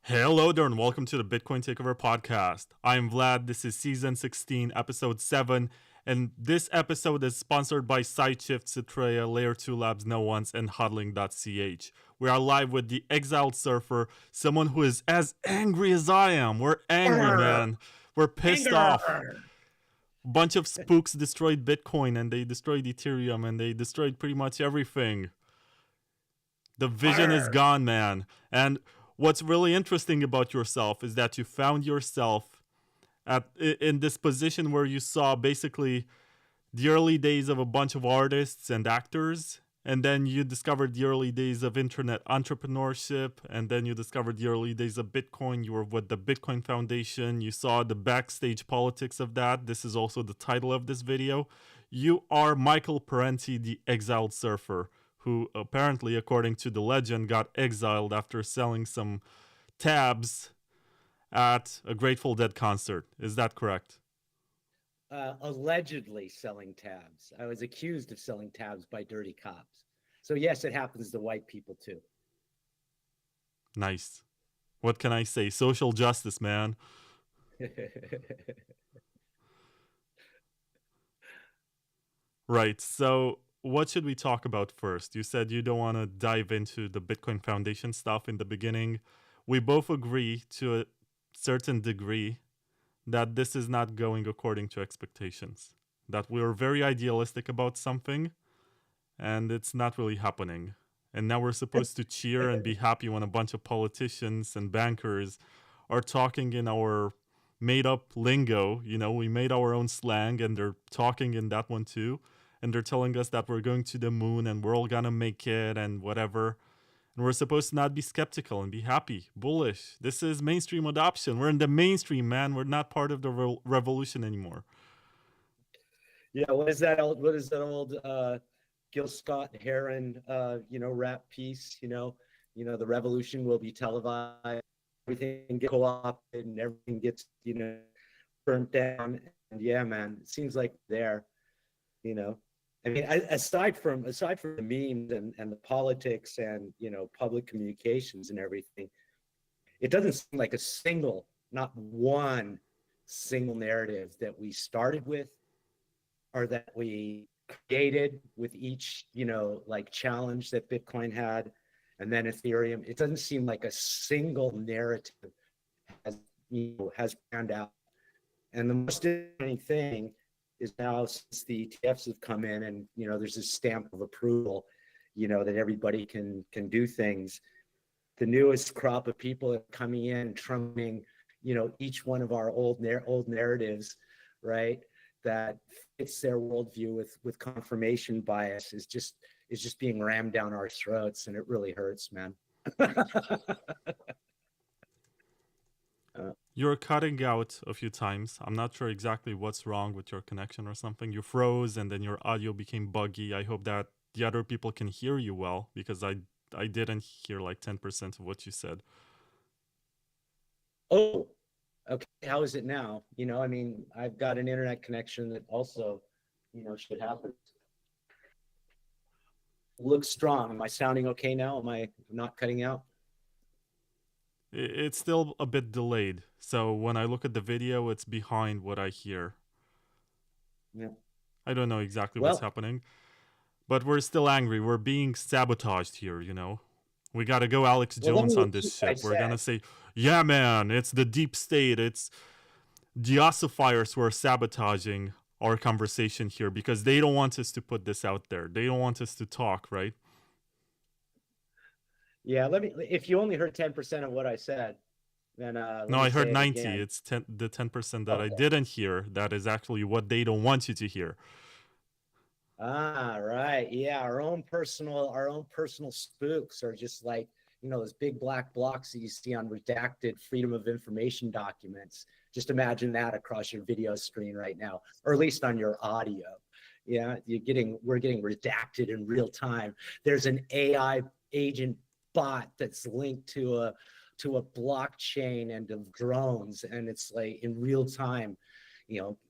Hello there and welcome to the Bitcoin Takeover podcast. I'm Vlad. This is season 16, episode 7, and this episode is sponsored by Sideshift, Citrea, Layer 2 Labs, No Ones, and hodling.ch. We are live with the Exiled Surfer, someone who is as angry as I am. We're angry, man. We're pissed off. Bunch of spooks destroyed Bitcoin, and they destroyed Ethereum, and they destroyed pretty much everything. The vision is gone, man. And what's really interesting about yourself is that you found yourself in this position where you saw basically the early days of a bunch of artists and actors, and then you discovered the early days of internet entrepreneurship, and then you discovered the early days of Bitcoin. You were with the Bitcoin Foundation. You saw the backstage politics of that. This is also the title of this video. You are Michael Parenti, the Exiled Surfer, who apparently, according to the legend, got exiled after selling some tabs at a Grateful Dead concert. Is that correct? Allegedly selling tabs. I was accused of selling tabs by dirty cops. So yes, it happens to white people too. Nice. What can I say? Social justice, man. Right. So what should we talk about first? You said you don't want to dive into the Bitcoin Foundation stuff in the beginning. We both agree to a certain degree that this is not going according to expectations. That we're very idealistic about something and it's not really happening. And now we're supposed to cheer and be happy when a bunch of politicians and bankers are talking in our made up lingo. You know, we made our own slang and they're talking in that one too. And they're telling us that we're going to the moon and we're all gonna make it and whatever. And we're supposed to not be skeptical and be happy, bullish. This is mainstream adoption. We're in the mainstream, man. We're not part of the revolution anymore. Yeah, what is that old Gil Scott Heron rap piece? The revolution will be televised, everything gets co-opted and everything gets burnt down. And yeah, man, it seems like there. I mean, aside from the memes and the politics and public communications and everything, it doesn't seem like not one single narrative that we started with or that we created with each challenge that Bitcoin had, and then Ethereum. It doesn't seem like a single narrative has panned out. And the most interesting thing is now, since the ETFs have come in and there's this stamp of approval, that everybody can do things. The newest crop of people are coming in trumping each one of our old narratives, right, that fits their worldview with confirmation bias is just being rammed down our throats, and it really hurts, man. You're cutting out a few times. I'm not sure exactly what's wrong with your connection or something. You froze and then your audio became buggy. I hope that the other people can hear you well, because I didn't hear like 10% of what you said. Oh, okay. How is it now? I mean, I've got an internet connection that also, should happen. Looks strong. Am I sounding okay now? Am I not cutting out? It's still a bit delayed. So when I look at the video, it's behind what I hear. Yeah. I don't know exactly what's happening. But we're still angry. We're being sabotaged here, We got to go Alex Jones on this shit. We're going to say, yeah, man, it's the deep state. It's the ossifiers who are sabotaging our conversation here because they don't want us to put this out there. They don't want us to talk, right? Yeah, if you only heard 10% of what I said, then no, I heard 90. Again. It's the 10% that I didn't hear. That is actually what they don't want you to hear. Ah, right. Yeah, our own personal spooks are just like, those big black blocks that you see on redacted Freedom of Information documents. Just imagine that across your video screen right now, or at least on your audio. Yeah, we're getting redacted in real time. There's an AI agent bot that's linked to a blockchain and of drones, and it's like in real time,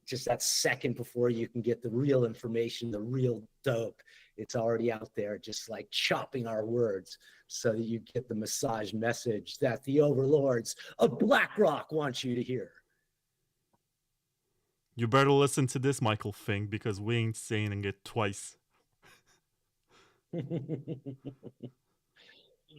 just that second before you can get the real information, the real dope, It's already out there, just like chopping our words so that you get the massaged message that the overlords of BlackRock want you to hear. You better listen to this, Michael Fink, because we ain't saying it twice.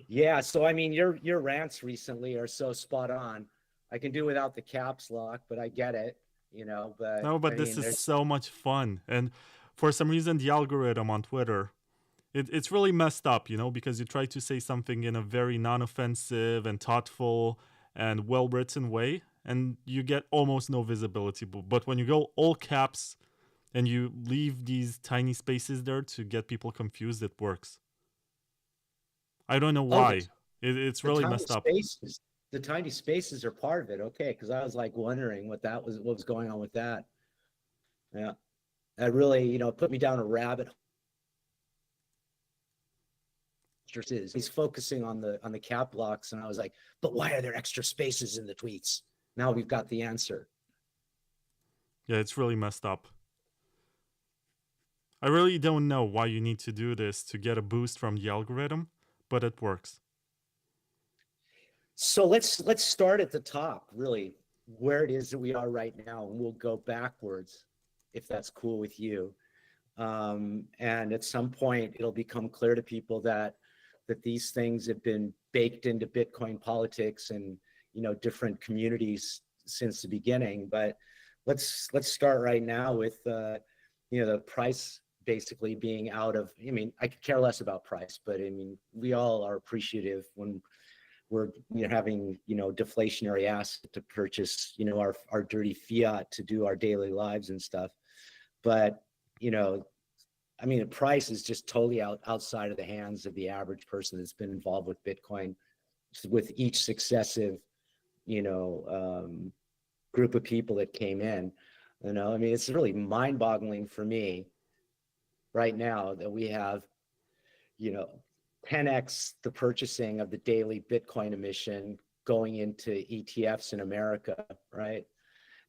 Yeah, so I mean, your rants recently are so spot on. I can do without the caps lock, but I get it, you know. But No, but I this mean, is there's so much fun. And for some reason, the algorithm on Twitter, it's really messed up, you know, because you try to say something in a very non-offensive and thoughtful and well-written way, and you get almost no visibility. But when you go all caps and you leave these tiny spaces there to get people confused, it works. I don't know oh, why. It's the really tiny messed up. spaces. The tiny spaces are part of it, okay? Because I was like wondering what was going on with that. Yeah, that really, you know, put me down a rabbit. He's focusing on the cap blocks, and I was like, but why are there extra spaces in the tweets? Now we've got the answer. Yeah, it's really messed up. I really don't know why you need to do this to get a boost from the algorithm, but it works. So let's start at the top, really, where it is that we are right now, and we'll go backwards, if that's cool with you. And at some point, it'll become clear to people that these things have been baked into Bitcoin politics and, you know, different communities since the beginning. But let's start right now with you know, the price basically being out of. I mean, I could care less about price, but I mean, we all are appreciative when we're, you know, having, you know, deflationary asset to purchase, you know, our dirty fiat to do our daily lives and stuff. But, you know, I mean, the price is just totally outside of the hands of the average person that's been involved with Bitcoin with each successive, you know, group of people that came in. You know, I mean, it's really mind-boggling for me right now that we have, you know, 10x the purchasing of the daily Bitcoin emission going into ETFs in America, right?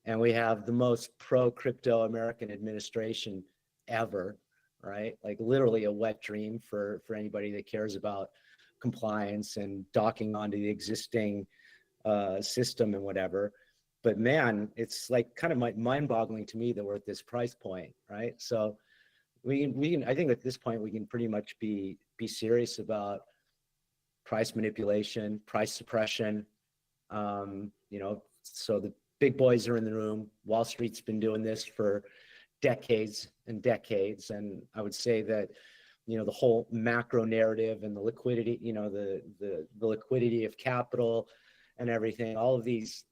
And we have the most pro-crypto American administration ever, right? Like literally a wet dream for anybody that cares about compliance and docking onto the existing system and whatever. But man, it's like kind of mind-boggling to me that we're at this price point, right? So we can, I think at this point we can pretty much be serious about price manipulation, price suppression. You know, so the big boys are in the room. Wall Street's been doing this for decades and decades, and I would say that, you know, the whole macro narrative and the liquidity, you know, the liquidity of capital and everything, all of these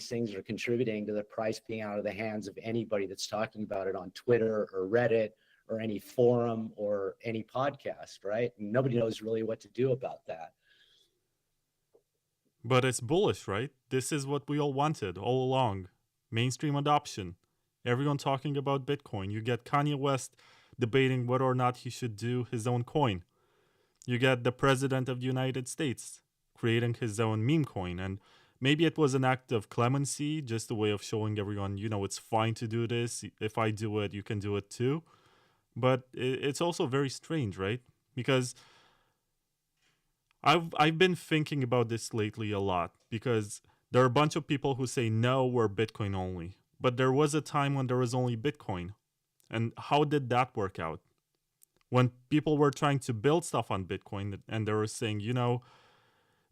things are contributing to the price being out of the hands of anybody that's talking about it on Twitter or Reddit or any forum or any podcast, right? And nobody knows really what to do about that. But it's bullish, right? This is what we all wanted all along. Mainstream adoption. Everyone talking about Bitcoin. You get Kanye West debating whether or not he should do his own coin. You get the President of the United States creating his own meme coin. And maybe it was an act of clemency, just a way of showing everyone, you know, it's fine to do this. If I do it, you can do it too. But it's also very strange, right? Because I've been thinking about this lately a lot, because there are a bunch of people who say, no, we're Bitcoin only. But there was a time when there was only Bitcoin. And how did that work out? When people were trying to build stuff on Bitcoin and they were saying, you know,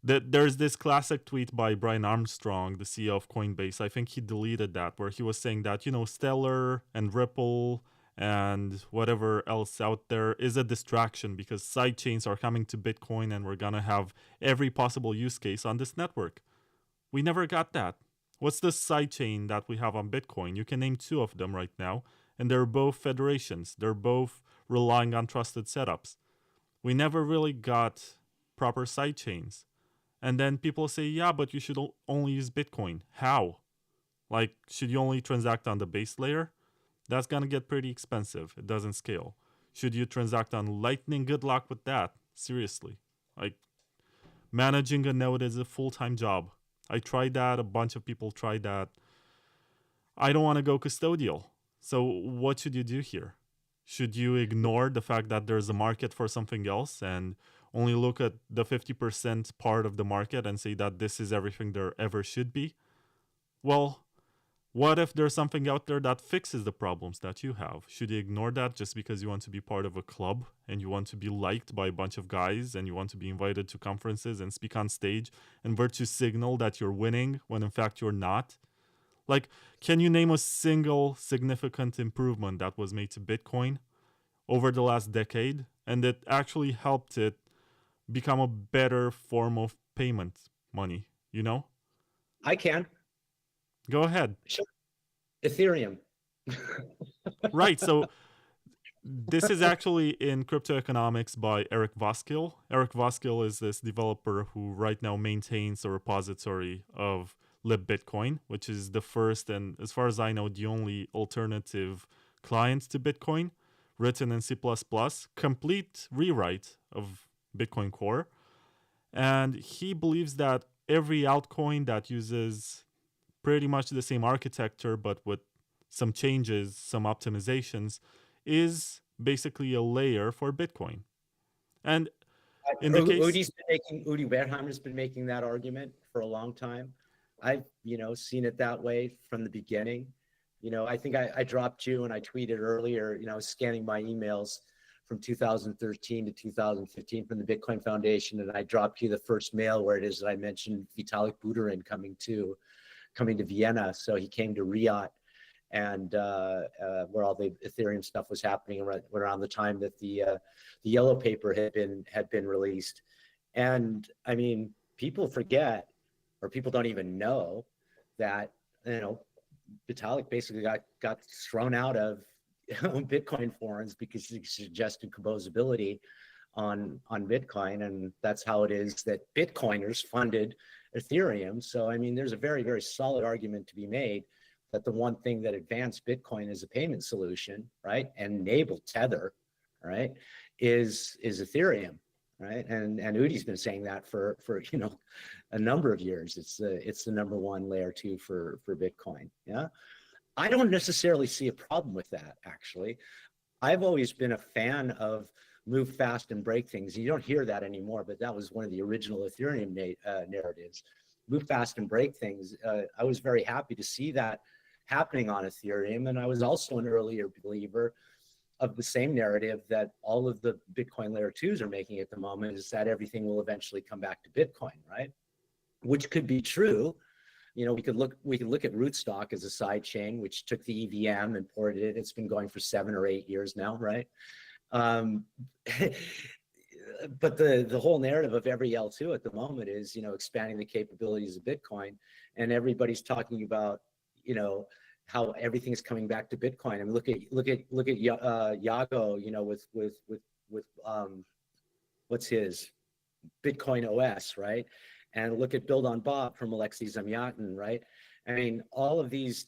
that there's this classic tweet by Brian Armstrong, the CEO of Coinbase. I think he deleted that, where he was saying that, you know, Stellar and Ripple and whatever else out there is a distraction because sidechains are coming to Bitcoin and we're going to have every possible use case on this network. We never got that. What's the sidechain that we have on Bitcoin? You can name two of them right now, and they're both federations. They're both relying on trusted setups. We never really got proper sidechains. And then people say, yeah, but you should only use Bitcoin. How? Like, should you only transact on the base layer? That's going to get pretty expensive. It doesn't scale. Should you transact on Lightning? Good luck with that. Seriously. Like, managing a node is a full-time job. I tried that. A bunch of people tried that. I don't want to go custodial. So what should you do here? Should you ignore the fact that there's a market for something else and only look at the 50% part of the market and say that this is everything there ever should be? Well, what if there's something out there that fixes the problems that you have? Should you ignore that just because you want to be part of a club and you want to be liked by a bunch of guys and you want to be invited to conferences and speak on stage and virtue signal that you're winning when in fact you're not? Like, can you name a single significant improvement that was made to Bitcoin over the last decade and that actually helped it become a better form of payment money, you know? I can. Go ahead. Sure. Ethereum. Right. So this is actually in Crypto Economics by Eric Voskill. Eric Voskill is this developer who right now maintains a repository of libBitcoin, which is the first and, as far as I know, the only alternative client to Bitcoin, written in C++, complete rewrite of Bitcoin Core. And he believes that every altcoin that uses pretty much the same architecture, but with some changes, some optimizations, is basically a layer for Bitcoin. And in the case, Udi Wertheimer's been making that argument for a long time. I've, seen it that way from the beginning. I think I dropped you and I tweeted earlier, I was scanning my emails from 2013 to 2015 from the Bitcoin Foundation, and I dropped you the first mail where it is that I mentioned Vitalik Buterin coming to Vienna. So he came to Riyadh, and where all the Ethereum stuff was happening around the time that the yellow paper had been released. And I mean, people forget, or people don't even know that Vitalik basically got thrown out of Bitcoin forums because he suggested composability on Bitcoin, and that's how it is that Bitcoiners funded Ethereum. So I mean, there's a very, very solid argument to be made that the one thing that advanced Bitcoin as a payment solution, right, and enabled Tether, right, is Ethereum, right? And Udi's been saying that for a number of years. It's the number one layer 2 for Bitcoin. Yeah, I don't necessarily see a problem with that, actually. I've always been a fan of move fast and break things. You don't hear that anymore, but that was one of the original Ethereum narratives. Move fast and break things. I was very happy to see that happening on Ethereum, and I was also an earlier believer of the same narrative that all of the Bitcoin layer 2s are making at the moment, is that everything will eventually come back to Bitcoin, right? Which could be true. We could look at Rootstock as a side chain, which took the EVM and ported it. It's been going for 7 or 8 years now, right? But the whole narrative of every L2 at the moment is, expanding the capabilities of Bitcoin, and everybody's talking about, how everything is coming back to Bitcoin. I mean, look at Yago, with what's his Bitcoin OS, right? And look at Build on Bob from Alexei Zamyatin, right? I mean, all of these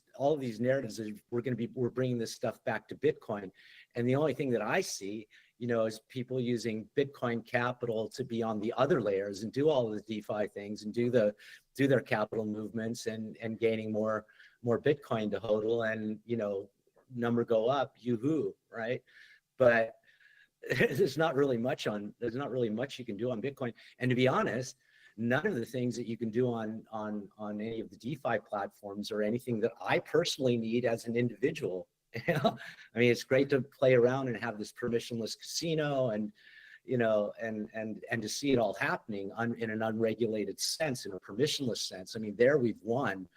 narratives is we're bringing this stuff back to Bitcoin, and the only thing that I see, is people using Bitcoin capital to be on the other layers and do all of the DeFi things and do their capital movements and gaining more Bitcoin to hodl, and number go up, yoo-hoo, right? But there's not really much you can do on Bitcoin, and to be honest, none of the things that you can do on any of the DeFi platforms or anything that I personally need as an individual. I mean, it's great to play around and have this permissionless casino and to see it all happening in an unregulated sense, in a permissionless sense. I mean, there we've won.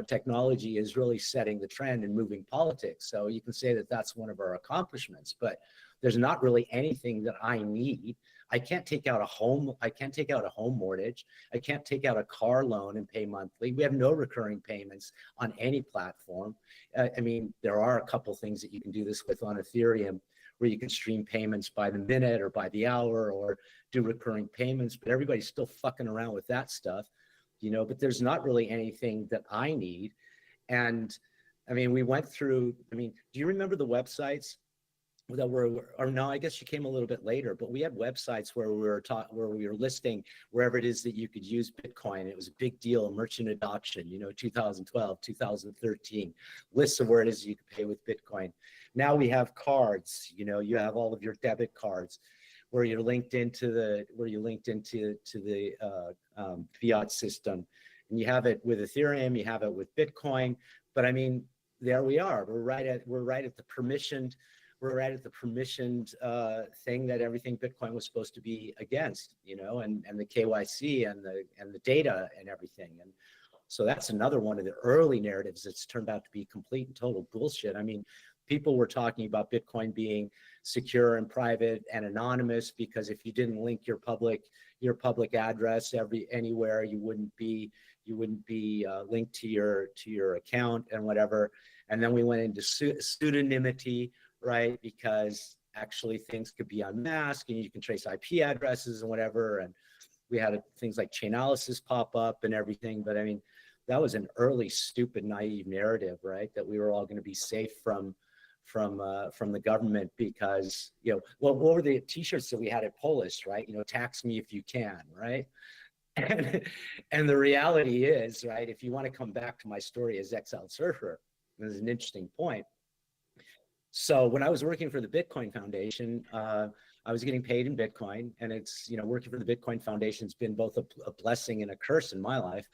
Technology is really setting the trend and moving politics. So you can say that that's one of our accomplishments, but there's not really anything that I need. I can't take out a home mortgage. I can't take out a car loan and pay monthly. We have no recurring payments on any platform. I mean, there are a couple things that you can do this with on Ethereum, where you can stream payments by the minute or by the hour or do recurring payments, but everybody's still fucking around with that stuff, but there's not really anything that I need. And I mean, do you remember the websites that were, or no, I guess you came a little bit later, but we had websites where we were listing wherever it is that you could use Bitcoin. It was a big deal, merchant adoption, 2012, 2013, lists of where it is you could pay with Bitcoin. Now we have cards, you have all of your debit cards where you're linked into the fiat system, and you have it with Ethereum, you have it with Bitcoin. But I mean, there we are. We're right at the permissioned thing that everything Bitcoin was supposed to be against, and the KYC and the data and everything. And so that's another one of the early narratives that's turned out to be complete and total bullshit. I mean, people were talking about Bitcoin being secure and private and anonymous, because if you didn't link your public address anywhere, you wouldn't be linked to your account and whatever. And then we went into pseudonymity, right? Because actually things could be unmasked and you can trace IP addresses and whatever. And we had things like Chainalysis pop up and everything. But I mean, that was an early, stupid, naive narrative, right? That we were all going to be safe from the government, because, what were the t-shirts that we had at Polis, right? Tax me if you can, right? And the reality is, right, if you want to come back to my story as exiled surfer, this is an interesting point. So when I was working for the Bitcoin Foundation, I was getting paid in Bitcoin, and it's, working for the Bitcoin Foundation has been both a blessing and a curse in my life.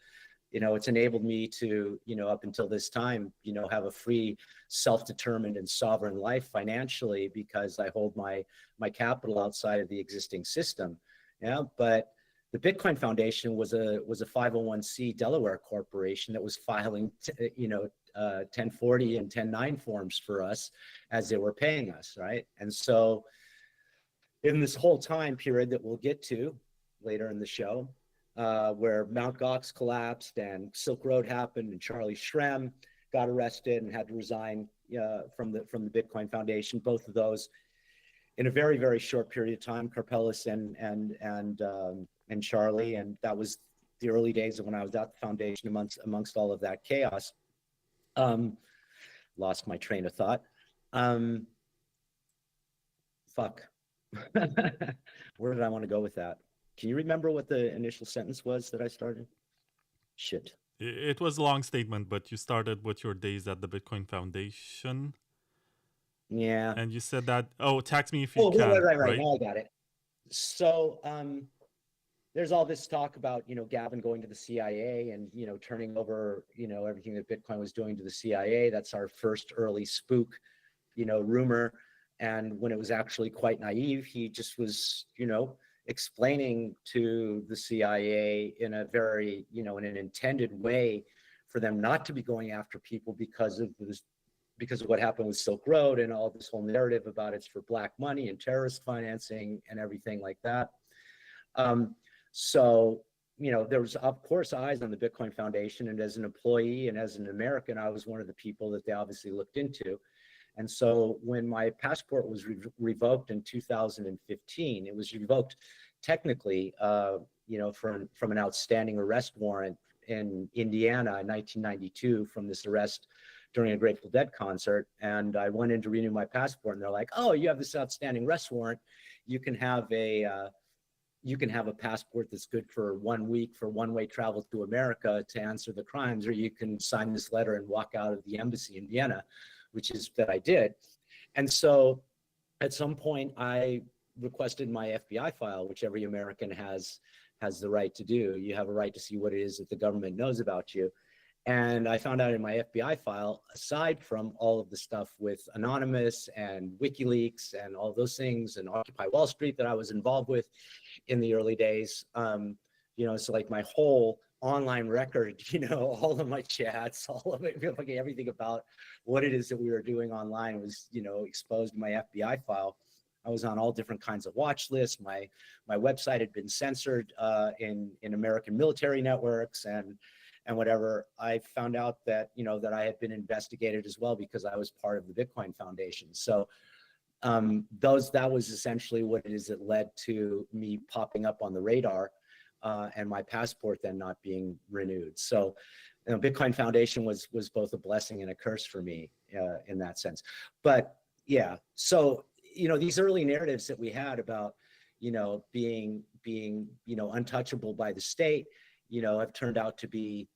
It's enabled me to, up until this time, have a free, self-determined and sovereign life financially, because I hold my capital outside of the existing system. Yeah, but the Bitcoin Foundation was a 501c Delaware corporation that was filing, 1040 and 109 forms for us as they were paying us, right? And so in this whole time period that we'll get to later in the show, where Mt. Gox collapsed and Silk Road happened and Charlie Shrem got arrested and had to resign from the Bitcoin Foundation, both of those in a very, very short period of time, Karpelis and Charlie. And that was the early days of when I was at the foundation amongst all of that chaos. Lost my train of thought. Fuck. Where did I want to go with that? Can you remember what the initial sentence was that I started? Shit. It was a long statement, but you started with your days at the Bitcoin Foundation. Yeah. And you said that, tax me if you can. Right. Now I got it. So there's all this talk about, Gavin going to the CIA and, turning over, everything that Bitcoin was doing to the CIA. That's our first early spook, rumor. And when it was actually quite naive, he just was, explaining to the CIA in a very, in an intended way for them not to be going after people because of what happened with Silk Road and all this whole narrative about it's for black money and terrorist financing and everything like that. So, there was, of course, eyes on the Bitcoin Foundation, and as an employee and as an American, I was one of the people that they obviously looked into. And so when my passport was revoked in 2015, it was revoked technically, from an outstanding arrest warrant in Indiana in 1992 from this arrest during a Grateful Dead concert. And I went in to renew my passport, and they're like, "Oh, you have this outstanding arrest warrant. You can have a passport that's good for 1 week for one-way travel to America to answer the crimes, or you can sign this letter and walk out of the embassy in Vienna," which is that I did. And so at some point I requested my FBI file, which every American has the right to do. You have a right to see what it is that the government knows about you. And I found out in my FBI file, aside from all of the stuff with Anonymous and WikiLeaks and all those things and Occupy Wall Street that I was involved with in the early days, so like my whole online record, all of my chats, all of it, everything about what it is that we were doing online was, exposed in my FBI file. I was on all different kinds of watch lists. My website had been censored in American military networks and whatever. I found out that, that I had been investigated as well because I was part of the Bitcoin Foundation. So that was essentially what it is that led to me popping up on the radar and my passport then not being renewed. So, Bitcoin Foundation was both a blessing and a curse for me in that sense. But yeah, so these early narratives that we had about, being, untouchable by the state, have turned out to be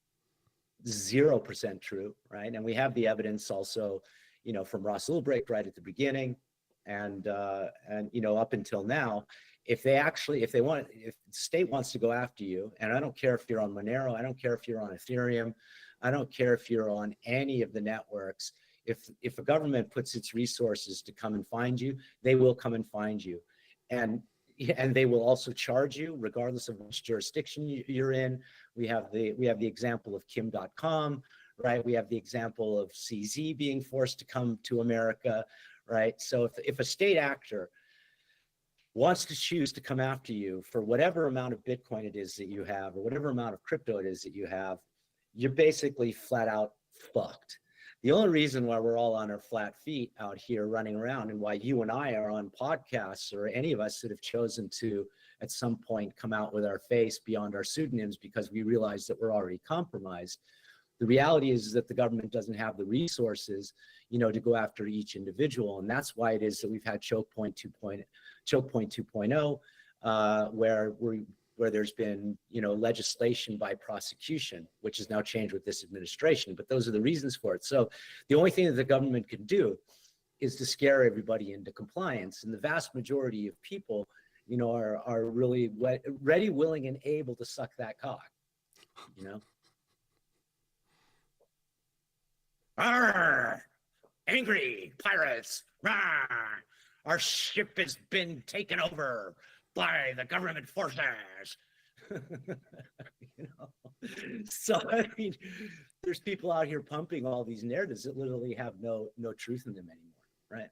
0% true, right? And we have the evidence also, from Ross Ulbricht right at the beginning, and up until now. If the state wants to go after you, and I don't care if you're on Monero, I don't care if you're on Ethereum, I don't care if you're on any of the networks. If a government puts its resources to come and find you, they will come and find you, and they will also charge you regardless of which jurisdiction you're in. We have the example of Kim.com, right? We have the example of CZ being forced to come to America, right? So if a state actor wants to choose to come after you for whatever amount of Bitcoin it is that you have, or whatever amount of crypto it is that you have, you're basically flat out fucked. The only reason why we're all on our flat feet out here running around, and why you and I are on podcasts, or any of us that have chosen to at some point come out with our face beyond our pseudonyms, because we realize that we're already compromised. The reality is that the government doesn't have the resources, to go after each individual. And that's why it is that we've had Choke Point 2.0, where there's been, legislation by prosecution, which has now changed with this administration. But those are the reasons for it. So the only thing that the government can do is to scare everybody into compliance. And the vast majority of people, are really ready, willing, and able to suck that cock, Arr! Angry pirates! Rawr! Our ship has been taken over by the government forces. So I mean, there's people out here pumping all these narratives that literally have no truth in them anymore, right?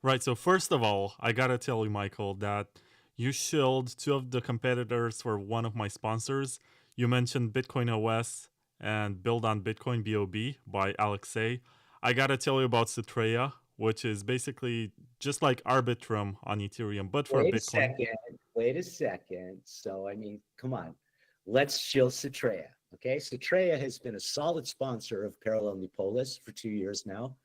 Right. So first of all, I gotta tell you, Michael, that you shilled two of the competitors for one of my sponsors. You mentioned Bitcoin OS and Build on Bitcoin, BOB, by Alexei. I gotta tell you about Citrea, which is basically just like Arbitrum on Ethereum, but for Bitcoin. Wait a second. So, I mean, come on. Let's chill Citrea, okay? Citrea has been a solid sponsor of Paralelni Polis for 2 years now,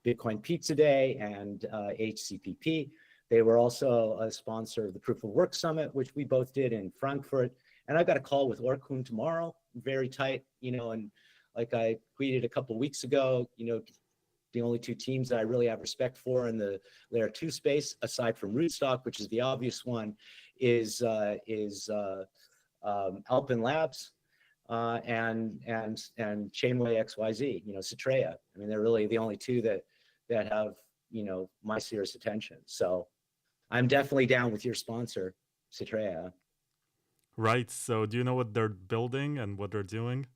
Bitcoin Pizza Day and HCPP. They were also a sponsor of the Proof of Work Summit, which we both did in Frankfurt. And I've got a call with Orkun tomorrow, very tight, and like I tweeted a couple of weeks ago, the only two teams that I really have respect for in the layer 2 space, aside from Rootstock, which is the obvious one, is Alpin Labs and Chainway XYZ, Citrea. I mean, they're really the only two that have, my serious attention. So I'm definitely down with your sponsor, Citrea. Right. So do you know what they're building and what they're doing?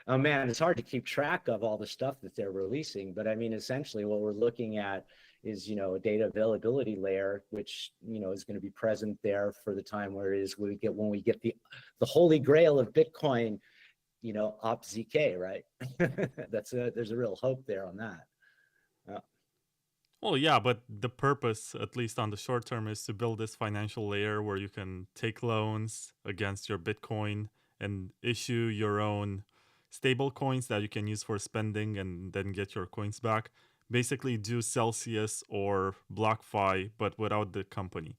Oh man, it's hard to keep track of all the stuff that they're releasing, but I mean, essentially what we're looking at is, a data availability layer, which, is going to be present there for the time where it is when we get the holy grail of Bitcoin, OpZK, right? There's a real hope there on that. Well, yeah, but the purpose, at least on the short term, is to build this financial layer where you can take loans against your Bitcoin and issue your own stable coins that you can use for spending and then get your coins back. Basically do Celsius or BlockFi, but without the company,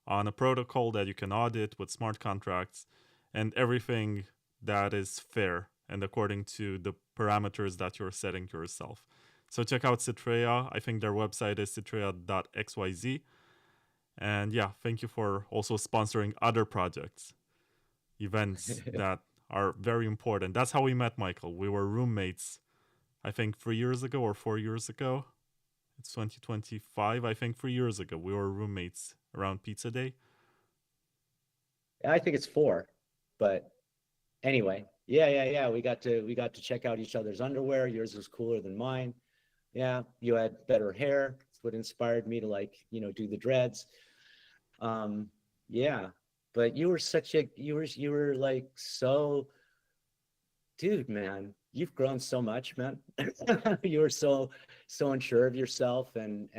on a protocol that you can audit with smart contracts and everything that is fair and according to the parameters that you're setting yourself. So check out Citrea. I think their website is citrea.xyz. And yeah, thank you for also sponsoring other projects, events that are very important. That's how we met, Michael. We were roommates, I think 3 years ago or 4 years ago. It's 2025. I think 3 years ago we were roommates around Pizza Day. I think it's 4, but anyway, yeah. We got to check out each other's underwear. Yours was cooler than mine. Yeah, you had better hair. It's what inspired me to do the dreads. Yeah, but you were you were like so, dude, man, you've grown so much, man. You were so unsure of yourself and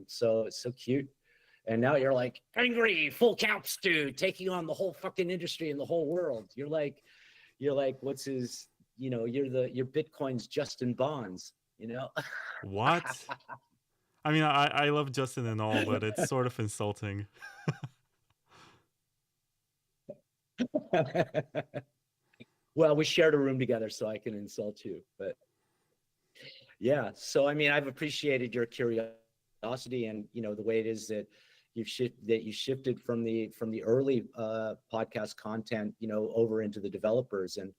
so cute. And now you're like angry, full caps, dude, taking on the whole fucking industry and the whole world. You're like, what's his, you're Bitcoin's Justin Bonds. you know? What? I mean, I love Justin and all, but it's sort of insulting. Well, we shared a room together, so I can insult you. But yeah, so I mean, I've appreciated your curiosity, and the way it is that you shifted from the early podcast content, over into the developers, and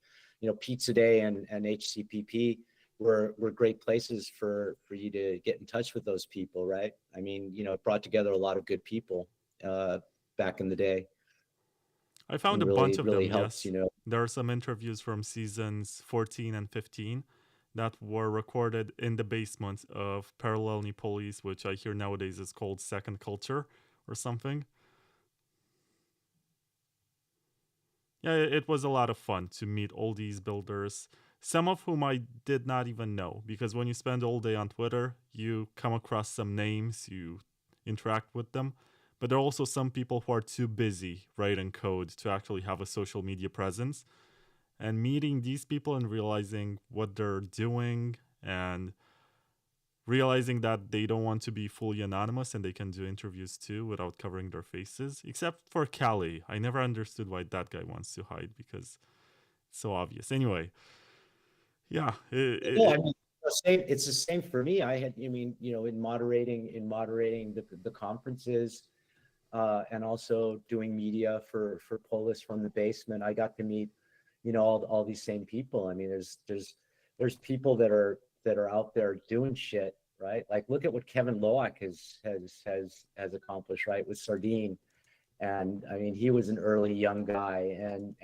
Pizza Day and HCPP were great places for you to get in touch with those people, right? I mean, it brought together a lot of good people back in the day, I found and a bunch really of really them, helped, yes. There are some interviews from seasons 14 and 15 that were recorded in the basement of Paralelni Polis, which I hear nowadays is called Second Culture or something. Yeah, it was a lot of fun to meet all these builders, some of whom I did not even know, because when you spend all day on Twitter, you come across some names, you interact with them, but there are also some people who are too busy writing code to actually have a social media presence. And meeting these people and realizing what they're doing and realizing that they don't want to be fully anonymous and they can do interviews too without covering their faces, except for Callie. I never understood why that guy wants to hide because it's so obvious. Anyway, yeah. No, I mean, it's the same for me. In moderating the conferences, and also doing media for Polis from the basement, I got to meet, all these same people. I mean, there's people that are out there doing shit, right? Like, look at what Kevin Loak has accomplished, right, with Sardine. And I mean, he was an early young guy, and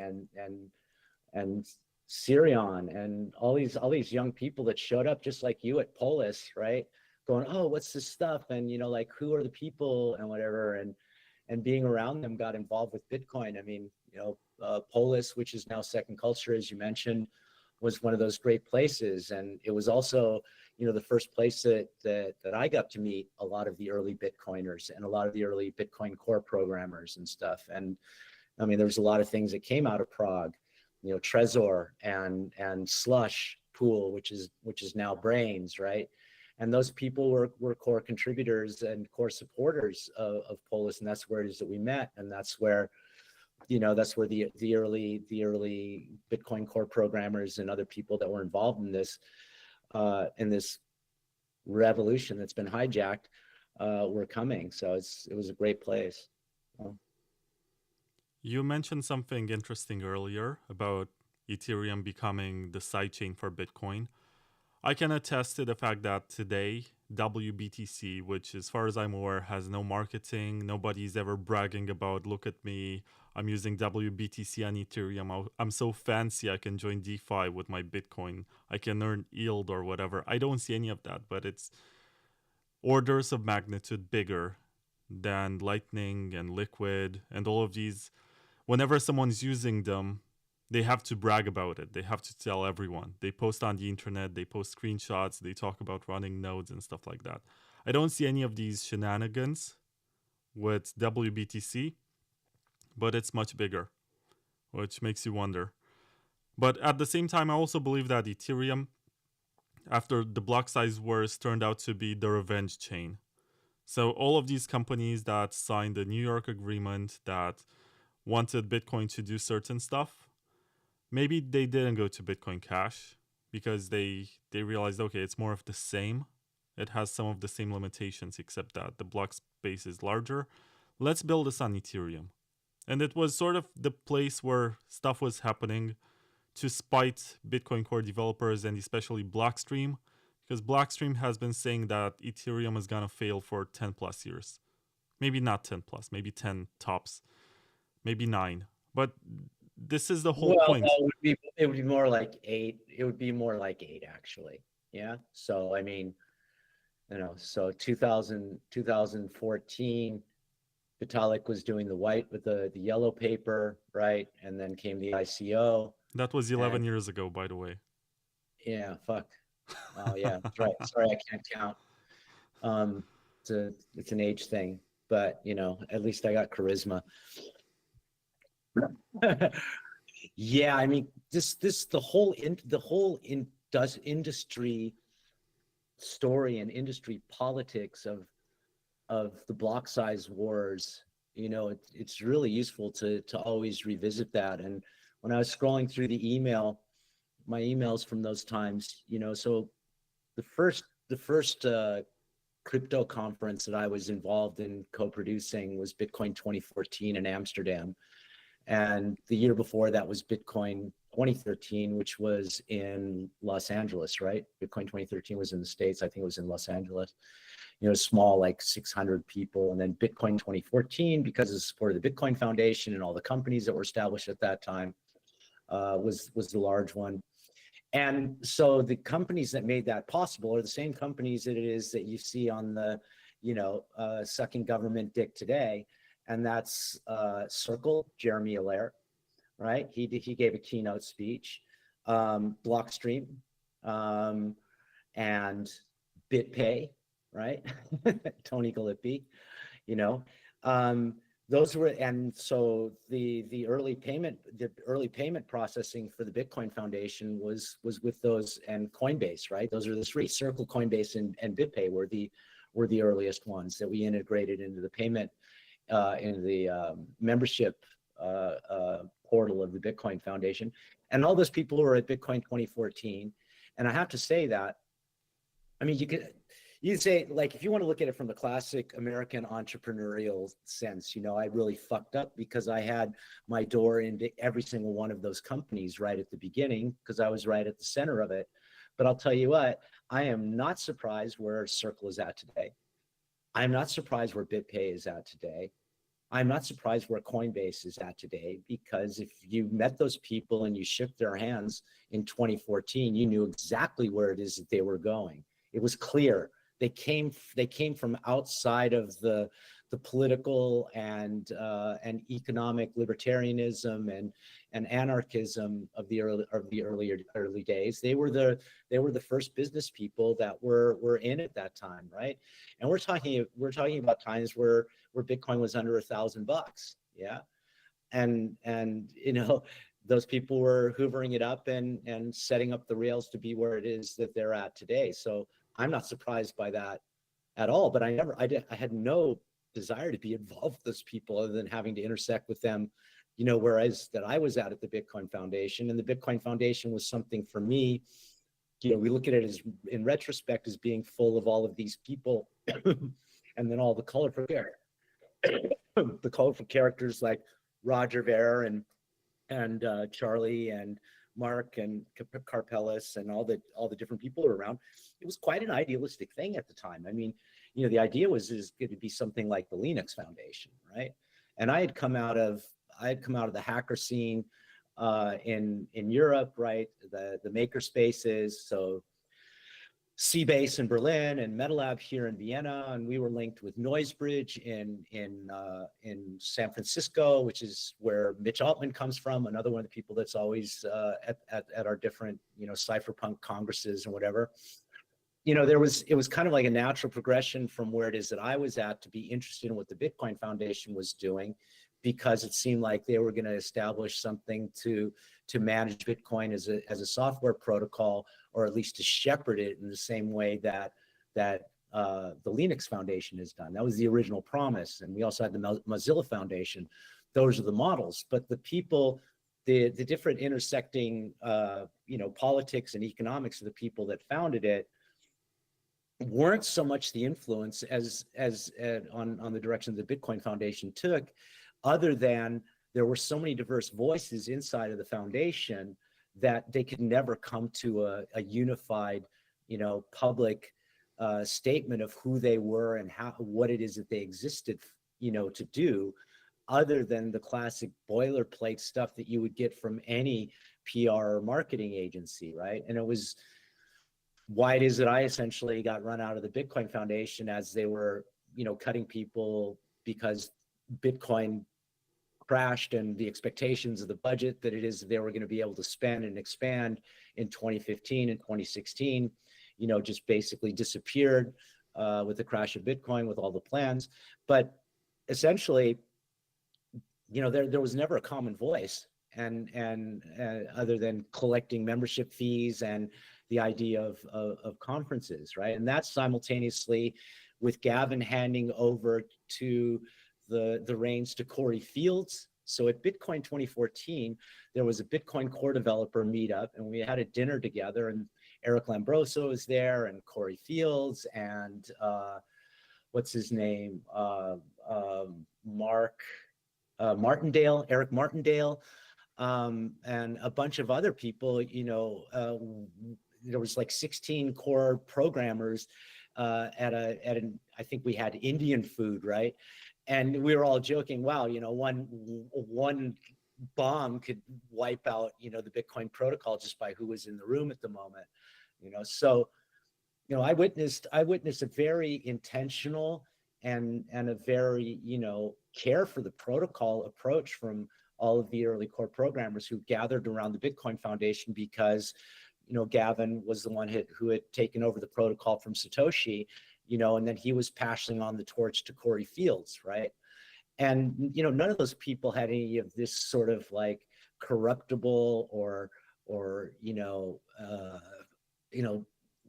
Sirion, and all these young people that showed up just like you at Polis, right? Going, oh, what's this stuff? And like, who are the people and whatever, and being around them got involved with Bitcoin. I mean, Polis, which is now Second Culture, as you mentioned, was one of those great places, and it was also the first place that I got to meet a lot of the early Bitcoiners and a lot of the early Bitcoin core programmers and stuff. And I mean, there was a lot of things that came out of Prague, Trezor and Slush Pool, which is now Brains, right? And those people were core contributors and core supporters of Polis, and that's where it is that we met, and that's where the early Bitcoin core programmers and other people that were involved in this revolution that's been hijacked were coming. So it was a great place. You mentioned something interesting earlier about Ethereum becoming the sidechain for Bitcoin. I can attest to the fact that today, WBTC, which as far as I'm aware has no marketing, nobody's ever bragging about, look at me, I'm using WBTC on Ethereum, I'm so fancy I can join DeFi with my Bitcoin, I can earn yield or whatever. I don't see any of that, but it's orders of magnitude bigger than Lightning and Liquid and all of these. Whenever someone's using them, they have to brag about it. They have to tell everyone. They post on the internet, they post screenshots, they talk about running nodes and stuff like that. I don't see any of these shenanigans with WBTC, but it's much bigger, which makes you wonder. But at the same time, I also believe that Ethereum, after the block size wars, turned out to be the revenge chain. So all of these companies that signed the New York agreement that wanted Bitcoin to do certain stuff, maybe they didn't go to Bitcoin Cash because they realized, okay, it's more of the same. It has some of the same limitations, except that the block space is larger. Let's build this on Ethereum. And it was sort of the place where stuff was happening to spite Bitcoin Core developers and especially Blockstream, because Blockstream has been saying that Ethereum is going to fail for 10 plus years. Maybe not 10 plus, maybe 10 tops, maybe 9. But this is the whole point. No, it would be more like 8. It would be more like 8, actually. Yeah. So, I mean, so 2014, Vitalik was doing the white with the yellow paper, right? And then came the ICO. That was 11 years ago, by the way. Yeah, fuck. Oh, yeah, that's right. Sorry, I can't count. It's an age thing, but at least I got charisma. Yeah, I mean, the whole industry story and industry politics of the block size wars, you know, it's really useful to always revisit that. And when I was scrolling through my emails from those times, you know, so the first crypto conference that I was involved in co-producing was Bitcoin 2014 in Amsterdam. And the year before that was Bitcoin 2013, which was in Los Angeles, right? Bitcoin 2013 was in the States. I think it was in Los Angeles, you know, small, like 600 people. And then Bitcoin 2014, because of the support of the Bitcoin Foundation and all the companies that were established at that time, was the large one. And so the companies that made that possible are the same companies that it is that you see on the, you know, sucking government dick today. And that's Circle, Jeremy Allaire, right? He gave a keynote speech. Blockstream, and BitPay, right? Tony Galippi, you know. Those were, and so the early payment processing for the Bitcoin Foundation was with those, and Coinbase, right? Those are the three. Circle, Coinbase, and BitPay were the earliest ones that we integrated into the payment, into the membership portal of the Bitcoin Foundation. And all those people were at Bitcoin 2014. And I have to say that, I mean, you say, like, if you want to look at it from the classic American entrepreneurial sense, you know, I really fucked up because I had my door into every single one of those companies right at the beginning, because I was right at the center of it. But I'll tell you what, I am not surprised where Circle is at today. I'm not surprised where BitPay is at today. I'm not surprised where Coinbase is at today, because if you met those people and you shook their hands in 2014, you knew exactly where it is that they were going. It was clear. They came from outside of the political and economic libertarianism and anarchism of the early days. They were the first business people that were in at that time, right? And we're talking about times where Bitcoin was under $1,000, yeah, and you know, those people were hoovering it up and setting up the rails to be where it is that they're at today. So I'm not surprised by that at all, but I had no desire to be involved with those people other than having to intersect with them, you know, whereas that I was at the Bitcoin Foundation. And the Bitcoin Foundation was something for me, you know, we look at it as, in retrospect, as being full of all of these people and then all the colorful characters like Roger Ver and Charlie and Mark and Carpelis and all the different people around. It was quite an idealistic thing at the time. I mean, you know, the idea was going to be something like the Linux Foundation, right? And I had come out of the hacker scene in Europe, right? The maker spaces, so Seabase in Berlin and MetaLab here in Vienna, and we were linked with Noisebridge in San Francisco, which is where Mitch Altman comes from, another one of the people that's always at our different, you know, cypherpunk congresses and whatever. You know, it was kind of like a natural progression from where it is that I was at to be interested in what the Bitcoin Foundation was doing, because it seemed like they were going to establish something to manage Bitcoin as a software protocol, or at least to shepherd it in the same way that the Linux Foundation has done. That was the original promise. And we also had the Mozilla Foundation. Those are the models. But the people, the different intersecting, you know, politics and economics of the people that founded it weren't so much the influence as on the direction the Bitcoin Foundation took, other than there were so many diverse voices inside of the foundation that they could never come to a unified, you know, public statement of who they were and what it is that they existed, you know, to do, other than the classic boilerplate stuff that you would get from any PR or marketing agency, right? And it was why it is that I essentially got run out of the Bitcoin Foundation as they were, you know, cutting people because Bitcoin crashed, and the expectations of the budget that it is they were going to be able to spend and expand in 2015 and 2016, you know, just basically disappeared with the crash of Bitcoin, with all the plans. But essentially, you know, there was never a common voice, and other than collecting membership fees and the idea of conferences, right? And that's simultaneously with Gavin handing over to the reins to Corey Fields. So at Bitcoin 2014, there was a Bitcoin core developer meetup, and we had a dinner together, and Eric Lambroso was there, and Corey Fields, and what's his name? Martindale, Eric Martindale, and a bunch of other people. There was like 16 core programmers I think we had Indian food, right? And we were all joking, wow, one bomb could wipe out, the Bitcoin protocol just by who was in the room at the moment, So, I witnessed a very intentional and a very, care for the protocol approach from all of the early core programmers who gathered around the Bitcoin Foundation because, Gavin was the one who had taken over the protocol from Satoshi, and then he was passing on the torch to Corey Fields, right? And, none of those people had any of this sort of like corruptible or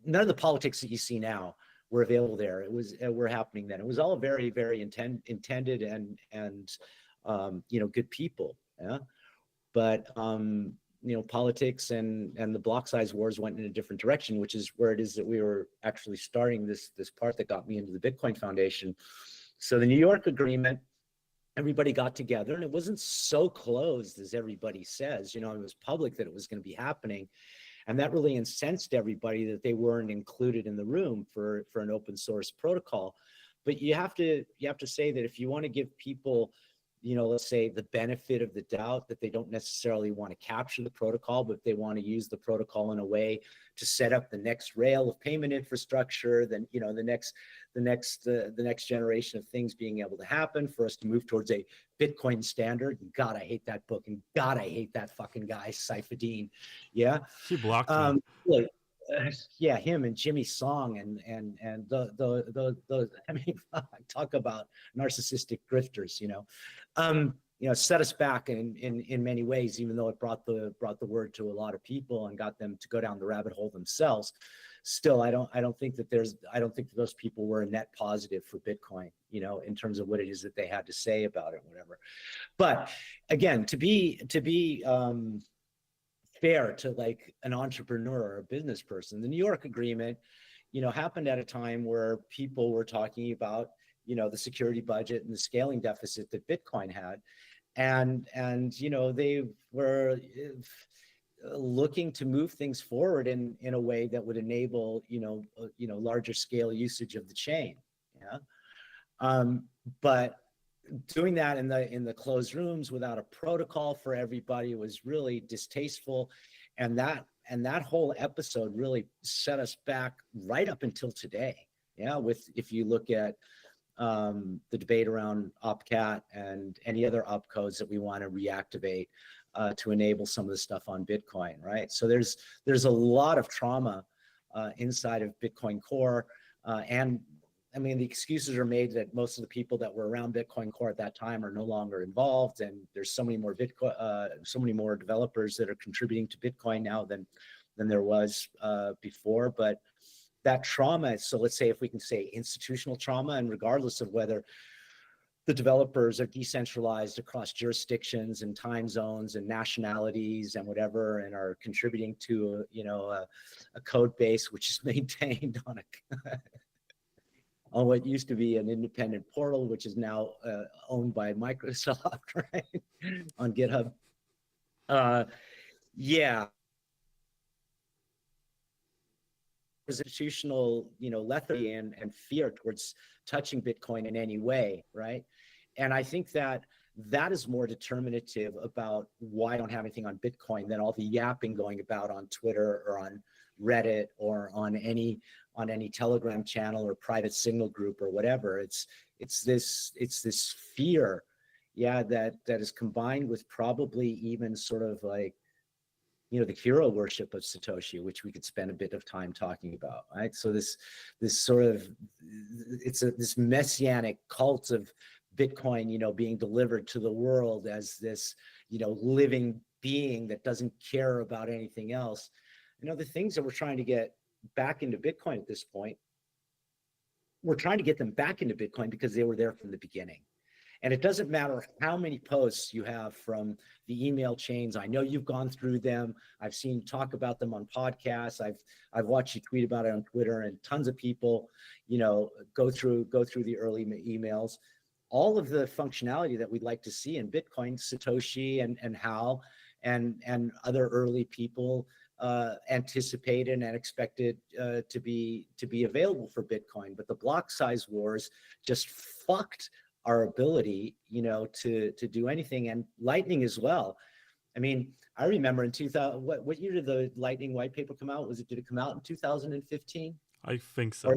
none of the politics that you see now were available there. Were happening then. It was all very, very intended and good people. Yeah. But, politics and the block size wars went in a different direction, which is where it is that we were actually starting this part that got me into the Bitcoin Foundation. So the New York agreement, everybody got together, and it wasn't so closed as everybody says. It was public that it was going to be happening. And that really incensed everybody that they weren't included in the room for an open source protocol. But you have to say that if you want to give people, let's say the benefit of the doubt that they don't necessarily want to capture the protocol, but they want to use the protocol in a way to set up the next rail of payment infrastructure, then, the next generation of things being able to happen for us to move towards a Bitcoin standard. And God, I hate that book, and God, I hate that fucking guy, Saifedean. Yeah. He blocked me. Yeah, him and Jimmy Song and the I mean, talk about narcissistic grifters, set us back in many ways, even though it brought the word to a lot of people and got them to go down the rabbit hole themselves. Still, I don't think that those people were a net positive for Bitcoin, in terms of what it is that they had to say about it, whatever. But again, to be fair to like an entrepreneur or a business person, the New York agreement, happened at a time where people were talking about, the security budget and the scaling deficit that Bitcoin had. And they were looking to move things forward in a way that would enable, larger scale usage of the chain. Yeah. But doing that in the closed rooms without a protocol for everybody was really distasteful, and that whole episode really set us back right up until today. Yeah, if you look at the debate around OpCat and any other opcodes that we want to reactivate to enable some of the stuff on Bitcoin, right? So there's a lot of trauma inside of Bitcoin Core, and I mean, the excuses are made that most of the people that were around Bitcoin Core at that time are no longer involved, and there's so many more developers that are contributing to Bitcoin now than there was before. But that trauma, so let's say if we can say institutional trauma, and regardless of whether the developers are decentralized across jurisdictions and time zones and nationalities and whatever, and are contributing to a code base which is maintained on on what used to be an independent portal, which is now owned by Microsoft, right, on GitHub. Yeah. There's institutional, lethargy and fear towards touching Bitcoin in any way, right? And I think that is more determinative about why I don't have anything on Bitcoin than all the yapping going about on Twitter or on Reddit or on any Telegram channel or private signal group or whatever. It's this fear, yeah, that is combined with probably even sort of like, the hero worship of Satoshi, which we could spend a bit of time talking about, right? So this sort of, this messianic cult of Bitcoin, being delivered to the world as this, living being that doesn't care about anything else. the things that we're trying to get back into Bitcoin at this point, we're trying to get them back into Bitcoin because they were there from the beginning. And it doesn't matter how many posts you have from the email chains. I know you've gone through them. I've seen you talk about them on podcasts. I've watched you tweet about it on Twitter, and tons of people, go through the early emails. All of the functionality that we'd like to see in Bitcoin, Satoshi and Hal and other early people anticipated and expected to be available for Bitcoin. But the block size wars just fucked our ability, to do anything, and Lightning as well. I mean, I remember in 2000, what year did the Lightning white paper come out? Did it come out in 2015? I think so. Or,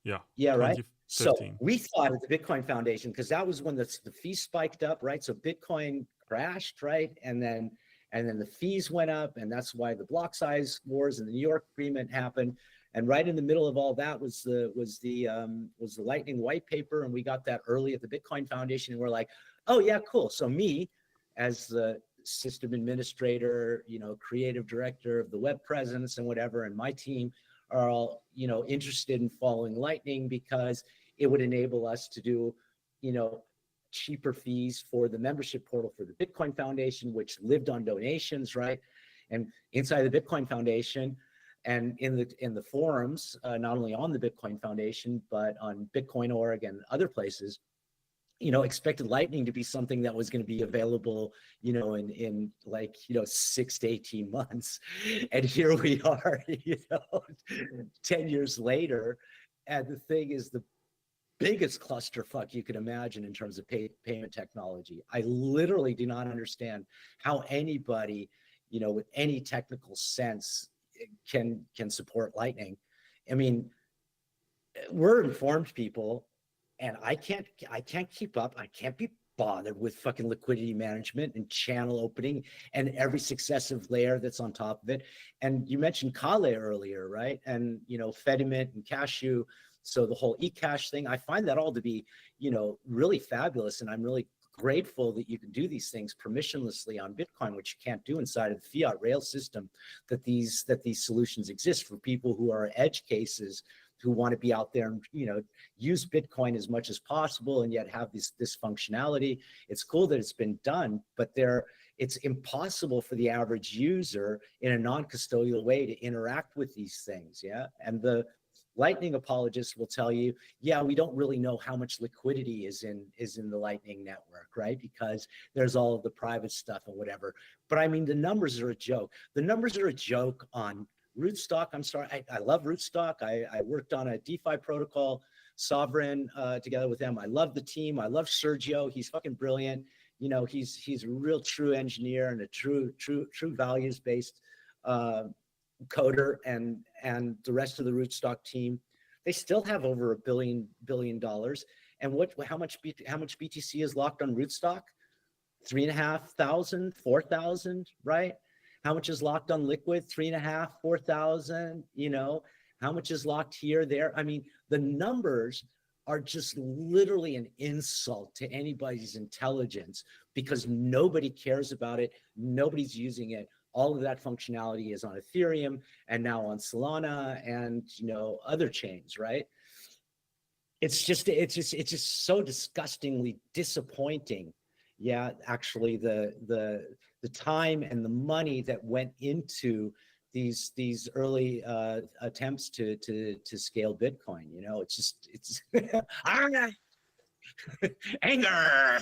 yeah. Yeah, right. So 2015. we thought at the Bitcoin Foundation, because that was when the fees spiked up, right? So Bitcoin crashed, right? And then the fees went up, and that's why the block size wars and the New York agreement happened. And right in the middle of all that was the Lightning white paper, and we got that early at the Bitcoin Foundation, and we're like, oh yeah, cool. So me, as the system administrator, creative director of the web presence and whatever, and my team are all interested in following Lightning because it would enable us to do cheaper fees for the membership portal for the Bitcoin Foundation, which lived on donations, right? And inside the Bitcoin Foundation and in the forums, not only on the Bitcoin Foundation, but on Bitcoin.org and other places, expected Lightning to be something that was going to be available, in 6 to 18 months. And here we are, 10 years later. And the thing is the biggest clusterfuck you could imagine in terms of payment technology. I literally do not understand how anybody, with any technical sense can support Lightning. I mean, we're informed people, and I can't keep up. I can't be bothered with fucking liquidity management and channel opening and every successive layer that's on top of it. And you mentioned Kale earlier, right? And Fedimint and Cashew. So the whole eCash thing, I find that all to be, really fabulous. And I'm really grateful that you can do these things permissionlessly on Bitcoin, which you can't do inside of the fiat rail system, that these solutions exist for people who are edge cases, who want to be out there and, use Bitcoin as much as possible and yet have this functionality. It's cool that it's been done, but it's impossible for the average user in a non-custodial way to interact with these things. Yeah. And the Lightning apologists will tell you, yeah, we don't really know how much liquidity is in the Lightning network, right? Because there's all of the private stuff and whatever. But I mean, the numbers are a joke. The numbers are a joke on Rootstock. I'm sorry, I love Rootstock. I worked on a DeFi protocol, Sovereign, together with them. I love the team. I love Sergio. He's fucking brilliant. He's a real true engineer and a true values-based coder, and the rest of the Rootstock team. They still have over $1 billion. And how much BTC is locked on Rootstock? 3,500, 4,000, right? How much is locked on Liquid? 3,500, 4,000. How much is locked here, there? I mean, the numbers are just literally an insult to anybody's intelligence because nobody cares about it. Nobody's using it. All of that functionality is on Ethereum and now on Solana and other chains, right? It's just so disgustingly disappointing. Yeah, actually, the time and the money that went into these early attempts to scale Bitcoin. It's anger.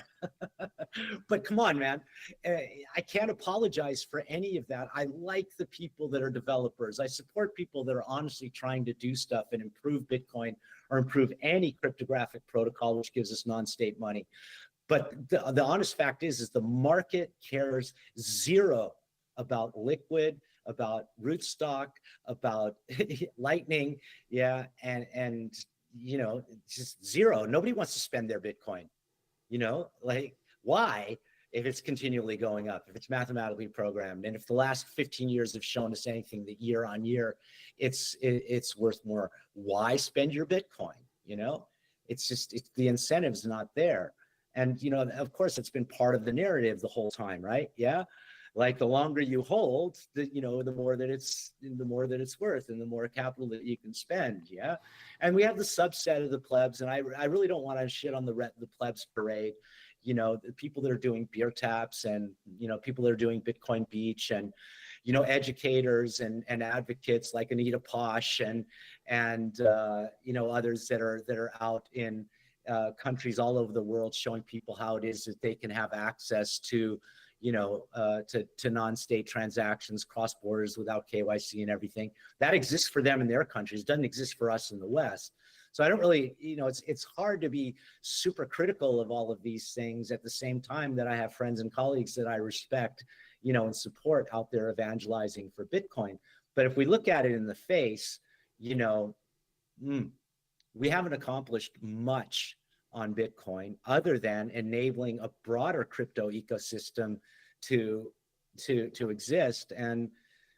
But come on, man. I can't apologize for any of that. I like the people that are developers. I support people that are honestly trying to do stuff and improve Bitcoin or improve any cryptographic protocol which gives us non-state money. But the honest fact is the market cares zero about Liquid, about Rootstock, about Lightning, yeah, and just zero. Nobody wants to spend their Bitcoin. Why? If it's continually going up, if it's mathematically programmed, and if the last 15 years have shown us anything, that year on year, it's worth more. Why spend your Bitcoin? It's the incentive's not there. And, of course, it's been part of the narrative the whole time, right? Yeah. like the longer you hold, the more that it's worth, and the more capital that you can spend. Yeah, and we have the subset of the plebs, and I really don't want to shit on the plebs parade. The people that are doing beer taps, and people that are doing Bitcoin Beach, and educators and advocates like Anita Posh and others that are out in countries all over the world showing people how it is that they can have access to to non-state transactions, cross borders without KYC and everything. That exists for them in their countries. It doesn't exist for us in the West. So I don't really, it's hard to be super critical of all of these things at the same time that I have friends and colleagues that I respect, and support out there evangelizing for Bitcoin. But if we look at it in the face, we haven't accomplished much on Bitcoin other than enabling a broader crypto ecosystem to exist. And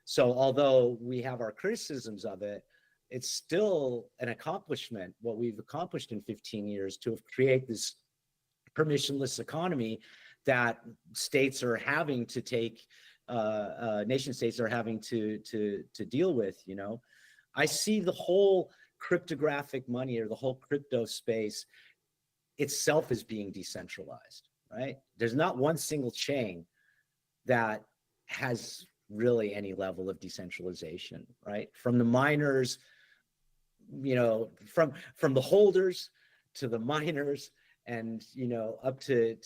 so although we have our criticisms of it, it's still an accomplishment, what we've accomplished in 15 years to create this permissionless economy that states are having to take, nation states are having to deal with. I see the whole cryptographic money, or the whole crypto space itself, as being decentralized, right? There's not one single chain that has really any level of decentralization, right? From the miners, from the holders to the miners, and up to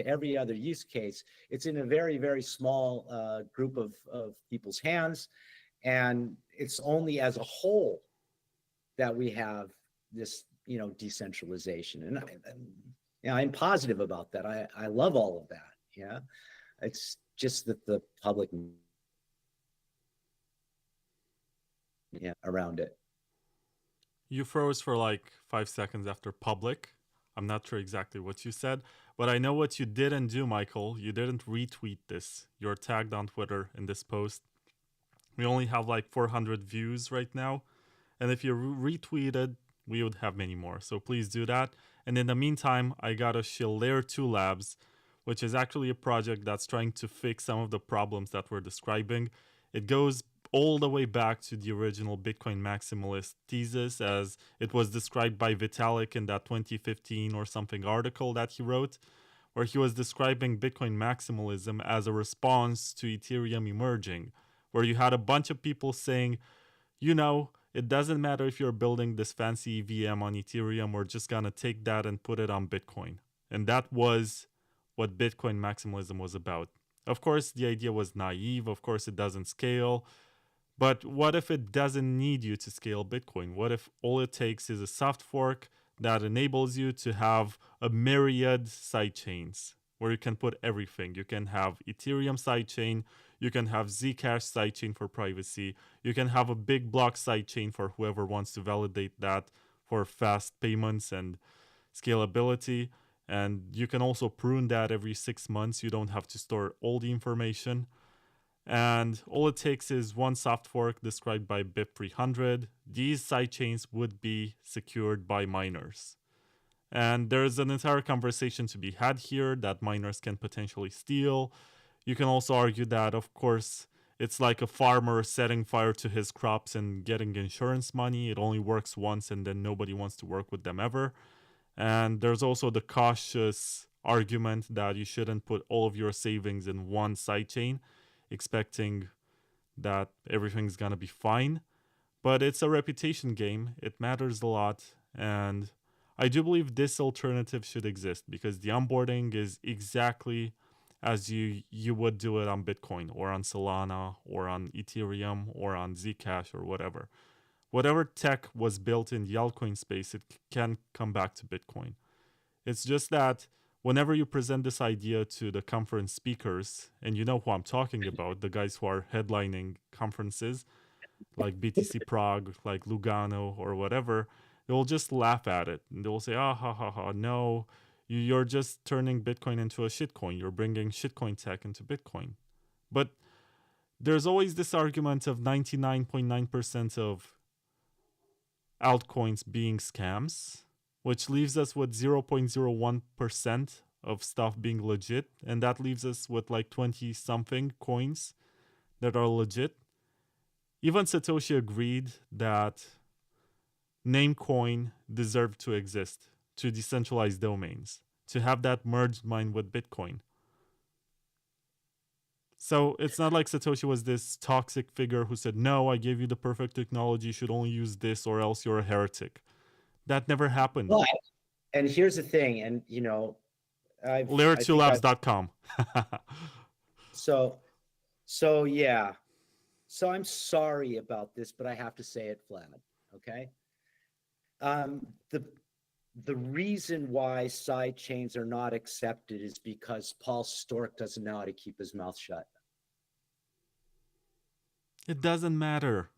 every other use case, it's in a very, very small group of people's hands, and it's only as a whole that we have this decentralization. And I'm positive about that. I love all of that. Yeah, it's just that the public around it. You froze for like 5 seconds after public. I'm not sure exactly what you said, but I know what you didn't do, Michael. You didn't retweet this. You're tagged on Twitter in this post. We only have like 400 views right now. And if you retweeted, we would have many more. So please do that. And in the meantime, I got to shill Layer 2 Labs, which is actually a project that's trying to fix some of the problems that we're describing. It goes all the way back to the original Bitcoin maximalist thesis as it was described by Vitalik in that 2015 or something article that he wrote, where he was describing Bitcoin maximalism as a response to Ethereum emerging, where you had a bunch of people saying, it doesn't matter if you're building this fancy VM on Ethereum, we're just going to take that and put it on Bitcoin. And that was what Bitcoin maximalism was about. Of course, the idea was naive. Of course, it doesn't scale. But what if it doesn't need you to scale Bitcoin? What if all it takes is a soft fork that enables you to have a myriad sidechains where you can put everything? You can have Ethereum sidechain, you can have Zcash sidechain for privacy, you can have a big block sidechain for whoever wants to validate that for fast payments and scalability. And you can also prune that every 6 months. You don't have to store all the information. And all it takes is one soft fork described by BIP300. These sidechains would be secured by miners. And there's an entire conversation to be had here that miners can potentially steal. You can also argue that, of course, it's like a farmer setting fire to his crops and getting insurance money. It only works once and then nobody wants to work with them ever. And there's also the cautious argument that you shouldn't put all of your savings in one sidechain, expecting that everything's gonna be fine. But it's a reputation game. It matters a lot. And I do believe this alternative should exist because the onboarding is exactly as you would do it on Bitcoin or on Solana or on Ethereum or on Zcash or whatever. Whatever tech was built in the altcoin space, it can come back to Bitcoin. It's just that whenever you present this idea to the conference speakers, and you know who I'm talking about, the guys who are headlining conferences like BTC Prague, like Lugano or whatever, they'll just laugh at it. And they'll say, no, you're just turning Bitcoin into a shitcoin. You're bringing shitcoin tech into Bitcoin. But there's always this argument of 99.9% of altcoins being scams, which leaves us with 0.01% of stuff being legit, and that leaves us with like 20 something coins that are legit. Even Satoshi agreed that Namecoin deserved to exist, to decentralized domains, to have that merged mine with Bitcoin. So it's not like Satoshi was this toxic figure who said, no, I gave you the perfect technology, you should only use this or else you're a heretic. That never happened. But, and here's the thing, and you know, Layer2labs.com. So yeah. So I'm sorry about this, but I have to say it, Vlad. Okay. The reason why side chains are not accepted is because Paul Stork doesn't know how to keep his mouth shut. It doesn't matter.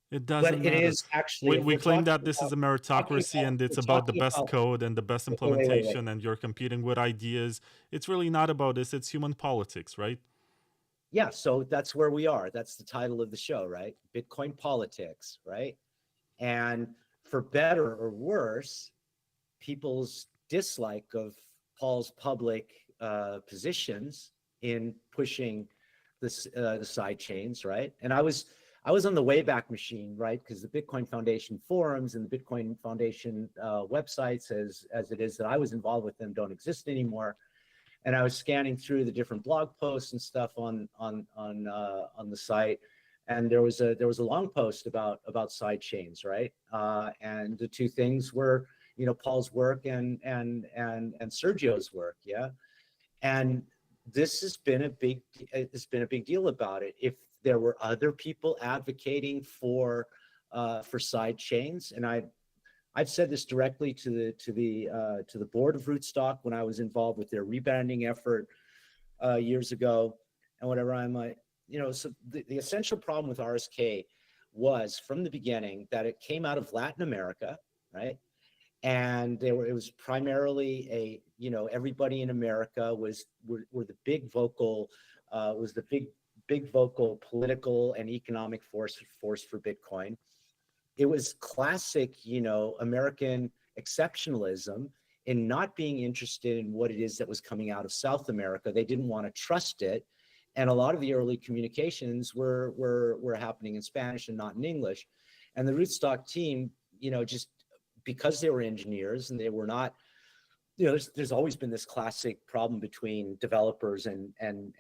It doesn't But matter. it is actually. We claim that this is a meritocracy and it's about the best code and the best implementation and you're competing with ideas. It's really not about this. It's human politics, right? Yeah, so that's where we are. That's the title of the show, right? Bitcoin politics, right? And for better or worse, people's dislike of Paul's public positions in pushing the side chains, right? And I was on the Wayback Machine, right? Because the Bitcoin Foundation forums and the Bitcoin Foundation websites, as it is that I was involved with them, don't exist anymore. And I was scanning through the different blog posts and stuff on the site, and there was a long post about side chains, right? And the two things were, you know, Paul's work and Sergio's work, yeah. And this has been a big deal about it. If there were other people advocating for side chains, and I've said this directly to the board of Rootstock when I was involved with their rebranding effort years ago, and whatever. I'm like, you know, so the essential problem with RSK was from the beginning that it came out of Latin America, right? And it was primarily a, you know, everybody in America were the big vocal, was the big vocal political and economic force for Bitcoin. It was classic, you know, American exceptionalism in not being interested in what it is that was coming out of South America. They didn't want to trust it. And a lot of the early communications were happening in Spanish and not in English. And the Rootstock team, you know, just because they were engineers and they were not, you know, there's always been this classic problem between developers and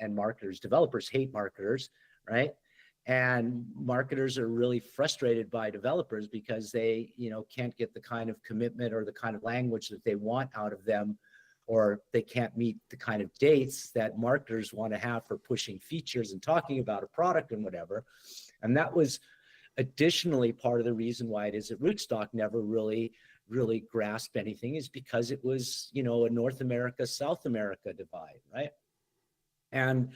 marketers. Developers hate marketers, right? And marketers are really frustrated by developers because they, you know, can't get the kind of commitment or the kind of language that they want out of them, or they can't meet the kind of dates that marketers want to have for pushing features and talking about a product and whatever. And that was additionally part of the reason why it is that Rootstock never really grasped anything, is because it was, you know, a North America, South America divide, right? And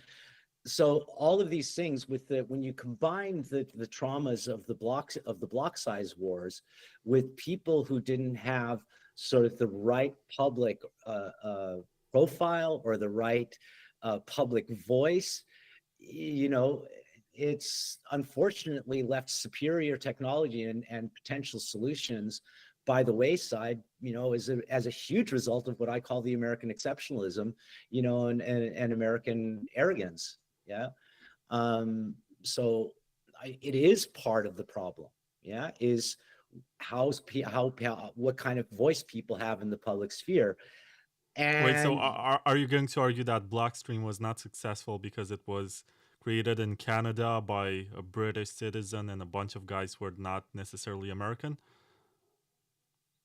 so all of these things when you combine the traumas of the block size wars with people who didn't have sort of the right public profile or the right public voice, you know, it's unfortunately left superior technology and potential solutions by the wayside, you know, as a huge result of what I call the American exceptionalism, you know, and American arrogance. Yeah. So it is part of the problem. Yeah. Is what kind of voice people have in the public sphere. And wait, so are you going to argue that Blockstream was not successful because it was created in Canada by a British citizen and a bunch of guys who are not necessarily American?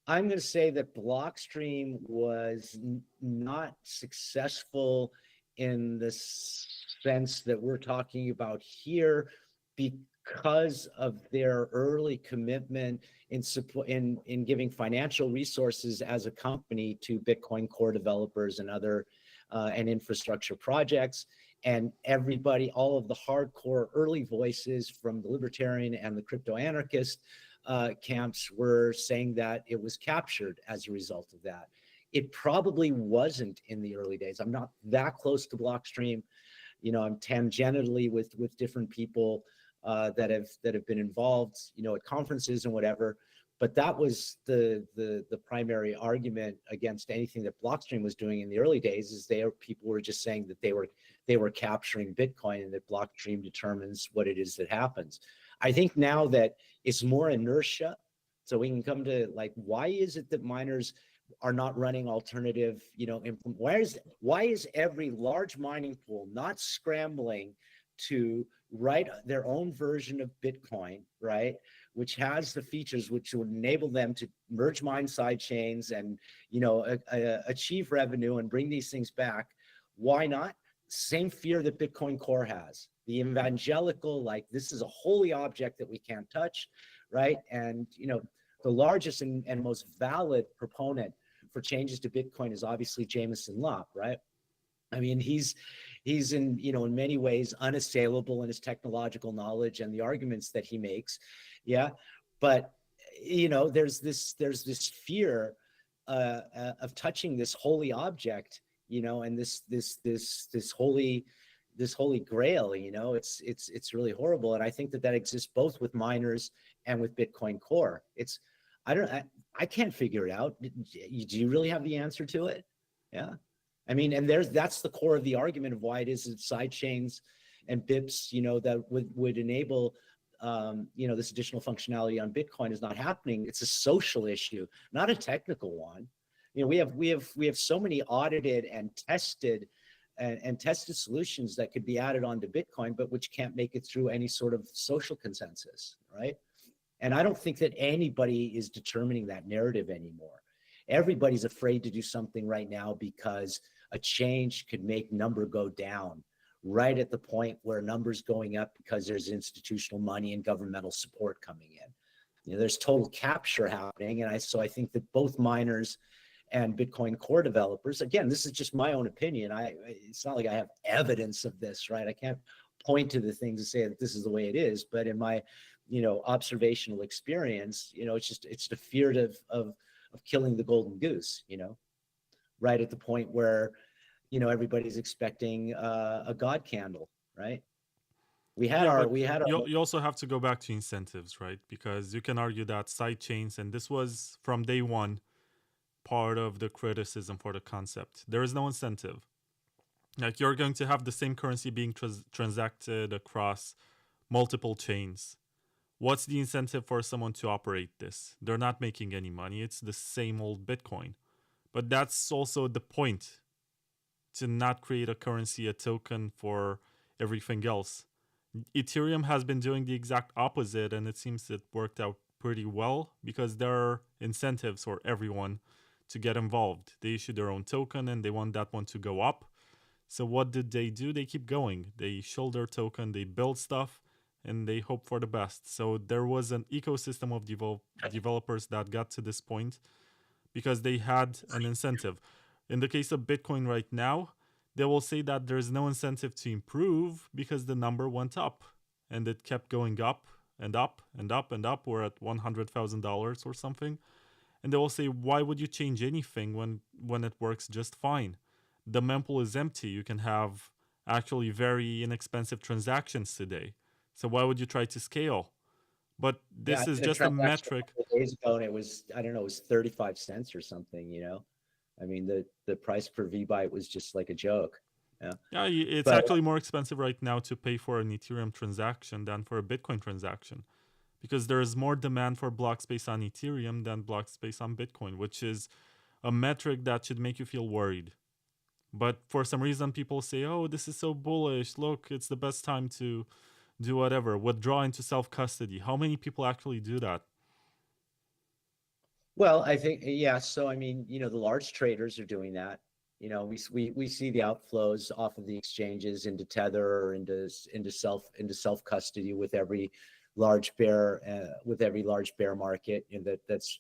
I'm going to say that Blockstream was not successful in the sense that we're talking about here, because of their early commitment in support in giving financial resources as a company to Bitcoin core developers and other and infrastructure projects. And everybody, all of the hardcore early voices from the libertarian and the crypto anarchist camps were saying that it was captured as a result of that. It probably wasn't in the early days. I'm not that close to Blockstream. You know, I'm tangentially with different people that have been involved, you know, at conferences and whatever. But that was the primary argument against anything that Blockstream was doing in the early days, is people were just saying that they were capturing Bitcoin, and that Blockstream determines what it is that happens. I think now that it's more inertia, so we can come to like, why is it that miners are not running alternative, why is every large mining pool not scrambling to write their own version of Bitcoin, right? Which has the features which would enable them to merge mine side chains and, achieve revenue and bring these things back. Why not? Same fear that Bitcoin Core has. The evangelical, like, this is a holy object that we can't touch, right? And, the largest and most valid proponent for changes to Bitcoin is obviously Jameson Lopp, right? I mean, he's in, in many ways unassailable in his technological knowledge and the arguments that he makes. Yeah. But, there's this fear of touching this holy object, and this holy grail, it's really horrible. And I think that exists both with miners and with Bitcoin Core. I can't figure it out. Do you really have the answer to it? Yeah. I mean, and that's the core of the argument of why it is that side chains and BIPs, that would enable, this additional functionality on Bitcoin is not happening. It's a social issue, not a technical one. We have so many audited and tested solutions that could be added onto Bitcoin, but which can't make it through any sort of social consensus, right? And I don't think that anybody is determining that narrative anymore. Everybody's afraid to do something right now because a change could make number go down right at the point where numbers going up because there's institutional money and governmental support coming in. There's total capture happening. And so I think that both miners and Bitcoin Core developers, again, this is just my own opinion. It's not like I have evidence of this, right? I can't point to the things and say that this is the way it is, but in my, observational experience, it's the fear of killing the golden goose, right at the point where, everybody's expecting a God candle, right? You also have to go back to incentives, right? Because you can argue that side chains, and this was from day one part of the criticism for the concept. There is no incentive. Like, you're going to have the same currency being transacted across multiple chains. What's the incentive for someone to operate this? They're not making any money. It's the same old Bitcoin. But that's also the point, to not create a currency, a token for everything else. Ethereum has been doing the exact opposite, and it seems it worked out pretty well because there are incentives for everyone to get involved. They issue their own token and they want that one to go up. So what did they do? They keep going. They shield their token, they build stuff, and they hope for the best. So there was an ecosystem of developers that got to this point because they had an incentive. In the case of Bitcoin right now, they will say that there's no incentive to improve because the number went up and it kept going up and up and up and up. We're at $100,000 or something. And they will say, why would you change anything when it works just fine? The mempool is empty. You can have actually very inexpensive transactions today. So why would you try to scale? But this is just a metric. A couple days ago, and it was, I don't know, it was 35 cents or something, I mean, the price per VByte was just like a joke. Yeah, it's actually more expensive right now to pay for an Ethereum transaction than for a Bitcoin transaction, because there is more demand for block space on Ethereum than block space on Bitcoin, which is a metric that should make you feel worried. But for some reason, people say, oh, this is so bullish. Look, it's the best time to do whatever, withdraw into self-custody. How many people actually do that? Well, I think, yeah. So, I mean, the large traders are doing that. We see the outflows off of the exchanges into Tether or into self custody with every large bear market, and that's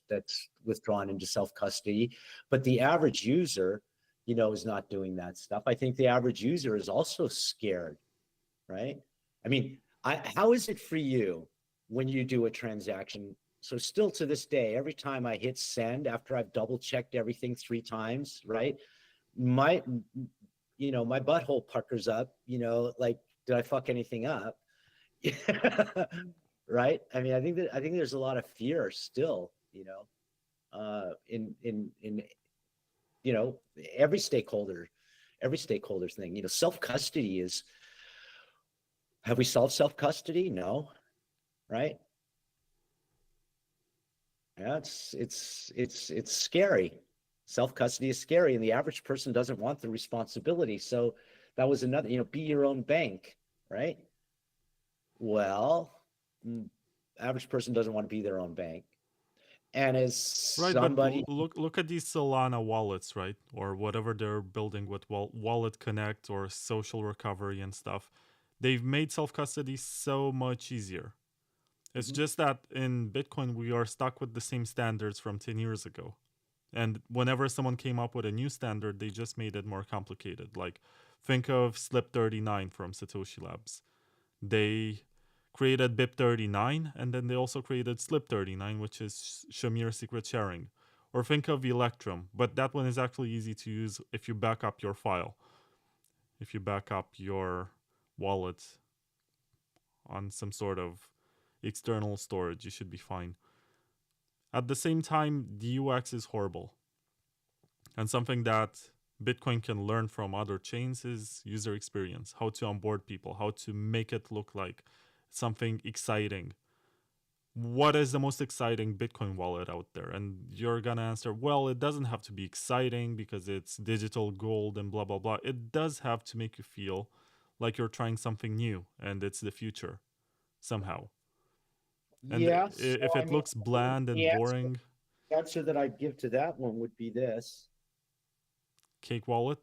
withdrawn into self custody. But the average user, is not doing that stuff. I think the average user is also scared, right? I mean, how is it for you when you do a transaction? So still to this day, every time I hit send after I've double checked everything 3 times, right? My butthole puckers up, like, did I fuck anything up? Right? I mean, I think there's a lot of fear still, in every stakeholder's thing. Self-custody is, have we solved self-custody? No, right? Yeah, it's scary. Self-custody is scary, and the average person doesn't want the responsibility. So that was another, be your own bank, right? Well, average person doesn't want to be their own bank. And as somebody, but look at these Solana wallets, right? Or whatever they're building with Wallet Connect or social recovery and stuff. They've made self-custody so much easier. It's just that in Bitcoin, we are stuck with the same standards from 10 years ago. And whenever someone came up with a new standard, they just made it more complicated. Like, think of SLIP39 from Satoshi Labs. They created BIP39, and then they also created SLIP39, which is Shamir secret sharing. Or think of Electrum, but that one is actually easy to use if you back up your file. If you back up your wallet on some sort of external storage, you should be fine. At the same time, the UX is horrible. And something that Bitcoin can learn from other chains is user experience, how to onboard people, how to make it look like something exciting. What is the most exciting Bitcoin wallet out there? And you're gonna answer, well, it doesn't have to be exciting because it's digital gold and blah, blah, blah. It does have to make you feel like you're trying something new and it's the future somehow. And yes, if it looks bland and boring, the answer that I'd give to that one would be this. Cake Wallet.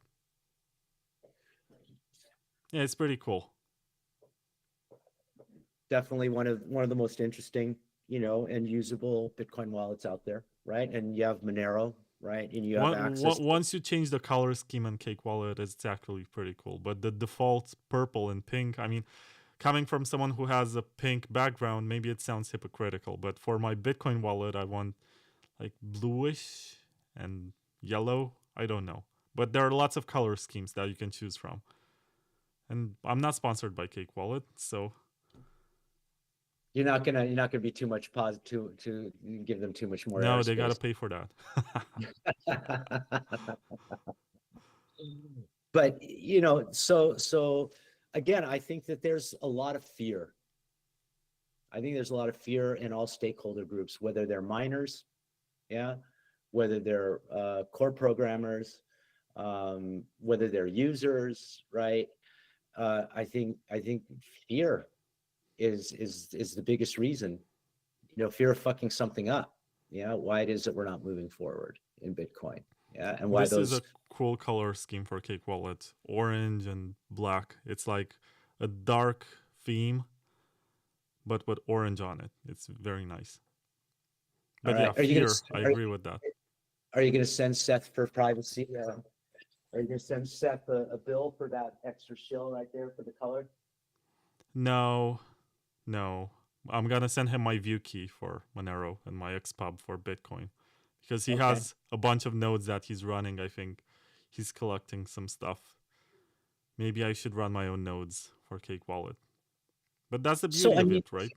Yeah, it's pretty cool. Definitely one of the most interesting, and usable Bitcoin wallets out there, right? And you have Monero, right? And you have access. Once you change the color scheme on Cake Wallet, it's actually pretty cool. But the default purple and pink, I mean, coming from someone who has a pink background, maybe it sounds hypocritical, but for my Bitcoin wallet, I want like bluish and yellow. I don't know. But there are lots of color schemes that you can choose from. And I'm not sponsored by Cake Wallet, so you're not gonna be too much positive to give them too much more. No, they gotta pay for that. But so again, I think that there's a lot of fear. I think there's a lot of fear in all stakeholder groups, whether they're miners, whether they're core programmers, whether they're users, right? I think fear is the biggest reason. Fear of fucking something up. Why it is that we're not moving forward in Bitcoin. And why this is a cool color scheme for Cake Wallet. Orange and black. It's like a dark theme, but with orange on it. It's very nice. But yeah, fear, I agree with that. Are you going to send Seth for privacy? Are you going to send Seth a bill for that extra shill right there for the color? No. I'm going to send him my view key for Monero and my XPub for Bitcoin. Because he has a bunch of nodes that he's running. I think he's collecting some stuff. Maybe I should run my own nodes for Cake Wallet. But that's the beauty of it, right?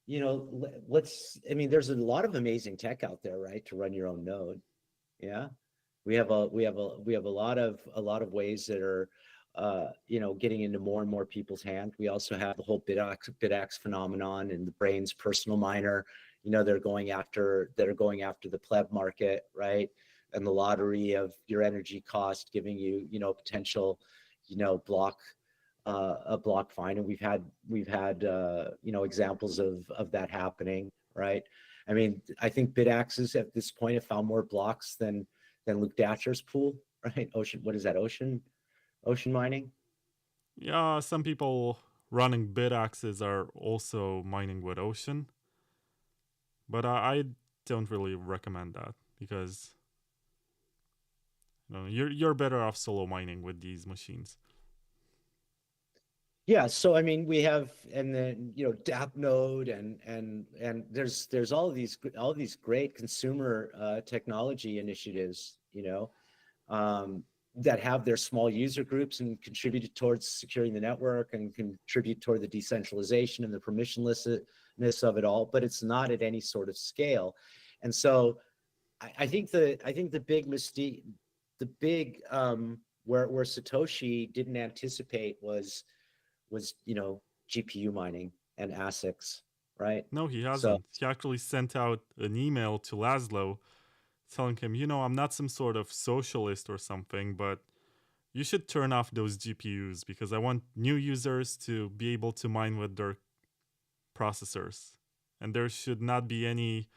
There's a lot of amazing tech out there, right, to run your own node. Yeah. We have a lot of ways that are getting into more and more people's hands. We also have the whole BitX phenomenon and the Brains personal miner. They're going after the pleb market, right? And the lottery of your energy cost, giving you, potential, block fine. And we've had examples of that happening, right? I think BitX at this point have found more blocks than Luke Datcher's pool, right? What is that? Ocean mining? Yeah, some people running BitXs are also mining with Ocean. But I don't really recommend that because you're better off solo mining with these machines. Yeah, so we have, and then DApp node and there's all these great consumer technology initiatives, that have their small user groups and contribute towards securing the network and contribute toward the decentralization and the permissionlessness of it all, but it's not at any sort of scale. And so I think the big mistake, the big where Satoshi didn't anticipate was GPU mining and ASICs, right? No, he So hasn't. He actually sent out an email to Laszlo telling him, I'm not some sort of socialist or something, but you should turn off those GPUs because I want new users to be able to mine with their processors. And there should not be any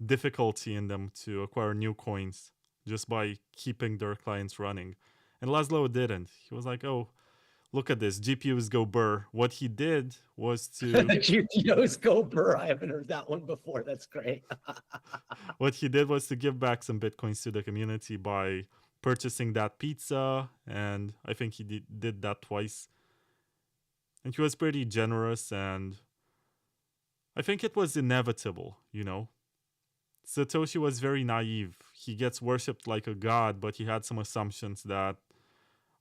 difficulty in them to acquire new coins just by keeping their clients running. And Laszlo didn't. He was like, oh, look at this, GPUs go burr. What he did was to... GPUs go burr. I haven't heard that one before. That's great. What he did was to give back some Bitcoins to the community by purchasing that pizza. And I think he did that twice. And he was pretty generous, and I think it was inevitable, Satoshi was very naive. He gets worshipped like a god, but he had some assumptions that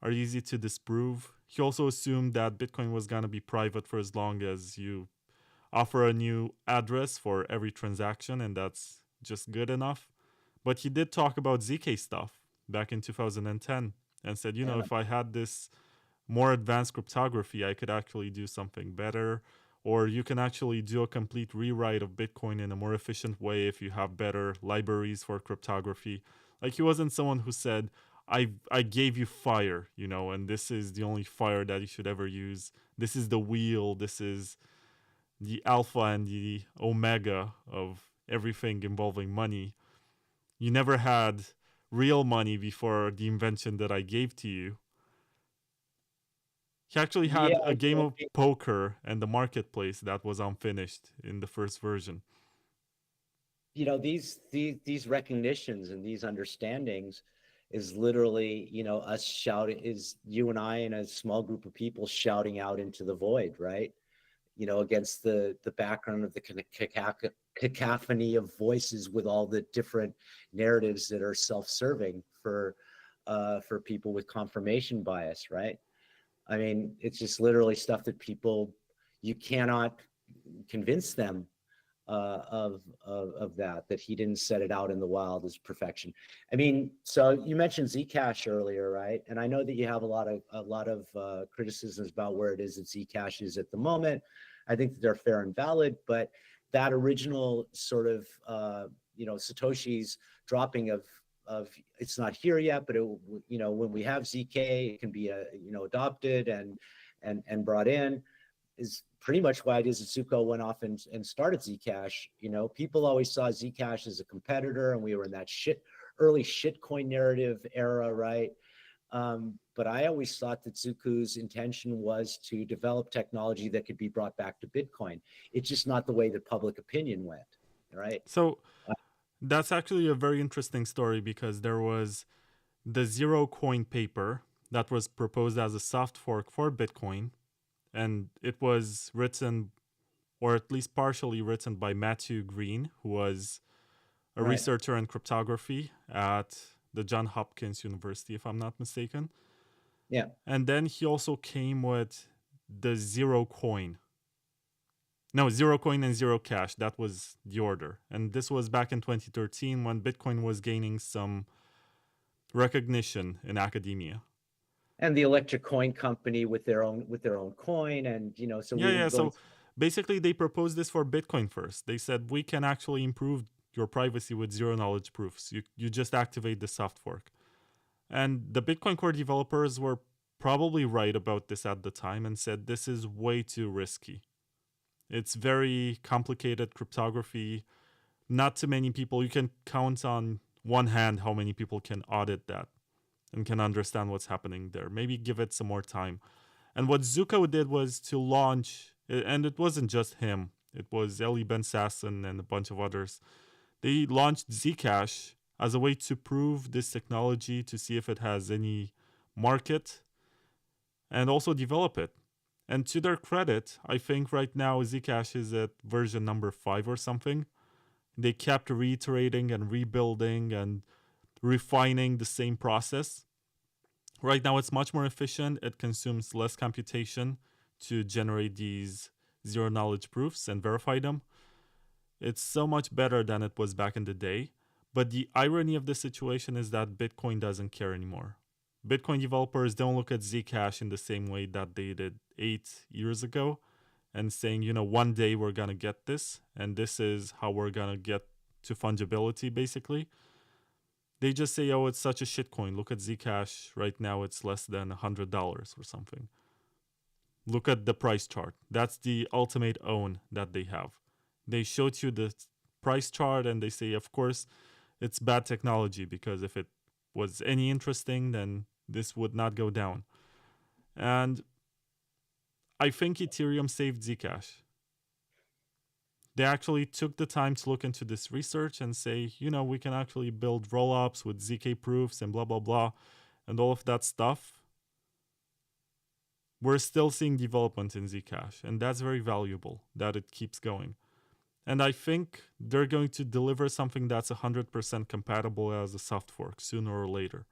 are easy to disprove. He also assumed that Bitcoin was going to be private for as long as you offer a new address for every transaction, and that's just good enough. But he did talk about ZK stuff back in 2010 and said, if I had this more advanced cryptography, I could actually do something better. Or you can actually do a complete rewrite of Bitcoin in a more efficient way if you have better libraries for cryptography. Like, he wasn't someone who said, I gave you fire, and this is the only fire that you should ever use. This is the wheel. This is the alpha and the omega of everything involving money. You never had real money before the invention that I gave to you. He actually had a game of poker and the marketplace that was unfinished in the first version. These recognitions and these understandings is literally, us shouting, is you and I and a small group of people shouting out into the void, right? Against the background of the cacophony of voices with all the different narratives that are self-serving for people with confirmation bias, right? I mean, it's just literally stuff that you cannot convince them of that he didn't set it out in the wild as perfection. I mean, so you mentioned Zcash earlier, right? And I know that you have a lot of criticisms about where it is that Zcash is at the moment. I think that they're fair and valid, but that original sort of Satoshi's dropping of it's not here yet, but when we have ZK, it can be adopted and brought in, is pretty much why it is that Zuko went off and started Zcash. People always saw Zcash as a competitor, and we were in that early shitcoin narrative era, right? But I always thought that Zuku's intention was to develop technology that could be brought back to Bitcoin. It's just not the way that public opinion went, right? So that's actually a very interesting story, because there was the Zero Coin paper that was proposed as a soft fork for Bitcoin, and it was written, or at least partially written, by Matthew Green, who was a researcher in cryptography at the Johns Hopkins University, if I'm not mistaken. Yeah. And then he also came with the Zero Coin. No, Zero Coin and Zero Cash. That was the order. And this was back in 2013 when Bitcoin was gaining some recognition in academia. And the Electric Coin Company with their own coin, and So basically, they proposed this for Bitcoin first. They said, we can actually improve your privacy with zero knowledge proofs. You just activate the soft fork. And the Bitcoin Core developers were probably right about this at the time and said, this is way too risky. It's very complicated cryptography. Not too many people, you can count on one hand how many people can audit that and can understand what's happening there. Maybe give it some more time. And what Zuko did was to launch, and it wasn't just him, it was Eli Ben Sasson and a bunch of others. They launched Zcash as a way to prove this technology, to see if it has any market, and also develop it. And to their credit, I think right now Zcash is at version number 5 or something. They kept reiterating and rebuilding and refining the same process. Right now it's much more efficient. It consumes less computation to generate these zero knowledge proofs and verify them. It's so much better than it was back in the day. But the irony of the situation is that Bitcoin doesn't care anymore. Bitcoin developers don't look at Zcash in the same way that they did 8 years ago and saying, one day we're going to get this, and this is how we're going to get to fungibility, basically. They just say, oh, it's such a shitcoin. Look at Zcash. Right now, it's less than $100 or something. Look at the price chart. That's the ultimate own that they have. They showed you the price chart and they say, of course, it's bad technology because if it was any interesting, then this would not go down. And I think Ethereum saved Zcash. They actually took the time to look into this research and say, we can actually build rollups with ZK proofs and blah, blah, blah, and all of that stuff. We're still seeing development in Zcash, and that's very valuable that it keeps going. And I think they're going to deliver something that's 100% compatible as a soft fork sooner or later.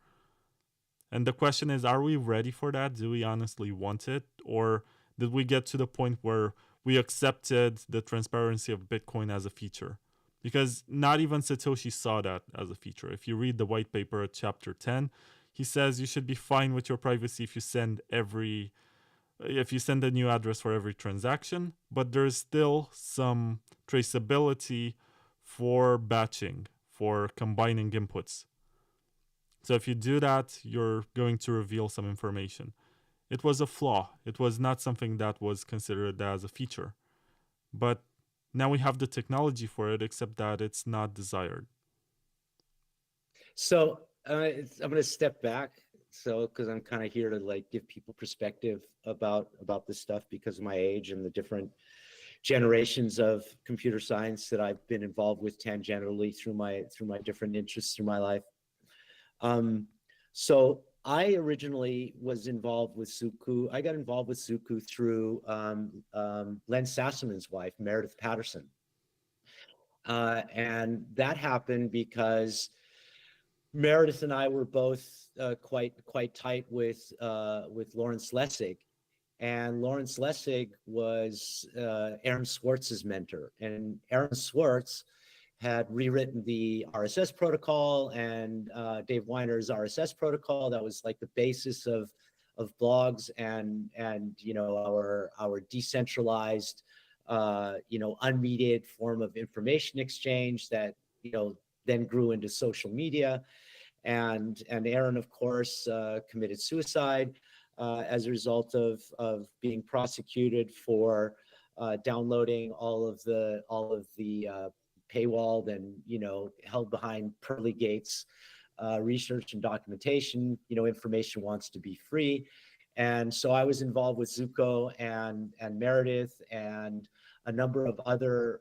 And the question is, are we ready for that? Do we honestly want it? Or did we get to the point where we accepted the transparency of Bitcoin as a feature? Because not even Satoshi saw that as a feature. If you read the white paper at chapter 10, he says you should be fine with your privacy if you send a new address for every transaction, but there's still some traceability for batching, for combining inputs. So if you do that, you're going to reveal some information. It was a flaw. It was not something that was considered as a feature. But now we have the technology for it, except that it's not desired. So I'm going to step back. So, because I'm kind of here to give people perspective about this stuff because of my age and the different generations of computer science that I've been involved with tangentially through my different interests through my life. So I originally was involved with Suku. I got involved with Suku through Len Sassaman's wife, Meredith Patterson, and that happened because Meredith and I were both quite tight with Lawrence Lessig, and Lawrence Lessig was Aaron Swartz's mentor, and Aaron Swartz had rewritten the RSS protocol and Dave Weiner's RSS protocol. That was like the basis of blogs and our decentralized unmediated form of information exchange that then grew into social media. And Aaron, of course, committed suicide as a result of being prosecuted for downloading all of the paywalled and held behind pearly gates research and documentation. Information wants to be free, and so I was involved with Zuko and Meredith and a number of other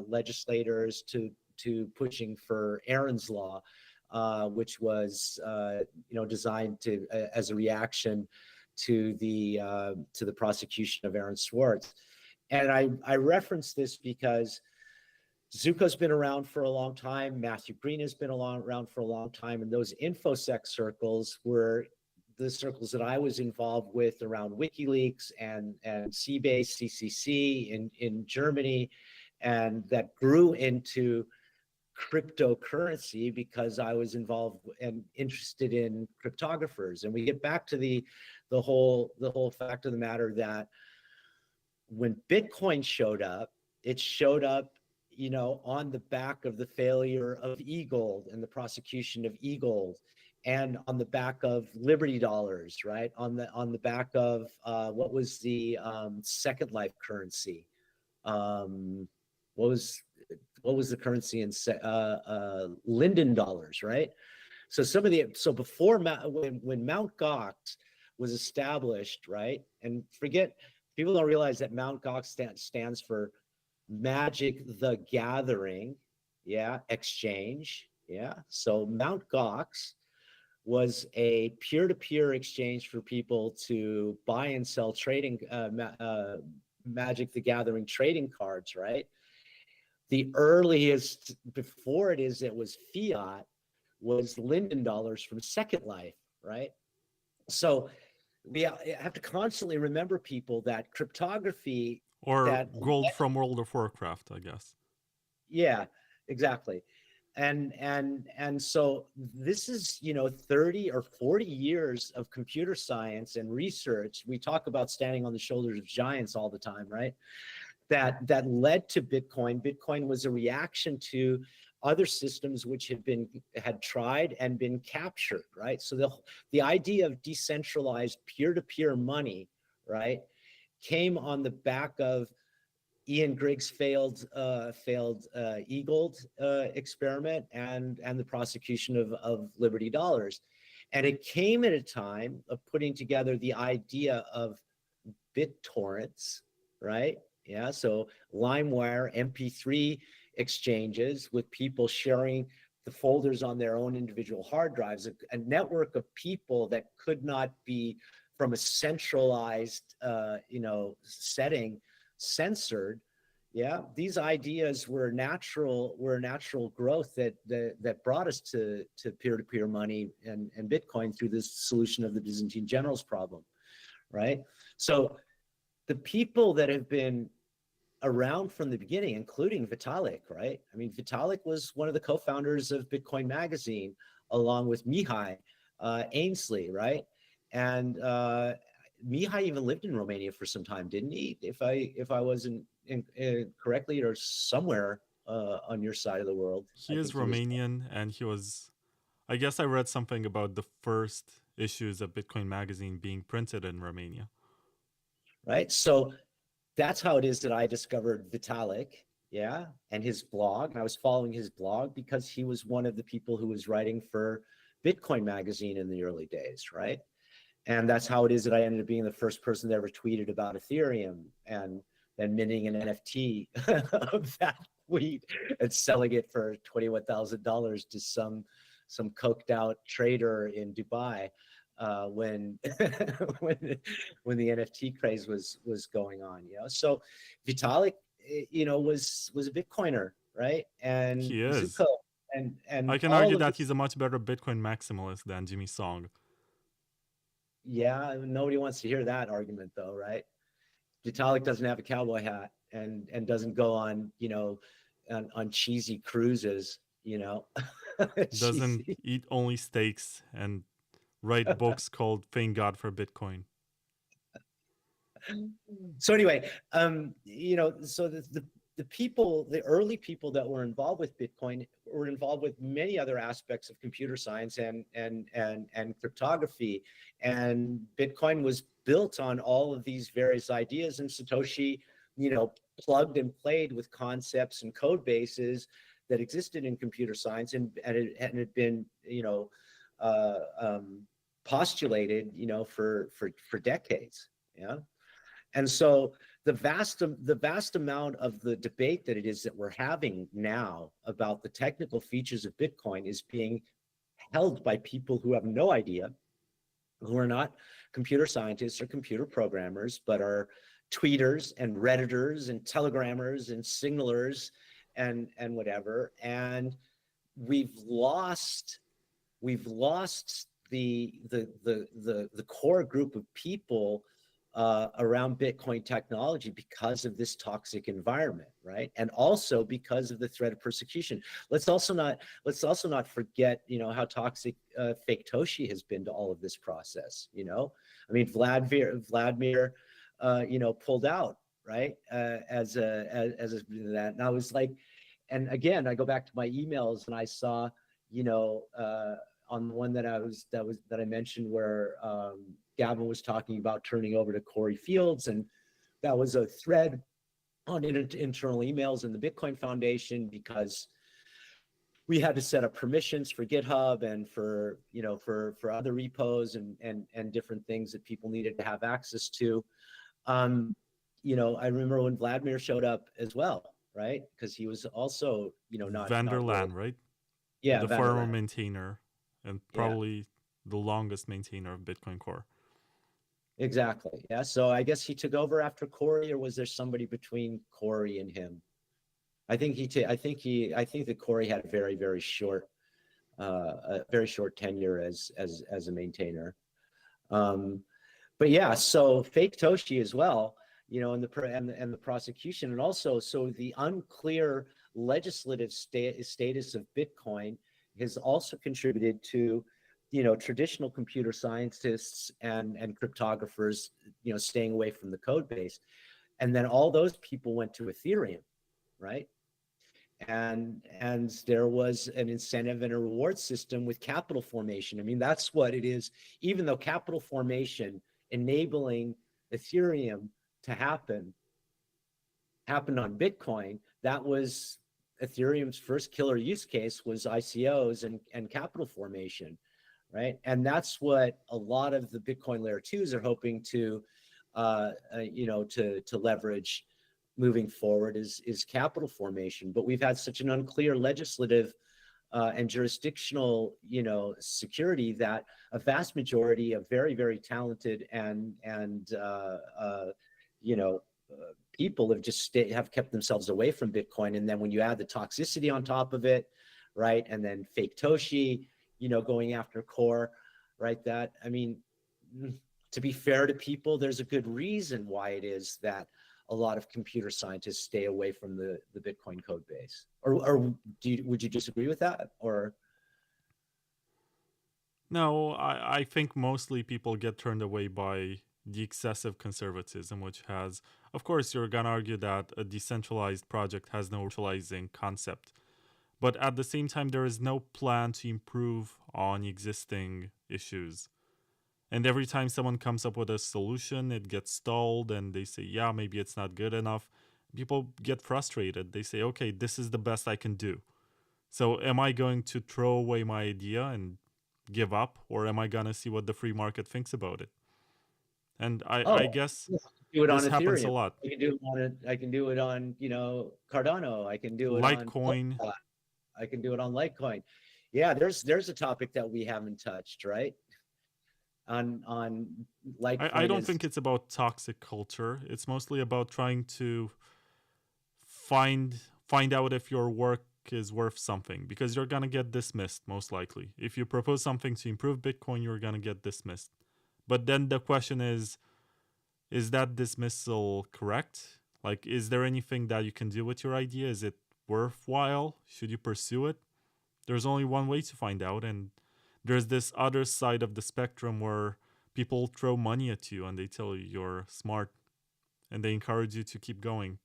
legislators to pushing for Aaron's Law, which was designed to as a reaction to the prosecution of Aaron Swartz. And I reference this because Zuko's been around for a long time. Matthew Green has been around for a long time. And those InfoSec circles were the circles that I was involved with around WikiLeaks and Seabase, CCC in Germany, and that grew into cryptocurrency because I was involved and interested in cryptographers. And we get back to the whole fact of the matter that when Bitcoin showed up, it showed up on the back of the failure of eGold and the prosecution of eGold, and on the back of Liberty Dollars, right? On the back of what was the Second Life currency? What was the currency in Linden Dollars, right? So before when Mt. Gox was established, right? And people don't realize that Mt. Gox stands for Magic the Gathering, exchange, So Mt. Gox was a peer-to-peer exchange for people to buy and sell trading Magic the Gathering trading cards, right? The earliest before it was fiat was Linden Dollars from Second Life, right? So we have to constantly remember people that cryptography or gold from World of Warcraft, I guess. Yeah, exactly. And so this is, 30 or 40 years of computer science and research. We talk about standing on the shoulders of giants all the time, right? That led to Bitcoin. Bitcoin was a reaction to other systems which had tried and been captured, right? So the idea of decentralized peer-to-peer money, right, came on the back of Ian Griggs' failed Eagled experiment and the prosecution of Liberty Dollars. And it came at a time of putting together the idea of BitTorrents, right? Yeah, so LimeWire, MP3 exchanges with people sharing the folders on their own individual hard drives, a network of people that could not be from a centralized, setting censored. Yeah, these ideas were natural growth that brought us to peer-to-peer money and Bitcoin through this solution of the Byzantine generals problem, right? So the people that have been around from the beginning, including Vitalik, right? I mean, Vitalik was one of the co-founders of Bitcoin Magazine, along with Mihai Ainsley, right? And Mihai even lived in Romania for some time, didn't he? If I wasn't correctly, or somewhere on your side of the world. He is Romanian, and he was. I guess I read something about the first issues of Bitcoin Magazine being printed in Romania. Right. So that's how it is that I discovered Vitalik, yeah, and his blog. And I was following his blog because he was one of the people who was writing for Bitcoin Magazine in the early days, right? And that's how it is that I ended up being the first person that ever tweeted about Ethereum and then minting an NFT of that tweet and selling it for $21,000 to some coked out trader in Dubai. When when the NFT craze was going on, So Vitalik, was a Bitcoiner, right? And he is. Zuko and I can argue that he's a much better Bitcoin maximalist than Jimmy Song. Yeah, nobody wants to hear that argument, though, right? Vitalik doesn't have a cowboy hat and doesn't go on, on cheesy cruises, Doesn't eat only steaks and write books called Thank God for Bitcoin. So anyway, so the people, the early people that were involved with Bitcoin were involved with many other aspects of computer science and cryptography, and Bitcoin was built on all of these various ideas, and Satoshi, plugged and played with concepts and code bases that existed in computer science and it had been, postulated, for decades. Yeah. And so the vast amount of the debate that it is that we're having now about the technical features of Bitcoin is being held by people who have no idea, who are not computer scientists or computer programmers, but are tweeters and Redditors and Telegrammers and Signalers and whatever. And we've lost the core group of people around Bitcoin technology because of this toxic environment, right? And also because of the threat of persecution. Let's also not forget, how toxic fake Toshi has been to all of this process. I mean, Vladimir, pulled out, right? As that, and I was like, and again, I go back to my emails and I saw, on the one that I mentioned where Gavin was talking about turning over to Corey Fields, and that was a thread on internal emails in the Bitcoin Foundation because we had to set up permissions for GitHub and for other repos and different things that people needed to have access to. I remember when Vladimir showed up as well, right? Because he was also not Vanderland, right? Yeah, the former maintainer and probably the longest maintainer of Bitcoin Core. Exactly. Yeah. So I guess he took over after Corey, or was there somebody between Corey and him? I think that Corey had a very, very short tenure as a maintainer. But yeah, so fake Toshi as well, and the prosecution, and also so the unclear legislative status of Bitcoin has also contributed to, traditional computer scientists and cryptographers, staying away from the code base. And then all those people went to Ethereum, right? And there was an incentive and a reward system with capital formation. I mean, that's what it is. Even though capital formation enabling Ethereum to happened on Bitcoin, that was Ethereum's first killer use case, was ICOs and capital formation, right? And that's what a lot of the Bitcoin layer twos are hoping to, to leverage moving forward is capital formation. But we've had such an unclear legislative and jurisdictional, security, that a vast majority of very, very talented and people have just have kept themselves away from Bitcoin. And then when you add the toxicity on top of it, right, and then fake Toshi, going after core, right? That, I mean, to be fair to people, there's a good reason why it is that a lot of computer scientists stay away from the Bitcoin code base. Or would you disagree with that? Or No, I think mostly people get turned away by the excessive conservatism, which has, of course, you're going to argue that a decentralized project has no centralizing concept. But at the same time, there is no plan to improve on existing issues. And every time someone comes up with a solution, it gets stalled and they say, yeah, maybe it's not good enough. People get frustrated. They say, okay, this is the best I can do. So am I going to throw away my idea and give up, or am I going to see what the free market thinks about it? And I guess do it on this happens a Ethereum. lot. I can do it on, Cardano. I can do it Litecoin. on I can do it on Litecoin. Yeah, there's a topic that we haven't touched, right? On Litecoin. I don't think it's about toxic culture. It's mostly about trying to find out if your work is worth something, because you're going to get dismissed most likely. If you propose something to improve Bitcoin, you're going to get dismissed. But then the question is that dismissal correct? Like, is there anything that you can do with your idea? Is it worthwhile? Should you pursue it? There's only one way to find out, and there's this other side of the spectrum where people throw money at you and they tell you you're smart and they encourage you to keep going.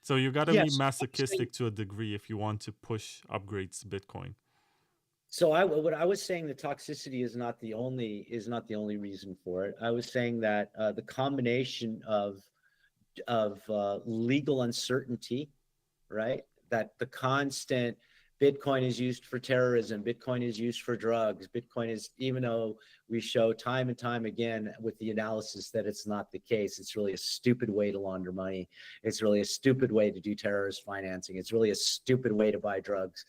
So you got to be masochistic to a degree if you want to push upgrades to Bitcoin. So what I was saying, the toxicity is not the only reason for it. I was saying that the combination of legal uncertainty, right? That the constant Bitcoin is used for terrorism, Bitcoin is used for drugs, Bitcoin is, even though we show time and time again with the analysis that it's not the case, it's really a stupid way to launder money. It's really a stupid way to do terrorist financing. It's really a stupid way to buy drugs,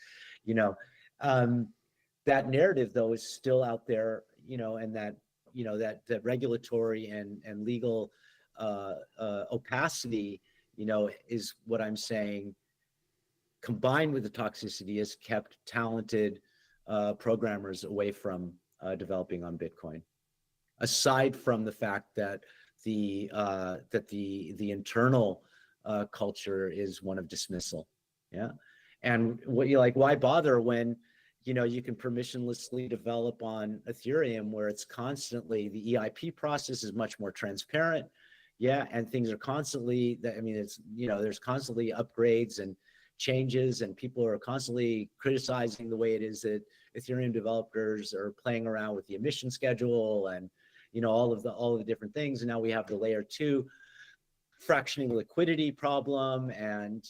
that narrative though is still out there, and that, that regulatory and legal opacity, is what I'm saying, combined with the toxicity, has kept talented programmers away from developing on Bitcoin. Aside from the fact that the internal culture is one of dismissal, yeah. And what you like, why bother when you can permissionlessly develop on Ethereum, where it's constantly, the EIP process is much more transparent, yeah, and things are constantly, it's, there's constantly upgrades and changes, and people are constantly criticizing the way it is that Ethereum developers are playing around with the emission schedule and all of the different things. And now we have the layer 2 fractioning liquidity problem, and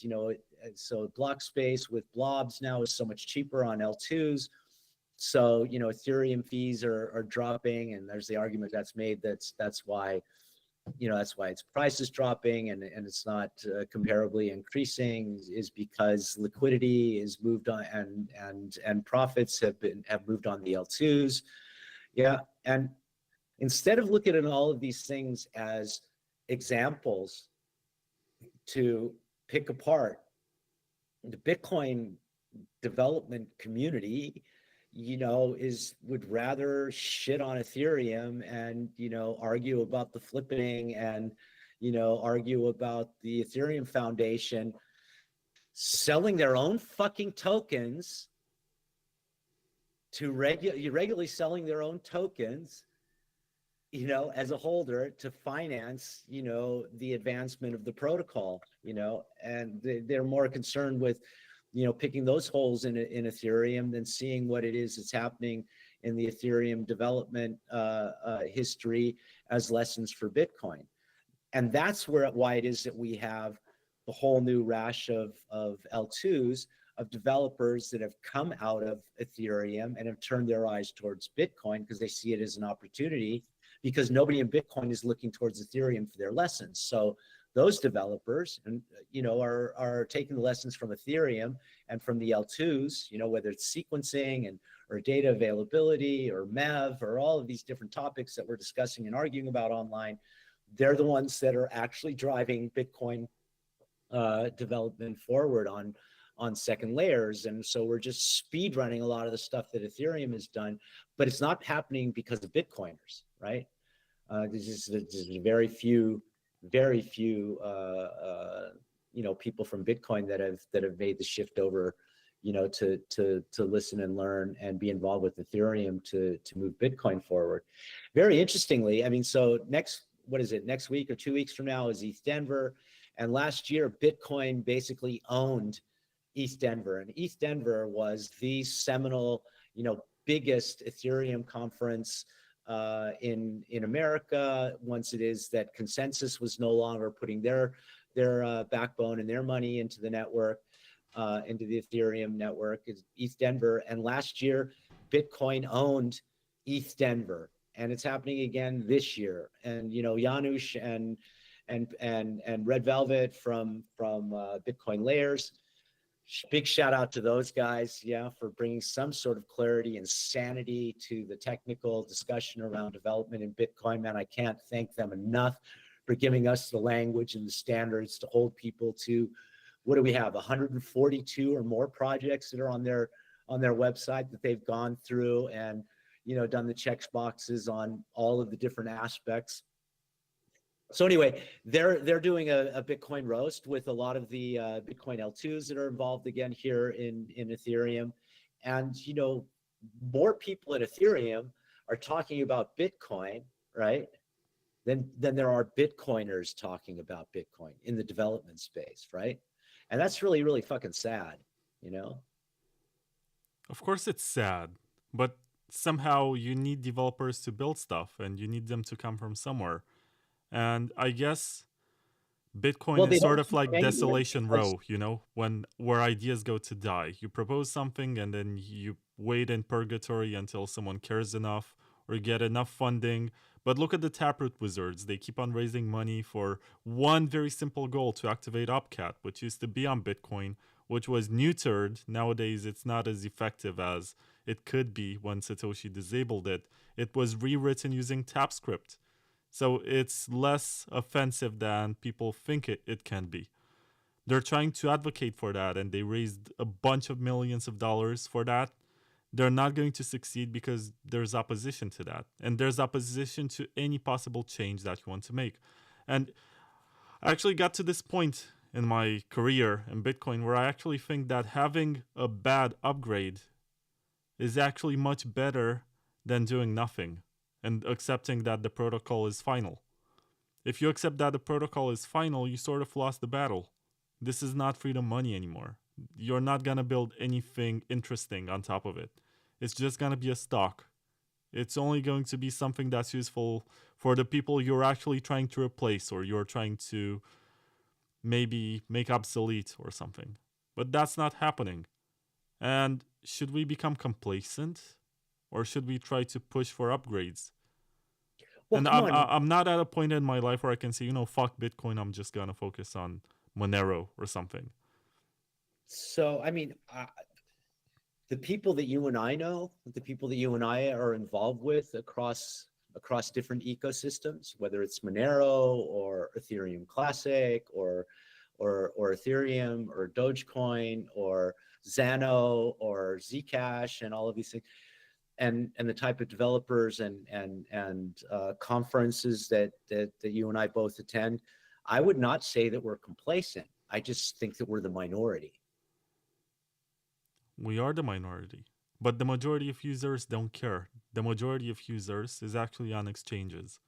so block space with blobs now is so much cheaper on L2s. So Ethereum fees are dropping, and there's the argument that's made that's why that's why its price is dropping and it's not comparably increasing, is because liquidity is moved on, and profits have moved on the L2s. Yeah, and instead of looking at all of these things as examples to pick apart, the Bitcoin development community, would rather shit on Ethereum and, argue about the flipping and, argue about the Ethereum Foundation selling their own fucking tokens to regularly selling their own tokens, as a holder to finance, the advancement of the protocol, and they're more concerned with, picking those holes in Ethereum than seeing what it is that's happening in the Ethereum development history as lessons for Bitcoin. And that's why it is that we have the whole new rash of L2s, of developers that have come out of Ethereum and have turned their eyes towards Bitcoin because they see it as an opportunity, because nobody in Bitcoin is looking towards Ethereum for their lessons. So those developers, are taking the lessons from Ethereum and from the L2s, whether it's sequencing or data availability or MEV or all of these different topics that we're discussing and arguing about online. They're the ones that are actually driving Bitcoin development forward on second layers. And so we're just speed running a lot of the stuff that Ethereum has done, but it's not happening because of Bitcoiners, right? There's very few people from Bitcoin that have made the shift over, to listen and learn and be involved with Ethereum to move Bitcoin forward. Very interestingly, I mean, so next week or 2 weeks from now is ETH Denver. And last year, Bitcoin basically owned ETH Denver. And ETH Denver was the seminal, biggest Ethereum conference in America. Once it is that Consensus was no longer putting their backbone and their money into the network, into the Ethereum network, is ETH Denver. And last year, Bitcoin owned ETH Denver. And it's happening again this year. And, Janusz and Red Velvet from Bitcoin Layers, big shout out to those guys, for bringing some sort of clarity and sanity to the technical discussion around development in Bitcoin. Man, I can't thank them enough for giving us the language and the standards to hold people to. What do we have? 142 or more projects that are on their website that they've gone through and done the check boxes on all of the different aspects. So anyway, they're doing a Bitcoin roast with a lot of the Bitcoin L2s that are involved again here in Ethereum. And, more people in Ethereum are talking about Bitcoin, right? Than there are Bitcoiners talking about Bitcoin in the development space, right? And that's really, really fucking sad, Of course it's sad, but somehow you need developers to build stuff and you need them to come from somewhere. And I guess Bitcoin is sort of like Desolation Row, where ideas go to die. You propose something and then you wait in purgatory until someone cares enough or get enough funding. But look at the Taproot wizards. They keep on raising money for one very simple goal, to activate Opcat, which used to be on Bitcoin, which was neutered. Nowadays, it's not as effective as it could be when Satoshi disabled it. It was rewritten using TapScript. So it's less offensive than people think it can be. They're trying to advocate for that, and they raised a bunch of millions of dollars for that. They're not going to succeed because there's opposition to that. And there's opposition to any possible change that you want to make. And I actually got to this point in my career in Bitcoin where I actually think that having a bad upgrade is actually much better than doing nothing and accepting that the protocol is final. If you accept that the protocol is final, you sort of lost the battle. This is not freedom money anymore. You're not going to build anything interesting on top of it. It's just going to be a stock. It's only going to be something that's useful for the people you're actually trying to replace or you're trying to maybe make obsolete or something. But that's not happening. And should we become complacent? Or should we try to push for upgrades? Well, and I'm not at a point in my life where I can say, fuck Bitcoin, I'm just going to focus on Monero or something. So, I mean, the people that you and I know, the people that you and I are involved with across different ecosystems, whether it's Monero or Ethereum Classic or Ethereum or Dogecoin or Xano or Zcash and all of these things, and the type of developers and conferences that you and I both attend, I would not say that we're complacent. I just think that we're the minority. We are the minority. But the majority of users don't care. The majority of users is actually on exchanges.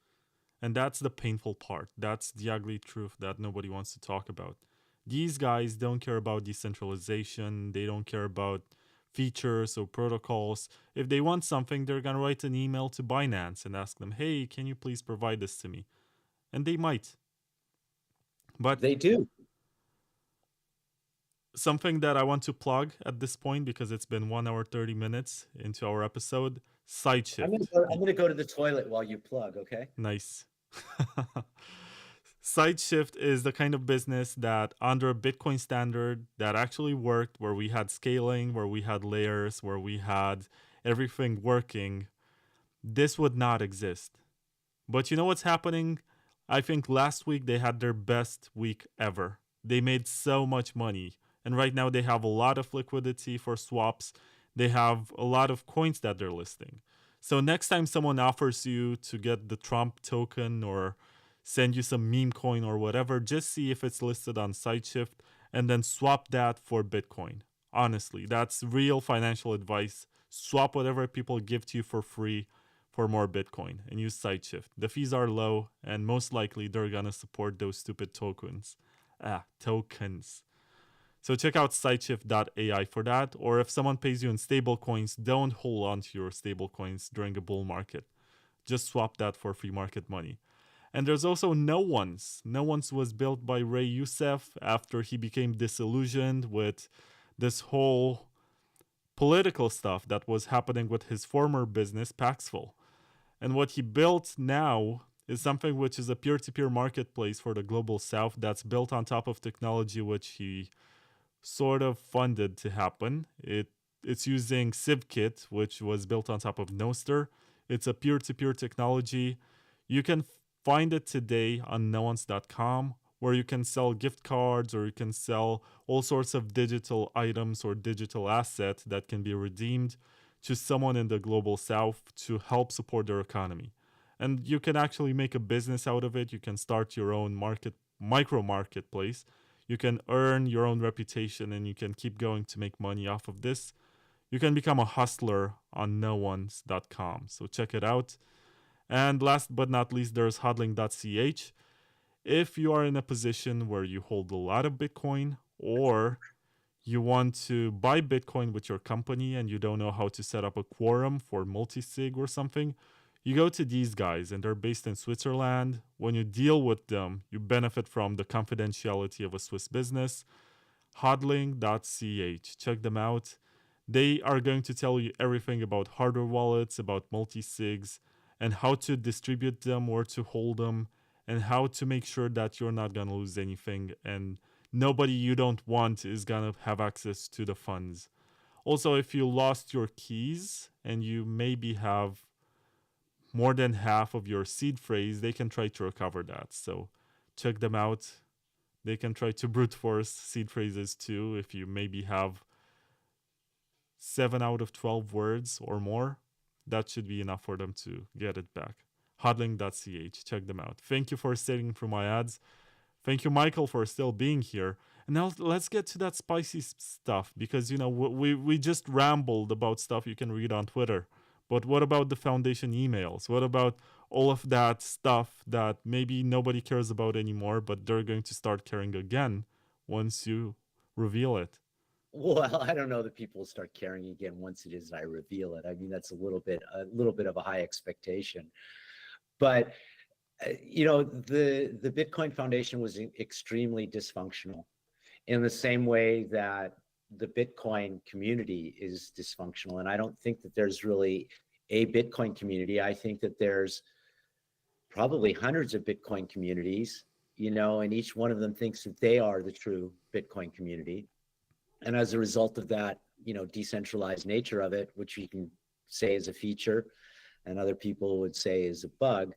And that's the painful part. That's the ugly truth that nobody wants to talk about. These guys don't care about decentralization. They don't care about features or protocols. If they want something, they're going to write an email to Binance and ask them, hey, can you please provide this to me? And they might. But they do. Something that I want to plug at this point, because it's been 1 hour 30 minutes into our episode, Sideshift. I'm gonna go to the toilet while you plug, okay? Nice. Sideshift is the kind of business that under a Bitcoin standard that actually worked, where we had scaling, where we had layers, where we had everything working. This would not exist. But you know what's happening? I think last week they had their best week ever. They made so much money. And right now they have a lot of liquidity for swaps. They have a lot of coins that they're listing. So next time someone offers you to get the Trump token or send you some meme coin or whatever, just see if it's listed on Sideshift and then swap that for Bitcoin. Honestly, that's real financial advice. Swap whatever people give to you for free for more Bitcoin and use Sideshift. The fees are low and most likely they're going to support those stupid tokens. Tokens. So check out sideshift.ai for that. Or if someone pays you in stable coins, don't hold on to your stable coins during a bull market. Just swap that for free market money. And there's also No One's. No One's was built by Ray Youssef after he became disillusioned with this whole political stuff that was happening with his former business, Paxful. And what he built now is something which is a peer-to-peer marketplace for the global south that's built on top of technology which he sort of funded to happen. It's using CivKit, which was built on top of Nostr. It's a peer-to-peer technology. You can find it today on noons.com, where you can sell gift cards or you can sell all sorts of digital items or digital assets that can be redeemed to someone in the global south to help support their economy. And you can actually make a business out of it. You can start your own micro marketplace. You can earn your own reputation and you can keep going to make money off of this. You can become a hustler on noons.com. So check it out. And last but not least, there's hodling.ch. If you are in a position where you hold a lot of Bitcoin or you want to buy Bitcoin with your company and you don't know how to set up a quorum for multisig or something, you go to these guys and they're based in Switzerland. When you deal with them, you benefit from the confidentiality of a Swiss business. Hodling.ch. Check them out. They are going to tell you everything about hardware wallets, about multisigs, and how to distribute them, where to hold them, and how to make sure that you're not going to lose anything and nobody you don't want is going to have access to the funds. Also, if you lost your keys and you maybe have more than half of your seed phrase, they can try to recover that. So check them out. They can try to brute force seed phrases too if you maybe have 7 out of 12 words or more. That should be enough for them to get it back. Hodling.ch. Check them out. Thank you for sitting through my ads. Thank you, Michael, for still being here. And now let's get to that spicy stuff because, you know, we just rambled about stuff you can read on Twitter. But what about the foundation emails? What about all of that stuff that maybe nobody cares about anymore, but they're going to start caring again once you reveal it? Well, I don't know that people will start caring again once it is I reveal it. I mean, that's a little bit of a high expectation. But you know, the Bitcoin Foundation was extremely dysfunctional in the same way that the Bitcoin community is dysfunctional. And I don't think that there's really a Bitcoin community. I think that there's probably hundreds of Bitcoin communities, you know, and each one of them thinks that they are the true Bitcoin community. And as a result of that, you know, decentralized nature of it, which you can say is a feature and other people would say is a bug,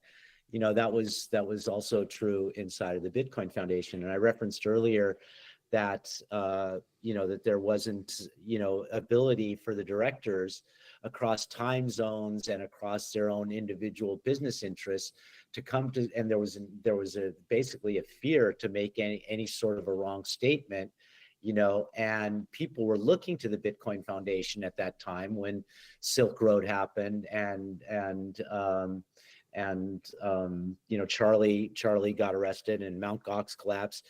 you know, that was also true inside of the Bitcoin Foundation. And I referenced earlier that, you know, that there wasn't, you know, ability for the directors across time zones and across their own individual business interests to come to, and there was basically a fear to make any sort of a wrong statement, and people were looking to the Bitcoin Foundation at that time when Silk Road happened and Charlie got arrested and Mt. Gox collapsed.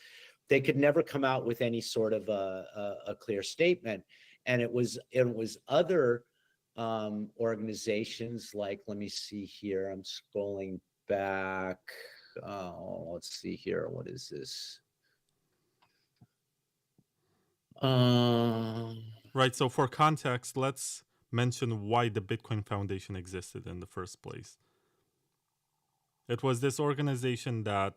They could never come out with any sort of a clear statement, and it was other organizations like, let me see here, I'm scrolling back. Let's see here, what is this? Right. So for context, let's mention why the Bitcoin Foundation existed in the first place. It was this organization that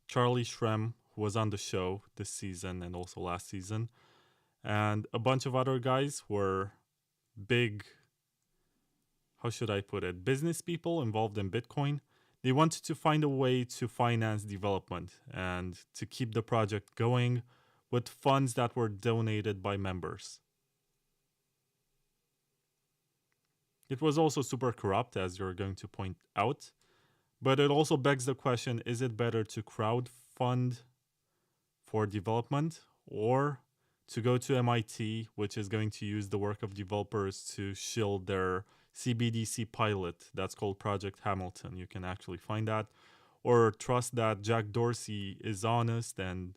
Charlie Shrem, who was on the show this season and also last season, and a bunch of other guys were big, how should I put it, business people involved in Bitcoin. They wanted to find a way to finance development and to keep the project going with funds that were donated by members. It was also super corrupt, as you're going to point out, but it also begs the question, is it better to crowdfund for development or to go to MIT, which is going to use the work of developers to shield their CBDC pilot that's called Project Hamilton? You can actually find that. Or trust that Jack Dorsey is honest and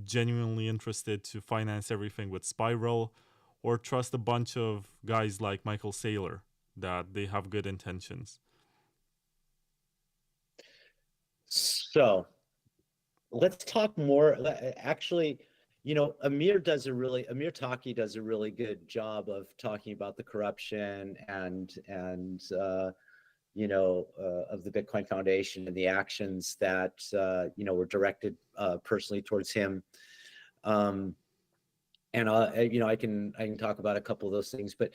genuinely interested to finance everything with Spiral, or trust a bunch of guys like Michael Saylor that they have good intentions. So let's talk more. Actually, Amir Taki does a really good job of talking about the corruption and of the Bitcoin Foundation and the actions that were directed personally towards him. And I can talk about a couple of those things, but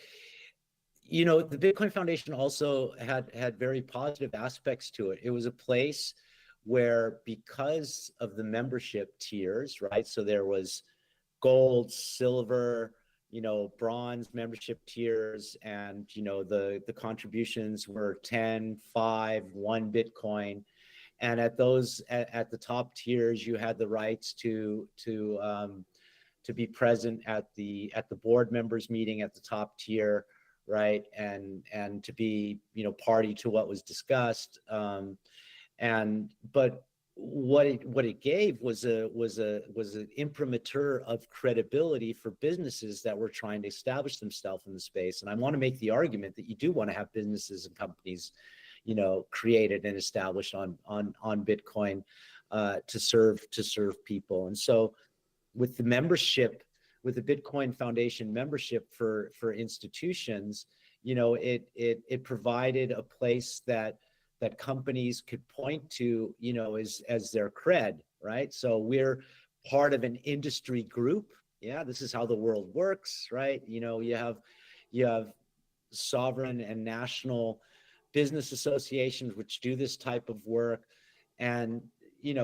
the Bitcoin Foundation also had very positive aspects to it. It was a place where, because of the membership tiers, right? So there was gold, silver, bronze membership tiers, and the contributions were 10, 5, 1 Bitcoin. And at the top tiers, you had the rights to be present at the board members meeting at the top tier, right? And to be party to what was discussed. But what it gave was an imprimatur of credibility for businesses that were trying to establish themselves in the space. And I want to make the argument that you do want to have businesses and companies created and established on Bitcoin to serve people. And so with the membership, with the Bitcoin Foundation membership for institutions, it provided a place that companies could point to, as their cred, right? So we're part of an industry group. Yeah, this is how the world works, right? You have sovereign and national business associations which do this type of work, and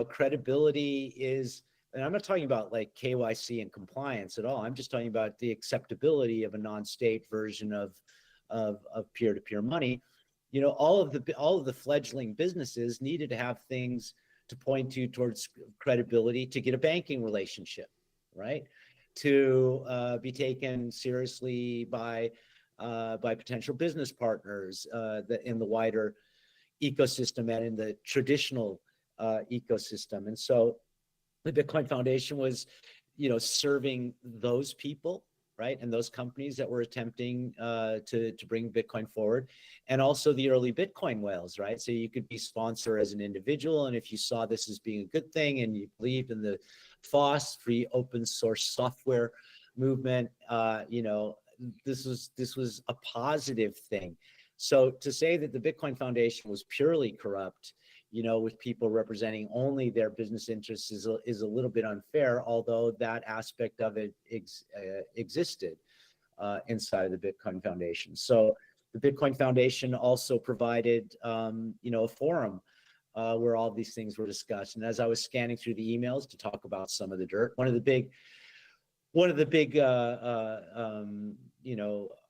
credibility is. And I'm not talking about like KYC and compliance at all. I'm just talking about the acceptability of a non-state version of peer-to-peer money. All of the fledgling businesses needed to have things to point to towards credibility to get a banking relationship, right? To be taken seriously by potential business partners in the wider ecosystem and in the traditional ecosystem. And so the Bitcoin Foundation was, serving those people, right, and those companies that were attempting to bring Bitcoin forward, and also the early Bitcoin whales, right? So you could be sponsor as an individual, and if you saw this as being a good thing and you believed in the FOSS, free open source software movement, this was a positive thing. So to say that the Bitcoin Foundation was purely corrupt, with people representing only their business interests is a little bit unfair, although that aspect of it existed inside of the Bitcoin Foundation. So the Bitcoin Foundation also provided, a forum where all these things were discussed. And as I was scanning through the emails to talk about some of the dirt, one of the big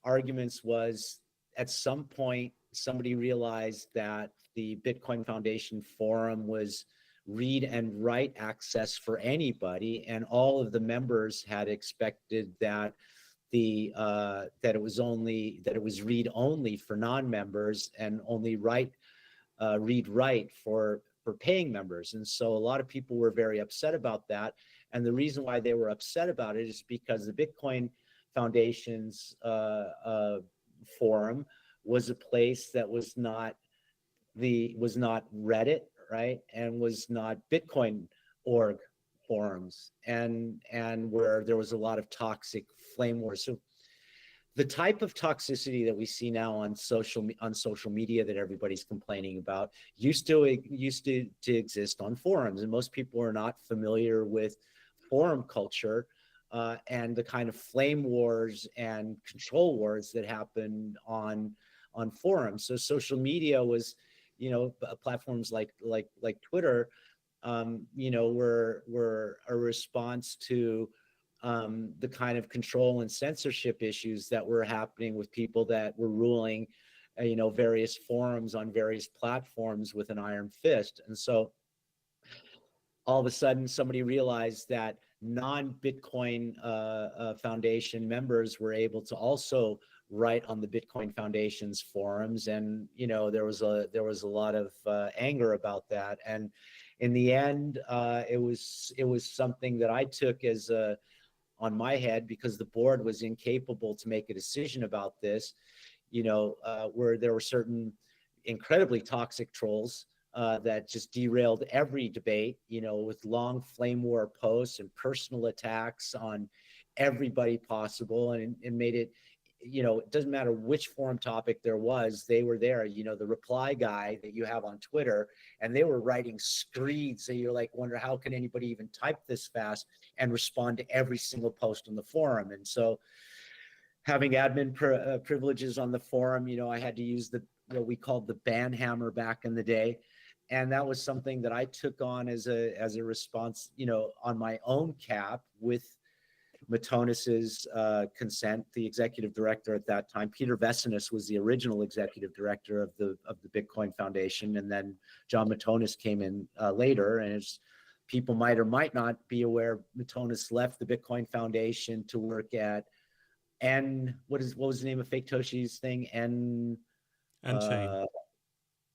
arguments was, at some point, somebody realized that the Bitcoin Foundation forum was read and write access for anybody, and all of the members had expected that that it was read only for non-members and only read write for paying members. And so a lot of people were very upset about that. And the reason why they were upset about it is because the Bitcoin Foundation's forum was a place that was not Reddit, right, and was not Bitcoin org forums, and where there was a lot of toxic flame wars. So the type of toxicity that we see now on social media that everybody's complaining about used to exist on forums, and most people are not familiar with forum culture and the kind of flame wars and control wars that happen on forums. So social media was, platforms like Twitter, were a response to the kind of control and censorship issues that were happening with people that were ruling, various forums on various platforms with an iron fist. And so all of a sudden somebody realized that non-Bitcoin Foundation members were able to also write on the Bitcoin Foundation's forums, and there was a lot of anger about that. And in the end, it was something that I took as on my head, because the board was incapable to make a decision about this. Where there were certain incredibly toxic trolls that just derailed every debate, with long flame war posts and personal attacks on everybody possible, and made it, it doesn't matter which forum topic there was, they were there. The reply guy that you have on Twitter, and they were writing screeds, so you're like, wonder how can anybody even type this fast and respond to every single post on the forum. And so having admin privileges on the forum, I had to use what we called the ban hammer back in the day. And that was something that I took on as a response, on my own cap, with Matonis's consent. The executive director at that time, Peter Vessinis, was the original executive director of the Bitcoin Foundation, and then John Matonis came in later. And as people might or might not be aware, Matonis left the Bitcoin Foundation to work at what was the name of Fake Toshi's thing? N-Chain.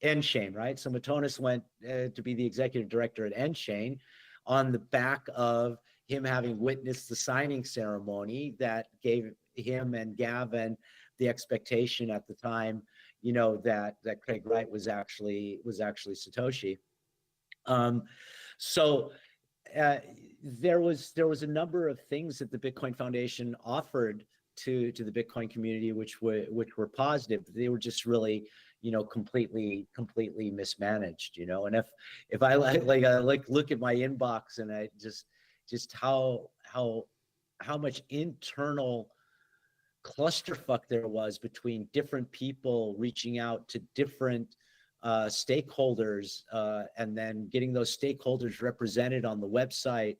N-Chain, right? So Matonis went to be the executive director at N-Chain on the back of him having witnessed the signing ceremony that gave him and Gavin the expectation at the time, that Craig Wright was actually Satoshi. So there was a number of things that the Bitcoin Foundation offered to the Bitcoin community, which were positive. They were just really, completely mismanaged, and if I look at my inbox, and I just how much internal clusterfuck there was between different people reaching out to different stakeholders, and then getting those stakeholders represented on the website,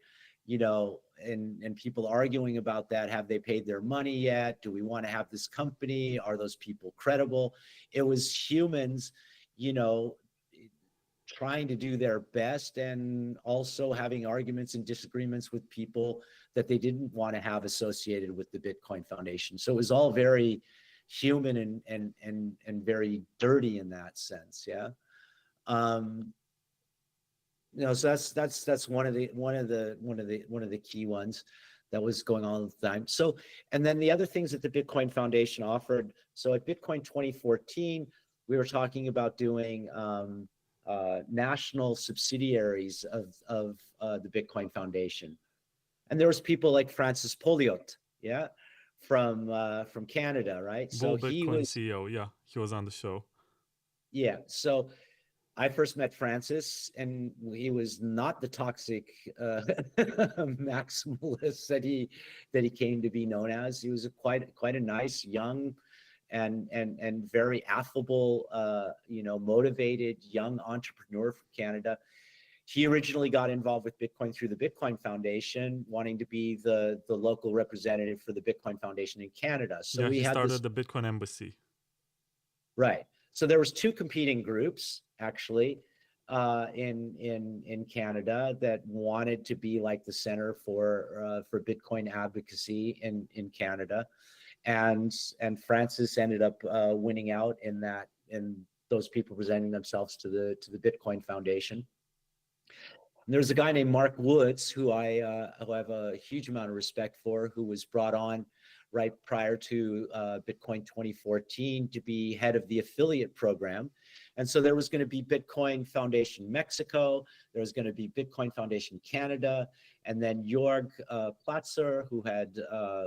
and people arguing about that. Have they paid their money yet? Do we want to have this company? Are those people credible? It was humans, trying to do their best, and also having arguments and disagreements with people that they didn't want to have associated with the Bitcoin Foundation. So it was all very human and very dirty in that sense. Yeah. So that's one of the key ones that was going on all the time. So, and then the other things that the Bitcoin Foundation offered. So at Bitcoin 2014, we were talking about doing national subsidiaries of the Bitcoin Foundation, and there was people like Francis Pouliot, yeah, from Canada, right? So Bitcoin he was CEO, yeah, he was on the show. Yeah, so I first met Francis, and he was not the toxic maximalist that he came to be known as. He was quite a nice, young, and very affable, motivated young entrepreneur from Canada. He originally got involved with Bitcoin through the Bitcoin Foundation, wanting to be the local representative for the Bitcoin Foundation in Canada. So yeah, he started the Bitcoin Embassy. Right. So there was two competing groups actually in Canada that wanted to be like the center for Bitcoin advocacy in Canada, and Francis ended up winning out in that, in those people presenting themselves to the Bitcoin Foundation. And there's a guy named Mark Woods who who I have a huge amount of respect for, who was brought on right prior to Bitcoin 2014 to be head of the affiliate program. And so there was going to be Bitcoin Foundation Mexico, there was going to be Bitcoin Foundation Canada, and then Jörg Platzer, who had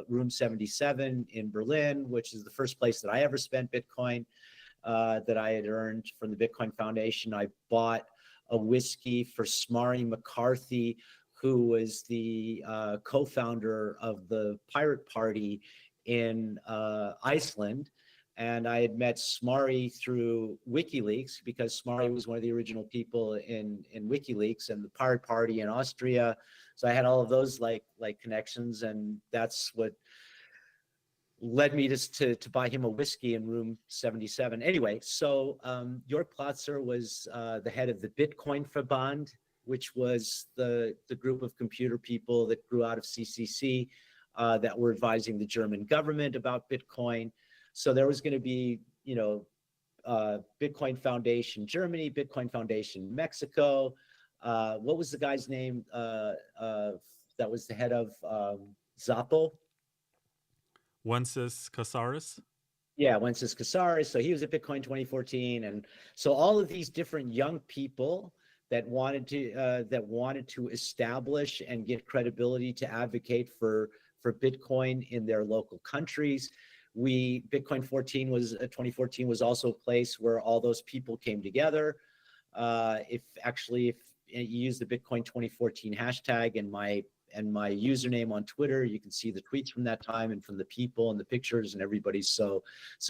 Room 77 in Berlin, which is the first place that I ever spent Bitcoin that I had earned from the Bitcoin Foundation. I bought a whiskey for Smari McCarthy, who was the co-founder of the Pirate Party in Iceland. And I had met Smari through WikiLeaks, because Smari was one of the original people in WikiLeaks and the Pirate Party in Austria. So I had all of those like connections, and that's what led me to buy him a whiskey in Room 77. Anyway, so Jörg Platzer was the head of the Bitcoin Verband, which was the group of computer people that grew out of CCC that were advising the German government about Bitcoin. So there was going to be, you know, Bitcoin Foundation Germany, Bitcoin Foundation Mexico. What was the guy's name that was the head of Zappo? Wences Casares? Yeah, Wences Casares. So he was at Bitcoin 2014. And so all of these different young people that wanted to establish and get credibility to advocate for Bitcoin in their local countries. Bitcoin 2014 was also a place where all those people came together. If you use the Bitcoin 2014 hashtag and my username on Twitter, you can see the tweets from that time and from the people and the pictures, and everybody's so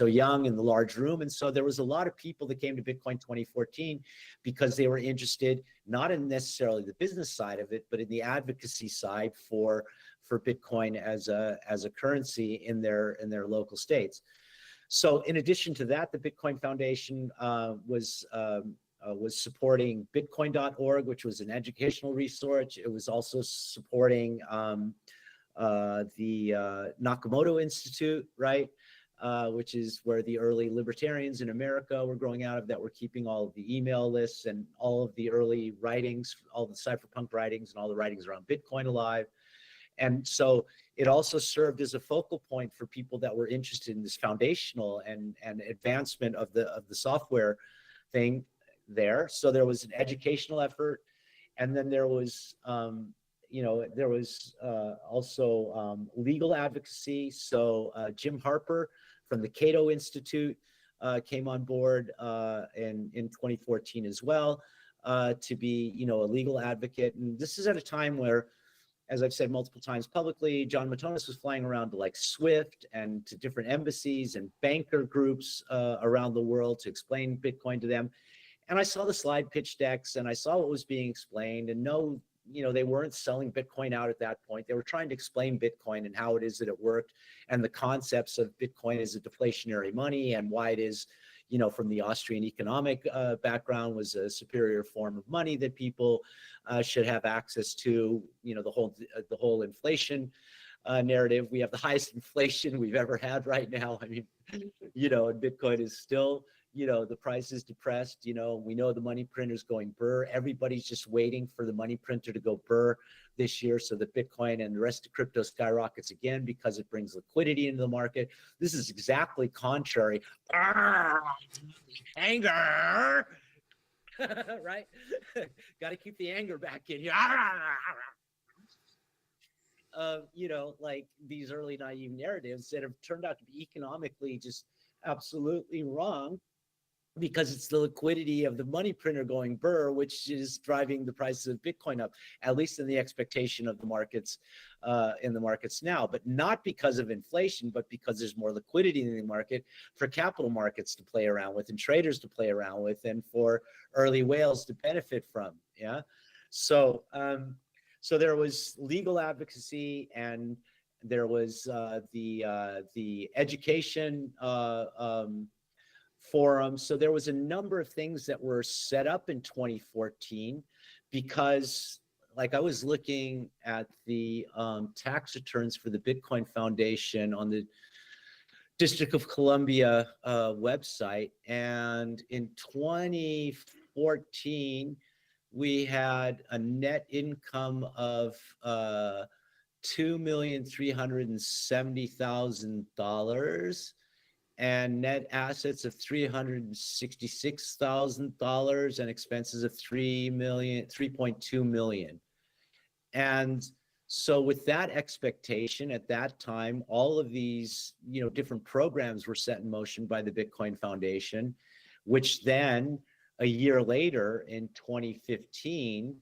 young in the large room. And so there was a lot of people that came to Bitcoin 2014 because they were interested not in necessarily the business side of it, but in the advocacy side for Bitcoin as a currency in their local states. So in addition to that, the Bitcoin Foundation was supporting Bitcoin.org, which was an educational resource. It was also supporting the Nakamoto Institute, right? Which is where the early libertarians in America were growing out of, that were keeping all of the email lists and all of the early writings, all the cypherpunk writings and all the writings around Bitcoin alive. And so it also served as a focal point for people that were interested in this foundational and advancement of the software thing there. So there was an educational effort, and then there was also legal advocacy. So Jim Harper from the Cato Institute came on board in 2014 as well to be a legal advocate. And this is at a time where, as I've said multiple times publicly, John Matonis was flying around to like SWIFT and to different embassies and banker groups around the world to explain Bitcoin to them. And I saw the slide pitch decks and I saw what was being explained, and no, they weren't selling Bitcoin out at that point. They were trying to explain Bitcoin and how it is that it worked, and the concepts of Bitcoin as a deflationary money, and why it is, from the Austrian economic background, was a superior form of money that people should have access to. The whole inflation narrative. We have the highest inflation we've ever had right now. I mean, and Bitcoin is still, the price is depressed. We know the money printer's going burr. Everybody's just waiting for the money printer to go burr this year so that Bitcoin and the rest of crypto skyrockets again, because it brings liquidity into the market. This is exactly contrary. Anger, right? Got to keep the anger back in here. Like these early naive narratives that have turned out to be economically just absolutely wrong, because it's the liquidity of the money printer going burr, which is driving the prices of Bitcoin up, at least in the expectation of the markets, in the markets now, but not because of inflation, but because there's more liquidity in the market for capital markets to play around with and traders to play around with, and for early whales to benefit from. Yeah. So, so there was legal advocacy, and there was the education forums. So there was a number of things that were set up in 2014 because, like, I was looking at the tax returns for the Bitcoin Foundation on the District of Columbia website. And in 2014, we had a net income of $2,370,000 and net assets of $366,000 and expenses of $3.2 million. And so with that expectation at that time, all of these, different programs were set in motion by the Bitcoin Foundation, which then a year later in 2015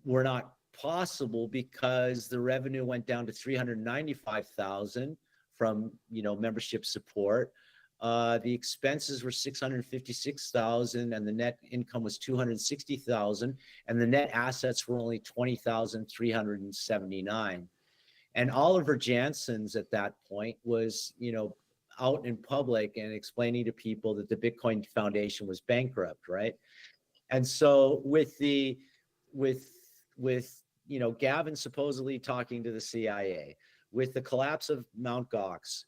were not possible because the revenue went down to 395,000 from, membership support. The expenses were 656,000 and the net income was 260,000 and the net assets were only 20,379. And Oliver Janssens at that point was, out in public and explaining to people that the Bitcoin Foundation was bankrupt, right? And so with Gavin supposedly talking to the CIA, with the collapse of Mt. Gox,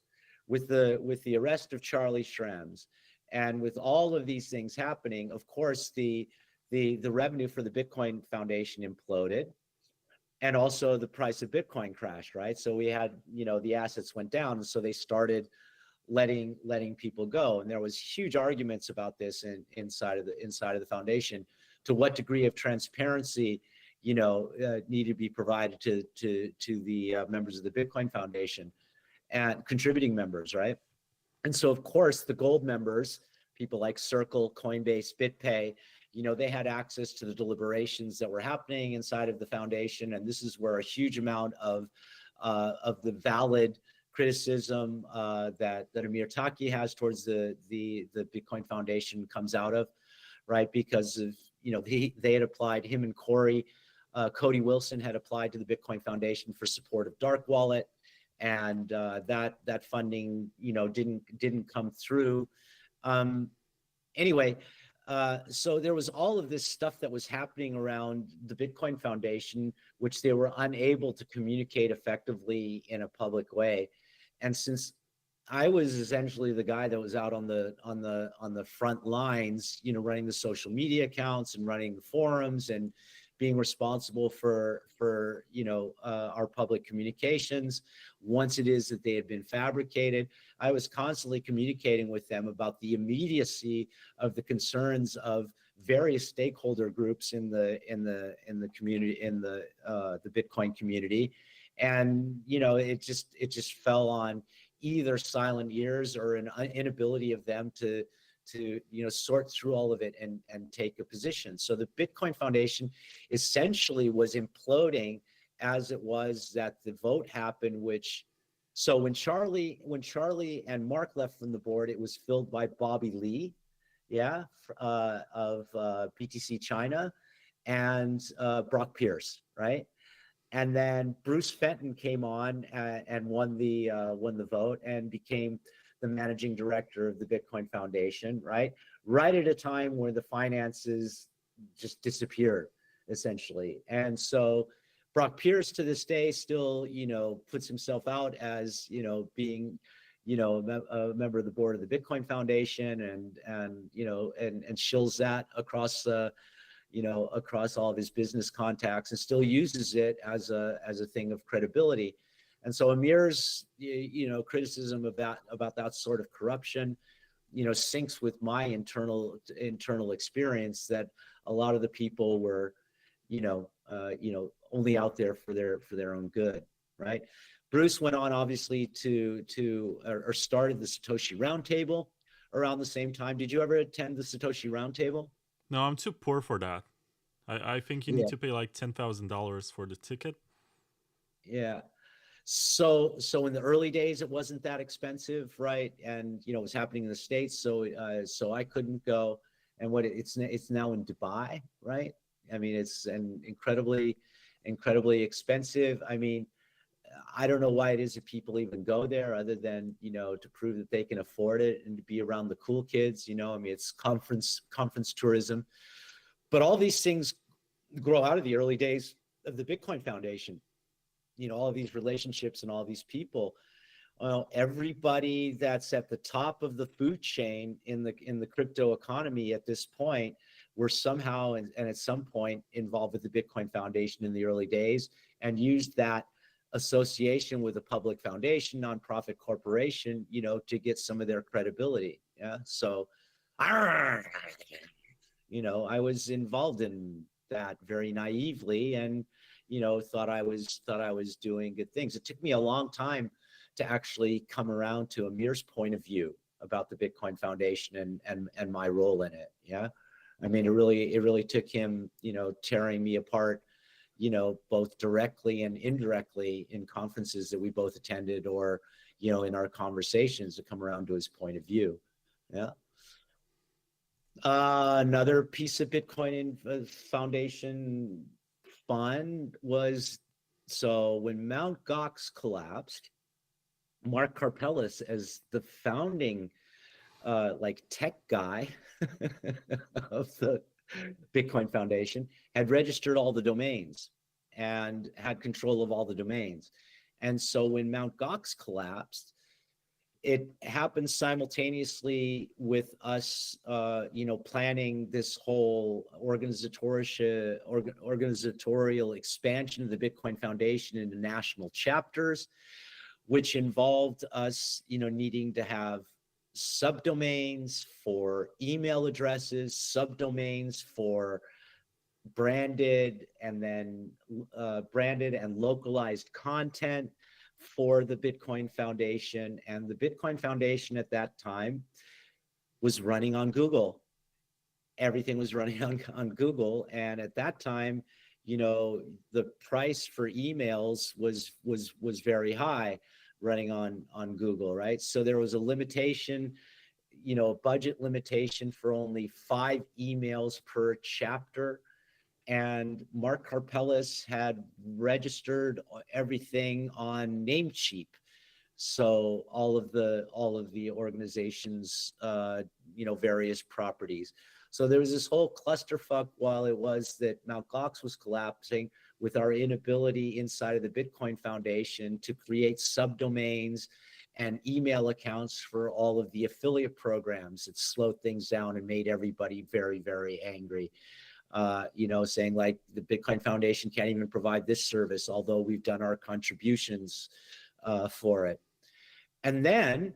with the arrest of Charlie Schrems, and with all of these things happening, of course, the revenue for the Bitcoin Foundation imploded, and also the price of Bitcoin crashed, right? So we had, the assets went down, and so they started letting people go, and there was huge arguments about this inside of the foundation, to what degree of transparency needed to be provided to the members of the Bitcoin Foundation and contributing members, right? And so, of course, the gold members, people like Circle, Coinbase, BitPay, they had access to the deliberations that were happening inside of the foundation, and this is where a huge amount of the valid criticism that Amir Taki has towards the Bitcoin Foundation comes out of, right? Because of they had applied, him and Cody Wilson had applied to the Bitcoin Foundation for support of Dark Wallet, and that funding didn't come through. Anyway, so there was all of this stuff that was happening around the Bitcoin Foundation, which they were unable to communicate effectively in a public way. And since I was essentially the guy that was out on the front lines, running the social media accounts and running the forums and being responsible for our public communications, once it is that they had been fabricated, I was constantly communicating with them about the immediacy of the concerns of various stakeholder groups in the community, in the Bitcoin community, and it just fell on either silent ears or an inability of them to sort through all of it and take a position. So the Bitcoin Foundation essentially was imploding as it was that the vote happened, so when Charlie and Mark left from the board, it was filled by Bobby Lee, of BTC China, and Brock Pierce, right? And then Bruce Fenton came on and won the vote and became the managing director of the Bitcoin Foundation, right at a time where the finances just disappeared, essentially. And so Brock Pierce to this day still, puts himself out as, being, a member of the board of the Bitcoin Foundation, and shills that across across all of his business contacts, and still uses it as a thing of credibility. And so Amir's, criticism about that sort of corruption, syncs with my internal experience, that a lot of the people were, only out there for their own good, right? Bruce went on, obviously, or started the Satoshi Roundtable around the same time. Did you ever attend the Satoshi Roundtable? No, I'm too poor for that. I think you need to pay like $10,000 for the ticket. Yeah. So in the early days, it wasn't that expensive, right? And it was happening in the States, so I couldn't go. And it's now in Dubai, right? I mean, it's an incredibly expensive. I mean, I don't know why it is that people even go there, other than, you know, to prove that they can afford it and to be around the cool kids. You know, I mean, it's conference tourism. But all these things grow out of the early days of the Bitcoin Foundation. You know, all of these relationships and all these people. Well, everybody that's at the top of the food chain in the crypto economy at this point were somehow and at some point involved with the Bitcoin Foundation in the early days, and used that association with a public foundation, nonprofit corporation, you know, to get some of their credibility. Yeah. So, you know, I was involved in that very naively, and, you know, thought I was doing good things. It took me a long time to actually come around to Amir's point of view about the Bitcoin Foundation and my role in it. Yeah. I mean, it really took him, you know, tearing me apart, you know, both directly and indirectly in conferences that we both attended, or, you know, in our conversations, to come around to his point of view. Yeah. Another piece of Bitcoin Foundation fun was, so when Mt. Gox collapsed, Mark Karpelès, as the founding like tech guy of the Bitcoin Foundation, had registered all the domains and had control of all the domains. And so when Mt. Gox collapsed, it happened simultaneously with us, you know, planning this whole organizatorial expansion of the Bitcoin Foundation into national chapters, which involved us, you know, needing to have subdomains for email addresses, subdomains for branded and localized content for the Bitcoin Foundation. And the Bitcoin Foundation at that time was running on Google. Everything was running on Google. And at that time, you know, the price for emails was very high, running on Google, right? So there was a limitation, you know, a budget limitation for only 5 emails per chapter. And Mark Karpelès had registered everything on Namecheap. So all of the organization's, you know, various properties. So there was this whole clusterfuck while it was that Mt. Gox was collapsing, with our inability inside of the Bitcoin Foundation to create subdomains and email accounts for all of the affiliate programs. It slowed things down and made everybody very, very angry. You know, saying like the Bitcoin Foundation can't even provide this service, although we've done our contributions for it. And then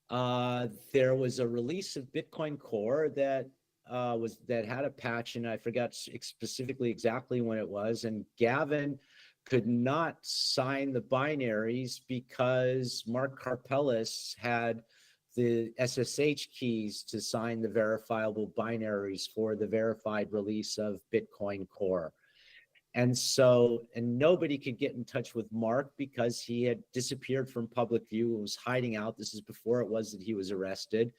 there was a release of Bitcoin Core that had a patch, and I forgot specifically exactly when it was, and Gavin could not sign the binaries because Mark Karpelès had the SSH keys to sign the verifiable binaries for the verified release of Bitcoin Core. And so, and nobody could get in touch with Mark because he had disappeared from public view and was hiding out. This is before it was that he was arrested,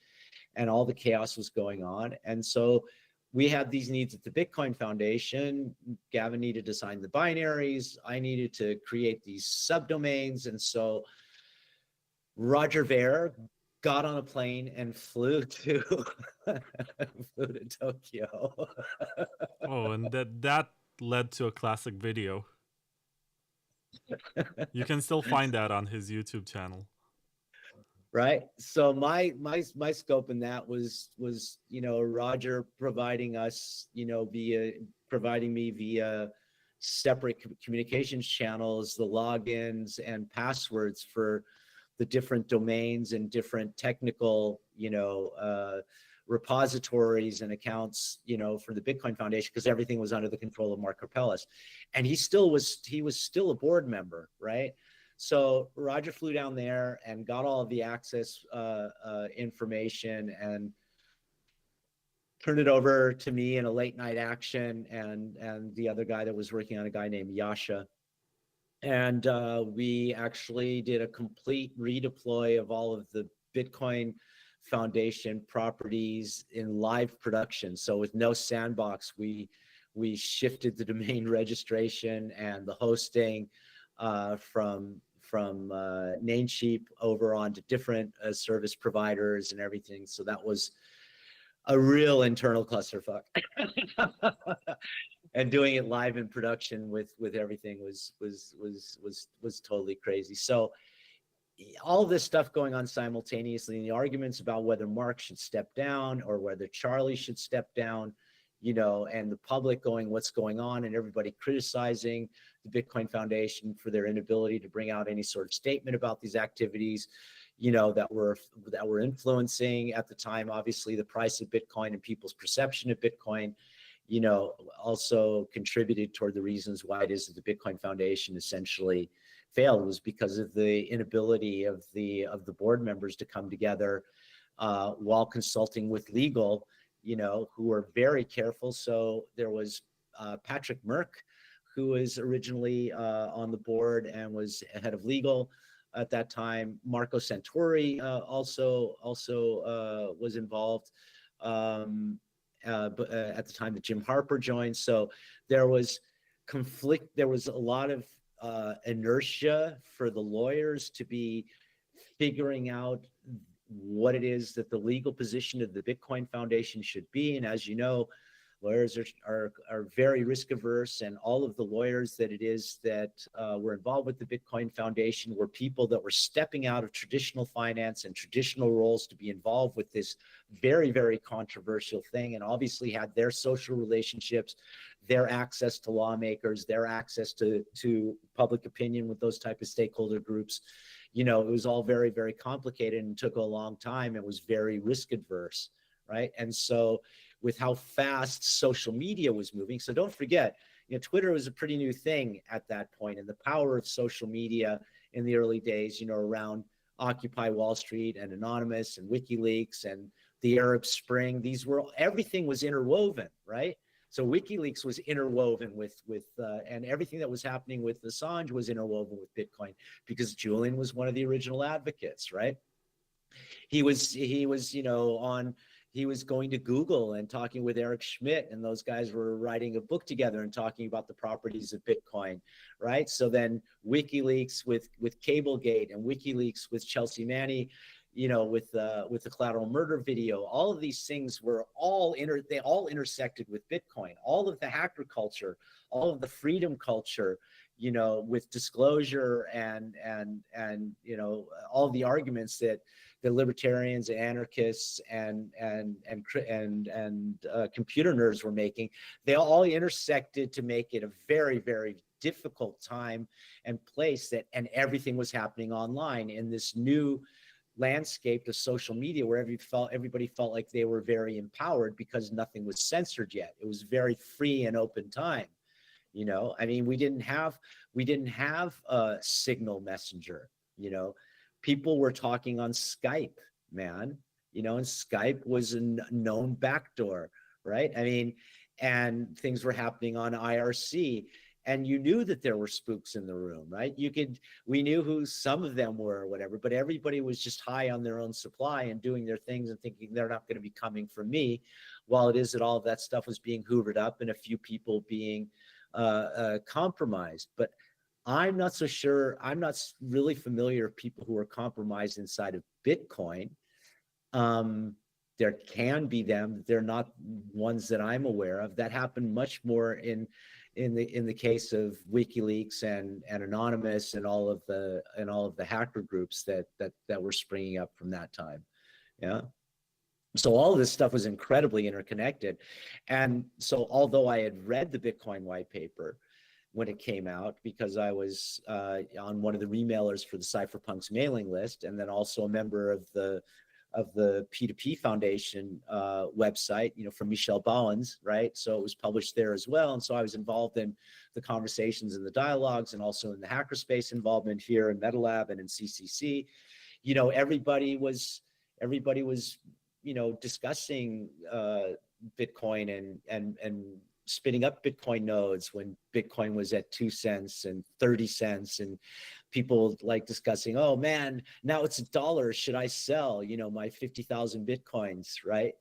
and all the chaos was going on. And so we had these needs at the Bitcoin Foundation. Gavin needed to sign the binaries. I needed to create these subdomains. And so Roger Ver got on a plane and flew to Tokyo. Oh, and that led to a classic video. You can still find that on his YouTube channel. Right. So my scope in that was, you know, Roger providing us, you know, providing me via separate communications channels, the logins and passwords for the different domains and different technical, you know, repositories and accounts, you know, for the Bitcoin Foundation, because everything was under the control of Mark Karpelès. And he was still a board member, right? So Roger flew down there and got all of the access information and turned it over to me in a late night action, and the other guy that was working on, a guy named Yasha. And we actually did a complete redeploy of all of the Bitcoin Foundation properties in live production. So with no sandbox, we shifted the domain registration and the hosting from Namecheap over onto different service providers and everything. So that was a real internal clusterfuck. And doing it live in production with everything was totally crazy. So all this stuff going on simultaneously, and the arguments about whether Mark should step down or whether Charlie should step down, you know, and the public going, what's going on, and everybody criticizing the Bitcoin Foundation for their inability to bring out any sort of statement about these activities, you know, that were influencing at the time, obviously, the price of Bitcoin and people's perception of Bitcoin, you know, also contributed toward the reasons why it is that the Bitcoin Foundation essentially failed. Was because of the inability of the board members to come together while consulting with legal, you know, who were very careful. So there was Patrick Merck, who was originally on the board and was head of legal at that time. Marco Santori also was involved but at the time that Jim Harper joined. So there was conflict. There was a lot of inertia for the lawyers to be figuring out what it is that the legal position of the Bitcoin Foundation should be. And as you know, lawyers are very risk averse, and all of the lawyers that it is that were involved with the Bitcoin Foundation were people that were stepping out of traditional finance and traditional roles to be involved with this very, very controversial thing, and obviously had their social relationships, their access to lawmakers, their access to public opinion with those type of stakeholder groups. You know, it was all very, very complicated and took a long time and was very risk adverse, right? And so with how fast social media was moving, so don't forget, you know, Twitter was a pretty new thing at that point, and the power of social media in the early days, you know, around Occupy Wall Street and Anonymous and WikiLeaks and the Arab Spring, everything was interwoven, right? So WikiLeaks was interwoven with and everything that was happening with Assange was interwoven with Bitcoin, because Julian was one of the original advocates, right? He was, you know, he was going to Google and talking with Eric Schmidt, and those guys were writing a book together and talking about the properties of Bitcoin, right? So then WikiLeaks with Cablegate, and WikiLeaks with Chelsea Manning, you know, with the collateral murder video. All of these things were they all intersected with Bitcoin. All of the hacker culture, all of the freedom culture, you know, with disclosure and you know, all the arguments that the libertarians and anarchists and computer nerds were making, they all intersected to make it a very, very difficult time and place, and everything was happening online in this new landscape of social media, where everybody felt like they were very empowered because nothing was censored yet. It was very free and open time. You know, I mean, we didn't have a Signal Messenger. You know, people were talking on Skype, man. You know, and Skype was a known backdoor, right? I mean, and things were happening on IRC. And you knew that there were spooks in the room, right? We knew who some of them were or whatever, but everybody was just high on their own supply and doing their things and thinking they're not going to be coming for me, while it is that all of that stuff was being hoovered up and a few people being compromised. But I'm not so sure, I'm not really familiar with people who are compromised inside of Bitcoin. There can be them. They're not ones that I'm aware of. That happened much more in the case of WikiLeaks and Anonymous and all of the hacker groups that were springing up from that time. Yeah. So all of this stuff was incredibly interconnected. And so although I had read the Bitcoin white paper when it came out, because I was on one of the remailers for the cypherpunks mailing list, and then also a member of the P2P Foundation website, you know, from Michel Bowens, right? So it was published there as well. And so I was involved in the conversations and the dialogues, and also in the hackerspace involvement here in MetaLab and in CCC. You know, everybody was, you know, discussing Bitcoin and spinning up Bitcoin nodes when Bitcoin was at 2 cents and 30 cents, and people like discussing, oh man, now it's $1. Should I sell, you know, my 50,000 Bitcoins, right?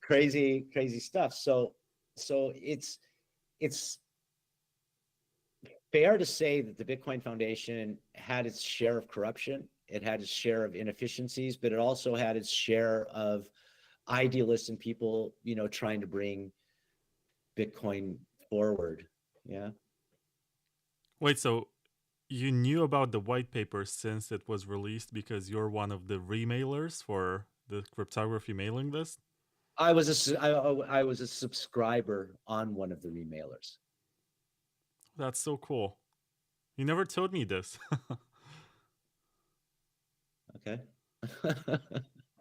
Crazy stuff. So it's fair to say that the Bitcoin Foundation had its share of corruption. It had its share of inefficiencies, but it also had its share of idealists and people, trying to bring Bitcoin forward. Yeah. Wait, so you knew about the white paper since it was released because you're one of the remailers for the cryptography mailing list? I was a subscriber on one of the remailers. That's so cool. You never told me this. Okay.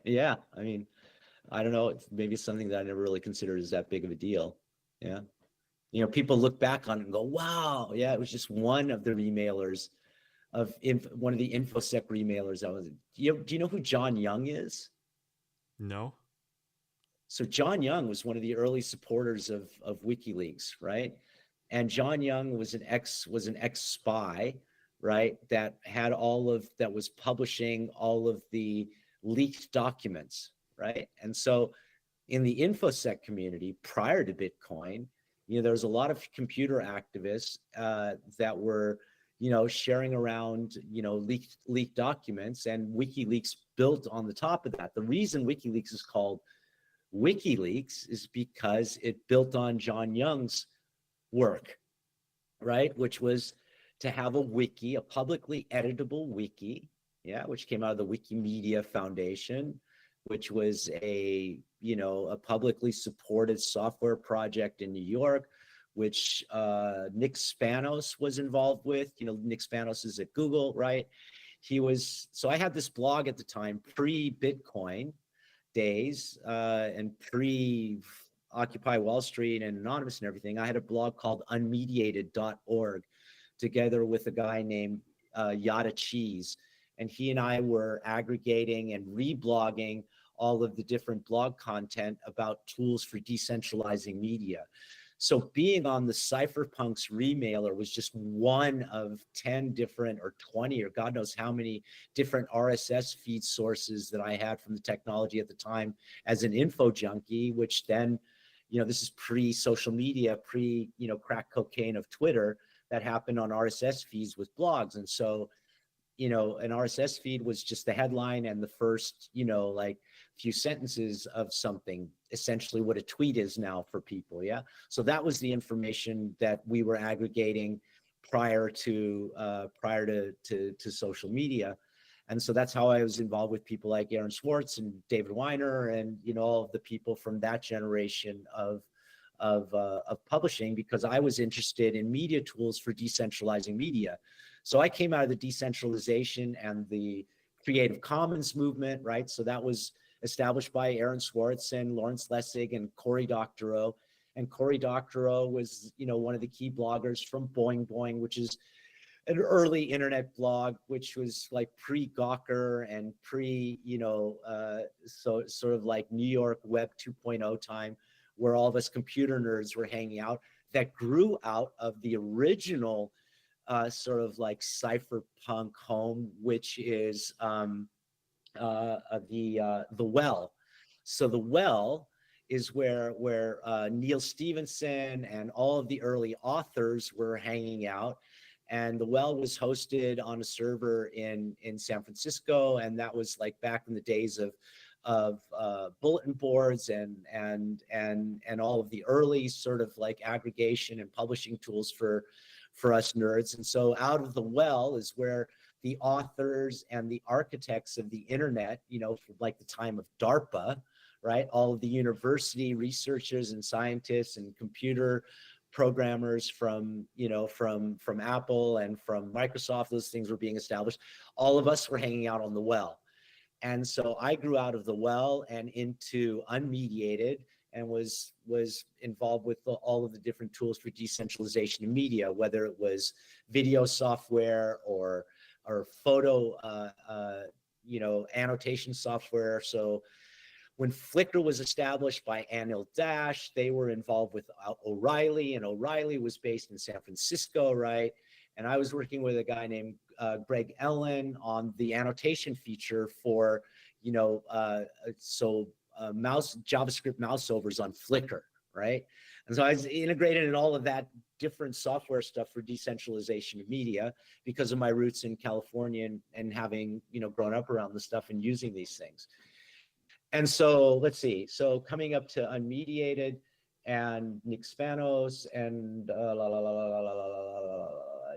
Yeah. I mean, I don't know. It's maybe something that I never really considered as that big of a deal. Yeah. People look back on it and go, wow, yeah, it was just one of the remailers one of the InfoSec remailers. Do you know who John Young is? No. So John Young was one of the early supporters of WikiLeaks, right? And John Young was an ex spy, right? That was publishing all of the leaked documents, right? And so in the InfoSec community prior to Bitcoin, there was a lot of computer activists that were, sharing around, leaked documents, and WikiLeaks built on the top of that. The reason WikiLeaks is called WikiLeaks is because it built on John Young's work, right? Which was to have a wiki, a publicly editable wiki, yeah, which came out of the Wikimedia Foundation, which was a publicly supported software project in New York, which Nick Spanos was involved with. Nick Spanos is at Google, right? So I had this blog at the time, pre-Bitcoin days, and pre-Occupy Wall Street and Anonymous and everything. I had a blog called unmediated.org together with a guy named Yada Cheese. And he and I were aggregating and reblogging all of the different blog content about tools for decentralizing media. So being on the cypherpunks remailer was just one of 10 different or 20 or God knows how many different RSS feed sources that I had from the technology at the time as an info junkie, which then, this is pre-social media, crack cocaine of Twitter, that happened on RSS feeds with blogs. And so, an RSS feed was just the headline and the first, few sentences of something, essentially what a tweet is now for people. Yeah. So that was the information that we were aggregating prior to social media. And so that's how I was involved with people like Aaron Swartz and David Weiner and, all of the people from that generation of publishing, because I was interested in media tools for decentralizing media. So I came out of the decentralization and the Creative Commons movement, right? So that was established by Aaron Swartz and Lawrence Lessig and Cory Doctorow. And Cory Doctorow was, one of the key bloggers from Boing Boing, which is an early internet blog, which was like pre-Gawker and so sort of like New York Web 2.0 time, where all of us computer nerds were hanging out, that grew out of the original sort of like cypherpunk home, which is the Well. So the Well is where Neil Stephenson and all of the early authors were hanging out. And the Well was hosted on a server in San Francisco, and that was like back in the days of bulletin boards and all of the early sort of like aggregation and publishing tools for us nerds. And so out of the Well is where the authors and the architects of the internet, from like the time of DARPA, right? All of the university researchers and scientists and computer programmers from Apple and from Microsoft, those things were being established. All of us were hanging out on the Well. And so I grew out of the Well and into Unmediated, and was involved with all of the different tools for decentralization of media, whether it was video software or photo, annotation software. So when Flickr was established by Anil Dash, they were involved with O'Reilly, and O'Reilly was based in San Francisco, right? And I was working with a guy named Greg Ellen on the annotation feature for, JavaScript mouse overs on Flickr, right? And so I was integrated in all of that different software stuff for decentralization of media because of my roots in California and having, grown up around the stuff and using these things. And so let's see. So coming up to Unmediated and Nick Spanos and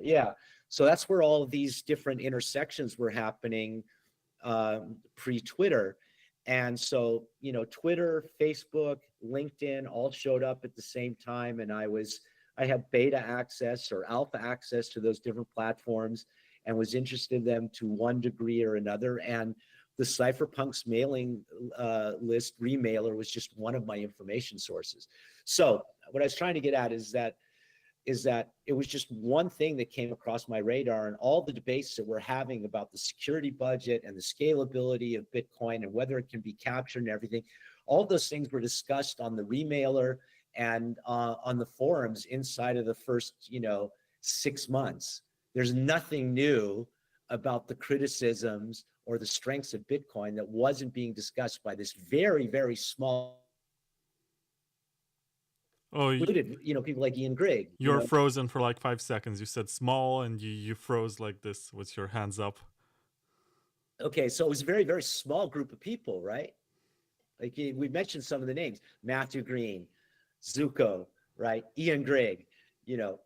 yeah. So that's where all of these different intersections were happening pre-Twitter. And so, Twitter, Facebook, LinkedIn all showed up at the same time. And I had beta access or alpha access to those different platforms and was interested in them to one degree or another. And the cypherpunks mailing list remailer was just one of my information sources. So what I was trying to get at is that it was just one thing that came across my radar, and all the debates that we're having about the security budget and the scalability of Bitcoin and whether it can be captured and everything, all those things were discussed on the remailer and on the forums inside of the first, 6 months. There's nothing new about the criticisms or the strengths of Bitcoin that wasn't being discussed by this very, very small. People like Ian Grigg. You're frozen for like 5 seconds. You said small and you froze like this with your hands up. Okay, so it was a very, very small group of people, right? Like we mentioned some of the names: Matthew Green, Zuko, right? Ian Grigg,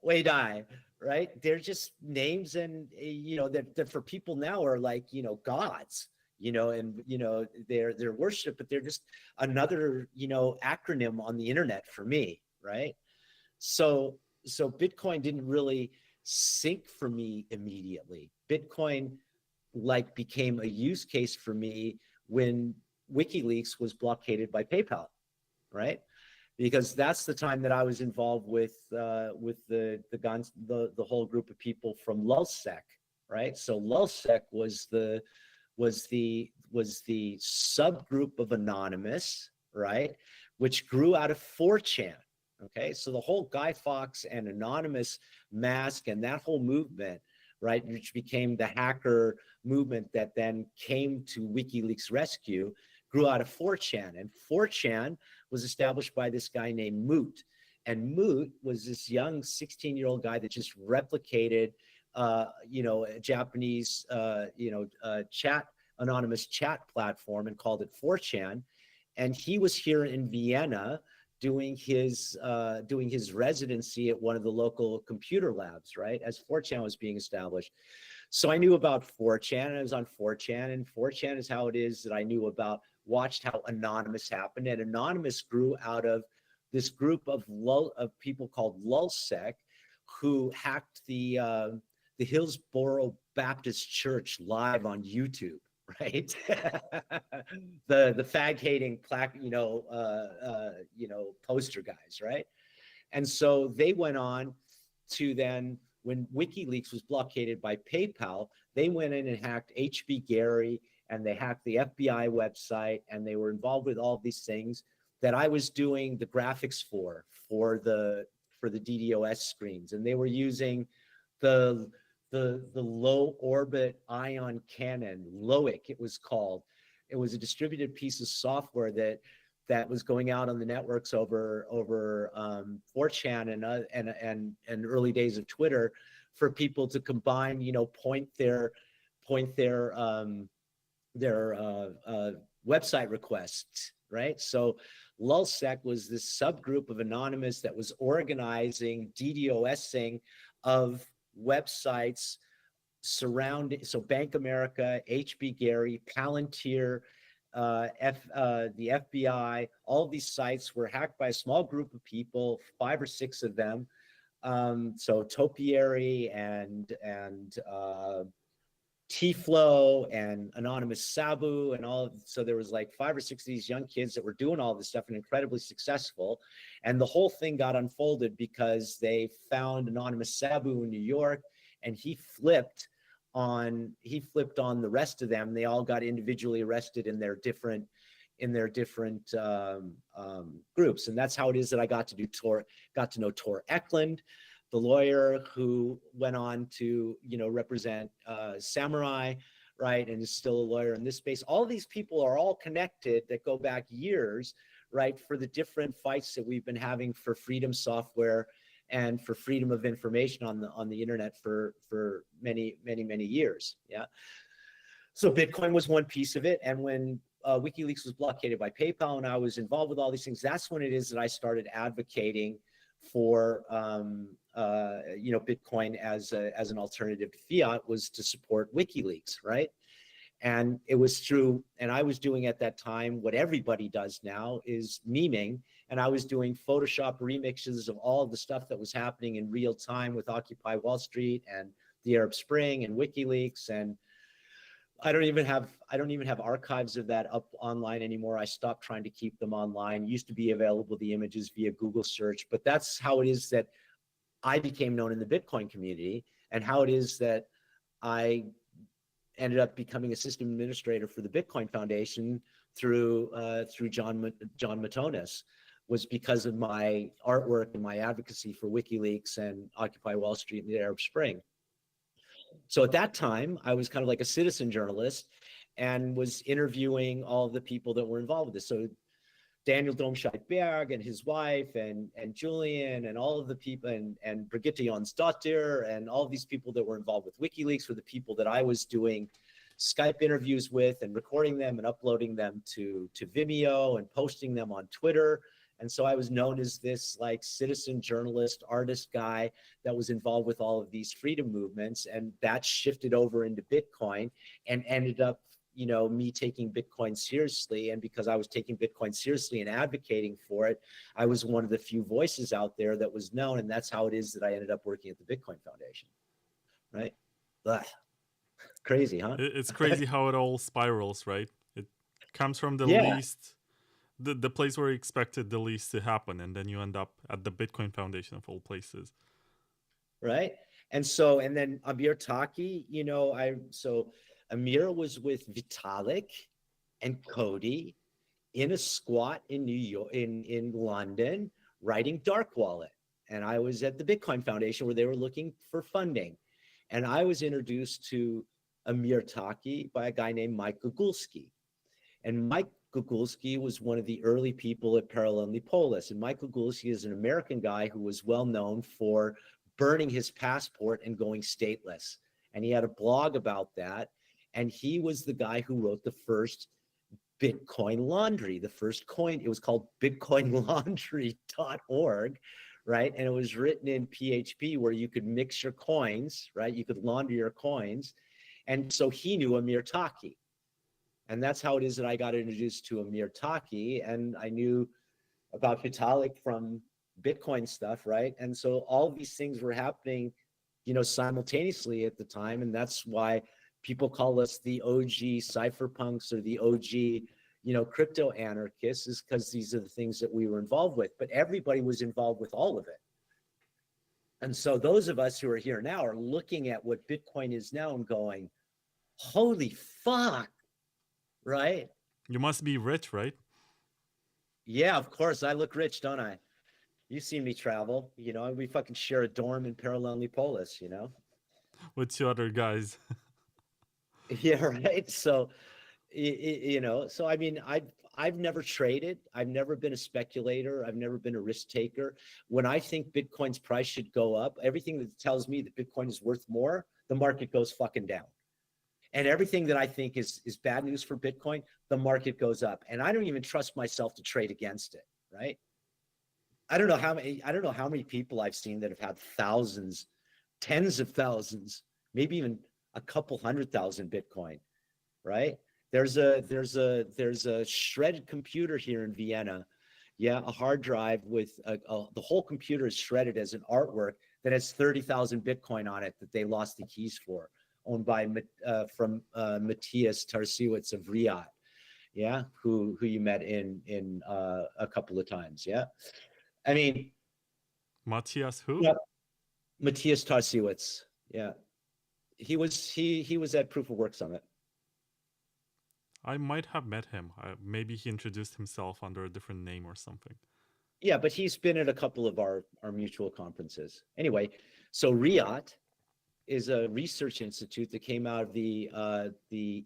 Wei Dai, right? They're just names, and that for people now are like gods, and they're worship, but they're just another acronym on the internet for me, right? So Bitcoin didn't really sink for me immediately. Bitcoin became a use case for me when WikiLeaks was blockaded by PayPal, right? Because that's the time that I was involved with the whole group of people from LulzSec, right? So LulzSec was the subgroup of Anonymous, right, which grew out of 4chan. Okay, so the whole Guy Fawkes and Anonymous mask and that whole movement, right, which became the hacker movement that then came to WikiLeaks rescue, grew out of 4chan. And 4chan was established by this guy named Moot. And Moot was this young 16-year-old guy that just replicated, a Japanese, anonymous chat platform and called it 4chan. And he was here in Vienna doing his residency at one of the local computer labs, right, as 4chan was being established. So I knew about 4chan, and I was on 4chan, and 4chan is how it is that I knew about, watched how Anonymous happened. And Anonymous grew out of this group of people called LulzSec, who hacked the Hillsborough Baptist Church live on YouTube, right? the fag hating poster guys, right? And so they went on to then, when WikiLeaks was blockaded by PayPal, they went in and hacked HB Gary, and they hacked the FBI website, and they were involved with all of these things that I was doing the graphics for the DDoS screens. And they were using the low orbit ion cannon, LOIC it was called. It was a distributed piece of software that was going out on the networks over 4chan and early days of Twitter, for people to combine, point their website requests, right? So LulzSec was this subgroup of Anonymous that was organizing DDoSing of websites surrounding, so Bank America, HB Gary, Palantir, the FBI, all of these sites were hacked by a small group of people, 5 or 6 of them. So Topiary and T-Flow and Anonymous Sabu and all. So there was like 5 or 6 of these young kids that were doing all this stuff and incredibly successful. And the whole thing got unfolded because they found Anonymous Sabu in New York, and he flipped on the rest of them. They all got individually arrested in their different groups. And that's how it is that I got to know Tor Eklund, the lawyer who went on to, represent Samurai, right, and is still a lawyer in this space. All these people are all connected that go back years, right, for the different fights that we've been having for freedom software and for freedom of information on the internet for many years. Yeah. So Bitcoin was one piece of it, and when WikiLeaks was blockaded by PayPal, and I was involved with all these things, that's when it is that I started advocating for Bitcoin as an alternative to fiat, was to support WikiLeaks, right? And it was through, and I was doing at that time what everybody does now, is memeing, and I was doing Photoshop remixes of all of the stuff that was happening in real time with Occupy Wall Street and the Arab Spring and WikiLeaks. And I don't even have archives of that up online anymore. I stopped trying to keep them online. Used to be available, the images, via Google search, but that's how it is that I became known in the Bitcoin community, and how it is that I ended up becoming a system administrator for the Bitcoin Foundation through John Matonis, was because of my artwork and my advocacy for WikiLeaks and Occupy Wall Street and the Arab Spring. So at that time, I was kind of like a citizen journalist and was interviewing all of the people that were involved with this. So Daniel Domscheit-Berg and his wife and Julian and all of the people and Brigitte Jonsdottir and all of these people that were involved with WikiLeaks were the people that I was doing Skype interviews with and recording them and uploading them to Vimeo and posting them on Twitter. And so I was known as this like citizen journalist, artist guy that was involved with all of these freedom movements. And that shifted over into Bitcoin and ended up, me taking Bitcoin seriously. And because I was taking Bitcoin seriously and advocating for it, I was one of the few voices out there that was known. And that's how it is that I ended up working at the Bitcoin Foundation, right? Ugh. Crazy, huh? It's crazy how it all spirals, right? It comes from the least, the place where you expected the least to happen, and then you end up at the Bitcoin Foundation of all places. Right. And then Amir Taki, Amir was with Vitalik and Cody in a squat in New York, in London, writing Dark Wallet. And I was at the Bitcoin Foundation where they were looking for funding. And I was introduced to Amir Taki by a guy named Mike Gugulski. And Mike Gugulski was one of the early people at Paralelni Polis. And Mike Gugulski is an American guy who was well known for burning his passport and going stateless. And he had a blog about that. And he was the guy who wrote the first Bitcoin laundry, the first coin. It was called bitcoinlaundry.org, right? And it was written in PHP where you could mix your coins, right? You could launder your coins. And so he knew Amir Taki. And that's how it is that I got introduced to Amir Taki. And I knew about Vitalik from Bitcoin stuff, right? And so all these things were happening, simultaneously at the time. And that's why people call us the OG cypherpunks or the OG, crypto anarchists, is because these are the things that we were involved with. But everybody was involved with all of it. And so those of us who are here now are looking at what Bitcoin is now and going, holy fuck, right? You must be rich, right? Yeah, of course. I look rich, don't I? You've seen me travel, we fucking share a dorm in Paralelni Polis, With two other guys. Yeah, right. So, so I mean, I've never traded. I've never been a speculator. I've never been a risk taker. When I think Bitcoin's price should go up, everything that tells me that Bitcoin is worth more, the market goes fucking down. And everything that I think is bad news for Bitcoin, the market goes up. And I don't even trust myself to trade against it, right? I don't know how many people I've seen that have had thousands, tens of thousands, maybe even a couple 100,000 Bitcoin, right? There's a shredded computer here in Vienna. Yeah, a hard drive with the whole computer is shredded as an artwork that has 30,000 Bitcoin on it that they lost the keys for, owned by Matthias Tarsiewicz of Riyadh, yeah, who you met in a couple of times, yeah. I mean, Matthias who? Yeah, Matthias Tarsiewicz, yeah. He was at Proof of Work Summit. I might have met him. Maybe he introduced himself under a different name or something. Yeah, but he's been at a couple of our mutual conferences. Anyway, so Riyadh is a research institute that came out of the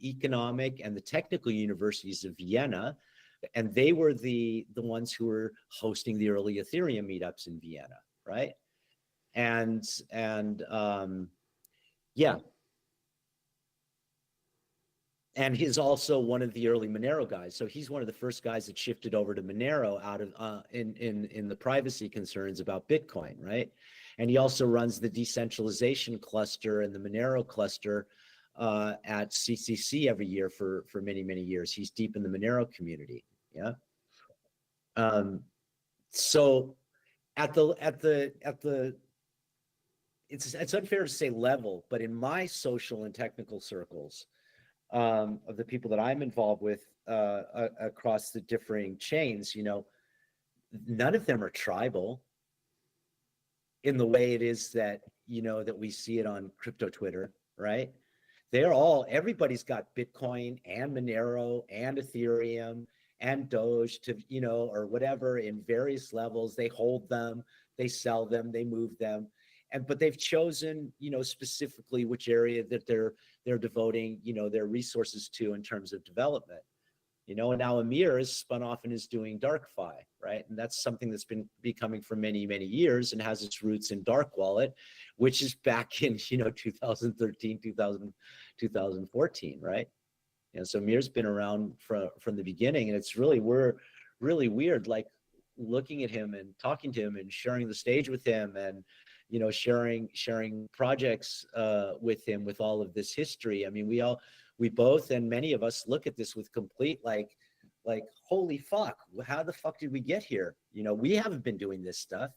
economic and the technical universities of Vienna, and they were the ones who were hosting the early Ethereum meetups in Vienna, right? And yeah. And he's also one of the early Monero guys. So he's one of the first guys that shifted over to Monero out of in the privacy concerns about Bitcoin, right? And he also runs the decentralization cluster and the Monero cluster at CCC every year for many, many years. He's deep in the Monero community. Yeah. So at the it's unfair to say level, but in my social and technical circles, of the people that I'm involved with across the differing chains, you know, none of them are tribal in the way it is that, you know, that we see it on crypto Twitter, right? They're all, everybody's got Bitcoin and Monero and Ethereum and Doge to, you know, or whatever in various levels. They hold them, they sell them, they move them. But they've chosen, you know, specifically which area that they're devoting, you know, their resources to in terms of development. You know, and now Amir is spun off and is doing DarkFi, right? And that's something that's been becoming for many, many years and has its roots in Dark Wallet, which is back in, you know, 2013, 2014, right? And so Amir's been around from the beginning, and it's really, we're really weird, like looking at him and talking to him and sharing the stage with him and, you know, sharing projects with him with all of this history. I mean, we both and many of us look at this with complete like holy fuck, how the fuck did we get here? You know, we haven't been doing this stuff,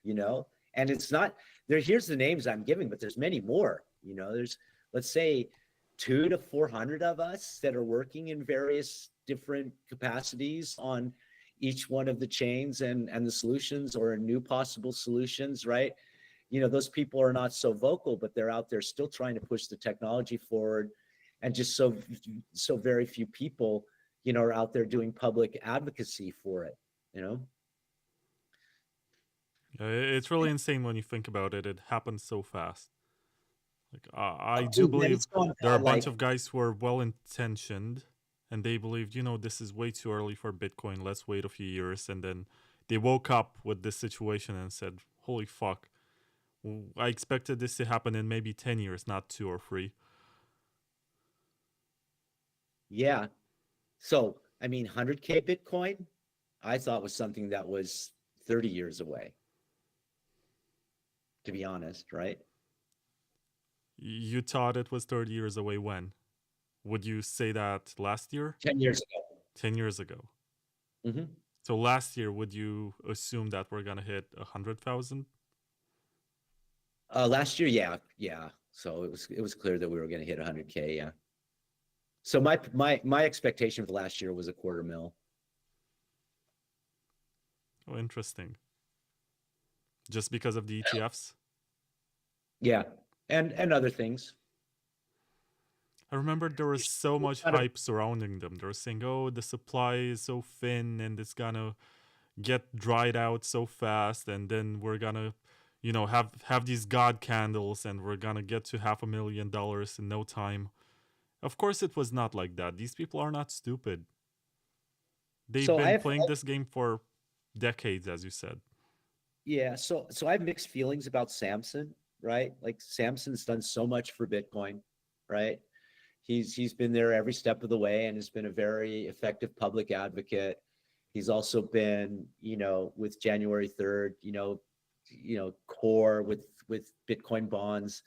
you know, and it's not there. Here's the names I'm giving, but there's many more. You know, there's, let's say, 200 to 400 of us that are working in various different capacities on each one of the chains and the solutions or new possible solutions, right? You know, those people are not so vocal, but they're out there still trying to push the technology forward. And just so very few people, you know, are out there doing public advocacy for it, you know? It's really insane when you think about it. It happens so fast. Like I do believe there are a bunch of guys who are well-intentioned and they believed, you know, this is way too early for Bitcoin. Let's wait a few years. And then they woke up with this situation and said, holy fuck. I expected this to happen in maybe 10 years, not 2 or 3. Yeah. So, I mean, 100K Bitcoin, I thought was something that was 30 years away, to be honest, right? You thought it was 30 years away when? Would you say that last year? 10 years ago. 10 years ago. Mm-hmm. So last year, would you assume that we're going to hit 100,000? Last year, yeah. So it was clear that we were going to hit 100K, yeah. So my expectation for last year was $250,000. Oh, interesting. Just because of the ETFs? Yeah, and other things. I remember there was so much hype surrounding them. They were saying, oh, the supply is so thin and it's going to get dried out so fast, and then we're going to, you know, have these god candles and we're going to get to $500,000 in no time. Of course it was not like that. These people are not stupid. They've been playing this game for decades, as you said. Yeah, so I have mixed feelings about Samson, right? Like Samson's done so much for Bitcoin, right? He's been there every step of the way and has been a very effective public advocate. He's also been, you know, with January 3rd, you know, core with Bitcoin bonds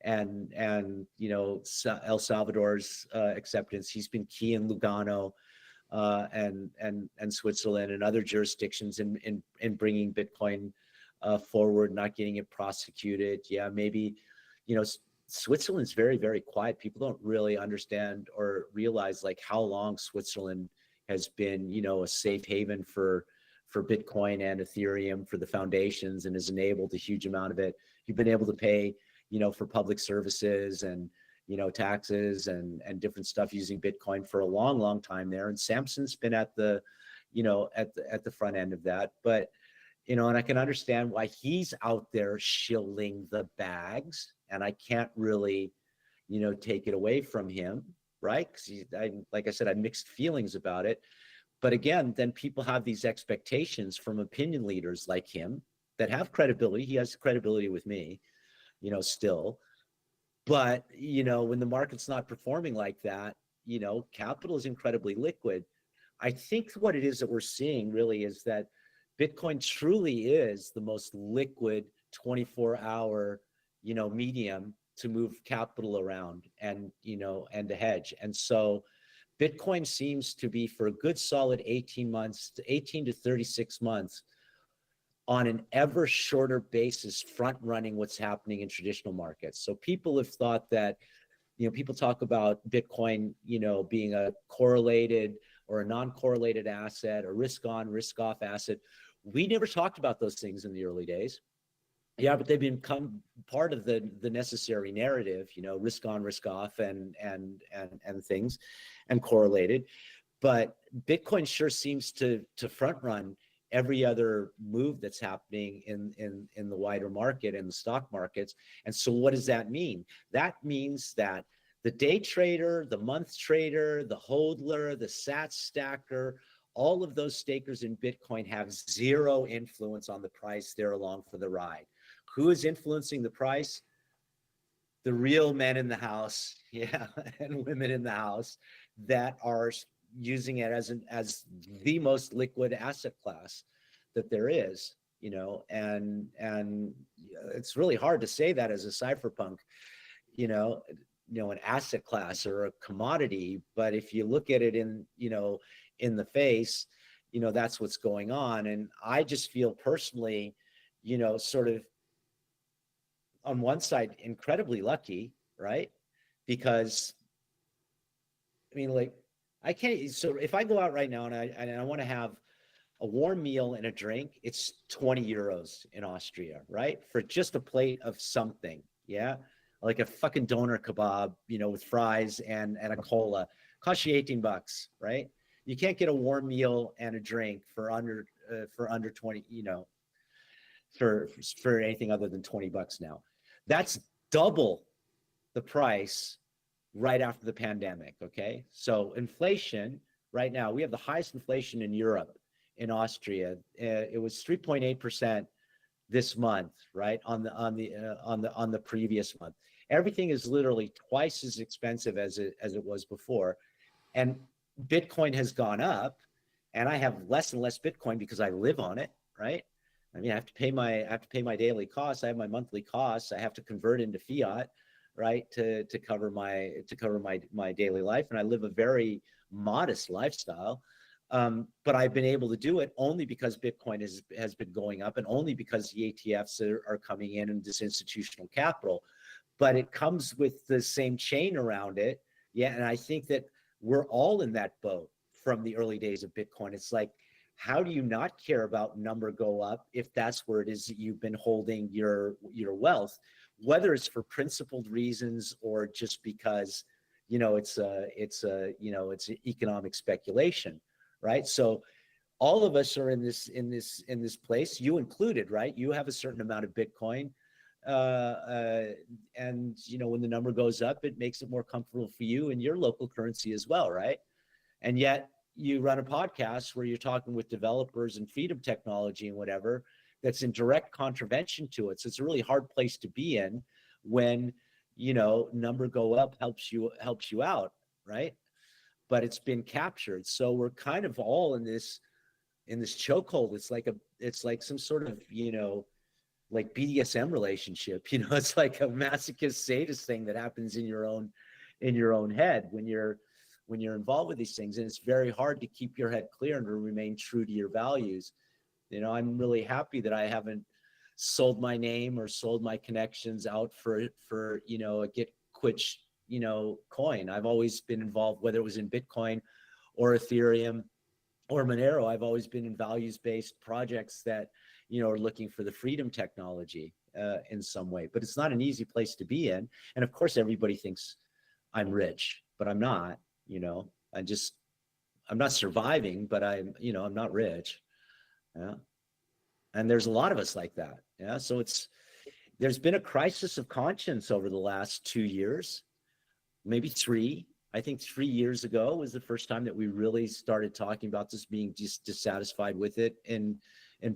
and you know, El Salvador's acceptance. He's been key in Lugano and Switzerland and other jurisdictions in bringing Bitcoin forward, not getting it prosecuted. Yeah, maybe, you know, Switzerland's very, very quiet. People don't really understand or realize like how long Switzerland has been, you know, a safe haven for Bitcoin and Ethereum for the foundations, and has enabled a huge amount of it. You've been able to pay, you know, for public services and, you know, taxes and different stuff using Bitcoin for a long, long time there. And Samson's been at the, you know, at the front end of that. But, you know, and I can understand why he's out there shilling the bags, and I can't really, you know, take it away from him, right? Because like I said, I have mixed feelings about it. But again, then people have these expectations from opinion leaders like him that have credibility. He has credibility with me, still. But, when the market's not performing like that, capital is incredibly liquid. I think what it is that we're seeing really is that Bitcoin truly is the most liquid 24-hour, medium to move capital around and to hedge. And so Bitcoin seems to be, for a good solid 18 to 36 months, on an ever shorter basis, front running what's happening in traditional markets. So people have thought that, people talk about Bitcoin, being a correlated or a non-correlated asset, or risk on, risk off asset. We never talked about those things in the early days. Yeah, but they've become part of the necessary narrative, risk on, risk off, and things, and correlated. But Bitcoin sure seems to front run every other move that's happening in the wider market and the stock markets. And so what does that mean? That means that the day trader, the month trader, the hodler, the sat stacker, all of those stakers in Bitcoin have zero influence on the price. They're along for the ride. Who is influencing the price? The real men in the house, and women in the house that are using it as the most liquid asset class that there is, and it's really hard to say that as a cypherpunk, an asset class or a commodity. But if you look at it in the face, that's what's going on. And I just feel personally, sort of on one side, incredibly lucky, right? Because I can't. So if I go out right now and I want to have a warm meal and a drink, it's 20 euros in Austria, right? For just a plate of something, like a fucking doner kebab, with fries and a cola, costs you $18, right? You can't get a warm meal and a drink for under 20, for anything other than $20 now. That's double the price right after the pandemic. Okay, so inflation right now, we have the highest inflation in Europe, in Austria. It was 3.8% this month, right, on the previous month. Everything is literally twice as expensive as it was before, and Bitcoin has gone up, and I have less and less Bitcoin because I live on it, right? I mean, I have to pay my daily costs. I have my monthly costs. I have to convert into fiat, right, to cover my daily life, and I live a very modest lifestyle. But I've been able to do it only because Bitcoin has been going up, and only because the ETFs are coming in and this institutional capital. But it comes with the same chain around it, and I think that we're all in that boat from the early days of Bitcoin. It's like, how do you not care about number go up if that's where it is that you've been holding your wealth, whether it's for principled reasons or just because it's economic speculation, right? So all of us are in this place, you included, right? You have a certain amount of Bitcoin, and when the number goes up, it makes it more comfortable for you in your local currency as well, right? And yet you run a podcast where you're talking with developers and freedom technology and whatever that's in direct contravention to it. So it's a really hard place to be in when number go up helps you out, right? But it's been captured. So we're kind of all in this chokehold. It's like some sort of like BDSM relationship. It's like a masochist sadist thing that happens in your own head when you're involved with these things. And it's very hard to keep your head clear and to remain true to your values. I'm really happy that I haven't sold my name or sold my connections out for a get quich coin. I've always been involved, whether it was in Bitcoin or Ethereum or Monero. I've always been in values-based projects that are looking for the freedom technology in some way. But it's not an easy place to be in. And of course, everybody thinks I'm rich, but I'm not. I'm not surviving, but I'm not rich. Yeah. And there's a lot of us like that. Yeah. So there's been a crisis of conscience over the last 2 years, maybe 3, I think 3 years ago was the first time that we really started talking about this, being just dissatisfied with it in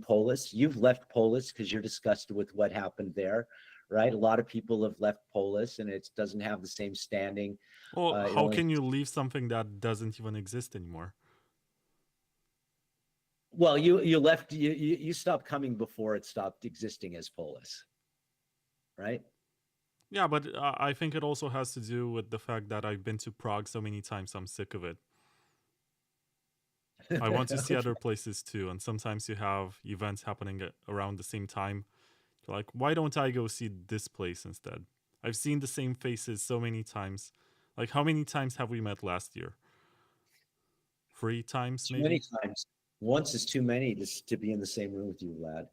Polis. You've left Polis because you're disgusted with what happened there, right? A lot of people have left Polis, and it doesn't have the same standing. Well, It how only, can you leave something that doesn't even exist anymore? well, you left, you stopped coming before it stopped existing as Polis, right? Yeah, but I think it also has to do with the fact that I've been to Prague so many times, I'm sick of it. I want to see other places too, and sometimes you have events happening around the same time. You're like, why don't I go see this place instead? I've seen the same faces so many times. Like, how many times have we met last year? 3 times, Too many maybe? times. Once is too many to be in the same room with you, lad.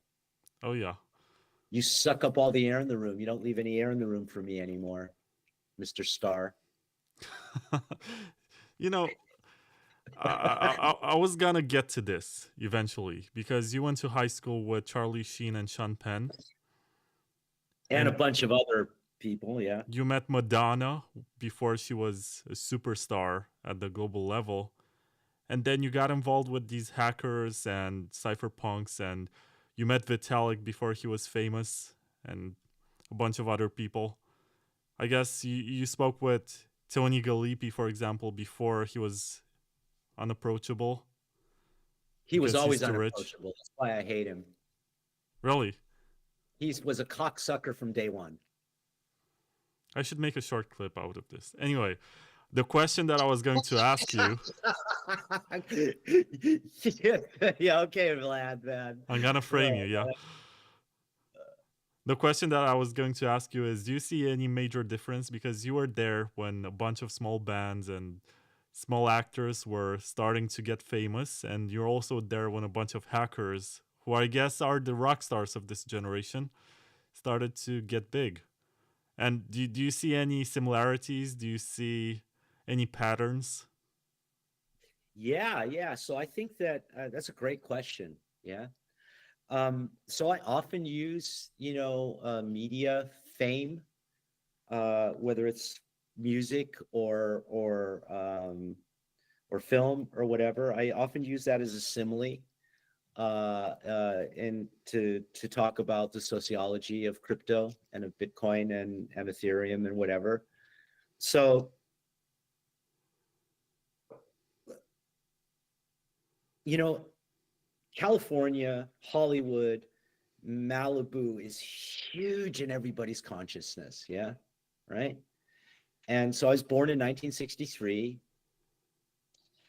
Oh, yeah. You suck up all the air in the room. You don't leave any air in the room for me anymore, Mr. Star. You know, I was gonna get to this eventually because you went to high school with Charlie Sheen and Sean Penn. And a bunch of other people, yeah. You met Madonna before she was a superstar at the global level. And then you got involved with these hackers and cypherpunks, and you met Vitalik before he was famous, and a bunch of other people. I guess you spoke with Tony Gallippi, for example, before he was unapproachable. He was Because he's always too rich. unapproachable. That's why I hate him. Really? He was a cocksucker from day one. I should make a short clip out of this. Anyway, the question that I was going to ask you. Yeah, okay, Vlad, man. I'm gonna frame you, yeah. The question that I was going to ask you is, do you see any major difference? Because you were there when a bunch of small bands and small actors were starting to get famous, and you're also there when a bunch of hackers, who I guess are the rock stars of this generation, started to get big. And do you see any similarities? Do you see any patterns? Yeah. So I think that that's a great question. Yeah. So I often use, media fame, whether it's music or film or whatever. I often use that as a simile, and to talk about the sociology of crypto and of Bitcoin and Ethereum and whatever. So, California, Hollywood, Malibu is huge in everybody's consciousness. Yeah. Right. And so I was born in 1963,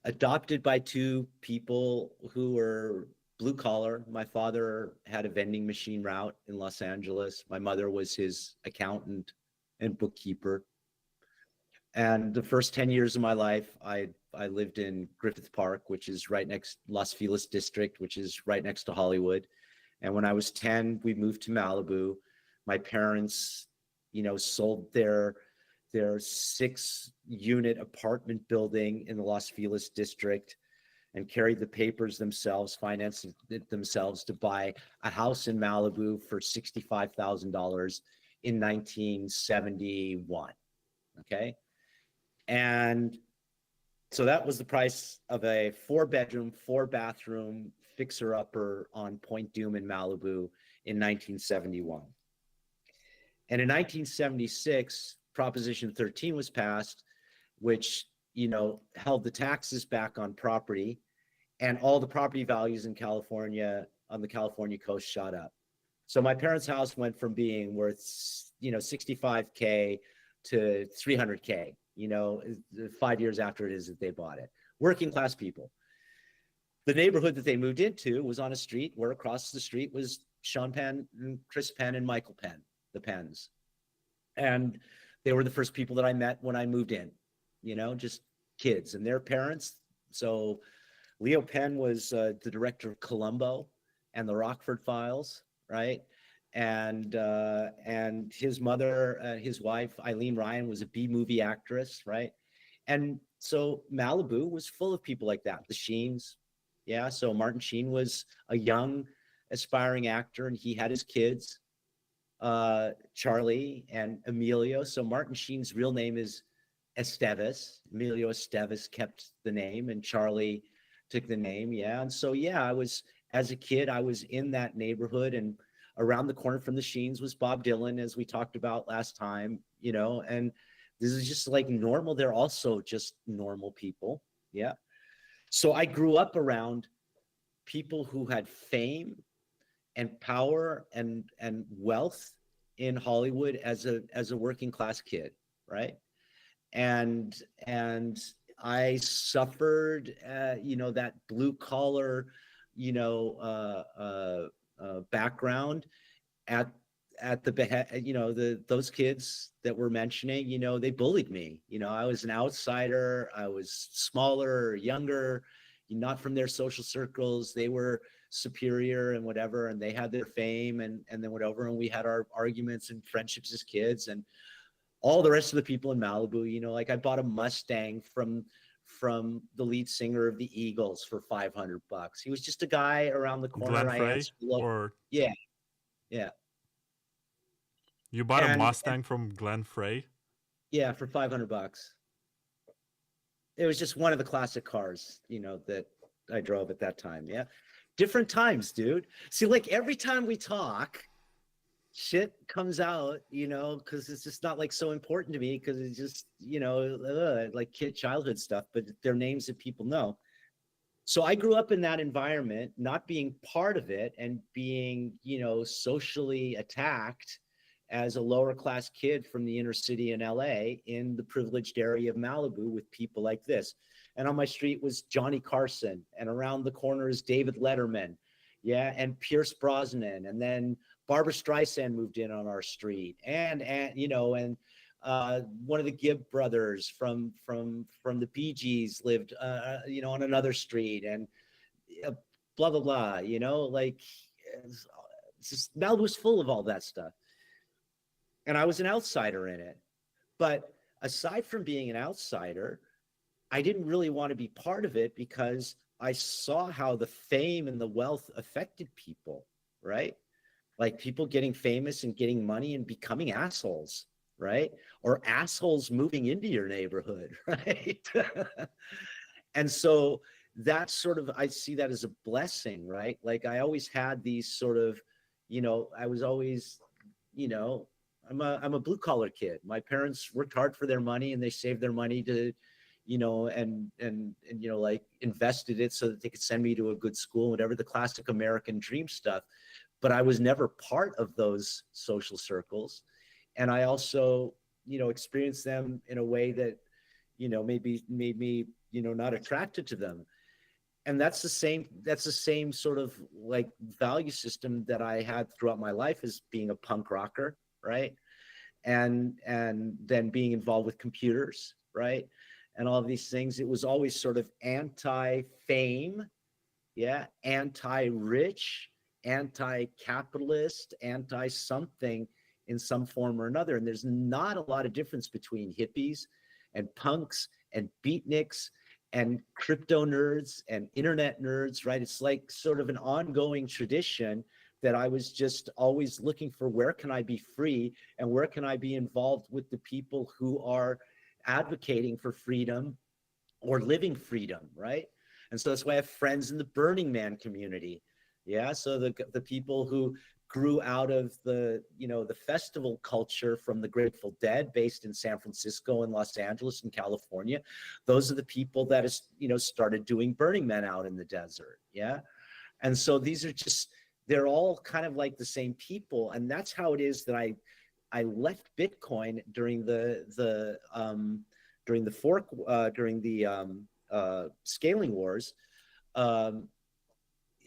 adopted by two people who were blue collar. My father had a vending machine route in Los Angeles. My mother was his accountant and bookkeeper. And the first 10 years of my life, I lived in Griffith Park, which is right next Los Feliz district, which is right next to Hollywood. And when I was 10, we moved to Malibu. My parents, sold their 6-unit apartment building in the Los Feliz district and carried the papers themselves, financed it themselves to buy a house in Malibu for $65,000 in 1971. Okay. And so that was the price of a 4-bedroom, 4-bathroom fixer-upper on Point Dume in Malibu in 1971. And in 1976, Proposition 13 was passed, which, held the taxes back on property, and all the property values in California, on the California coast, shot up. So my parents' house went from being worth, $65K to $300K, 5 years after it is that they bought it. Working class people. The neighborhood that they moved into was on a street where across the street was Sean Penn and Chris Penn and Michael Penn, the Penns. And they were the first people that I met when I moved in, just kids and their parents. So Leo Penn was the director of Columbo and the Rockford Files, right? And his mother, his wife, Eileen Ryan, was a B-movie actress, right? And so Malibu was full of people like that, the Sheens. Yeah, so Martin Sheen was a young, aspiring actor, and he had his kids, Charlie and Emilio. So Martin Sheen's real name is Emilio Estevez kept the name, and Charlie took the name. Yeah. And so, yeah, as a kid, I was in that neighborhood, and around the corner from the Sheens was Bob Dylan, as we talked about last time, and this is just like normal. They're also just normal people. Yeah. So I grew up around people who had fame and power and wealth in Hollywood as a working class kid, right? And I suffered, that blue collar, background at those kids that we're mentioning. They bullied me. I was an outsider. I was smaller, younger, not from their social circles. They were superior and whatever, and they had their fame and then whatever, and we had our arguments and friendships as kids. And all the rest of the people in Malibu, like I bought a Mustang from the lead singer of the Eagles for $500. He was just a guy around the corner. Glenn Frey, or yeah. You bought a Mustang from Glenn Frey? Yeah, for $500. It was just one of the classic cars, that I drove at that time. Yeah. Different times, dude. See, like every time we talk, shit comes out, because it's just not like so important to me, because it's just, like kid childhood stuff, but they're names that people know. So I grew up in that environment, not being part of it and being, socially attacked as a lower class kid from the inner city in LA in the privileged area of Malibu with people like this. And on my street was Johnny Carson, and around the corner is David Letterman. Yeah. And Pierce Brosnan. And then Barbra Streisand moved in on our street, and one of the Gibb brothers from the Bee Gees lived, on another street, and blah, blah, blah, like it's just, Malibu's full of all that stuff. And I was an outsider in it. But aside from being an outsider, I didn't really want to be part of it, because I saw how the fame and the wealth affected people, right? Like people getting famous and getting money and becoming assholes, right? Or assholes moving into your neighborhood, right? And so that's sort of, I see that as a blessing, right? Like I always had these sort of, I was always, I'm a blue collar kid. My parents worked hard for their money, and they saved their money to, and like invested it so that they could send me to a good school, whatever, the classic American dream stuff. But I was never part of those social circles. And I also, experienced them in a way that, maybe made me, not attracted to them. And that's the same sort of like value system that I had throughout my life as being a punk rocker, right? And then being involved with computers, right? And all of these things. It was always sort of anti-fame, yeah, anti-rich, anti-capitalist, anti-something in some form or another. And there's not a lot of difference between hippies and punks and beatniks and crypto nerds and internet nerds, right? It's like sort of an ongoing tradition that I was just always looking for, where can I be free and where can I be involved with the people who are advocating for freedom or living freedom, right? And so that's why I have friends in the Burning Man community. Yeah, so the people who grew out of the festival culture from the Grateful Dead, based in San Francisco and Los Angeles and California, those are the people that is started doing Burning Man out in the desert. Yeah, and so these are just, they're all kind of like the same people, and that's how it is that I left Bitcoin during the scaling wars.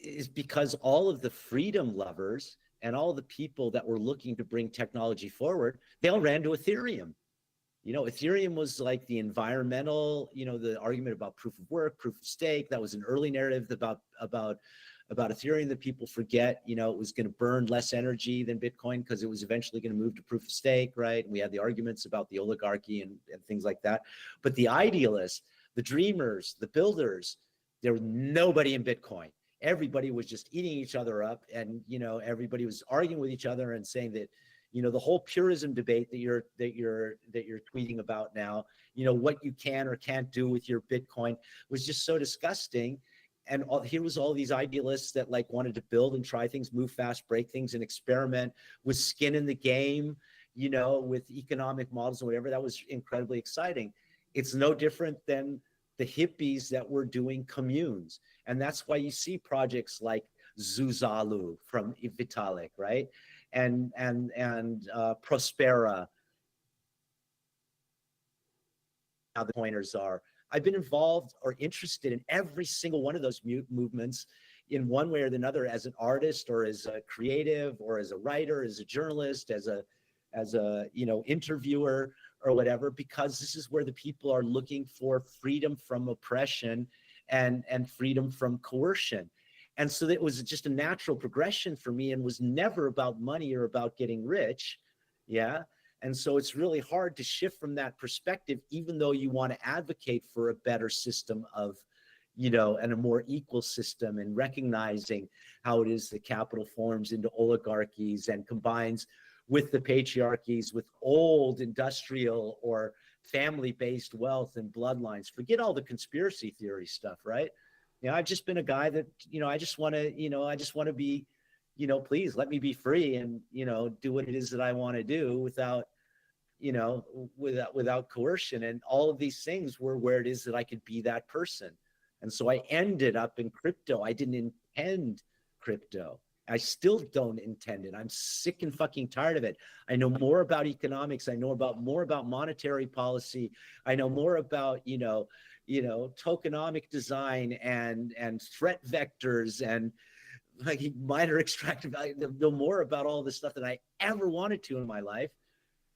Is because all of the freedom lovers and all the people that were looking to bring technology forward, they all ran to Ethereum. Ethereum was like the environmental, the argument about proof of work, proof of stake. That was an early narrative about Ethereum that people forget. It was going to burn less energy than Bitcoin because it was eventually going to move to proof of stake, right? And we had the arguments about the oligarchy and things like that. But the idealists, the dreamers, the builders, there was nobody in Bitcoin. Everybody was just eating each other up, and everybody was arguing with each other and saying that the whole purism debate that you're tweeting about now, what you can or can't do with your Bitcoin was just so disgusting. And here was all these idealists that like wanted to build and try things, move fast, break things, and experiment with skin in the game, with economic models and whatever. That was incredibly exciting. It's no different than the hippies that were doing communes. And that's why you see projects like Zuzalu from Vitalik, right? And Prospera. How the pointers are. I've been involved or interested in every single one of those movements in one way or another, as an artist or as a creative or as a writer, as a journalist, as a interviewer or whatever, because this is where the people are looking for freedom from oppression and freedom from coercion. And so it was just a natural progression for me, and was never about money or about getting rich. Yeah. And so it's really hard to shift from that perspective, even though you want to advocate for a better system of, and a more equal system, and recognizing how it is that capital forms into oligarchies and combines with the patriarchies, with old industrial or family-based wealth and bloodlines. Forget all the conspiracy theory stuff, right? I've just been a guy that, I just want to be, please let me be free and, do what it is that I want to do without coercion. And all of these things were where it is that I could be that person. And so I ended up in crypto. I didn't intend crypto. I still don't intend it. I'm sick and fucking tired of it. I know more about economics. I know more about monetary policy. I know more about, tokenomic design and threat vectors and like minor extractive value. Know more about all this stuff than I ever wanted to in my life,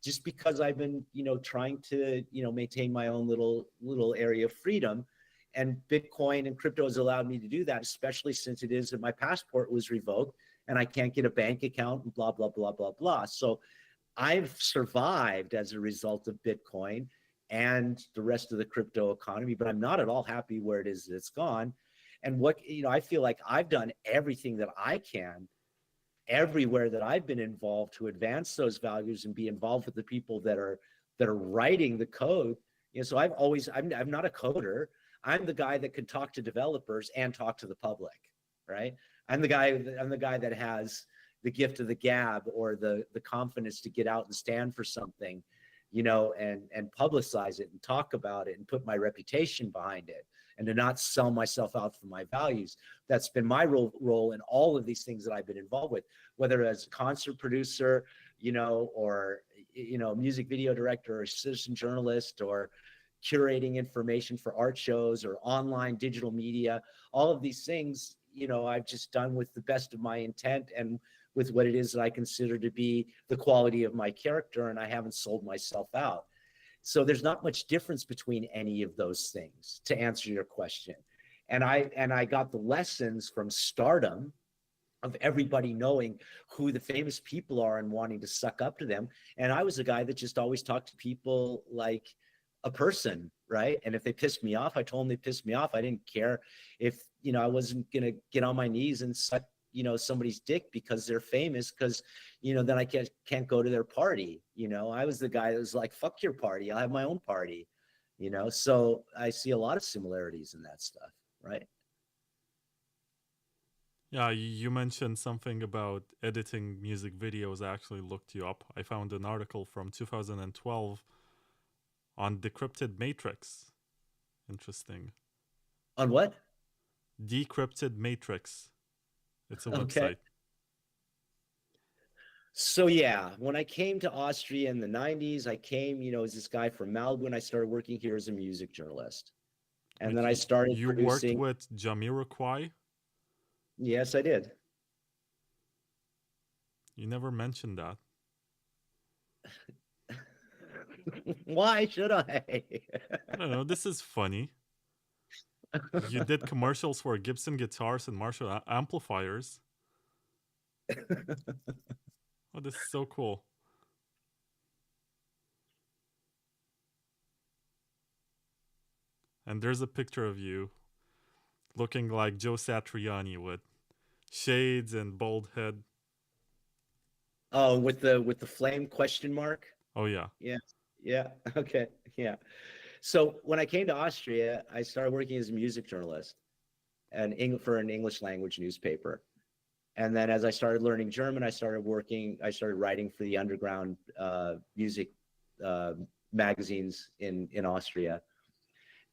just because I've been, trying to, maintain my own little area of freedom. And Bitcoin and crypto has allowed me to do that, especially since it is that my passport was revoked and I can't get a bank account and blah, blah, blah, blah, blah. So I've survived as a result of Bitcoin and the rest of the crypto economy, but I'm not at all happy where it is that it's gone. And I feel like I've done everything that I can everywhere that I've been involved to advance those values and be involved with the people that are writing the code. So I'm not a coder. I'm the guy that can talk to developers and talk to the public, right? I'm the guy that has the gift of the gab or the confidence to get out and stand for something, and publicize it and talk about it and put my reputation behind it, and to not sell myself out for my values. That's been my role in all of these things that I've been involved with, whether as a concert producer, or, music video director or citizen journalist, or curating information for art shows or online digital media. All of these things, I've just done with the best of my intent and with what it is that I consider to be the quality of my character, and I haven't sold myself out. So there's not much difference between any of those things, to answer your question. And I got the lessons from stardom of everybody knowing who the famous people are and wanting to suck up to them. And I was a guy that just always talked to people like a person, right? And if they pissed me off, I told them they pissed me off. I didn't care if, I wasn't going to get on my knees and suck, somebody's dick because they're famous, because, then I can't go to their party. I was the guy that was like, fuck your party. I'll have my own party, so I see a lot of similarities in that stuff, right? Yeah, you mentioned something about editing music videos. I actually looked you up. I found an article from 2012 on Decrypted Matrix. Interesting. On what? Decrypted Matrix. It's a Okay. website. So yeah, when I came to Austria in the 90s, I came, as this guy from Malibu, and I started working here as a music journalist. And then I started producing. You worked with Jamiroquai? Yes, I did. You never mentioned that. Why should I? I don't know. This is funny. You did commercials for Gibson guitars and Marshall amplifiers. Oh, this is so cool. And there's a picture of you looking like Joe Satriani with shades and bald head. Oh, with the flame question mark? Oh yeah. Yeah. Yeah. Okay. Yeah. So when I came to Austria, I started working as a music journalist and for an English language newspaper. And then as I started learning German, I started writing for the underground music uh, magazines in Austria.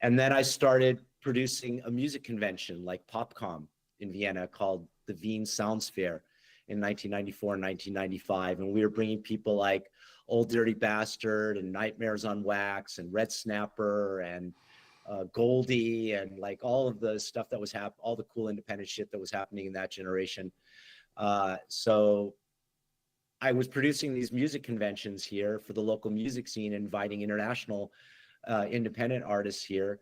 And then I started producing a music convention like Popcom in Vienna called the Wien Soundsphere in 1994 and 1995. And we were bringing people like Old Dirty Bastard and Nightmares on Wax and Red Snapper and Goldie and like all of the stuff that was all the cool independent shit that was happening in that generation. So I was producing these music conventions here for the local music scene, inviting international independent artists here.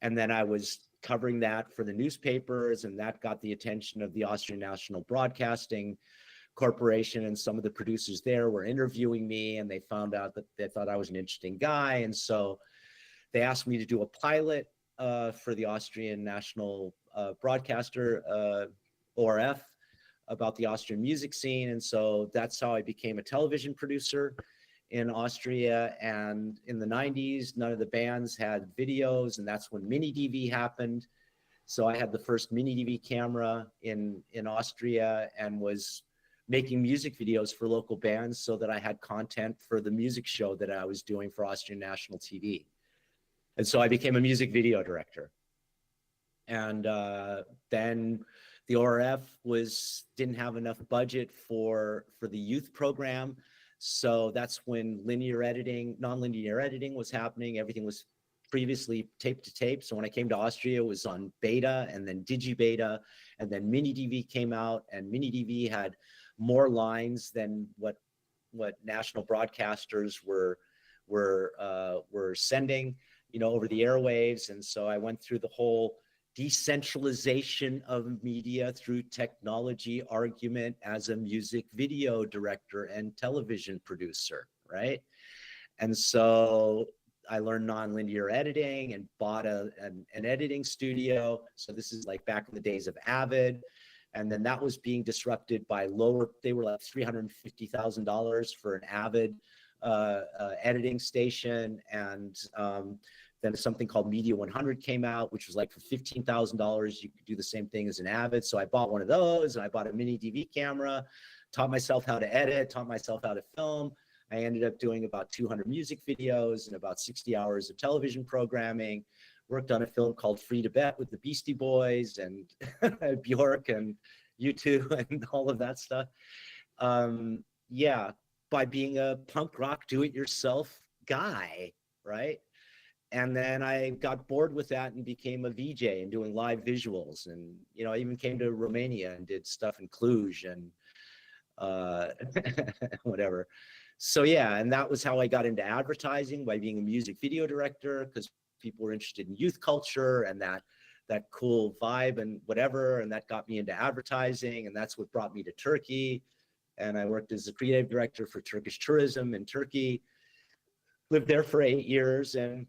And then I was covering that for the newspapers, and that got the attention of the Austrian National Broadcasting Corporation. And some of the producers there were interviewing me, and they found out that they thought I was an interesting guy. And so they asked me to do a pilot for the Austrian National Broadcaster, ORF, about the Austrian music scene. And so that's how I became a television producer in Austria. And in the 90s, none of the bands had videos, and that's when mini DV happened. So I had the first mini DV camera in Austria and was making music videos for local bands so that I had content for the music show that I was doing for Austrian National TV. And so I became a music video director. And then the ORF didn't have enough budget for the youth program. So that's when nonlinear editing was happening. Everything was previously tape to tape. So when I came to Austria, it was on beta and then digibeta, and then mini DV came out, and mini DV had more lines than what national broadcasters were sending, over the airwaves. And so I went through the whole decentralization of media through technology argument as a music video director and television producer, right? And so I learned nonlinear editing and bought an editing studio. So this is like back in the days of Avid. And then that was being disrupted by they were like $350,000 for an Avid editing station. And then something called Media 100 came out, which was like for $15,000, you could do the same thing as an Avid. So I bought one of those, and I bought a mini DV camera, taught myself how to edit, taught myself how to film. I ended up doing about 200 music videos and about 60 hours of television programming. Worked on a film called Free to Bet with the Beastie Boys and Bjork and U2 and all of that stuff. Yeah, by being a punk rock do-it-yourself guy, right? And then I got bored with that and became a VJ and doing live visuals. And, I even came to Romania and did stuff in Cluj and whatever. So, yeah, and that was how I got into advertising, by being a music video director, because people were interested in youth culture and that cool vibe and whatever. And that got me into advertising. And that's what brought me to Turkey. And I worked as a creative director for Turkish tourism in Turkey, lived there for 8 years. And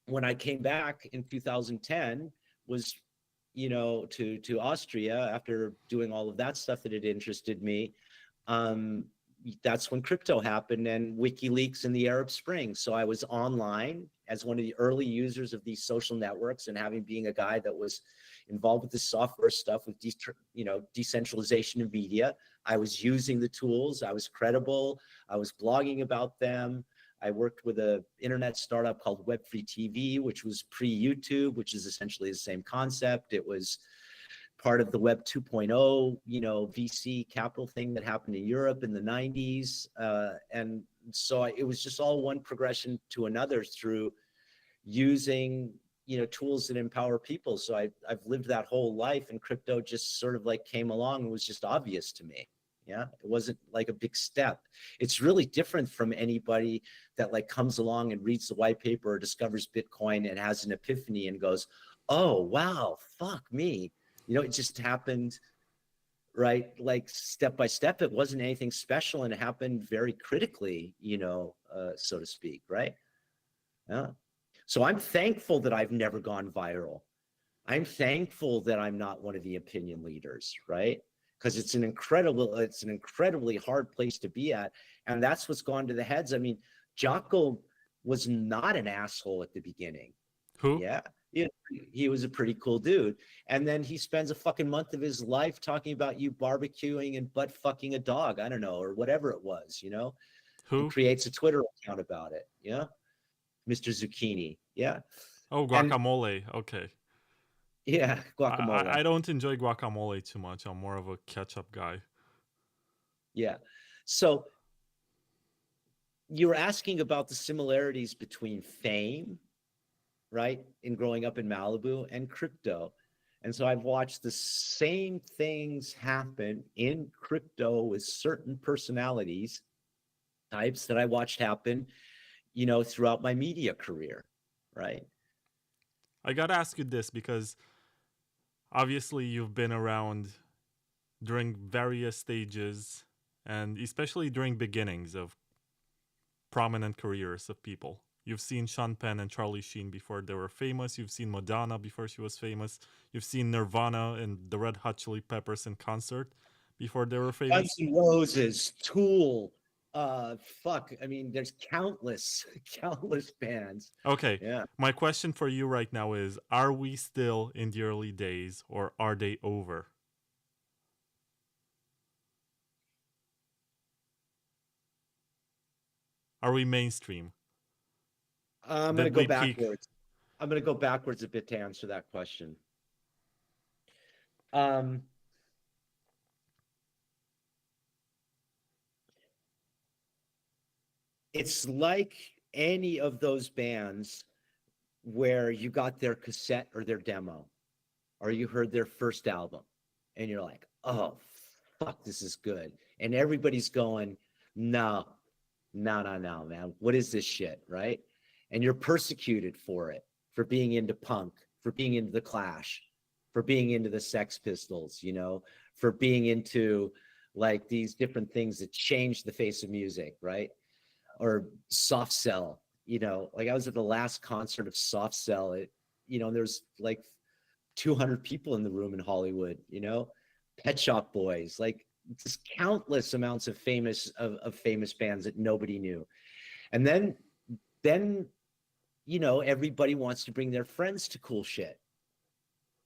when I came back in 2010, was, to Austria after doing all of that stuff that had interested me. That's when crypto happened and WikiLeaks and the Arab Spring. So I was online as one of the early users of these social networks, and being a guy that was involved with the software stuff with decentralization of media. I was using the tools. I was credible. I was blogging about them. I worked with an internet startup called Web3 TV, which was pre-YouTube, which is essentially the same concept. It was part of the Web 2.0, VC capital thing that happened in Europe in the 90s. And so it was just all one progression to another through using, tools that empower people. So I've lived that whole life, and crypto just sort of like came along and was just obvious to me. Yeah, it wasn't like a big step. It's really different from anybody that like comes along and reads the white paper or discovers Bitcoin and has an epiphany and goes, oh, wow, fuck me. It just happened, right? Like step by step. It wasn't anything special, and it happened very critically, so to speak, right? Yeah. So I'm thankful that I've never gone viral. I'm thankful that I'm not one of the opinion leaders, right? because it's an incredibly hard place to be at. And that's what's gone to the heads. I mean, Jocko was not an asshole at the beginning. Who? Yeah. He was a pretty cool dude. And then he spends a fucking month of his life talking about you barbecuing and butt fucking a dog. I don't know, or whatever it was, you know? Who? And creates a Twitter account about it. Yeah. Mr. Zucchini. Yeah. Oh, guacamole. Okay. Yeah, guacamole. I don't enjoy guacamole too much. I'm more of a ketchup guy. Yeah. So you were asking about the similarities between fame, right, in growing up in Malibu, and crypto. And so I've watched the same things happen in crypto with certain personalities types that I watched happen, you know, throughout my media career, right? I got to ask you this because obviously you've been around during various stages and especially during beginnings of prominent careers of people. You've seen Sean Penn and Charlie Sheen before they were famous. You've seen Madonna before she was famous. You've seen Nirvana and the Red Hot Chili Peppers in concert before they were famous. Guns N' Roses, Tool, I mean, there's countless bands. Okay. Yeah. My question for you right now is, are we still in the early days or are they over? Are we mainstream? I'm going to go backwards. I'm going to go backwards a bit to answer that question. It's like any of those bands where you got their cassette or their demo, or you heard their first album, and you're like, oh, fuck, this is good. And everybody's going, no, man. What is this shit, right? And you're persecuted for it, for being into punk, for being into the Clash, for being into the Sex Pistols, you know, for being into like these different things that change the face of music, right? Or Soft Cell, you know, like I was at the last concert of Soft Cell. It, you know, there's like 200 people in the room in Hollywood, you know, Pet Shop Boys, like just countless amounts of famous bands that nobody knew. And then, you know, everybody wants to bring their friends to cool shit.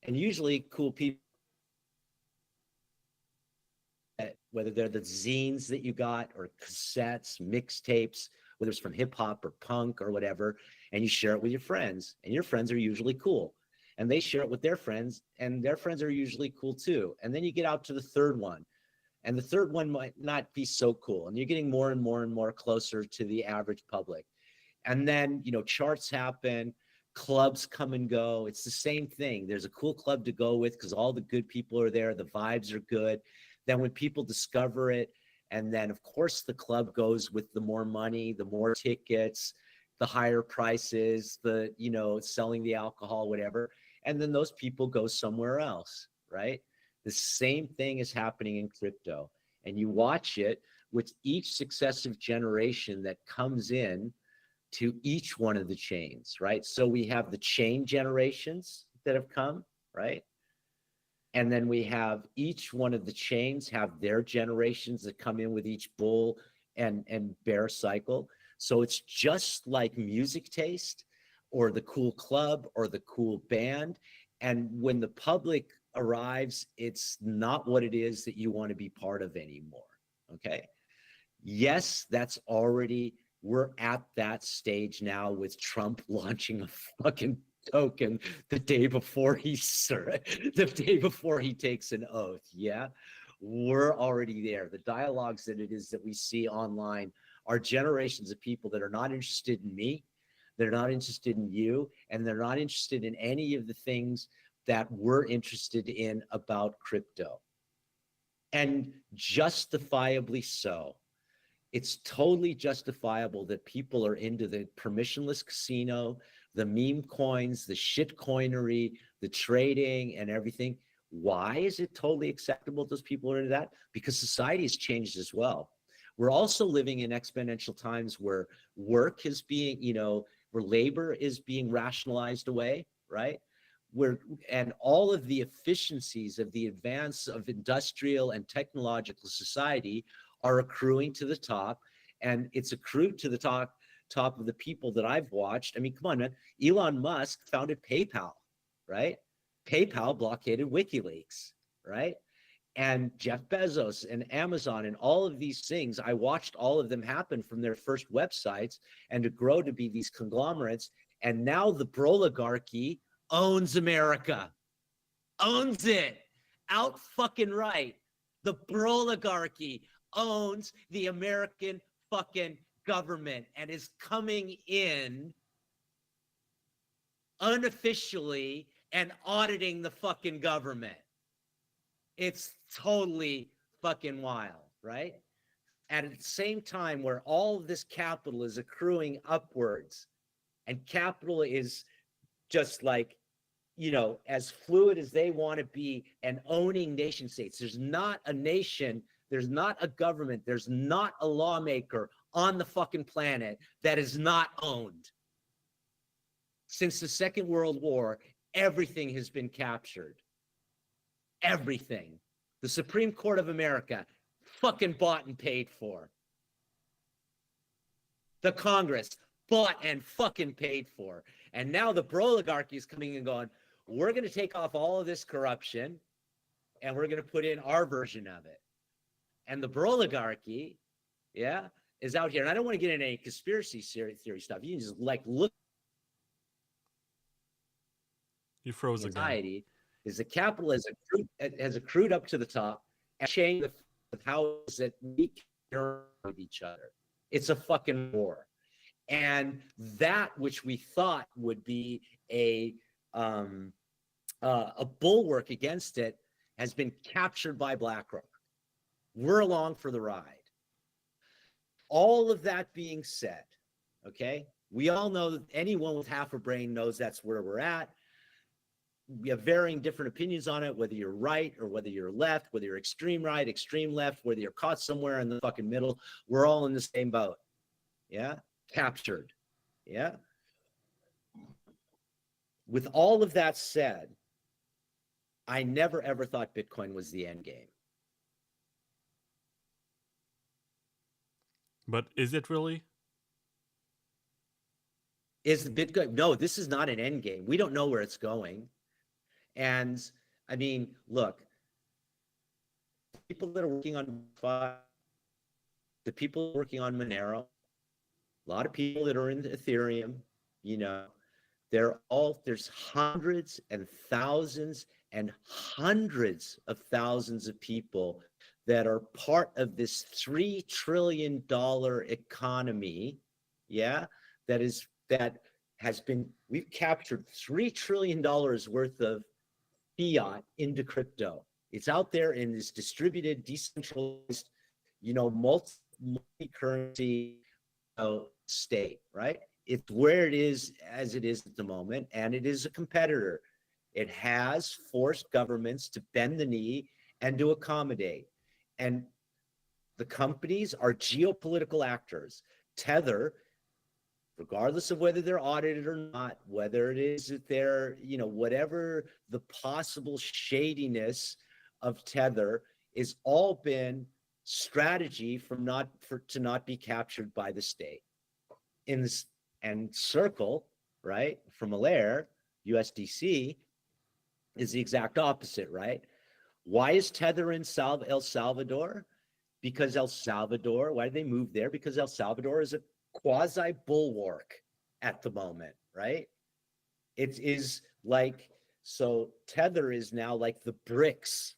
And usually cool people, whether they're the zines that you got or cassettes, mixtapes, whether it's from hip hop or punk or whatever, and you share it with your friends, and your friends are usually cool. And they share it with their friends, and their friends are usually cool too. And then you get out to the third one, and the third one might not be so cool. And you're getting more and more and more closer to the average public. And then, you know, charts happen, clubs come and go. It's the same thing. There's a cool club to go with because all the good people are there. The vibes are good. Then when people discover it, and then of course the club goes with the more money, the more tickets, the higher prices, the, you know, selling the alcohol, whatever. And then those people go somewhere else, right? The same thing is happening in crypto. And you watch it with each successive generation that comes in to each one of the chains, right? So we have the chain generations that have come, right? And then we have each one of the chains have their generations that come in with each bull and bear cycle. So it's just like music taste or the cool club or the cool band. And when the public arrives, it's not what it is that you want to be part of anymore. Okay. Yes, that's already, we're at that stage now with Trump launching a fucking token the day before he takes an oath. Yeah, we're already there. The dialogues that it is that we see online are generations of people that are not interested in me, they're not interested in you, and they're not interested in any of the things that we're interested in about crypto. And justifiably so. It's totally justifiable that people are into the permissionless casino, the meme coins, the shit coinery, the trading and everything. Why is it totally acceptable those people are into that? Because society has changed as well. We're also living in exponential times where work is being, you know, where labor is being rationalized away, right? and all of the efficiencies of the advance of industrial and technological society are accruing to the top, and it's accrued to the top of the people that I've watched. I mean, come on, man. Elon Musk founded PayPal, right? PayPal blockaded WikiLeaks, right? And Jeff Bezos and Amazon and all of these things, I watched all of them happen from their first websites and to grow to be these conglomerates. And now the broligarchy owns America, owns it out fucking right. The broligarchy owns the American fucking government and is coming in unofficially and auditing the fucking government. It's totally fucking wild, right? And at the same time, where all of this capital is accruing upwards, and capital is just like, you know, as fluid as they want to be and owning nation states. There's not a nation, there's not a government, there's not a lawmaker on the fucking planet that is not owned. Since the Second World War, everything has been captured. Everything. The Supreme Court of America, fucking bought and paid for. The Congress, bought and fucking paid for. And now the broligarchy is coming and going, we're going to take off all of this corruption and we're going to put in our version of it. And the broligarchy, yeah, is out here. And I don't want to get into any conspiracy theory stuff. You can just like look. You froze Anxiety again. Is the capital has accrued up to the top and chain of how is it we can with each other. It's a fucking war. And that which we thought would be a bulwark against it has been captured by BlackRock. We're along for the ride. All of that being said, okay, we all know that anyone with half a brain knows that's where we're at. We have varying different opinions on it, whether you're right or whether you're left, whether you're extreme right, extreme left, whether you're caught somewhere in the fucking middle. We're all in the same boat. Yeah. Captured. Yeah. With all of that said, I never ever thought Bitcoin was the end game. But is it really? Is the Bitcoin? No, this is not an end game. We don't know where it's going. And I mean, look, people that are working on the people working on Monero, a lot of people that are in Ethereum, you know, there's hundreds and thousands and hundreds of thousands of people that are part of this $3 trillion economy. Yeah. We've captured $3 trillion worth of fiat into crypto. It's out there in this distributed, decentralized, you know, multi-currency state, right? It's where it is as it is at the moment, and it is a competitor. It has forced governments to bend the knee and to accommodate. And the companies are geopolitical actors. Tether, regardless of whether they're audited or not, whether it is that they're, you know, whatever the possible shadiness of Tether, is all been strategy to not be captured by the state. And Circle, right, from Alaire, USDC, is the exact opposite, right? Why is Tether in El Salvador? Because El Salvador, why did they move there? Because El Salvador is a quasi bulwark at the moment, right? It is like, so Tether is now like the BRICS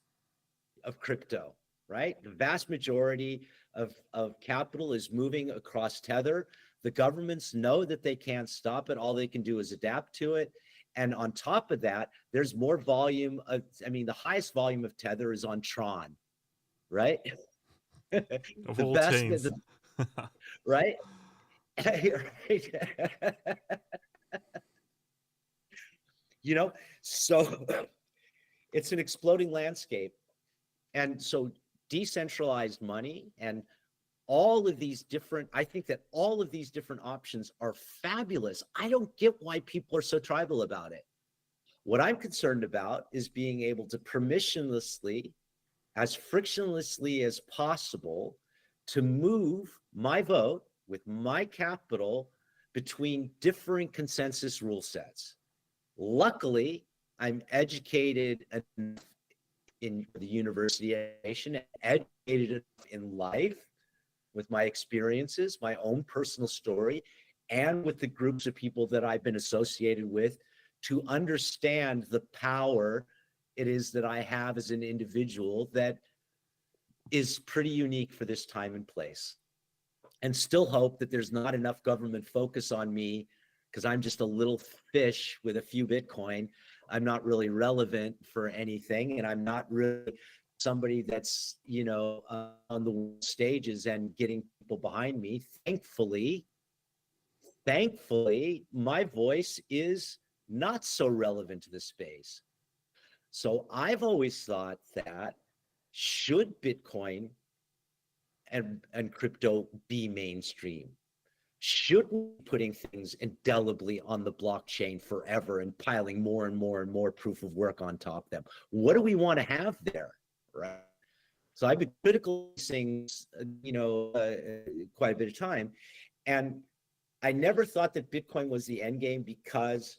of crypto, right? The vast majority of capital is moving across Tether. The governments know that they can't stop it. All they can do is adapt to it. And on top of that, there's more volume of, I mean, the highest volume of Tether is on Tron, right? Of all chains. Right? You know, so it's an exploding landscape. And so decentralized money and all of these different, I think that all of these different options are fabulous. I don't get why people are so tribal about it. What I'm concerned about is being able to permissionlessly, as frictionlessly as possible, to move my vote with my capital between differing consensus rule sets. Luckily, I'm educated enough in the university education, educated in life with my experiences, my own personal story, and with the groups of people that I've been associated with to understand the power it is that I have as an individual that is pretty unique for this time and place. And still hope that there's not enough government focus on me because I'm just a little fish with a few Bitcoin. I'm not really relevant for anything, and I'm not really somebody that's, on the stages and getting people behind me. Thankfully, my voice is not so relevant to the space. So I've always thought that should Bitcoin and crypto be mainstream? Should we be putting things indelibly on the blockchain forever and piling more and more and more proof of work on top of them? What do we want to have there, right? So I've been critical of these things, quite a bit of time. And I never thought that Bitcoin was the end game because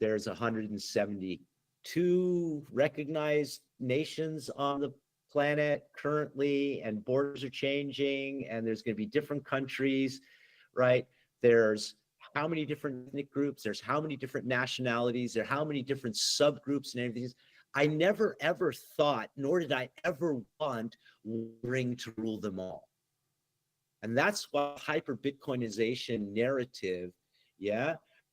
there's 172 recognized nations on the planet currently, and borders are changing, and there's going to be different countries, right? There's how many different ethnic groups, there's how many different nationalities, there are how many different subgroups and everything. I never ever thought, nor did I ever want ring to rule them all. And that's why hyper Bitcoinization narrative,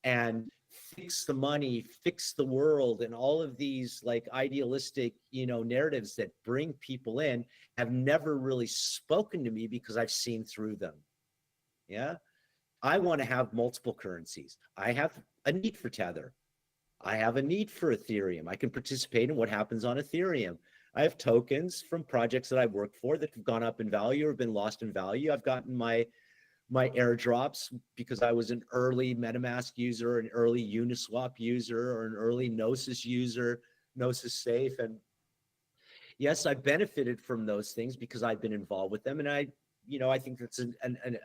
and fix the money, fix the world, and all of these like idealistic, narratives that bring people in have never really spoken to me because I've seen through them. I want to have multiple currencies. I have a need for Tether. I have a need for Ethereum. I can participate in what happens on Ethereum. I have tokens from projects that I've worked for that have gone up in value or been lost in value. I've gotten my airdrops because I was an early MetaMask user, an early Uniswap user, or an early Gnosis user, Gnosis Safe. And yes, I benefited from those things because I've been involved with them. And I think that's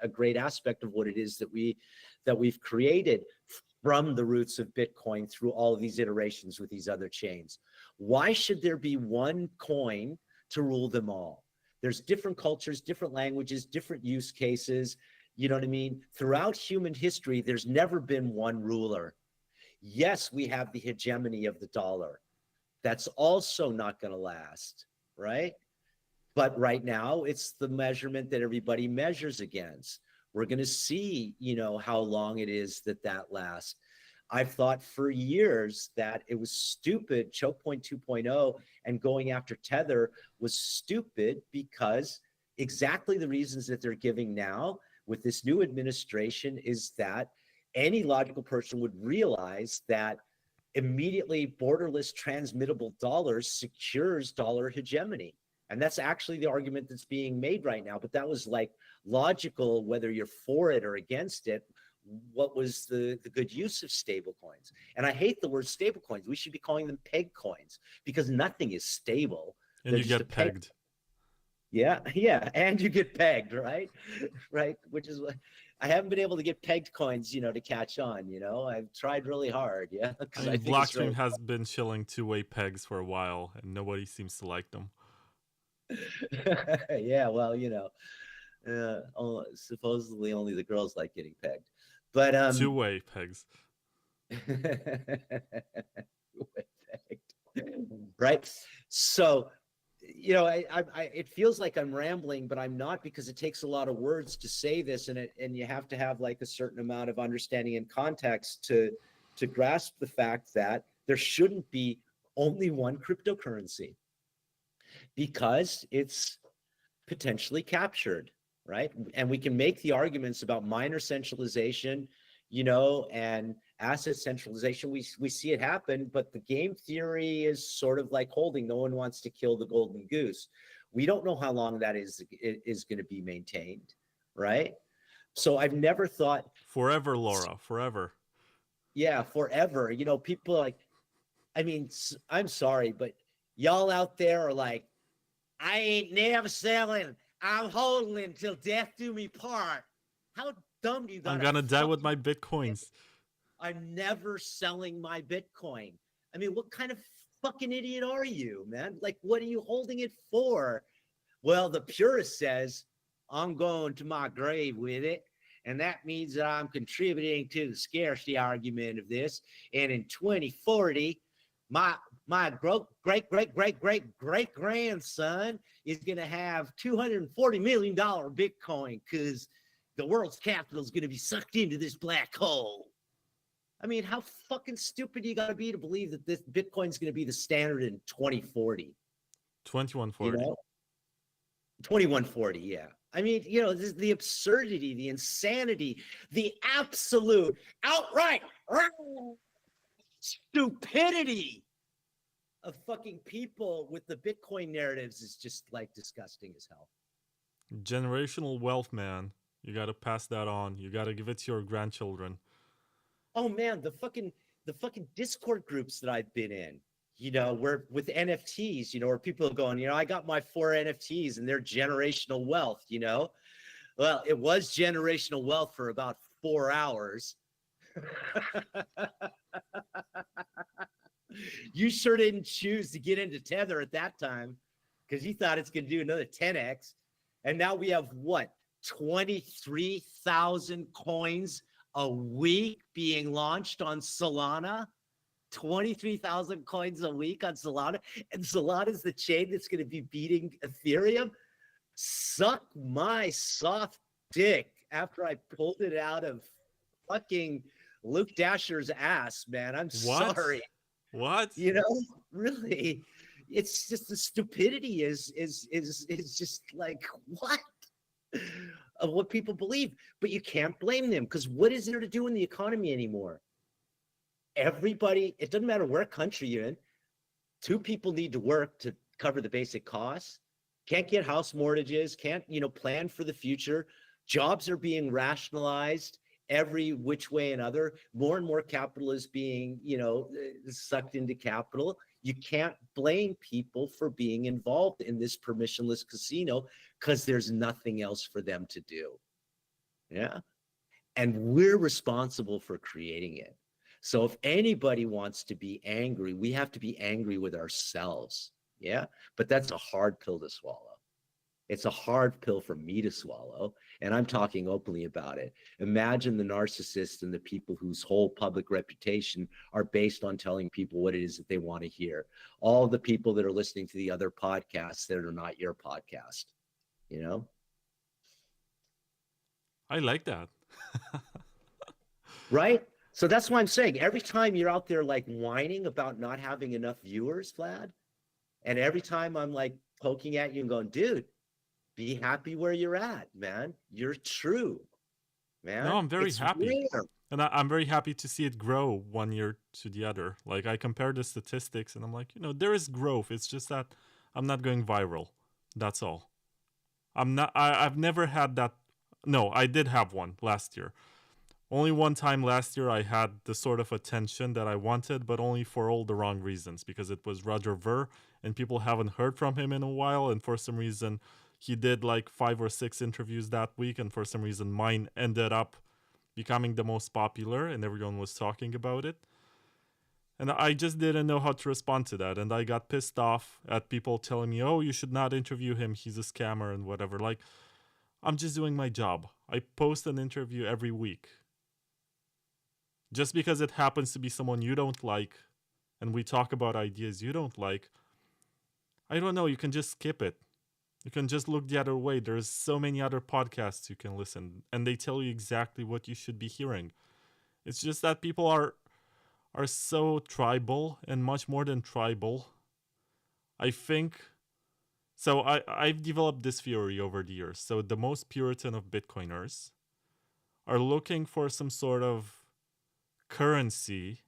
a great aspect of what it is that we've created from the roots of Bitcoin through all of these iterations with these other chains. Why should there be one coin to rule them all? There's different cultures, different languages, different use cases. You know what I mean? Throughout human history, there's never been one ruler. Yes, we have the hegemony of the dollar. That's also not going to last, right? But right now, it's the measurement that everybody measures against. We're going to see, how long it is that lasts. I've thought for years that it was stupid. Choke point 2.0 and going after Tether was stupid because exactly the reasons that they're giving now with this new administration is that any logical person would realize that immediately borderless transmittable dollars secures dollar hegemony. And that's actually the argument that's being made right now. But that was like logical, whether you're for it or against it. What was the good use of stable coins? And I hate the word stable coins. We should be calling them peg coins because nothing is stable. And you get pegged. Yeah. And you get pegged, right? Right. Which is what I haven't been able to get pegged coins, to catch on, I've tried really hard. Yeah. I mean, Blockstream has been chilling two-way pegs for a while and nobody seems to like them. Yeah, well, supposedly only the girls like getting pegged, but two-way pegs. Right. So, it feels like I'm rambling, but I'm not, because it takes a lot of words to say this, and you have to have like a certain amount of understanding and context to grasp the fact that there shouldn't be only one cryptocurrency, because it's potentially captured, right? And we can make the arguments about minor centralization, and asset centralization. We see it happen, but the game theory is sort of like holding. No one wants to kill the golden goose. We don't know how long that is going to be maintained, right? So I've never thought forever, Laura, forever. Yeah, forever. People are like, I mean, I'm sorry, but y'all out there are like, I ain't never selling. I'm holding till death do me part. How dumb do you got? I'm gonna die with my bitcoins. I'm never selling my Bitcoin. I mean, what kind of fucking idiot are you, man? Like, what are you holding it for? Well, the purist says, I'm going to my grave with it. And that means that I'm contributing to the scarcity argument of this. And in 2040, my great grandson is going to have $240 million Bitcoin because the world's capital is going to be sucked into this black hole. I mean, how fucking stupid you got to be to believe that this Bitcoin's going to be the standard in 2040? 2140. You know? 2140, yeah. I mean, you know, this is the absurdity, the insanity, the absolute outright stupidity of fucking people with the Bitcoin narratives is just like disgusting as hell. Generational wealth, man. You gotta pass that on. You gotta give it to your grandchildren. Oh man, the fucking Discord groups that I've been in, you know, where with NFTs, you know, where people are going, you know, I got my 4 NFTs and they're generational wealth, you know. Well, it was generational wealth for about 4 hours. You sure didn't choose to get into Tether at that time because you thought it's going to do another 10x. And now we have what, 23,000 coins a week being launched on Solana. 23,000 coins a week on Solana. And Solana is the chain that's going to be beating Ethereum. Suck my soft dick after I pulled it out of fucking Luke Dasher's ass, man. I'm sorry. What? You know, really, it's just the stupidity is just like what of what people believe. But you can't blame them because what is there to do in the economy anymore? Everybody, it doesn't matter where country you're in. 2 people need to work to cover the basic costs. Can't get house mortgages. Can't, you know, plan for the future. Jobs are being rationalized every which way and other. More and more capital is being, you know, sucked into capital. You can't blame people for being involved in this permissionless casino because there's nothing else for them to do. Yeah. And we're responsible for creating it. So if anybody wants to be angry, we have to be angry with ourselves. Yeah. But that's a hard pill to swallow. It's a hard pill for me to swallow. And I'm talking openly about it. Imagine the narcissists and the people whose whole public reputation are based on telling people what it is that they want to hear. All the people that are listening to the other podcasts that are not your podcast, you know? I like that. Right? So that's why I'm saying every time you're out there like whining about not having enough viewers, Vlad, and every time I'm like poking at you and going, dude, be happy where you're at, man. You're true, man. No, I'm very happy. Rare. And I'm very happy to see it grow one year to the other. Like, I compare the statistics and I'm like, you know, there is growth. It's just that I'm not going viral. That's all. I've never had that. No, I did have one last year. Only one time last year I had the sort of attention that I wanted, but only for all the wrong reasons, because it was Roger Ver and people haven't heard from him in a while. And for some reason, he did like 5 or 6 interviews that week. And for some reason, mine ended up becoming the most popular and everyone was talking about it. And I just didn't know how to respond to that. And I got pissed off at people telling me, oh, you should not interview him. He's a scammer and whatever. Like, I'm just doing my job. I post an interview every week. Just because it happens to be someone you don't like and we talk about ideas you don't like, I don't know, you can just skip it. You can just look the other way. There's so many other podcasts you can listen and they tell you exactly what you should be hearing. It's just that people are so tribal and much more than tribal. I think, so I've developed this theory over the years. So the most Puritan of Bitcoiners are looking for some sort of currency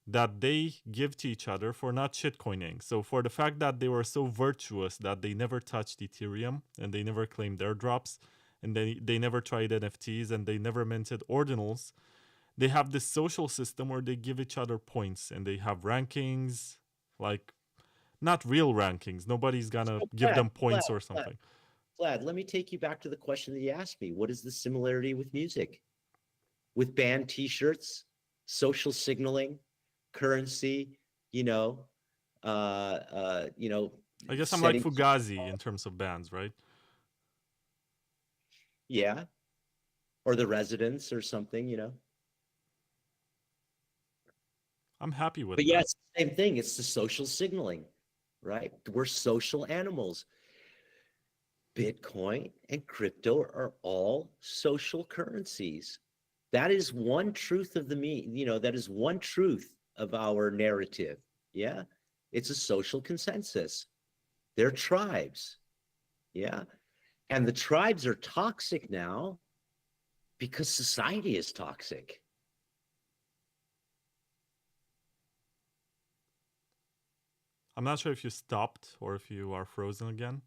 that they give to each other for not shitcoining. So for the fact that they were so virtuous that they never touched Ethereum and they never claimed airdrops and they never tried NFTs and they never minted ordinals, they have this social system where they give each other points and they have rankings, like not real rankings. Nobody's gonna So give them points or something. Vlad, let me take you back to the question that you asked me. What is the similarity with music? With band T-shirts, social signaling, currency, you know, you know, I guess I'm like Fugazi in terms of bands, right? Yeah, or the Residents or something, you know. I'm happy with But that. yeah, it's the same thing. It's the social signaling, right? We're social animals. Bitcoin and crypto are all social currencies. That is one truth of that is one truth of our narrative. Yeah. It's a social consensus. They're tribes. Yeah. And the tribes are toxic now because society is toxic. I'm not sure if you stopped or if you are frozen again.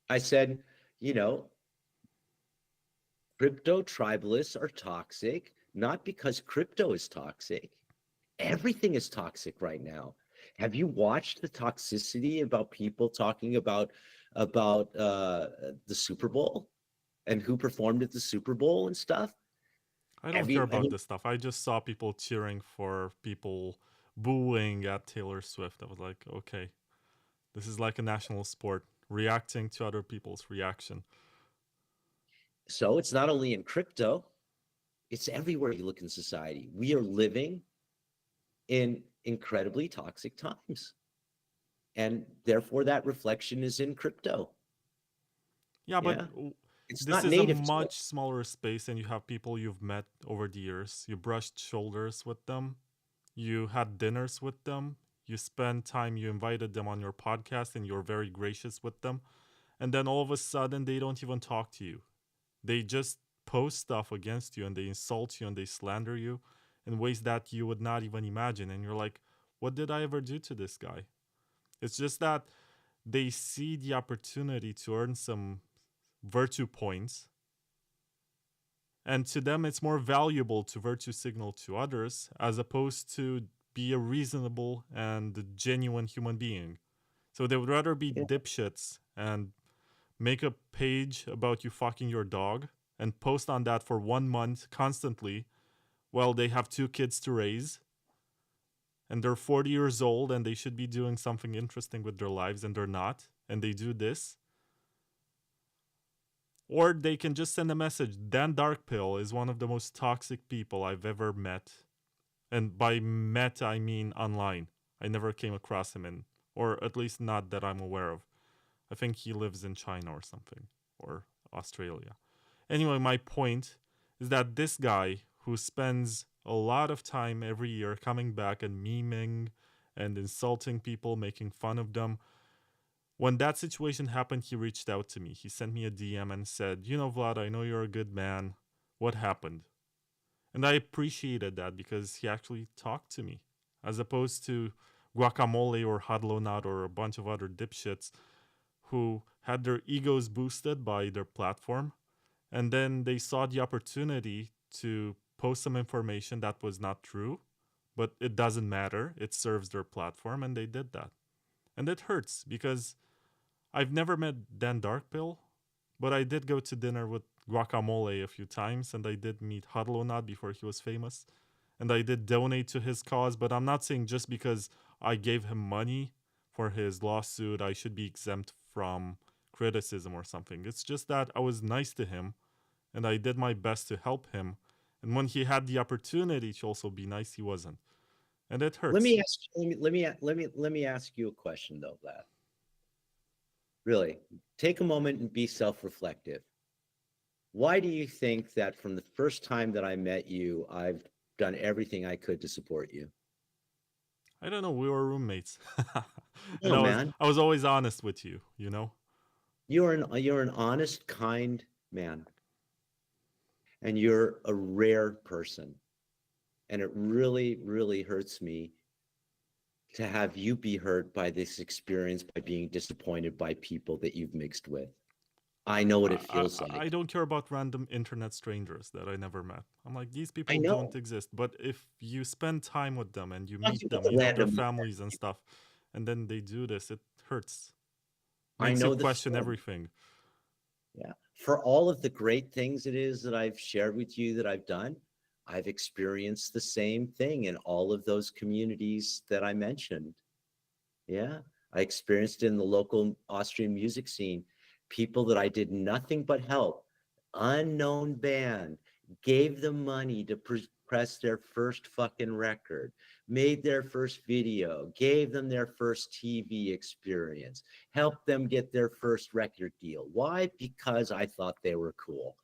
I said, crypto tribalists are toxic, not because crypto is toxic. Everything is toxic right now. Have you watched the toxicity about people talking about the Super Bowl and who performed at the Super Bowl and stuff? I don't care about this stuff. I just saw people cheering for people booing at Taylor Swift. I was like, okay, this is like a national sport, reacting to other people's reaction. So it's not only in crypto, it's everywhere you look in society. We are living in incredibly toxic times. And therefore that reflection is in crypto. Yeah, but it's this not is native a much smaller space, and you have people you've met over the years. You brushed shoulders with them. You had dinners with them. You spent time, you invited them on your podcast, and you're very gracious with them. And then all of a sudden, they don't even talk to you. They just post stuff against you, and they insult you, and they slander you in ways that you would not even imagine. And you're like, what did I ever do to this guy? It's just that they see the opportunity to earn some virtue points. And to them, it's more valuable to virtue signal to others as opposed to be a reasonable and genuine human being. So they would rather be dipshits and make a page about you fucking your dog and post on that for 1 month constantly while they have 2 kids to raise and they're 40 years old and they should be doing something interesting with their lives and they're not, and they do this. Or they can just send a message. Dan Darkpill is one of the most toxic people I've ever met. And by met, I mean online. I never came across him, or at least not that I'm aware of. I think he lives in China or something, or Australia. Anyway, my point is that this guy who spends a lot of time every year coming back and memeing and insulting people, making fun of them, when that situation happened, he reached out to me. He sent me a DM and said, Vlad, I know you're a good man. What happened? And I appreciated that because he actually talked to me, as opposed to Guacamole or Hadlonat or a bunch of other dipshits who had their egos boosted by their platform. And then they saw the opportunity to post some information that was not true, but it doesn't matter. It serves their platform, and they did that. And it hurts because I've never met Dan Darkpill, but I did go to dinner with Guacamole a few times, and I did meet Hadlonat before he was famous. And I did donate to his cause, but I'm not saying just because I gave him money for his lawsuit, I should be exempt from criticism or something. It's just that I was nice to him, and I did my best to help him. And when he had the opportunity to also be nice, he wasn't. And it hurts. Let me ask you a question though, Vlad. Really, take a moment and be self-reflective. Why do you think that from the first time that I met you, I've done everything I could to support you? I don't know. We were roommates. No, man. I was always honest with you, You're an honest, kind man. And you're a rare person. And it really, really hurts me to have you be hurt by this experience, by being disappointed by people that you've mixed with. I know what it feels like. I don't care about random internet strangers that I never met. I'm like, these I people know. don't exist. But if you spend time with them and you I'm meet talking them, about you know their random. families and stuff, and then they do this, it hurts. I Makes you know the question feeling. everything. Yeah. For all of the great things it is that I've shared with you that I've done, I've experienced the same thing in all of those communities that I mentioned. Yeah. I experienced it in the local Austrian music scene, people that I did nothing but help, unknown band, gave them money to press their first fucking record, made their first video, gave them their first TV experience, helped them get their first record deal. Why? Because I thought they were cool.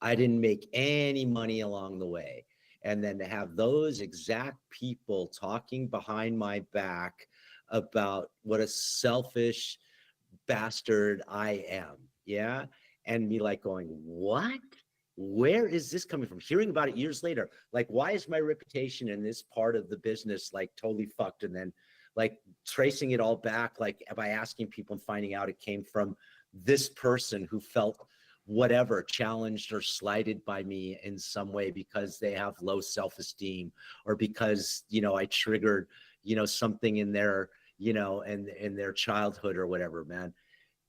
I didn't make any money along the way. And then to have those exact people talking behind my back about what a selfish bastard I am. Yeah. And me like going, what? Where is this coming from? Hearing about it years later, like, why is my reputation in this part of the business like totally fucked? And then like tracing it all back, like by asking people and finding out it came from this person who felt whatever challenged or slighted by me in some way because they have low self-esteem, or because, you know, I triggered, you know, something in their, you know, and in their childhood or whatever, man.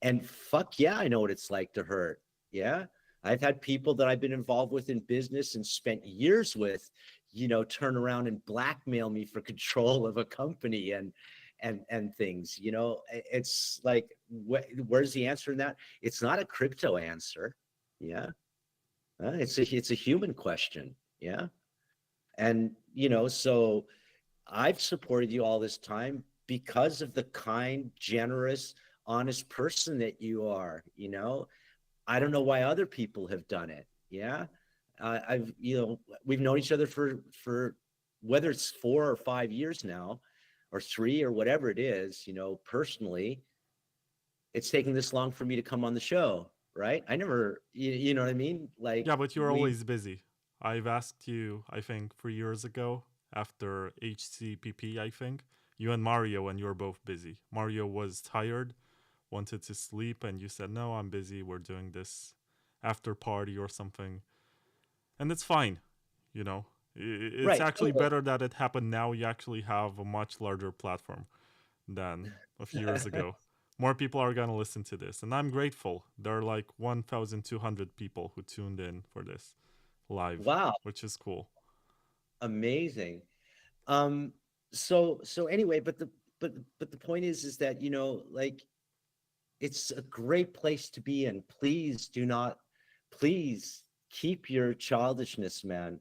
And fuck yeah, I know what it's like to hurt. Yeah. I've had people that I've been involved with in business and spent years with, you know, turn around and blackmail me for control of a company and things, you know. It's like, where's the answer in that? It's not a crypto answer. Yeah. It's a human question. Yeah. And, you know, so I've supported you all this time because of the kind, generous, honest person that you are. You know, I don't know why other people have done it. Yeah. I've, you know, we've known each other for whether it's 4 or 5 years now, or 3 or whatever it is, you know, personally, it's taken this long for me to come on the show. Right. I never, you know what I mean? Like Yeah, but you're we, always busy. I've asked you, I think, 3 years ago after HCPP, I think. You and Mario, and you were both busy. Mario was tired, wanted to sleep, and you said, no, I'm busy. We're doing this after party or something. And it's fine, you know. It's right. actually better that it happened now. You actually have a much larger platform than a few years ago. More people are going to listen to this. And I'm grateful. There are like 1,200 people who tuned in for this live, Wow. which is cool. Amazing. Um, so anyway, but the point is that, you know, like, it's a great place to be in. Please do not, please keep your childishness, man.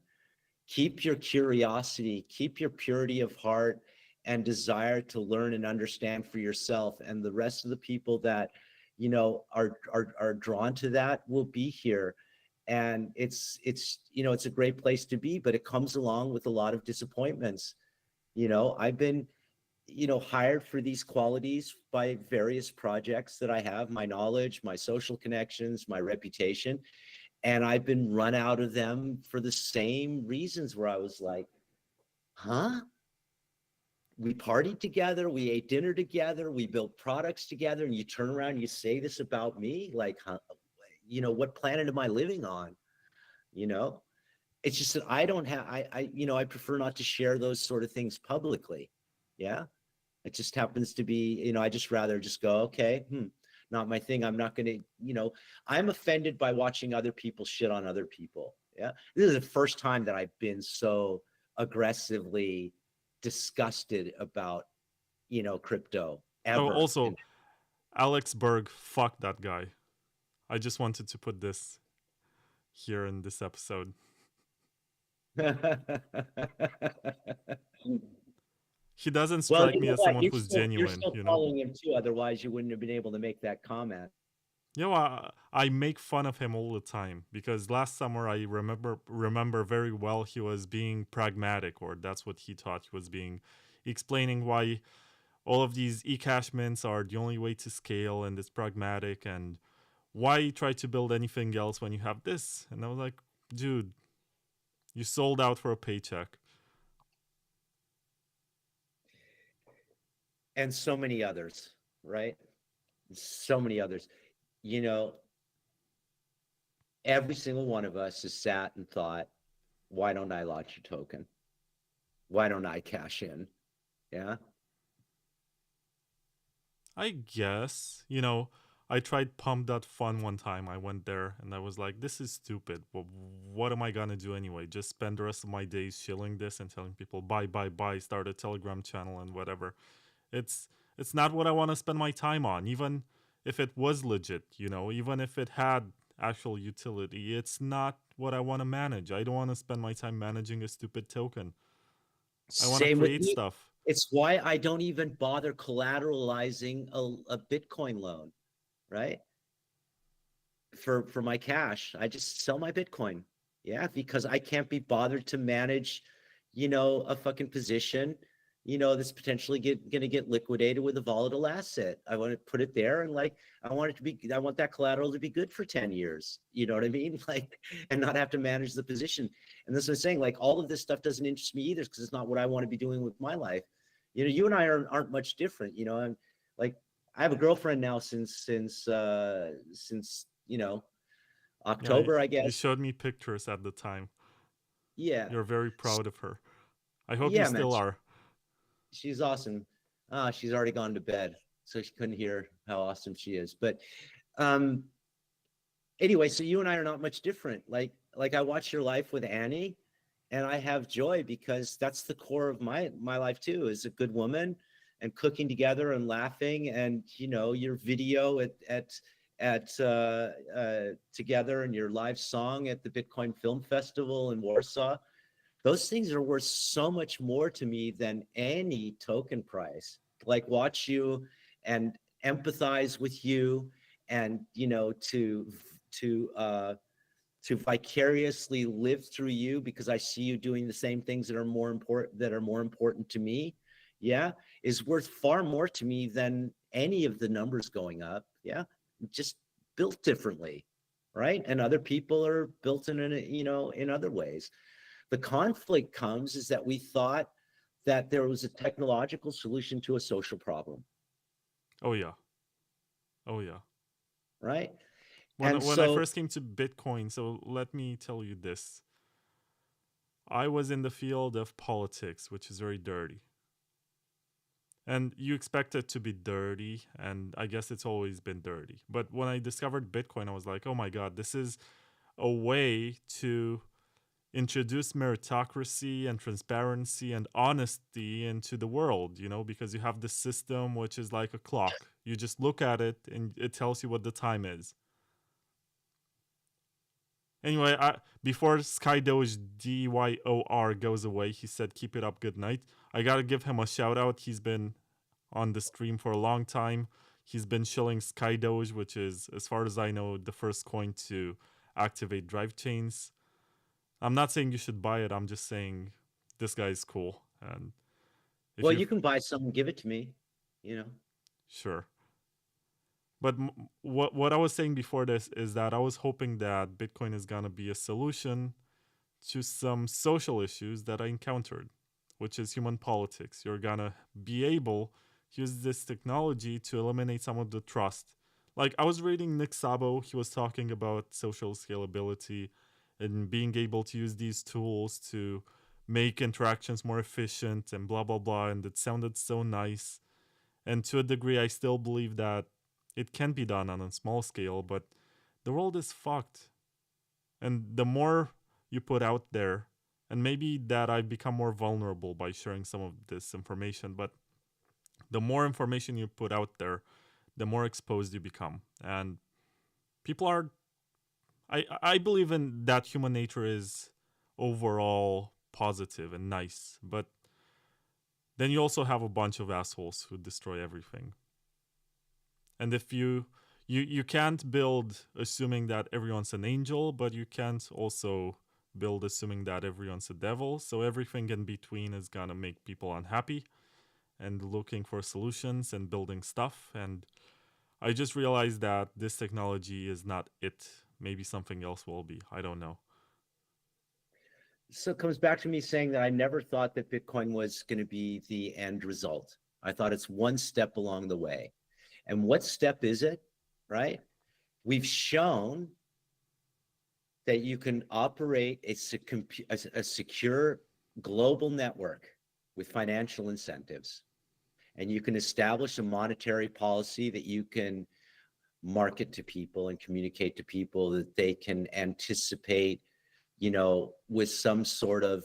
Keep your curiosity, keep your purity of heart and desire to learn and understand for yourself. And the rest of the people that, you know, are drawn to that will be here. And it's, you know, it's a great place to be, but it comes along with a lot of disappointments. You know, I've been, you know, hired for these qualities by various projects that I have, my knowledge, my social connections, my reputation, and I've been run out of them for the same reasons, where I was like, huh? We partied together, we ate dinner together, we built products together, and you turn around and you say this about me? Like, huh? You know, what planet am I living on? You know, it's just that I don't have, you know, I prefer not to share those sort of things publicly. Yeah. It just happens to be, you know, I just rather just go, okay, not my thing. I'm not going to, you know, I'm offended by watching other people shit on other people. Yeah. This is the first time that I've been so aggressively disgusted about, you know, crypto Oh, ever. also, Alex Berg, fuck that guy. I just wanted to put this here in this episode. He doesn't Well, strike you me know as what? someone who's You're genuine, still you know? following him too. Otherwise, you wouldn't have been able to make that comment. You know, I make fun of him all the time because last summer I remember very well he was being pragmatic, or that's what he thought he was being, explaining why all of these eCash mints are the only way to scale and it's pragmatic, and why try to build anything else when you have this? And I was like, dude, you sold out for a paycheck. And so many others, right? So many others. You know, every single one of us has sat and thought, why don't I launch a token? Why don't I cash in? Yeah. I guess, I tried pump.fun one time. I went there and I was like, this is stupid. But what am I going to do anyway? Just spend the rest of my days shilling this and telling people buy, buy, buy, start a Telegram channel and whatever. It's it's not what I want to spend my time on, even if it was legit, even if it had actual utility. It's not what I want to manage. I don't want to spend my time managing a stupid token. I want to Same with create me. stuff. It's why I don't even bother collateralizing a Bitcoin loan, right? For my cash, I just sell my Bitcoin. Yeah, because I can't be bothered to manage, a fucking position, that's potentially going to get liquidated with a volatile asset. I want to put it there and I want that collateral to be good for 10 years. You know what I mean? And not have to manage the position. And this is saying, all of this stuff doesn't interest me either because it's not what I want to be doing with my life. You and I aren't much different. I'm like, I have a girlfriend now since Yeah, October, I you guess. showed me pictures at the time. Yeah. You're very proud of her. I hope you Yeah, man. still are. She's awesome. She's already gone to bed, so she couldn't hear how awesome she is. But um, anyway, so you and I are not much different. Like I watch your life with Annie, and I have joy because that's the core of my life too, is a good woman and cooking together and laughing, and your video at together, and your live song at the Bitcoin Film Festival in Warsaw. Those things are worth so much more to me than any token price. Like, watch you and empathize with you, and to to vicariously live through you because I see you doing the same things that are more important to me, yeah, is worth far more to me than any of the numbers going up. Yeah, just built differently, right? And other people are built in other ways. The conflict comes is that we thought that there was a technological solution to a social problem, Oh yeah. Oh yeah. right? When And when I so, first came to Bitcoin, so let me tell you this. I was in the field of politics, which is very dirty. And you expect it to be dirty, and I guess it's always been dirty. But when I discovered Bitcoin, I was like, oh my God, this is a way to introduce meritocracy and transparency and honesty into the world, because you have this system which is like a clock. You just look at it and it tells you what the time is. Anyway, before Skydoge DYOR goes away, he said, keep it up, good night. I gotta give him a shout out. He's been on the stream for a long time. He's been shilling Skydoge, which is, as far as I know, the first coin to activate drive chains. I'm not saying you should buy it. I'm just saying this guy is cool. And if well, you you can buy some and give it to me, you know. sure. But what I was saying before this is that I was hoping that Bitcoin is gonna be a solution to some social issues that I encountered, which is human politics. You're gonna be able to use this technology to eliminate some of the trust. Like, I was reading Nick Szabo, he was talking about social scalability and being able to use these tools to make interactions more efficient and blah blah blah, and it sounded so nice. And to a degree I still believe that it can be done on a small scale, but the world is fucked. And the more you put out there, and maybe that I've become more vulnerable by sharing some of this information, but the more information you put out there, the more exposed you become. And people are, I believe in that human nature is overall positive and nice, but then you also have a bunch of assholes who destroy everything. And if you can't build assuming that everyone's an angel, but you can't also build assuming that everyone's a devil. So everything in between is gonna make people unhappy and looking for solutions and building stuff. And I just realized that this technology is not it. Maybe something else will be. I don't know. So it comes back to me saying that I never thought that Bitcoin was going to be the end result. I thought it's one step along the way. And what step is it, right? We've shown that you can operate a secure global network with financial incentives, and you can establish a monetary policy that you can market to people and communicate to people that they can anticipate, you know, with some sort of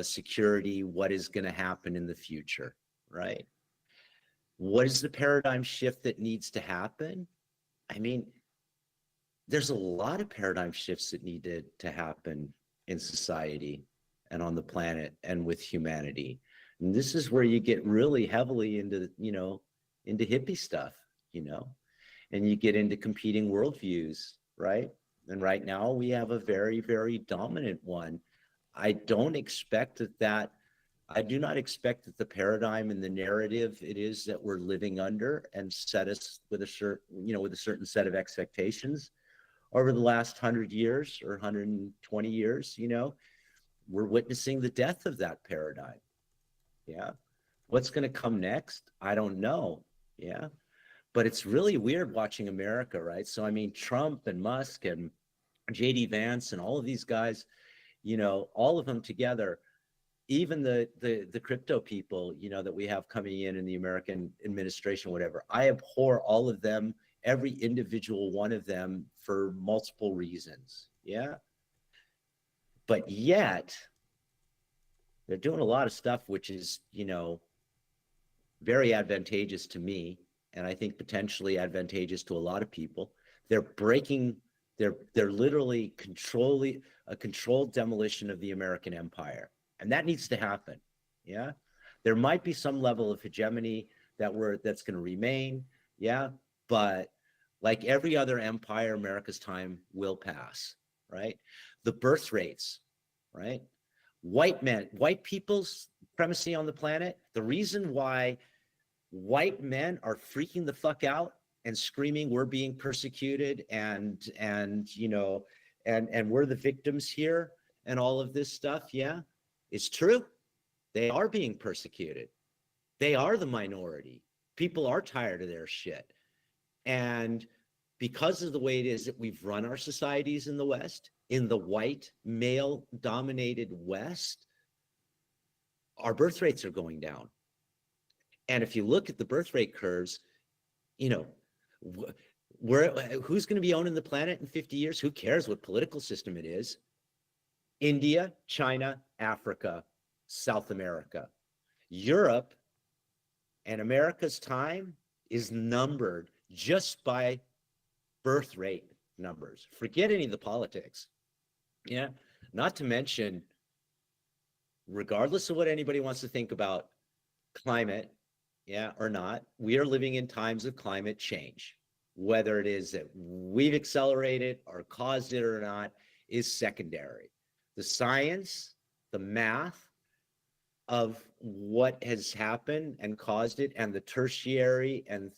security what is going to happen in the future, right? What is the paradigm shift that needs to happen? I mean, there's a lot of paradigm shifts that need to happen in society and on the planet and with humanity. And this is where you get really heavily into, you know, into hippie stuff, you know, and you get into competing worldviews, right? And right now we have a very, very dominant one. I do not expect that the paradigm and the narrative it is that we're living under and set us with a certain set of expectations over the last 100 years or 120 years, you know, we're witnessing the death of that paradigm. Yeah. What's going to come next? I don't know. Yeah. But it's really weird watching America, right? So, I mean, Trump and Musk and JD Vance and all of these guys, you know, all of them together, even the crypto people, you know, that we have coming in the American administration, whatever, I abhor all of them, every individual one of them, for multiple reasons. Yeah. But yet they're doing a lot of stuff which is, you know, very advantageous to me, and I think potentially advantageous to a lot of people. They're literally controlling a controlled demolition of the American empire, and that needs to happen. Yeah, there might be some level of hegemony that's going to remain. Yeah, but like every other empire, America's time will pass. Right? The birth rates, right? White people's supremacy on the planet. The reason why white men are freaking the fuck out and screaming we're being persecuted and you know and we're the victims here and all of this stuff, yeah, it's true. They are being persecuted. They are the minority. People are tired of their shit. And because of the way it is that we've run our societies in the West, in the white, male-dominated West, our birth rates are going down. And if you look at the birth rate curves, you know, who's going to be owning the planet in 50 years? Who cares what political system it is? India, China, Africa, South America. Europe and America's time is numbered just by birth rate numbers. Forget any of the politics. Yeah. Not to mention, regardless of what anybody wants to think about climate, yeah, or not, we are living in times of climate change. Whether it is that we've accelerated or caused it or not is secondary. The science, the math of what has happened and caused it, and the tertiary and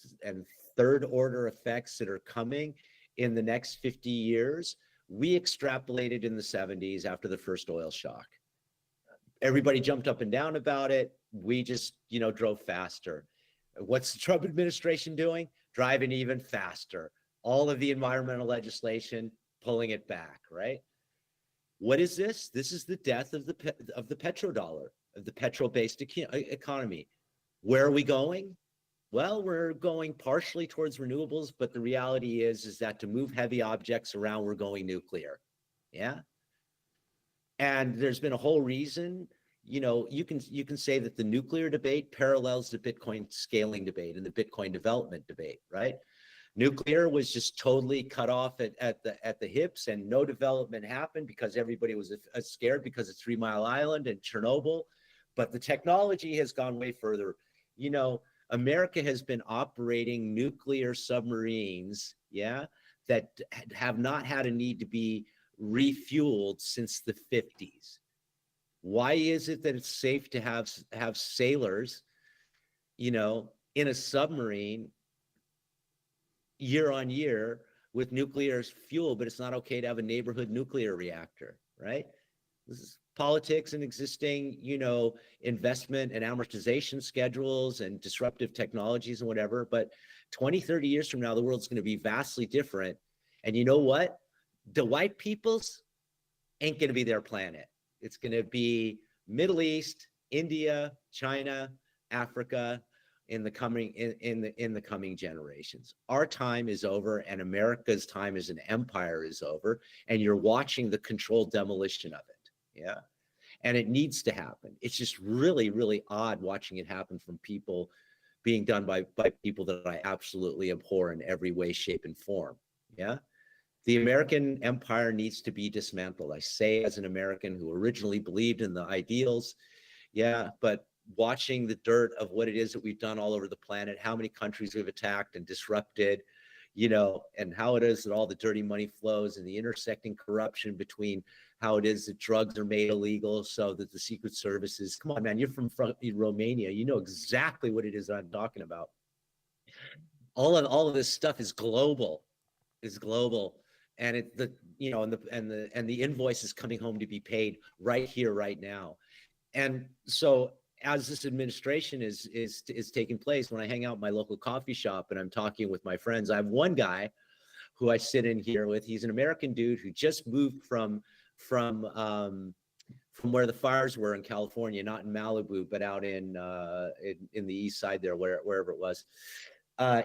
third order effects that are coming in the next 50 years, we extrapolated in the 70s after the first oil shock. Everybody jumped up and down about it. We just, you know, drove faster. What's the Trump administration doing? Driving even faster. All of the environmental legislation, pulling it back, right? What is this? This is the death of the petrodollar, of the petrol-based economy. Where are we going? Well, we're going partially towards renewables, but the reality is that to move heavy objects around, we're going nuclear. Yeah. And there's been a whole reason, you know, you can say that the nuclear debate parallels the Bitcoin scaling debate and the Bitcoin development debate, right? Nuclear was just totally cut off at the hips, and no development happened because everybody was scared because of 3 Mile Island and Chernobyl. But the technology has gone way further. You know, America has been operating nuclear submarines, yeah, that have not had a need to be refueled since the 50s. Why is it that it's safe to have sailors, you know, in a submarine year on year with nuclear fuel, but it's not okay to have a neighborhood nuclear reactor, right? This is politics and existing, you know, investment and amortization schedules and disruptive technologies and whatever. But 20, 30 years from now, the world's going to be vastly different. And you know what? The white peoples ain't going to be their planet. It's going to be Middle East, India, China, Africa in the coming in the coming generations. Our time is over, and America's time as an empire is over, and you're watching the controlled demolition of it. Yeah. And it needs to happen. It's just really, really odd watching it happen from people, being done by people that I absolutely abhor in every way, shape, and form. Yeah. The American empire needs to be dismantled. I say as an American who originally believed in the ideals. Yeah. But watching the dirt of what it is that we've done all over the planet, how many countries we've attacked and disrupted, you know, and how it is that all the dirty money flows, and the intersecting corruption between how it is that drugs are made illegal so that the Secret Services, come on, man, you're from Romania. You know exactly what it is that I'm talking about. All of this stuff is global, and the invoice is coming home to be paid right here, right now. And so as this administration is taking place, when I hang out in my local coffee shop and I'm talking with my friends, I have one guy who I sit in here with. He's an American dude who just moved from where the fires were in California, not in Malibu, but out in the east side there, wherever it was.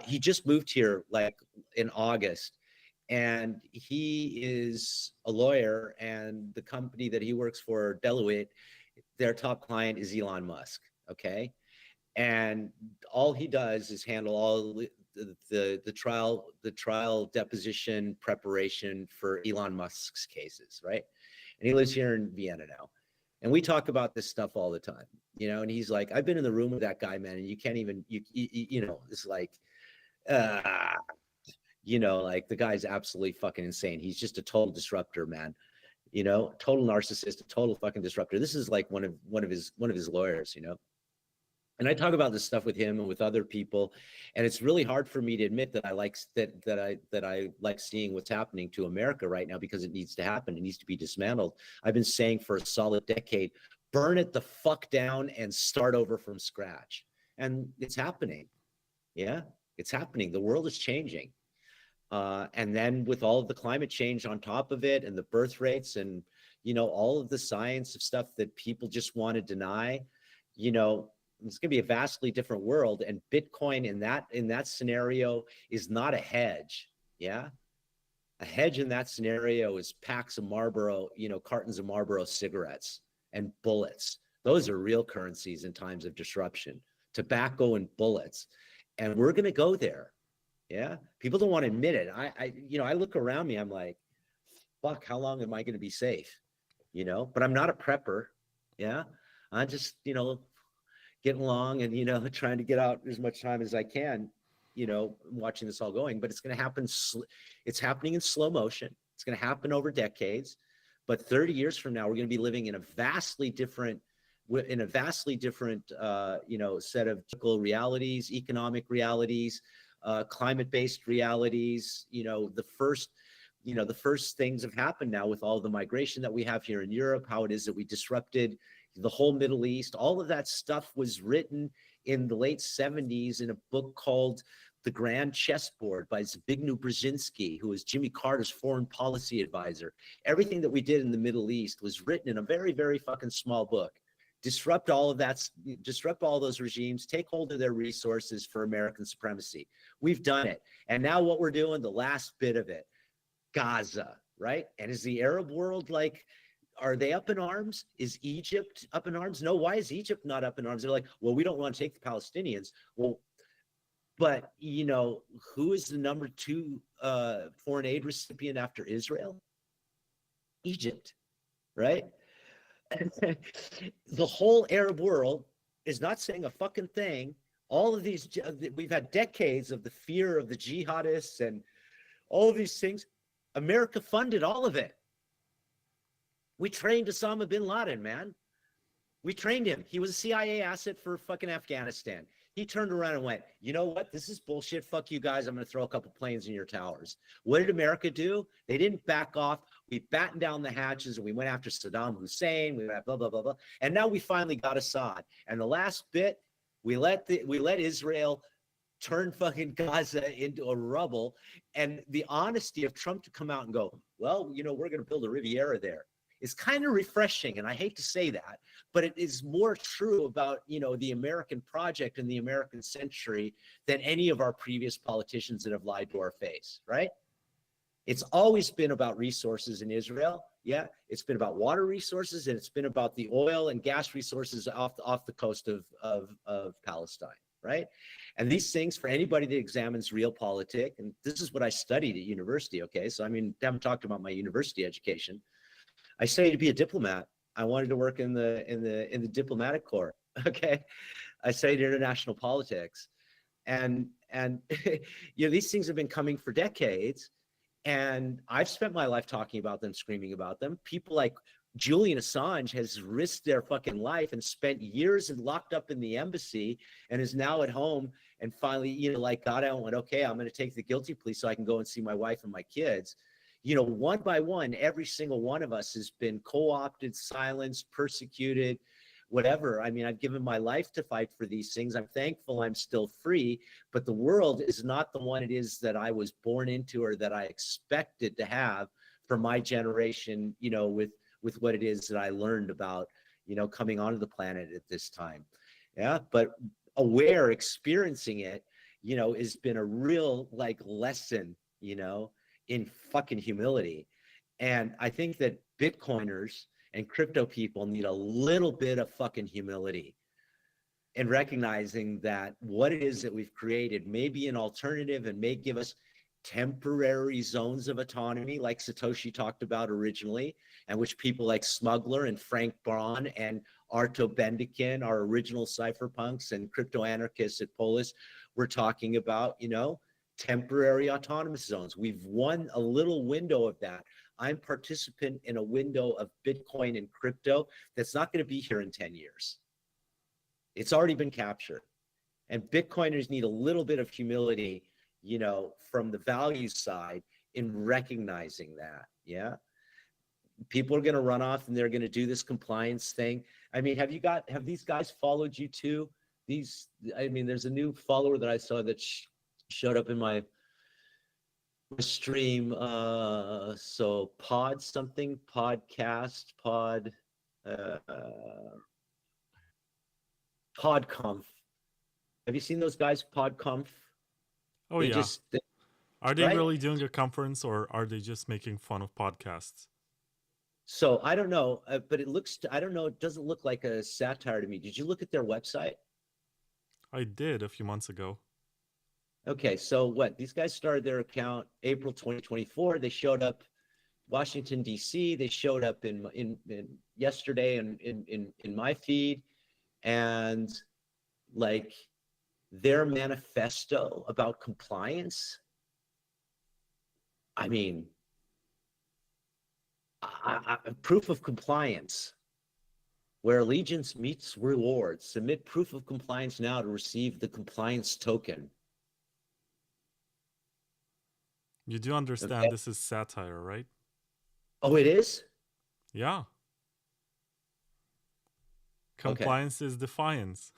He just moved here like in August, and he is a lawyer, and the company that he works for, Deloitte, their top client is Elon Musk. Okay. And all he does is handle all the trial deposition preparation for Elon Musk's cases. Right. And he lives here in Vienna now. And we talk about this stuff all the time, you know, and he's like, I've been in the room with that guy, man. And you can't even, you know, it's like, you know, like the guy's absolutely fucking insane. He's just a total disruptor, man. You know, total narcissist, a total fucking disruptor. This is like one of his lawyers, you know. And I talk about this stuff with him and with other people, and it's really hard for me to admit that I like seeing what's happening to America right now, because it needs to happen. It needs to be dismantled. I've been saying for a solid decade, burn it the fuck down and start over from scratch. And it's happening. Yeah, it's happening. The world is changing. And then with all of the climate change on top of it, and the birth rates, and, you know, all of the science of stuff that people just want to deny, you know, it's going to be a vastly different world. And Bitcoin in that scenario is not a hedge. Yeah. A hedge in that scenario is packs of Marlboro, you know, cartons of Marlboro cigarettes and bullets. Those are real currencies in times of disruption, tobacco and bullets. And we're going to go there. Yeah. People don't want to admit it. I look around me, I'm like, fuck, how long am I going to be safe? You know, but I'm not a prepper. Yeah. I'm just, you know, getting along and, you know, trying to get out as much time as I can, you know, watching this all going. But it's going to happen. It's happening in slow motion. It's going to happen over decades. But 30 years from now, we're going to be living in a vastly different, you know, set of political realities, economic realities, climate-based realities. You know, the first things have happened now with all the migration that we have here in Europe, how it is that we disrupted the whole Middle East. All of that stuff was written in the late 70s in a book called The Grand Chessboard by Zbigniew Brzezinski, who was Jimmy Carter's foreign policy advisor. Everything that we did in the Middle East was written in a very, very fucking small book. Disrupt all of that, disrupt all those regimes, take hold of their resources for American supremacy. We've done it. And now what we're doing, the last bit of it, Gaza, right? And is the Arab world like, are they up in arms? Is Egypt up in arms? No, why is Egypt not up in arms? They're like, well, we don't want to take the Palestinians. Well, but, you know, who is the number 2 foreign aid recipient after Israel? Egypt, right? The whole Arab world is not saying a fucking thing. All of these, we've had decades of the fear of the jihadists and all of these things. America funded all of it. We trained Osama bin Laden, man. We trained him. He was a CIA asset for fucking Afghanistan. He turned around and went, you know what? This is bullshit. Fuck you guys. I'm going to throw a couple planes in your towers. What did America do? They didn't back off. We battened down the hatches and we went after Saddam Hussein. We went blah, blah, blah, blah. And now we finally got Assad. And the last bit, we let Israel turn fucking Gaza into a rubble. And the honesty of Trump to come out and go, well, we're going to build a Riviera there. It's kind of refreshing, and I hate to say that, but it is more true about, the American project and the American century than any of our previous politicians that have lied to our face, right? It's always been about resources in Israel. Yeah, it's been about water resources, and it's been about the oil and gas resources off the coast of Palestine, right? And these things, for anybody that examines realpolitik, and this is what I studied at university, okay? So, I mean, I haven't talked about my university education. I studied to be a diplomat. I wanted to work in the diplomatic corps, okay? I studied international politics. And these things have been coming for decades. And I've spent my life talking about them, screaming about them. People like Julian Assange has risked their fucking life and spent years and locked up in the embassy and is now at home and finally, got out and went, okay, I'm going to take the guilty plea so I can go and see my wife and my kids. One by one, every single one of us has been co-opted, silenced, persecuted, whatever. I mean, I've given my life to fight for these things. I'm thankful I'm still free, but the world is not the one it is that I was born into or that I expected to have for my generation, with what it is that I learned about, coming onto the planet at this time. Yeah. But experiencing it, has been a real lesson, in fucking humility. And I think that Bitcoiners and crypto people need a little bit of fucking humility and recognizing that what it is that we've created may be an alternative and may give us temporary zones of autonomy, like Satoshi talked about originally, and which people like Smuggler and Frank Braun and Arto Bendikin, our original cypherpunks and crypto anarchists at Polis, were talking about, temporary autonomous zones. We've won a little window of that. I'm participant in a window of Bitcoin and crypto that's not going to be here in 10 years. It's already been captured. And Bitcoiners need a little bit of humility, from the value side in recognizing that. Yeah. People are going to run off and they're going to do this compliance thing. I mean, have these guys followed you too? There's a new follower that I saw that showed up in my stream. So PodConf. Have you seen those guys, PodConf? Oh, they yeah. Are they right? really doing a conference, or are they just making fun of podcasts? So I don't know, but I don't know, it doesn't look like a satire to me. Did you look at their website? I did a few months ago. Okay, so these guys started their account April 2024. They showed up Washington, D.C. They showed up in yesterday in my feed, and their manifesto about compliance. I mean, proof of compliance, where allegiance meets rewards. Submit proof of compliance now to receive the compliance token. You do understand This is satire, right? Oh, it is? Yeah. Compliance is defiance.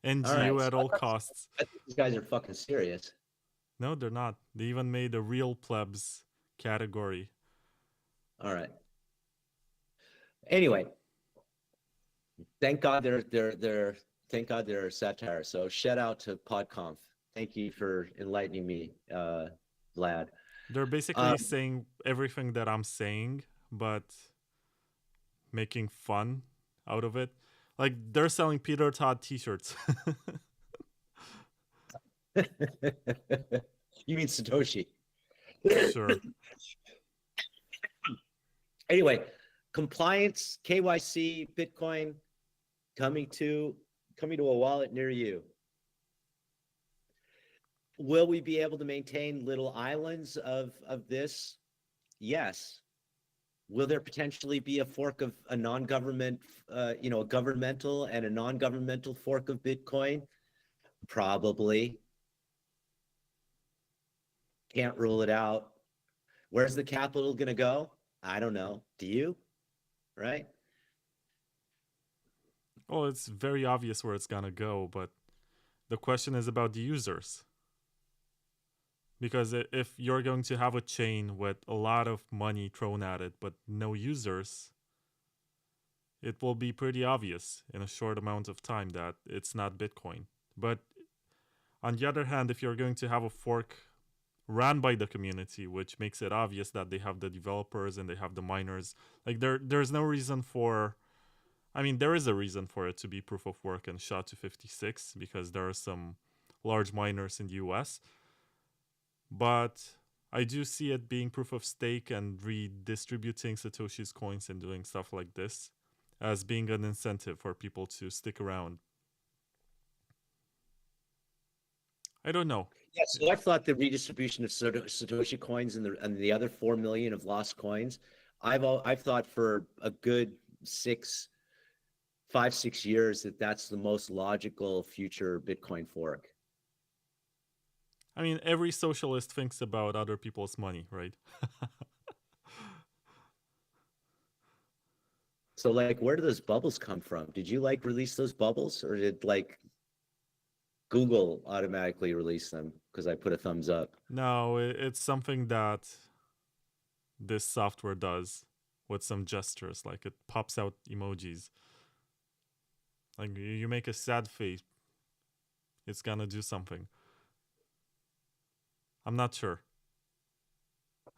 NGO at all costs. I think these guys are fucking serious. No, they're not. They even made a real plebs category. All right. Anyway, thank God they're satire. So shout out to PodConf. Thank you for enlightening me, Vlad. They're basically saying everything that I'm saying, but making fun out of it. Like, they're selling Peter Todd t-shirts. You mean Satoshi? Sure. Anyway, compliance, KYC, Bitcoin coming to a wallet near you. Will we be able to maintain little islands of this? Yes. Will there potentially be a fork of a non-government, a governmental and a non-governmental fork of Bitcoin? Probably. Can't rule it out. Where's the capital going to go? I don't know. Do you? Right? Well, it's very obvious where it's going to go, but the question is about the users. Because if you're going to have a chain with a lot of money thrown at it but no users, it will be pretty obvious in a short amount of time that it's not Bitcoin. But on the other hand, if you're going to have a fork ran by the community, which makes it obvious that they have the developers and they have the miners, like there's no reason for, I mean, there is a reason for it to be proof of work and shot to 56 because there are some large miners in the US. But I do see it being proof of stake and redistributing Satoshi's coins and doing stuff like this as being an incentive for people to stick around. I don't know. Yeah, so I thought the redistribution of Satoshi coins and the other 4 million of lost coins, I've thought for a good 5-6 years that that's the most logical future Bitcoin fork. I mean, every socialist thinks about other people's money, right? So like, where do those bubbles come from? Did you like release those bubbles, or did like Google automatically release them because I put a thumbs up? No, it's something that this software does with some gestures. Like it pops out emojis. Like you make a sad face, it's gonna do something. I'm not sure.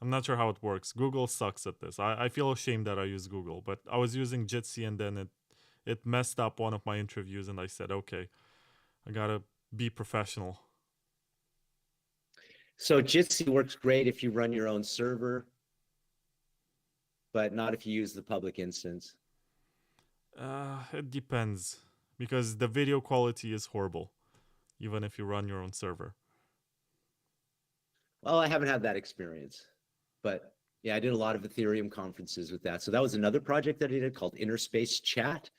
I'm not sure how it works. Google sucks at this. I feel ashamed that I use Google, but I was using Jitsi and then it messed up one of my interviews and I said, okay, I gotta be professional. So Jitsi works great if you run your own server, but not if you use the public instance. It depends because the video quality is horrible, even if you run your own server. Well, I haven't had that experience, but yeah, I did a lot of Ethereum conferences with that. So that was another project that I did called Interspace Chat,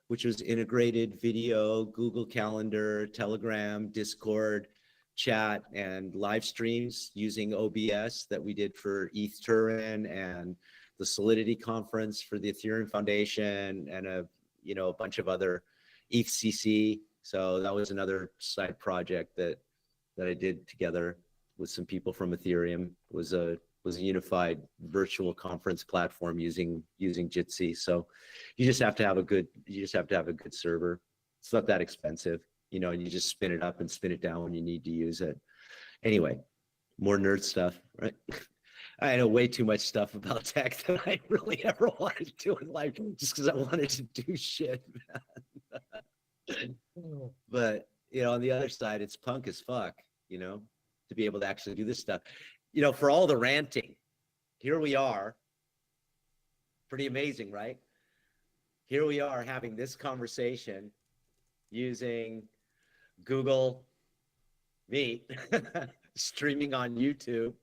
which was integrated video, Google Calendar, Telegram, Discord, chat, and live streams using OBS that we did for Turin and the Solidity conference for the Ethereum Foundation and a bunch of other ETHCC. So that was another side project that I did together with some people from Ethereum. It was a unified virtual conference platform using Jitsi. So you just have to have a good server. It's not that expensive, and you just spin it up and spin it down when you need to use it. Anyway, more nerd stuff, right? I know way too much stuff about tech that I really ever wanted to do in life just because I wanted to do shit, man. But on the other side, it's punk as fuck, to be able to actually do this stuff. For all the ranting, here we are. Pretty amazing, right? Here we are having this conversation using Google Meet, streaming on YouTube,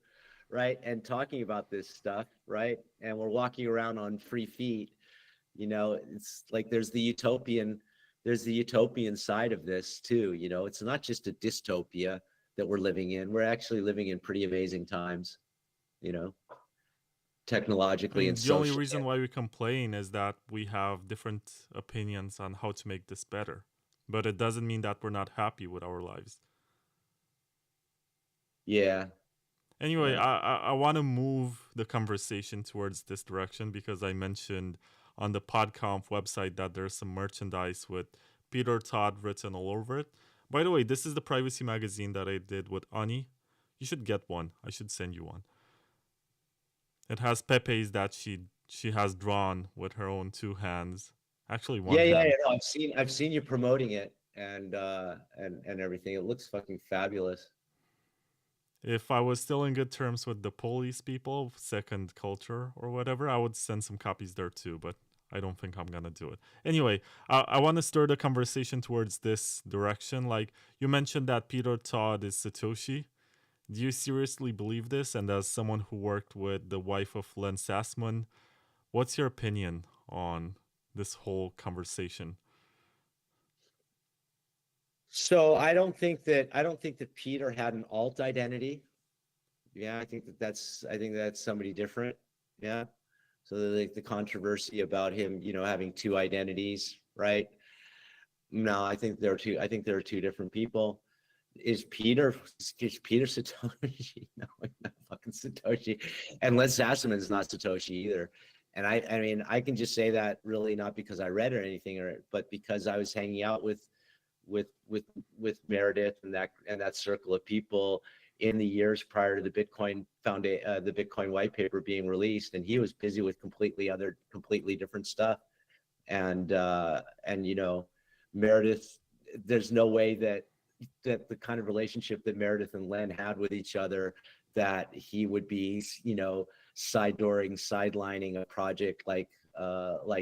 right? And talking about this stuff, right? And we're walking around on free feet. It's like there's the utopian side of this too. It's not just a dystopia that we're living in. We're actually living in pretty amazing times, technologically and the socially. only reason why we complain is that we have different opinions on how to make this better. But it doesn't mean that we're not happy with our lives. Yeah. Anyway, yeah. I want to move the conversation towards this direction because I mentioned on the PodConf website that there's some merchandise with Peter Todd written all over it. By the way, this is the privacy magazine that I did with Ani. You should get one. I should send you one. It has Pepe's that she has drawn with her own two hands. Actually, one hand. Yeah. No, I've seen you promoting it and everything. It looks fucking fabulous. If I was still in good terms with the Polis people, Second Culture or whatever, I would send some copies there too, but I don't think I'm gonna do it. Anyway, I want to stir the conversation towards this direction. Like, you mentioned that Peter Todd is Satoshi. Do you seriously believe this? And as someone who worked with the wife of Len Sassman, what's your opinion on this whole conversation? So I don't think that Peter had an alt identity. Yeah, I think that's somebody different. Yeah. So the controversy about him, having two identities, right? No, I think there are two different people. Is Peter Satoshi? No, not fucking Satoshi. And Les Zasserman is not Satoshi either. And I mean, I can just say that really not because I read or anything, but because I was hanging out with Meredith and that circle of people in the years prior to the Bitcoin the Bitcoin white paper being released, and he was busy with completely different stuff. And you know, Meredith, there's no way that the kind of relationship that Meredith and Len had with each other, that he would be, you know, sidelining a project like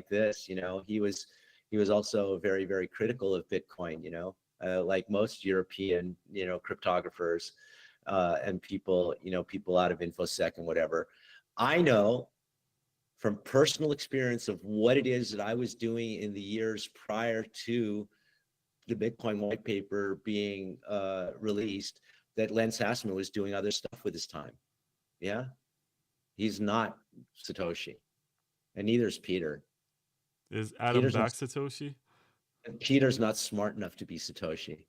this. You know, he was also very, very critical of Bitcoin, you know, like most European, you know, cryptographers and people, you know, people out of InfoSec and whatever. I know from personal experience of what it is that I was doing in the years prior to the Bitcoin white paper being released, that Len Zasserman was doing other stuff with his time. Yeah, he's not Satoshi, and neither is Peter. Is Adam back Satoshi? Peter's not smart enough to be Satoshi.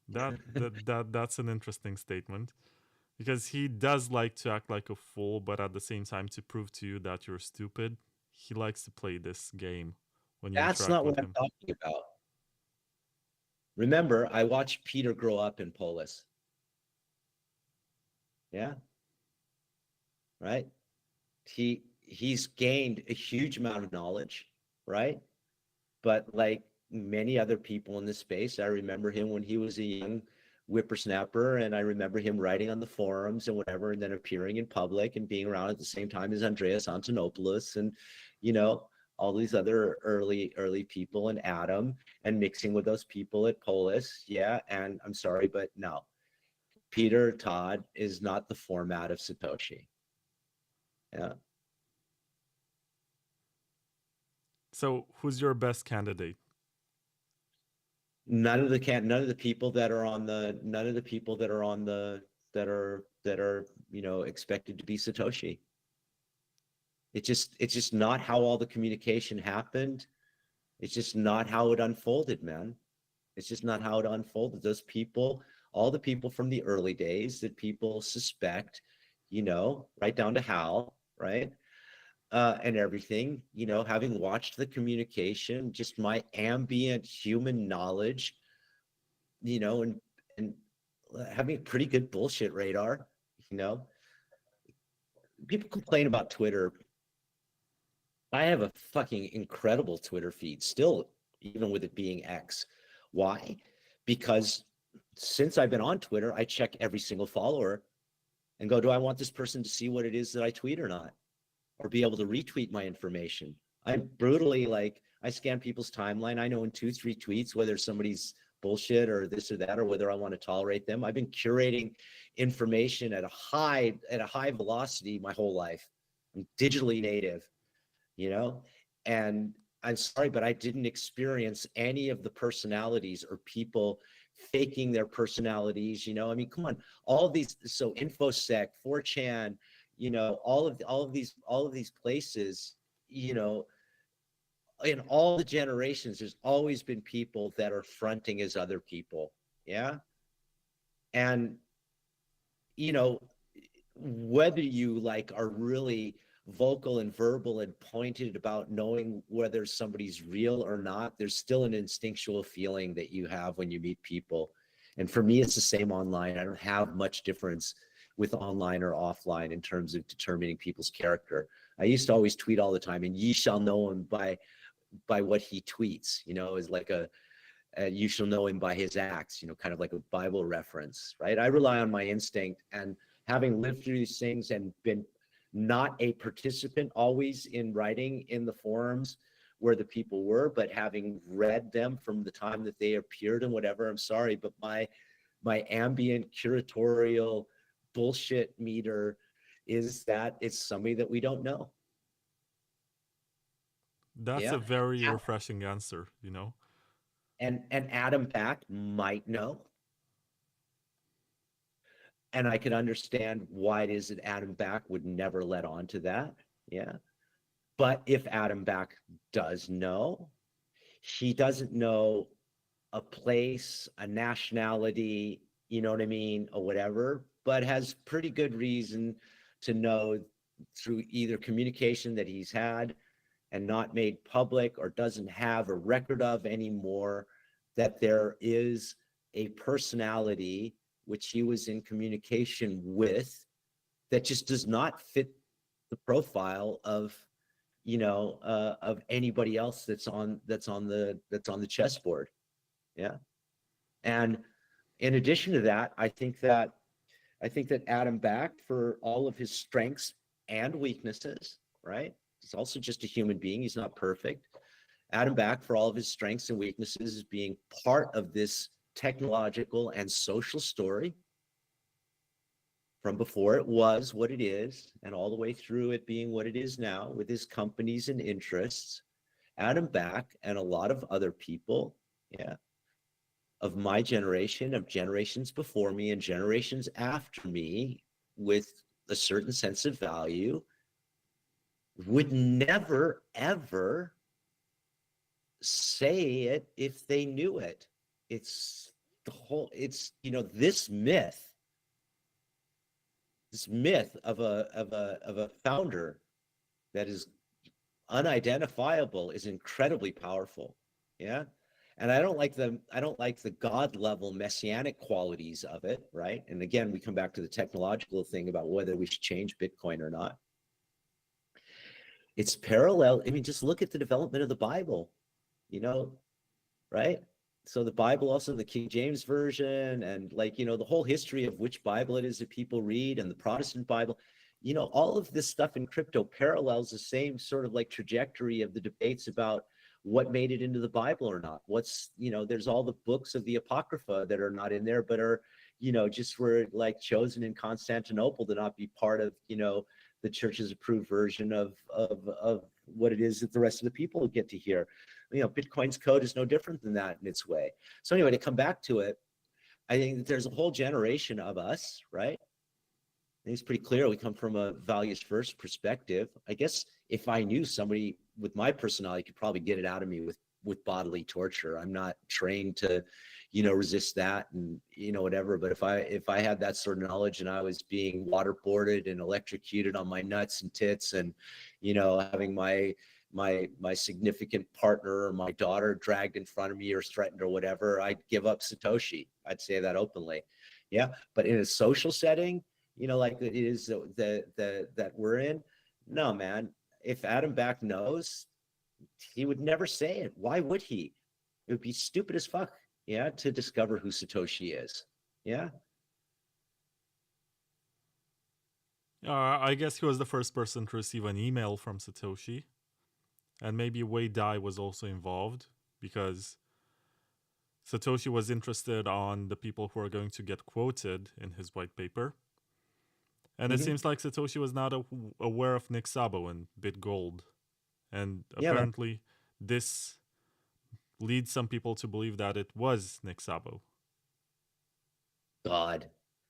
That's an interesting statement, because he does like to act like a fool, but at the same time, to prove to you that you're stupid, he likes to play this game when you That's not what him. I'm talking about. Remember, I watched Peter grow up in Polis. Yeah. Right? He's gained a huge amount of knowledge, right? But like many other people in this space, I remember him when he was a young whippersnapper, and I remember him writing on the forums and whatever, and then appearing in public and being around at the same time as Andreas Antonopoulos and, you know, all these other early people, and Adam, and mixing with those people at Polis. Yeah. And I'm sorry, but no, Peter Todd is not the format of Satoshi. Yeah. So who's your best candidate? None of the people that are on the that are, you know, expected to be Satoshi. It's just not how all the communication happened. It's just not how it unfolded, man. It's just not how it unfolded. Those people, all the people from the early days that people suspect, you know, right down to Hal, right? And everything, you know, having watched the communication, just my ambient human knowledge, you know, and having a pretty good bullshit radar, you know. People complain about Twitter. I have a fucking incredible Twitter feed still, even with it being X. Why? Because since I've been on Twitter, I check every single follower and go, do I want this person to see what it is that I tweet or not? Or be able to retweet my information. I'm brutally, like, I scan people's timeline. I know in 2-3 tweets whether somebody's bullshit or this or that, or whether I want to tolerate them. I've been curating information at a high velocity my whole life. I'm digitally native, you know, and I'm sorry, but I didn't experience any of the personalities or people faking their personalities. You know, I mean, come on, all of these, so InfoSec, 4chan, you know, all of these places, you know, in all the generations, there's always been people that are fronting as other people. Yeah. And, you know, whether you like are really vocal and verbal and pointed about knowing whether somebody's real or not, there's still an instinctual feeling that you have when you meet people. And for me, it's the same online. I don't have much difference with online or offline in terms of determining people's character. I used to always tweet all the time, and ye shall know him by what he tweets, you know, is like you shall know him by his acts, you know, kind of like a Bible reference, right? I rely on my instinct, and having lived through these things and been not a participant always in writing in the forums where the people were, but having read them from the time that they appeared and whatever, I'm sorry, but my ambient curatorial bullshit meter is that it's somebody that we don't know. That's a very refreshing answer, you know. And Adam Back might know. And I can understand why it is that Adam Back would never let on to that. Yeah. But if Adam Back does know, He doesn't know a place, a nationality, you know what I mean, or whatever, but has pretty good reason to know through either communication that he's had and not made public or doesn't have a record of anymore, that there is a personality which he was in communication with that just does not fit the profile of of anybody else that's on the chessboard. Yeah. And in addition to that, I think that Adam Back, for all of his strengths and weaknesses, right? He's also just a human being. He's not perfect. Adam Back, for all of his strengths and weaknesses, is being part of this technological and social story from before it was what it is and all the way through it being what it is now with his companies and interests. Adam Back and a lot of other people, yeah, of my generation, of generations before me and generations after me, with a certain sense of value, would never, ever say it if they knew it. It's this myth of a founder that is unidentifiable is incredibly powerful. Yeah. And I don't like the God level messianic qualities of it, right? And again, we come back to the technological thing about whether we should change Bitcoin or not. It's parallel. I mean, just look at the development of the Bible, right? So the Bible, also the King James Version, and the whole history of which Bible it is that people read, and the Protestant Bible, all of this stuff in crypto parallels the same sort of trajectory of the debates about what made it into the Bible or not. There's all the books of the Apocrypha that are not in there, but are, just were chosen in Constantinople to not be part of, the church's approved version of what it is that the rest of the people get to hear. Bitcoin's code is no different than that in its way. So anyway, to come back to it, I think that there's a whole generation of us, right? I think it's pretty clear we come from a values first perspective. I guess if I knew somebody with my personality could probably get it out of me with bodily torture. I'm not trained to, resist that and, whatever. But if I had that sort of knowledge and I was being waterboarded and electrocuted on my nuts and tits and, having my significant partner or my daughter dragged in front of me or threatened or whatever, I'd give up Satoshi. I'd say that openly. Yeah. But in a social setting, like it is that we're in, no, man. If Adam Back knows, he would never say it. Why would he? It would be stupid as fuck, yeah, to discover who Satoshi is. Yeah. I guess he was the first person to receive an email from Satoshi. And maybe Wei Dai was also involved because Satoshi was interested on the people who are going to get quoted in his white paper. And it seems like Satoshi was not aware of Nick Szabo and BitGold. And apparently this leads some people to believe that it was Nick Szabo. God.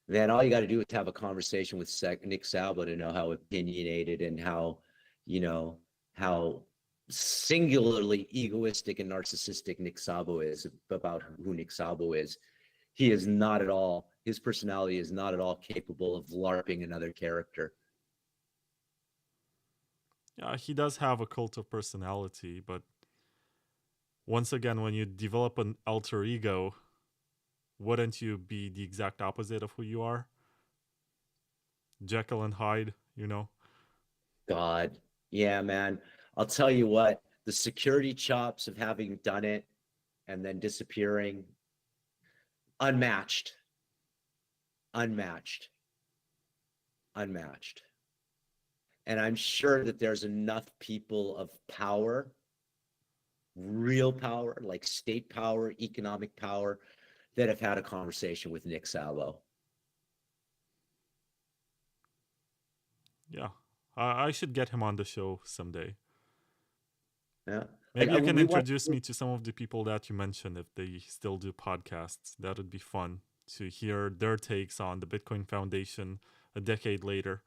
Man, all you got to do is have a conversation with Nick Szabo to know how opinionated and how, how singularly egoistic and narcissistic Nick Szabo is about who Nick Szabo is. He is not at all, his personality is not at all capable of LARPing another character. Yeah, he does have a cult of personality, but once again, when you develop an alter ego, wouldn't you be the exact opposite of who you are? Jekyll and Hyde, God. Yeah, man. I'll tell you what, the security chops of having done it and then disappearing, unmatched. And I'm sure that there's enough people of power, real power, like state power, economic power, that have had a conversation with Nick Szabo. Yeah. I should get him on the show someday. Yeah. Maybe you can introduce me to some of the people that you mentioned if they still do podcasts. That would be fun to hear their takes on the Bitcoin Foundation a decade later.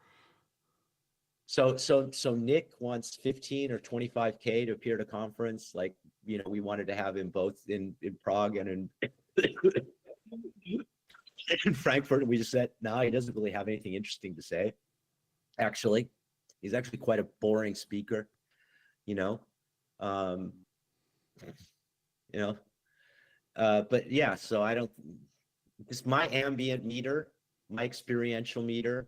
So Nick wants 15 or 25K to appear at a conference. Like, we wanted to have him both in Prague and in Frankfurt. And we just said, no, he doesn't really have anything interesting to say. Actually, he's actually quite a boring speaker, um, but yeah, so I don't, just my ambient meter, my experiential meter,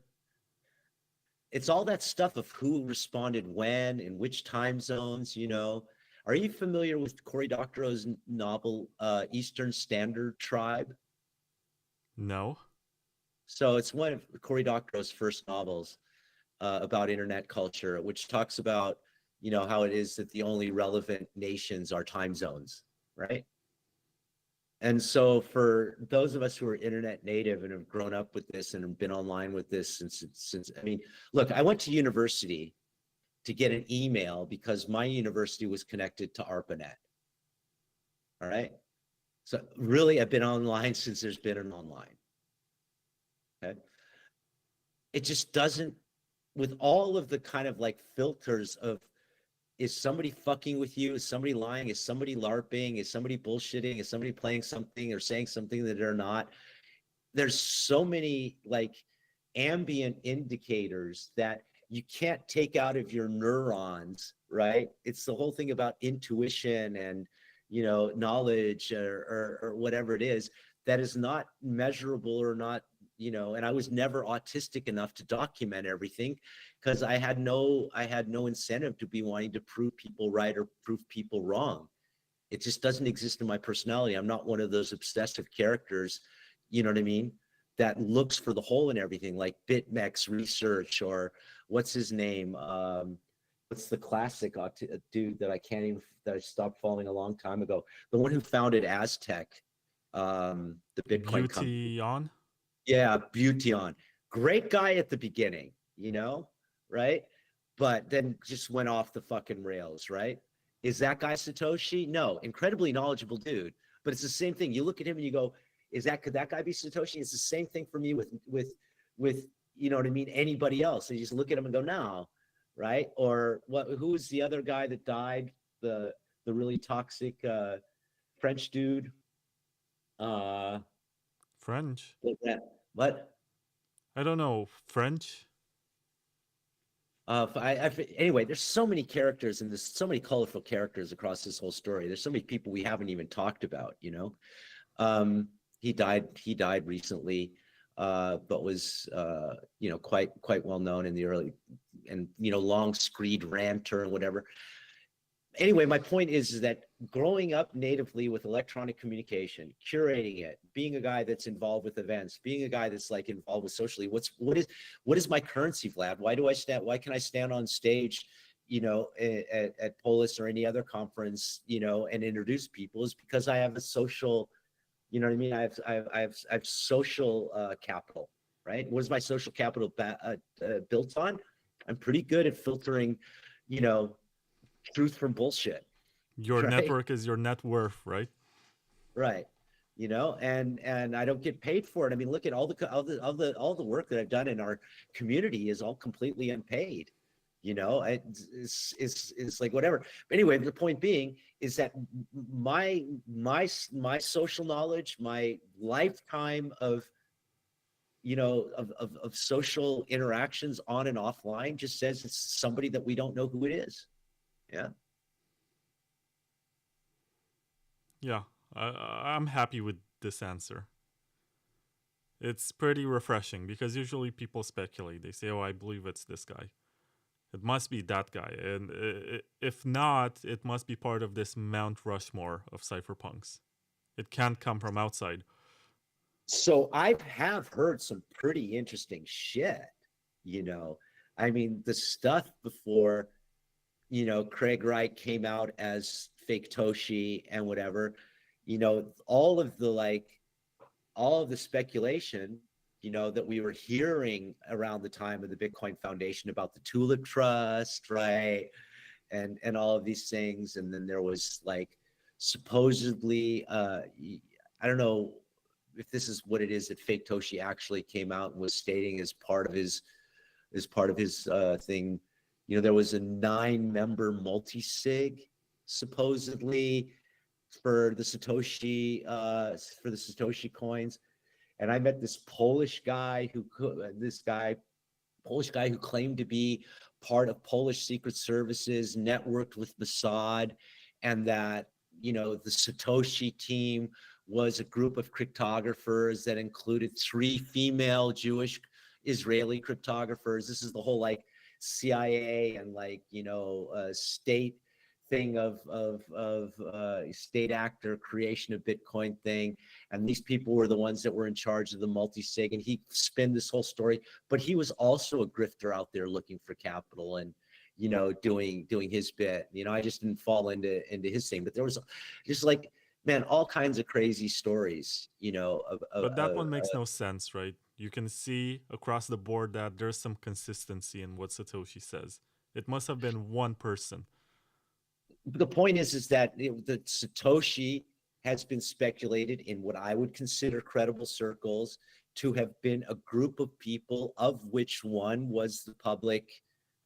it's all that stuff of who responded when and which time zones. Are you familiar with Cory Doctorow's novel, Eastern Standard Tribe? No. So it's one of Cory Doctorow's first novels about internet culture, which talks about, how it is that the only relevant nations are time zones, right? And so for those of us who are internet native and have grown up with this and have been online with this since I mean, look, I went to university to get an email because my university was connected to ARPANET. All right. So really, I've been online since there's been an online. Okay. It just doesn't, with all of the kind of like filters of, is somebody fucking with you? Is somebody lying? Is somebody LARPing? Is somebody bullshitting? Is somebody playing something or saying something that they're not? There's so many like ambient indicators that you can't take out of your neurons, right? It's the whole thing about intuition and, knowledge or whatever it is that is not measurable or not, and I was never autistic enough to document everything because I had no incentive to be wanting to prove people right or prove people wrong. It just doesn't exist in my personality. I'm not one of those obsessive characters, you know what I mean, that looks for the hole in everything, like BitMEX research or what's his name? What's the classic dude that I stopped following a long time ago? The one who founded Aztec, the Bitcoin company. Buterin? Yeah, Buterin. Great guy at the beginning, right? But then just went off the fucking rails, right? Is that guy Satoshi? No, incredibly knowledgeable dude. But it's the same thing. You look at him and you go, could that guy be Satoshi? It's the same thing for me with you know what I mean, anybody else. So you just look at him and go, no, right? Or who was the other guy that died? The really toxic French dude. French? What? I don't know. French? Anyway, there's so many characters and there's so many colorful characters across this whole story. There's so many people we haven't even talked about, He died recently, but was, quite well known in the early and, long screed ranter and whatever. Anyway, my point is that growing up natively with electronic communication, curating it, being a guy that's involved with events, being a guy that's like involved with socially, what is my currency, Vlad? Why can I stand on stage, at Polis or any other conference, and introduce people? Is because I have a social, you know what I mean? I have social capital, right? What is my social capital built on? I'm pretty good at filtering, truth from bullshit. Your right? network is your net worth, right? Right. And I don't get paid for it. I mean, look at all the work that I've done in our community is all completely unpaid. It's like whatever. But anyway, the point being is that my social knowledge, my lifetime of of social interactions on and offline just says it's somebody that we don't know who it is. Yeah. Yeah, I'm happy with this answer. It's pretty refreshing because usually people speculate. They say, oh, I believe it's this guy. It must be that guy. And if not, it must be part of this Mount Rushmore of cypherpunks. It can't come from outside. So I have heard some pretty interesting shit, I mean, the stuff before, Craig Wright came out as fake Toshi and whatever, all of the speculation, that we were hearing around the time of the Bitcoin Foundation about the Tulip Trust, right? And all of these things. And then there was like supposedly, I don't know if this is what it is that fake Toshi actually came out and was stating as part of his thing, there was a 9-member multi-sig supposedly for the Satoshi coins. And I met this Polish guy who claimed to be part of Polish Secret Services, networked with Mossad, and that, the Satoshi team was a group of cryptographers that included 3 female Jewish Israeli cryptographers. This is the whole like CIA and state thing of state actor creation of Bitcoin thing. And these people were the ones that were in charge of the multi-sig, and he spun this whole story, but he was also a grifter out there looking for capital and, doing his bit. I just didn't fall into his thing, but there was just like, man, all kinds of crazy stories, but that one makes no sense, right? You can see across the board that there's some consistency in what Satoshi says. It must have been one person. The point is that the Satoshi has been speculated in what I would consider credible circles to have been a group of people, of which one was the public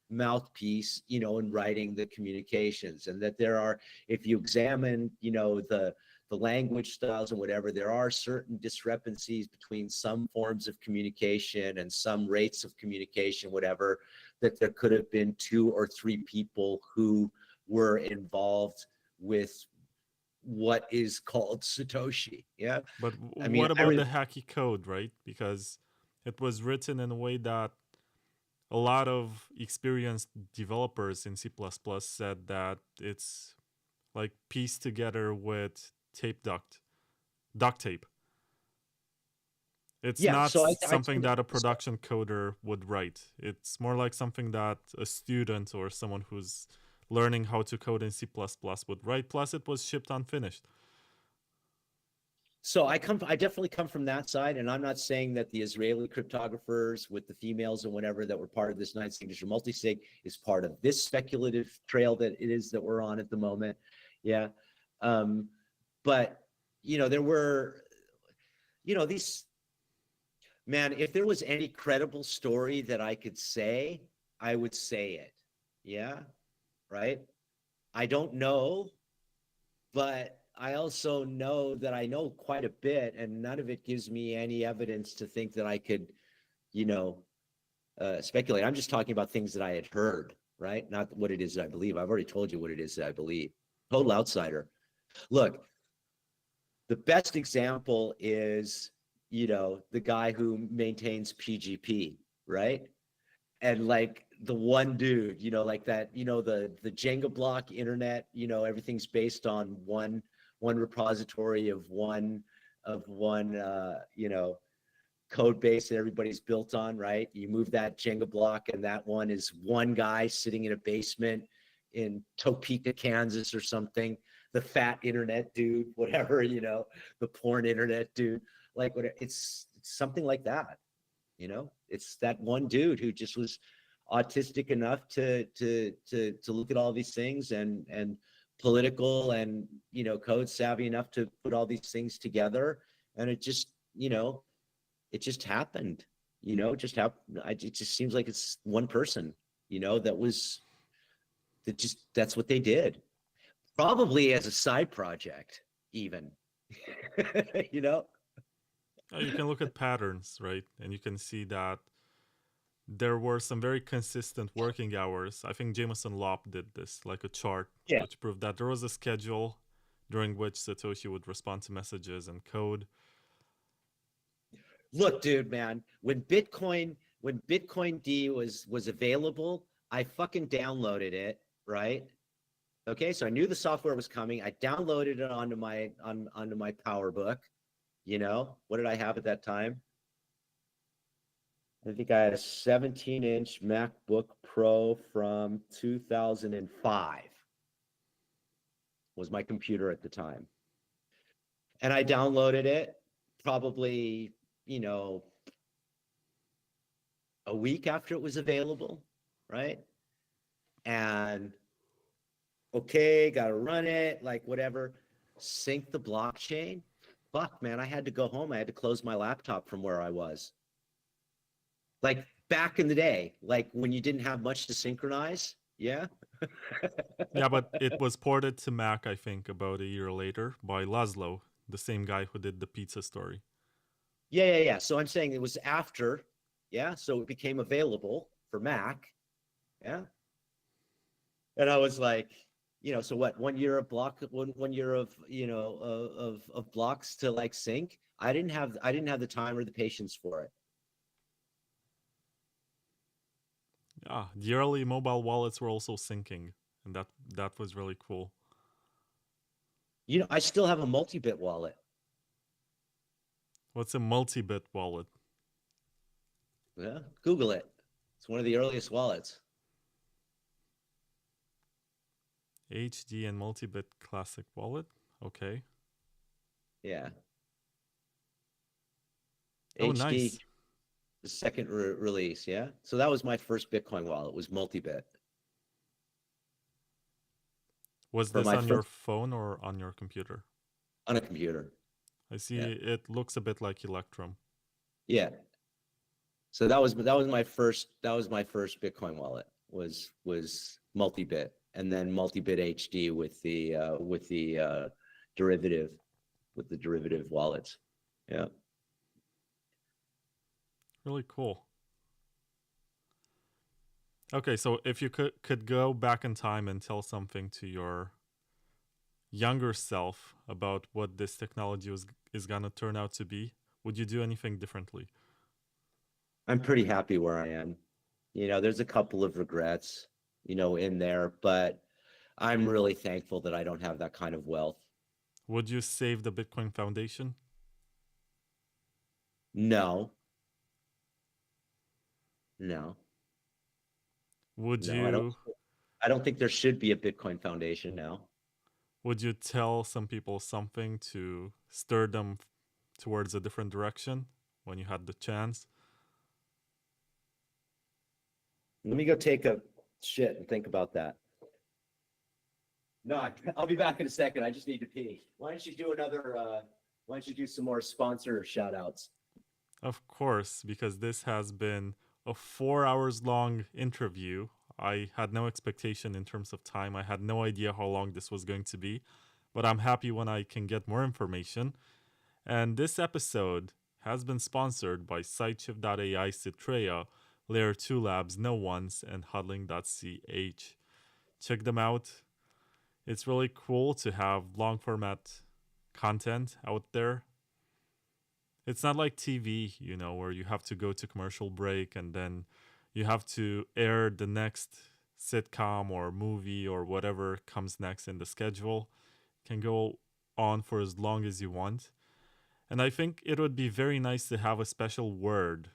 mouthpiece, in writing the communications. And that there are, if you examine, the language styles and whatever, there are certain discrepancies between some forms of communication and some rates of communication, whatever, that there could have been 2 or 3 people who were involved with what is called Satoshi. Yeah. But what about the hacky code, right? Because it was written in a way that a lot of experienced developers in C++ said that it's like pieced together with duct tape. It's not something that a production coder would write. It's more like something that a student or someone who's learning how to code in C++ would write. Plus, it was shipped unfinished. So I definitely come from that side, and I'm not saying that the Israeli cryptographers with the females and whatever that were part of this 9-signature multisig is part of this speculative trail that it is that we're on at the moment. Yeah. But, there were, these, man, if there was any credible story that I could say, I would say it. Yeah. Right. I don't know, but I also know that I know quite a bit, and none of it gives me any evidence to think that I could, speculate. I'm just talking about things that I had heard, right? Not what it is that I believe. I've already told you what it is that I believe. Total outsider. Look, the best example is, the guy who maintains PGP, right? And like the one dude, like that, the Jenga block internet, everything's based on one repository of one code base that everybody's built on, right? You move that Jenga block and that one is one guy sitting in a basement in Topeka, Kansas or something, the fat internet dude, whatever, the porn internet dude, like whatever. It's something like that. It's that one dude who just was autistic enough to look at all these things and political and, code savvy enough to put all these things together. And it just, it just happened, it just seems like it's one person, that's what they did. Probably as a side project, even, You can look at patterns, right? And you can see that there were some very consistent working hours. I think Jameson Lopp did this, like a chart, which proved that there was a schedule during which Satoshi would respond to messages and code. Look, dude, man, when Bitcoin D was available, I fucking downloaded it, right? Okay, so I knew the software was coming. I downloaded it onto my PowerBook. What did I have at that time? I think I had a 17-inch MacBook Pro from 2005 was my computer at the time. And I downloaded it probably, a week after it was available, right? And okay, got to run it, like whatever, sync the blockchain. Fuck, man, I had to go home. I had to close my laptop from where I was. Like back in the day, like when you didn't have much to synchronize. Yeah. Yeah, but it was ported to Mac, I think, about a year later by Laszlo, the same guy who did the pizza story. Yeah. So I'm saying it was after, yeah. So it became available for Mac, yeah. And I was like, so what? 1 year of one year of of blocks to like sync. I didn't have the time or the patience for it. Yeah, the early mobile wallets were also syncing, and that was really cool. I still have a MultiBit wallet. What's a MultiBit wallet? Yeah, Google it. It's one of the earliest wallets. HD and MultiBit classic wallet. Okay. Yeah. Oh, HD, nice. the second release. Yeah. So that was my first Bitcoin wallet. Was MultiBit. Was this on your phone or on your computer? On a computer. I see. Yeah. It looks a bit like Electrum. Yeah. So that was my first Bitcoin wallet was MultiBit, and then MultiBit HD with the derivative wallets. Yeah. Really cool. Okay, so if you could go back in time and tell something to your younger self about what this technology is gonna turn out to be, would you do anything differently? I'm pretty happy where I am. There's a couple of regrets, in there, but I'm really thankful that I don't have that kind of wealth. Would you save the Bitcoin Foundation? No. Would you? I don't think there should be a Bitcoin Foundation now. Would you tell some people something to stir them towards a different direction when you had the chance? Let me go take a shit and think about that. No, I'll be back in a second. I just need to pee. Why don't you do some more sponsor shout outs? Of course, because this has been a 4 hours long interview. I had no expectation in terms of time. I had no idea how long this was going to be, but I'm happy when I can get more information. And this episode has been sponsored by Sideshift.ai, Citrea, Layer 2 Labs, No Ones, and Huddling.ch. Check them out. It's really cool to have long format content out there. It's not like TV, where you have to go to commercial break and then you have to air the next sitcom or movie or whatever comes next in the schedule. It can go on for as long as you want. And I think it would be very nice to have a special word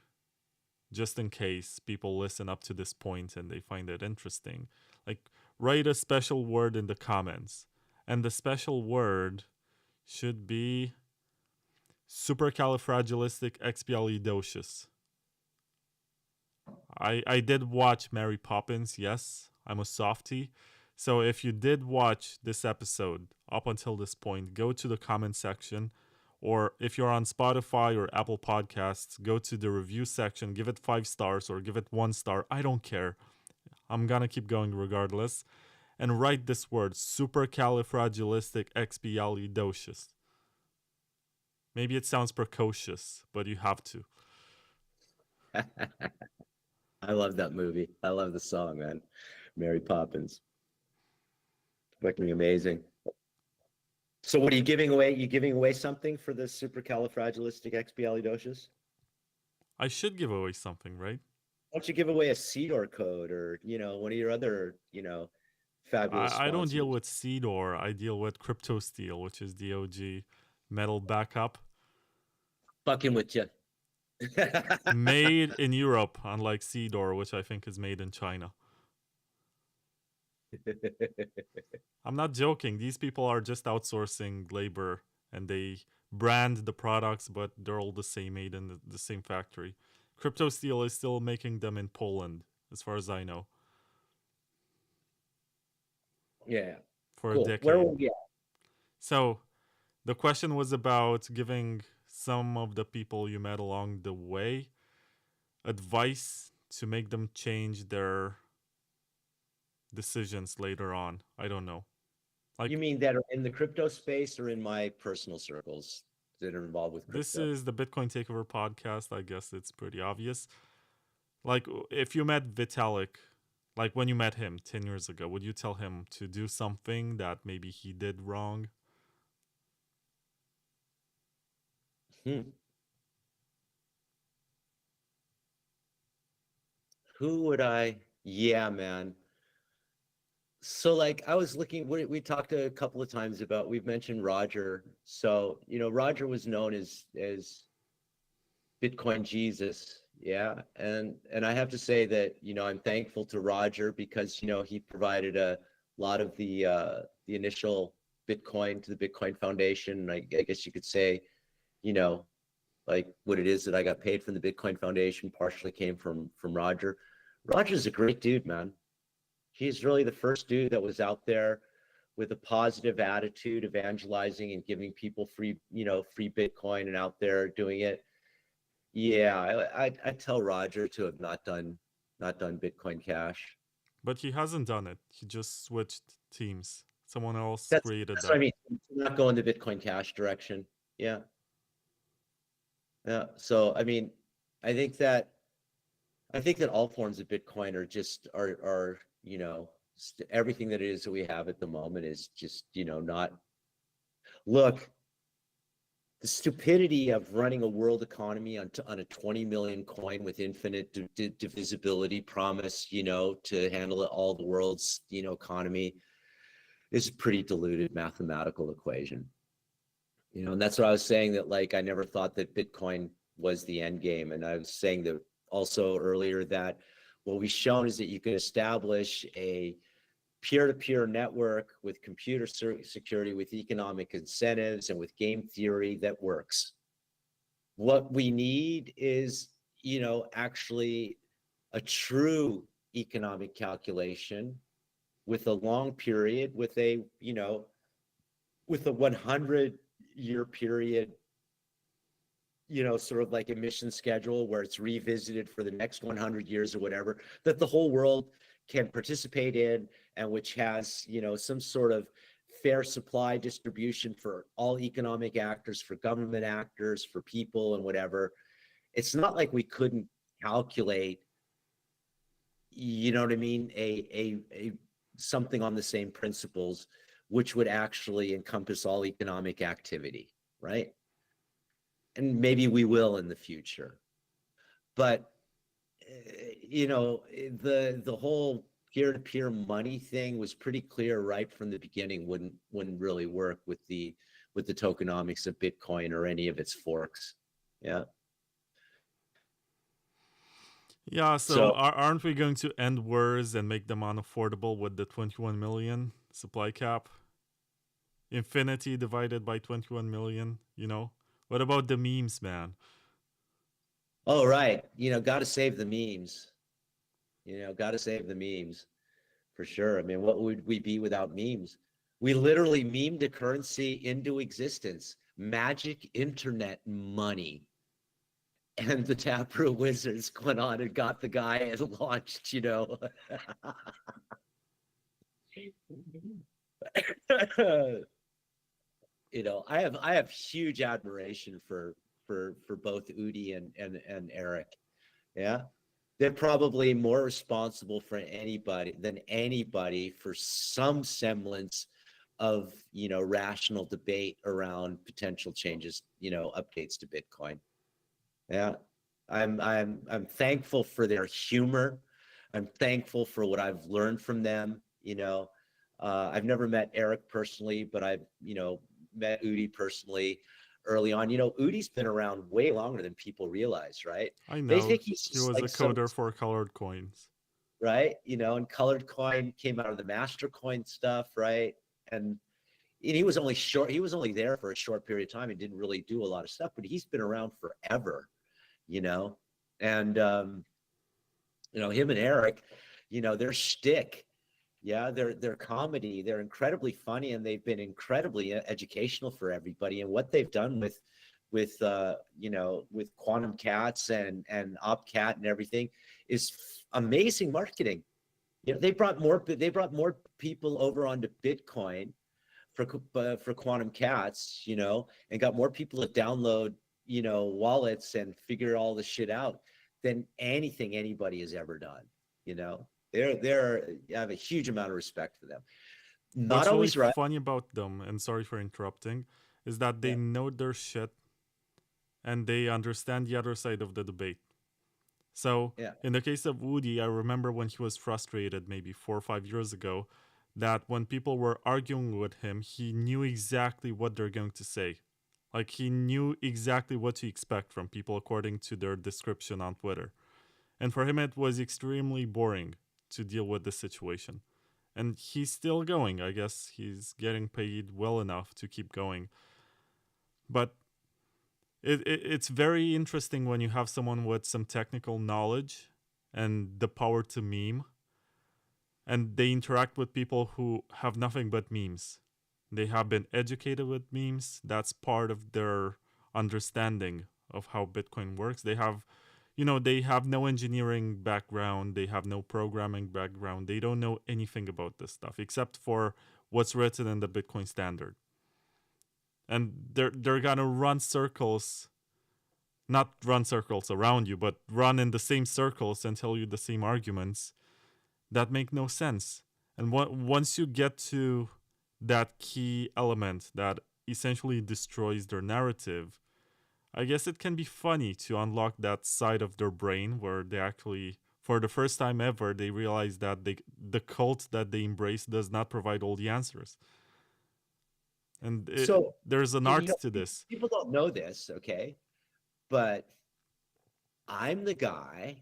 just in case people listen up to this point and they find it interesting. Like, write a special word in the comments. And the special word should be supercalifragilisticexpialidocious. I did watch Mary Poppins, yes. I'm a softie. So if you did watch this episode up until this point, go to the comment section. Or if you're on Spotify or Apple Podcasts, go to the review section, give it 5 stars or give it 1 star. I don't care. I'm gonna keep going regardless. And write this word, supercalifragilisticexpialidocious. Maybe it sounds precocious, but you have to. I love that movie. I love the song, man. Mary Poppins. Fucking amazing. So what are you giving away? You giving away something for this supercalifragilisticexpialidocious? I should give away something, right? Why don't you give away a CDOR code or, one of your other, fabulous I don't deal sponsors? with CDOR. I deal with CryptoSteel, which is the OG metal backup. Fucking with you. Made in Europe, unlike CDOR, which I think is made in China. I'm not joking. These people are just outsourcing labor and they brand the products, but they're all the same, made in the same factory. CryptoSteel is still making them in Poland, as far as I know. Yeah. For cool. a decade. Where were we at? So the question was about giving some of the people you met along the way advice to make them change their decisions later on. I don't know. Like, you mean that are in the crypto space or in my personal circles that are involved with crypto? this is the Bitcoin Takeover podcast. I guess it's pretty obvious. Like, if you met Vitalik, like when you met him 10 years ago, would you tell him to do something that maybe he did wrong? Who would I? Yeah, man. So like I was looking, we talked a couple of times about, we've mentioned Roger. So, Roger was known as Bitcoin Jesus. Yeah. And I have to say that, I'm thankful to Roger because, he provided a lot of the initial Bitcoin to the Bitcoin Foundation. And I guess you could say, like what it is that I got paid from the Bitcoin Foundation partially came from Roger. Roger's a great dude, man. He's really the first dude that was out there with a positive attitude, evangelizing and giving people free Bitcoin and out there doing it. Yeah, I tell Roger to have not done Bitcoin Cash. But he hasn't done it. He just switched teams. Someone else created that's that. What I mean, not going the Bitcoin Cash direction. Yeah. Yeah. So I mean, I think that all forms of Bitcoin are just are everything that it is that we have at the moment is just not. Look, the stupidity of running a world economy on a 20 million coin with infinite divisibility promise, to handle all the world's economy is a pretty diluted mathematical equation. And that's what I was saying, that like I never thought that Bitcoin was the end game. And I was saying that also earlier that what we've shown is that you can establish a peer-to-peer network with computer security, with economic incentives, and with game theory that works. What we need is, actually a true economic calculation with a long period, with a 100-year period, sort of like emission schedule where it's revisited for the next 100 years or whatever, that the whole world can participate in, and which has, some sort of fair supply distribution for all economic actors, for government actors, for people and whatever. It's not like we couldn't calculate, a something on the same principles, which would actually encompass all economic activity, right? And maybe we will in the future. But the whole peer-to-peer money thing was pretty clear right from the beginning wouldn't really work with the tokenomics of Bitcoin or any of its forks. Yeah. Yeah, so aren't we going to end wars and make them unaffordable with the 21 million supply cap? Infinity divided by 21 million, What about the memes, man? Oh, right. Got to save the memes. Got to save the memes for sure. I mean, what would we be without memes? We literally memed a currency into existence, magic internet money. And the Taproot Wizards went on and got the guy and launched, I have huge admiration for both Udi and Eric. Yeah. They're probably more responsible for than anybody for some semblance of, rational debate around potential changes, updates to Bitcoin. Yeah. I'm thankful for their humor. I'm thankful for what I've learned from them. I've never met Eric personally, but I've, met Udi personally early on. Udi's been around way longer than people realize, right? I know. They think he was like a coder for colored coins. Right? And colored coin came out of the master coin stuff, right? And he was only there for a short period of time and didn't really do a lot of stuff, but he's been around forever, and him and Eric, their shtick, yeah, their comedy, they're incredibly funny, and they've been incredibly educational for everybody. And what they've done with Quantum Cats and OpCat and everything is amazing marketing. You know, they brought more people over onto Bitcoin for Quantum Cats, you know, and got more people to download, you know, wallets and figure all the shit out than anything anybody has ever done. You know, I have a huge amount of respect for them. Not What's always really right. funny about them, and sorry for interrupting, is that they know their shit and they understand the other side of the debate. So in the case of Woody, I remember when he was frustrated maybe 4 or 5 years ago, that when people were arguing with him, he knew exactly what they're going to say. Like he knew exactly what to expect from people according to their description on Twitter. And for him, it was extremely boring to deal with the situation. And he's still going. I guess he's getting paid well enough to keep going. But it's very interesting when you have someone with some technical knowledge and the power to meme, and they interact with people who have nothing but memes. They have been educated with memes. That's part of their understanding of how Bitcoin works. They have, you know, they have no engineering background. They have no programming background. They don't know anything about this stuff except for what's written in the Bitcoin standard. And they're gonna run circles, not run circles around you, but run in the same circles and tell you the same arguments that make no sense. And once you get to that key element that essentially destroys their narrative, I guess it can be funny to unlock that side of their brain where they actually, for the first time ever, they realize that the cult that they embrace does not provide all the answers. And there's an art to this. People don't know this, okay? But I'm the guy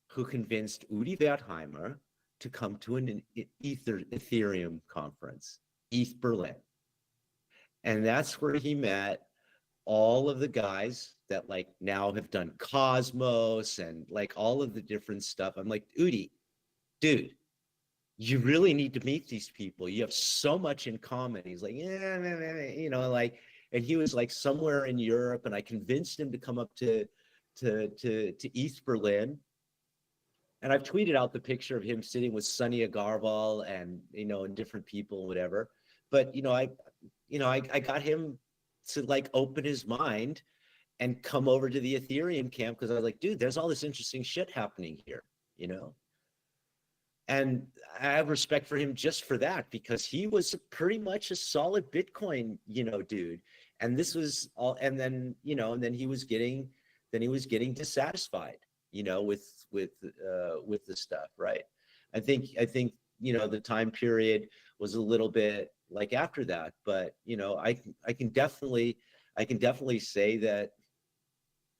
who convinced Udi Wertheimer to come to an Ethereum conference, ETH Berlin. And that's where he met all of the guys that like now have done Cosmos and like all of the different stuff. I'm like, Udi, dude, you really need to meet these people. You have so much in common. He's like, yeah, you know, like, and he was like somewhere in Europe, and I convinced him to come up to ETH Berlin. And I've tweeted out the picture of him sitting with Sonny Agarwal and, you know, and different people, whatever. But, you know, I got him to like open his mind and come over to the Ethereum camp because I was like, dude, there's all this interesting shit happening here, you know? And I have respect for him just for that, because he was pretty much a solid Bitcoin, you know, dude. And this was all, and then, you know, and then he was getting dissatisfied, you know, with the stuff, right? I think, you know, the time period was a little bit like after that, but, you know, I can definitely say that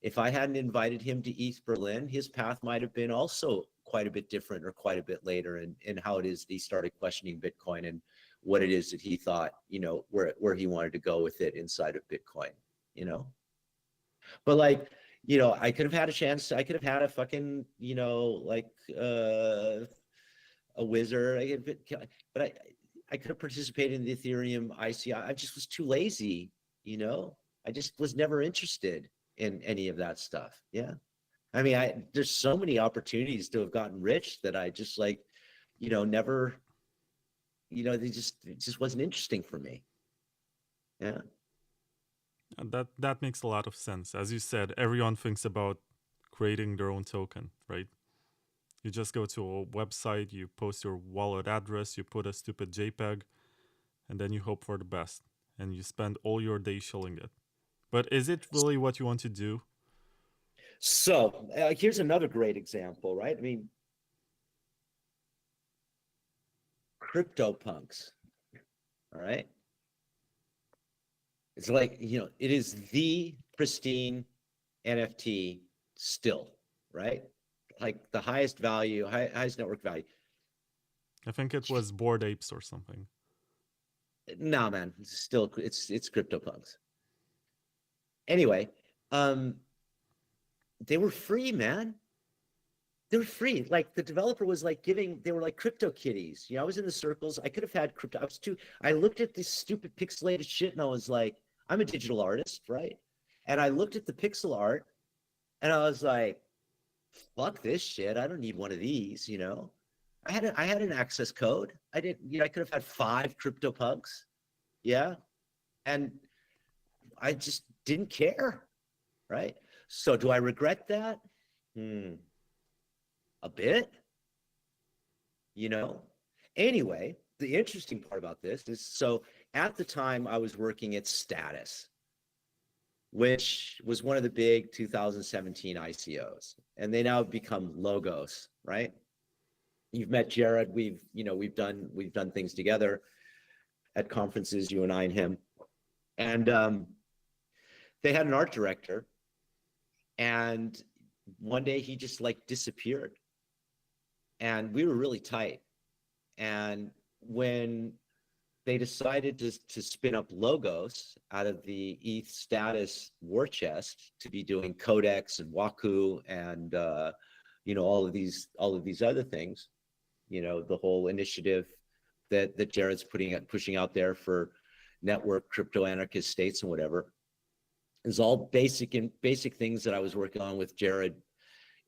if I hadn't invited him to ETH Berlin, his path might have been also quite a bit different or quite a bit later in how it is that he started questioning Bitcoin and what it is that he thought, you know, where he wanted to go with it inside of Bitcoin, you know? But like, you know, I could have had a chance. I could have had a fucking, you know, like a wizard. But I could have participated in the Ethereum ICI. I just was too lazy, you know? I just was never interested in any of that stuff. Yeah. I mean, there's so many opportunities to have gotten rich that I just like, you know, never, you know, it just wasn't interesting for me. Yeah. That makes a lot of sense. As you said, everyone thinks about creating their own token, right? You just go to a website, you post your wallet address, you put a stupid JPEG, and then you hope for the best. And you spend all your day shilling it. But is it really what you want to do? So here's another great example, right? I mean, CryptoPunks, all right? It's like, you know, it is the pristine NFT still, right? Like the highest value, highest network value. I think it was Bored Apes or something. No, man, it's still, it's CryptoPunks. Anyway, they were free, man. They were free. Like the developer was like they were like crypto kitties. You know, I was in the circles. I could have had crypto. I looked at this stupid pixelated shit and I was like, I'm a digital artist, right? And I looked at the pixel art and I was like, fuck this shit. I don't need one of these, you know. I had an access code. I didn't, you know, I could have had 5 CryptoPunks. Yeah. And I just didn't care. Right. So do I regret that? A bit, you know. Anyway, the interesting part about this is, so at the time I was working at Status, which was one of the big 2017 ICOs, and they now have become Logos, right? You've met Jared. We've done things together at conferences, you and I and him. And they had an art director, and one day he just like disappeared, and we were really tight. And when they decided to spin up Logos out of the ETH Status war chest to be doing Codex and Waku and all of these other things, you know, the whole initiative that Jared's pushing out there for network crypto anarchist states and whatever, is all basic things that I was working on with Jared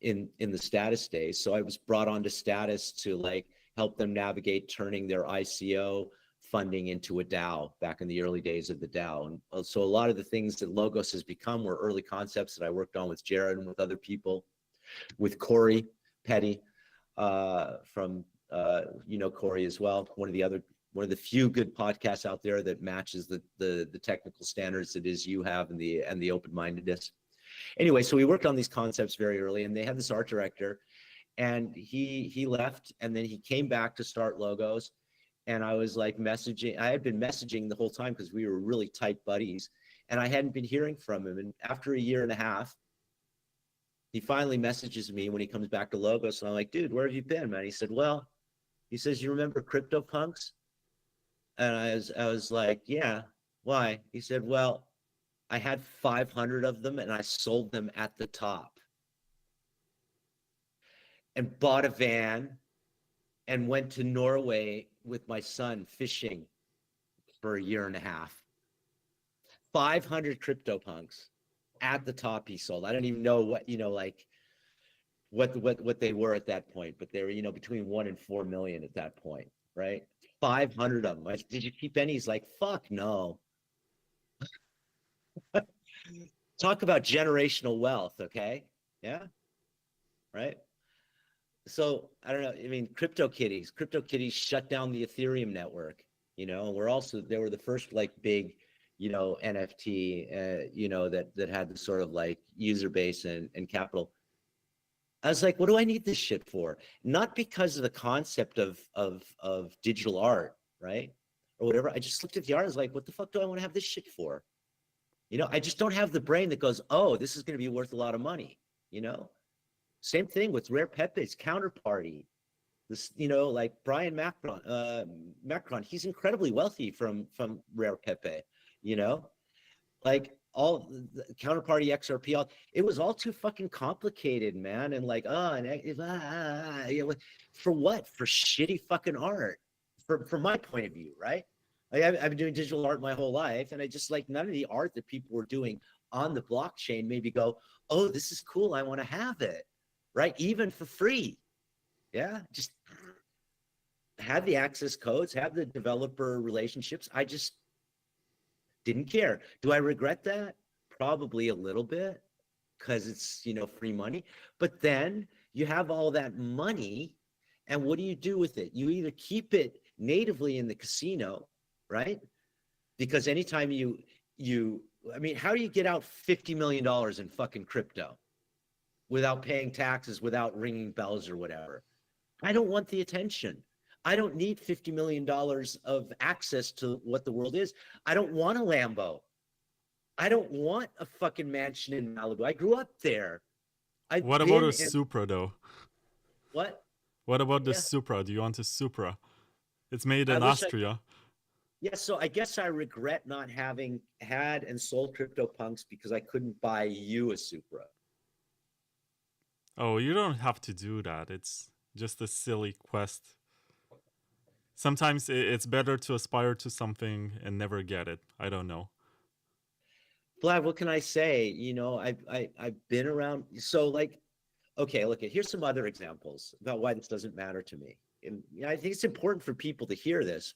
in the Status days. So I was brought onto Status to like help them navigate turning their ICO funding into a DAO back in the early days of the DAO. And so a lot of the things that Logos has become were early concepts that I worked on with Jared and with other people, with Corey Petty from Corey as well, one of the few good podcasts out there that matches the technical standards that is you have and the open-mindedness. Anyway, so we worked on these concepts very early, and they had this art director, and he left, and then he came back to start Logos. And I was like messaging. I had been messaging the whole time because we were really tight buddies, and I hadn't been hearing from him. And after a year and a half, he finally messages me when he comes back to Logos, and I'm like, dude, where have you been, man? He said, well, he says, you remember CryptoPunks? And I was like, yeah, why? He said, well, I had 500 of them, and I sold them at the top and bought a van and went to Norway with my son fishing for a year and a half. 500 CryptoPunks at the top he sold. I don't even know what, what they were at that point, but they were, between 1 and 4 million at that point, right? 500 of them. I said, did you keep any? He's like, fuck no. Talk about generational wealth, okay? Yeah, right? So I don't know. I mean, CryptoKitties shut down the Ethereum network, and they were the first like big, NFT, that had the sort of like user base and capital. I was like, what do I need this shit for? Not because of the concept of digital art, right? Or whatever. I just looked at the art. I was like, what the fuck do I want to have this shit for? I just don't have the brain that goes, oh, this is going to be worth a lot of money, Same thing with Rare Pepe's Counterparty. This, like Brian Macron, he's incredibly wealthy from Rare Pepe, like all the Counterparty XRP, it was all too fucking complicated, man. And like, for what? For shitty fucking art, from my point of view, right? Like I've been doing digital art my whole life, and I just like none of the art that people were doing on the blockchain made me go, oh, this is cool. I want to have it. Right? Even for free. Yeah. Just had the access codes, have the developer relationships. I just didn't care. Do I regret that? Probably a little bit, because it's, free money. But then you have all that money, and what do you do with it? You either keep it natively in the casino, right? Because anytime how do you get out $50 million in fucking crypto without paying taxes, without ringing bells or whatever? I don't want the attention. I don't need $50 million of access to what the world is. I don't want a Lambo. I don't want a fucking mansion in Malibu. I grew up there. What about a Supra, though? What? What about the Supra? Do you want a Supra? It's made in Austria. So I guess I regret not having had and sold CryptoPunks because I couldn't buy you a Supra. Oh, you don't have to do that. It's just a silly quest. Sometimes it's better to aspire to something and never get it. I don't know. Vlad, what can I say? I've been around. So like, okay, look, here's some other examples about why this doesn't matter to me. And I think it's important for people to hear this,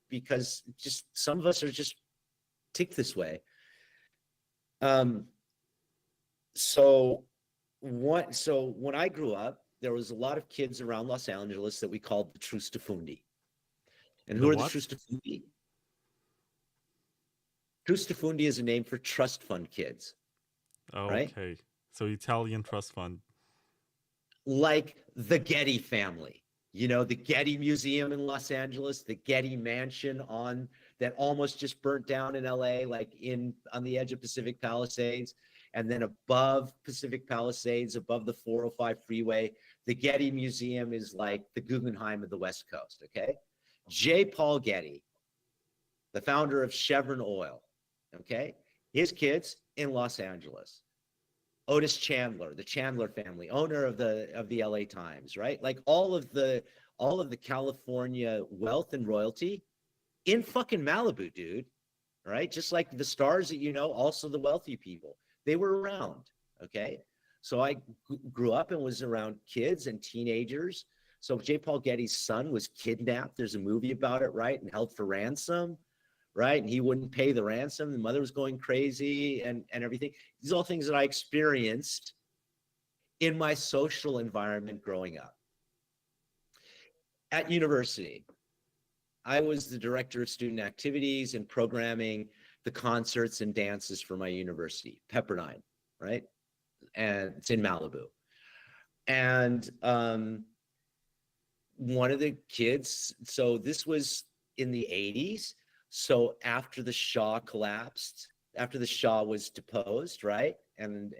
because just some of us are just ticked this way. So when I grew up, there was a lot of kids around Los Angeles that we called the Trustafundi. And who are the Trustafundi? Trustafundi is a name for trust fund kids. Okay. Right? So Italian trust fund. Like the Getty family. The Getty Museum in Los Angeles, the Getty Mansion that almost just burnt down in LA, like on the edge of Pacific Palisades. And then above Pacific Palisades, above the 405 freeway, the Getty Museum is like the Guggenheim of the West Coast, okay? J. Paul Getty, the founder of Chevron Oil, okay? His kids in Los Angeles. Otis Chandler, the Chandler family, owner of the LA Times, right? Like all of the California wealth and royalty in fucking Malibu, dude. Right? Just like the stars that also the wealthy people. They were around, okay? So I grew up and was around kids and teenagers. So J. Paul Getty's son was kidnapped. There's a movie about it, right? And held for ransom. Right? And he wouldn't pay the ransom. The mother was going crazy and everything. These are all things that I experienced in my social environment growing up. At university, I was the director of student activities and programming the concerts and dances for my university, Pepperdine, right? And it's in Malibu. And one of the kids, so this was in the 80s. So after the Shah collapsed, after the Shah was deposed, right, and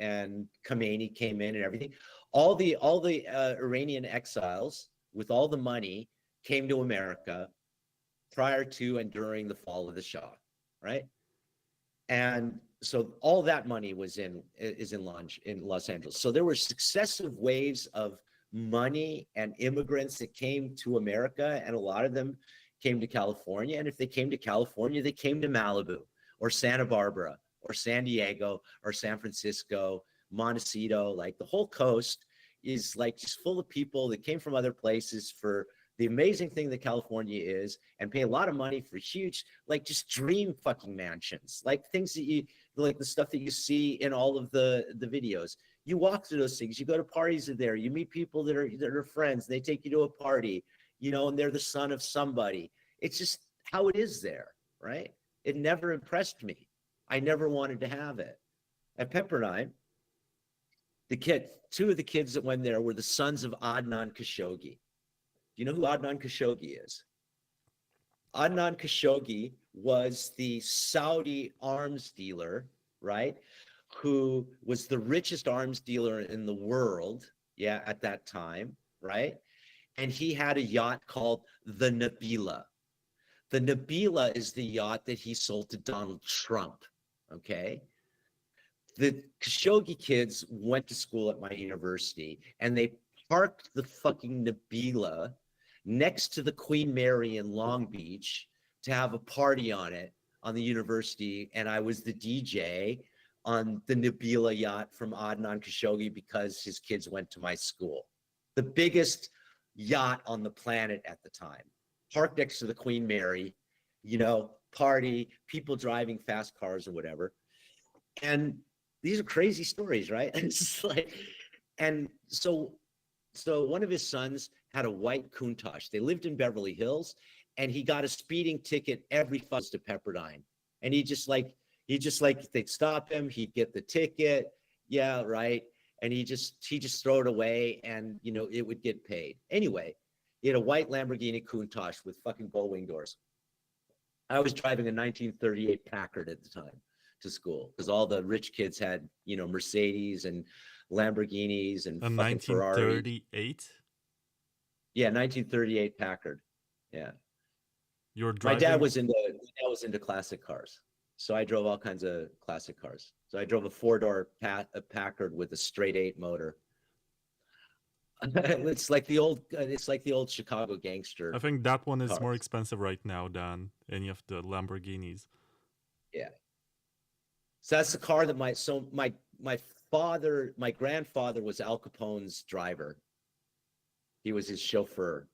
Khomeini came in and everything, all the Iranian exiles with all the money came to America prior to and during the fall of the Shah, right? And so all that money is in Los Angeles. So there were successive waves of money and immigrants that came to America, and a lot of them came to California. And if they came to California, they came to Malibu or Santa Barbara or San Diego or San Francisco, Montecito. Like the whole coast is like just full of people that came from other places for the amazing thing that California is, and pay a lot of money for huge, like just dream fucking mansions, like things that like the stuff that you see in all of the videos. You walk through those things, you go to parties there, you meet people that are friends, they take you to a party, and they're the son of somebody. It's just how it is there, right? It never impressed me. I never wanted to have it. At Pepperdine, two of the kids that went there were the sons of Adnan Khashoggi. Do you know who Adnan Khashoggi is? Adnan Khashoggi was the Saudi arms dealer, right? Who was the richest arms dealer in the world, at that time, right? And he had a yacht called the Nabila. The Nabila is the yacht that he sold to Donald Trump, okay? The Khashoggi kids went to school at my university, and they parked the fucking Nabila next to the Queen Mary in Long Beach to have a party on it on the university. And I was the DJ on the Nabila yacht from Adnan Khashoggi because his kids went to my school. The biggest yacht on the planet at the time, parked next to the Queen Mary, party, people driving fast cars or whatever. And these are crazy stories, right? It's just like, and so one of his sons had a white Countach. They lived in Beverly Hills, and he got a speeding ticket every fuss to Pepperdine. And he just like they'd stop him, he'd get the ticket, right, and he just throw it away, and it would get paid. Anyway, he had a white Lamborghini Countach with fucking gull-wing doors. I was driving a 1938 Packard at the time to school because all the rich kids had Mercedes and Lamborghinis and fucking Ferrari. 1938? Yeah, 1938 Packard. Yeah. You're driving? My dad was into classic cars. So I drove all kinds of classic cars. So I drove a 4-door Packard with a straight 8 motor. It's like the old Chicago gangster. I think that one is cars. More expensive right now than any of the Lamborghinis. Yeah. So that's the car that my my grandfather was Al Capone's driver. He was his chauffeur.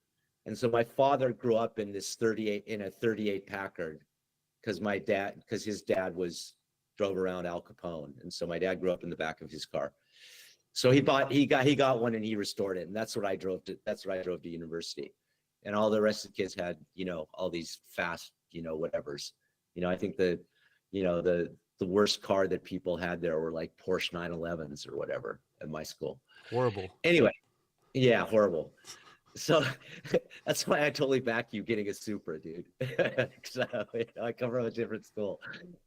And so my father grew up in a 38 Packard because his dad drove around Al Capone. And so my dad grew up in the back of his car. So he got one and he restored it. And that's what I drove to university. And all the rest of the kids had, all these fast, whatevers. I think the worst car that people had there were like Porsche 911s or whatever at my school. Horrible. Anyway, yeah, horrible. So that's why I totally back you getting a Supra, dude. So, I come from a different school.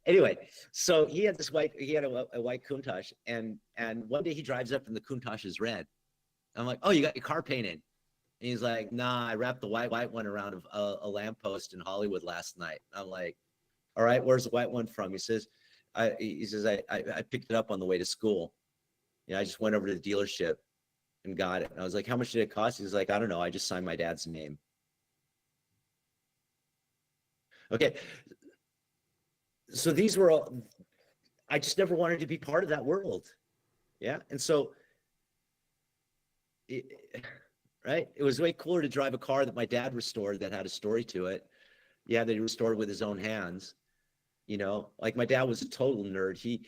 Anyway, so he had a white Countach, and one day he drives up and the Countach is red. I'm like, oh, you got your car painted? And he's like, nah, I wrapped the white one around a lamppost in Hollywood last night. I'm like, all right, where's the white one from? He says, I picked it up on the way to school. I just went over to the dealership and got it. And I was like, how much did it cost? He's like, I don't know. I just signed my dad's name. Okay. So these were all, I just never wanted to be part of that world. Yeah. And so, right. It was way cooler to drive a car that my dad restored that had a story to it. Yeah. That he restored with his own hands. Like my dad was a total nerd. He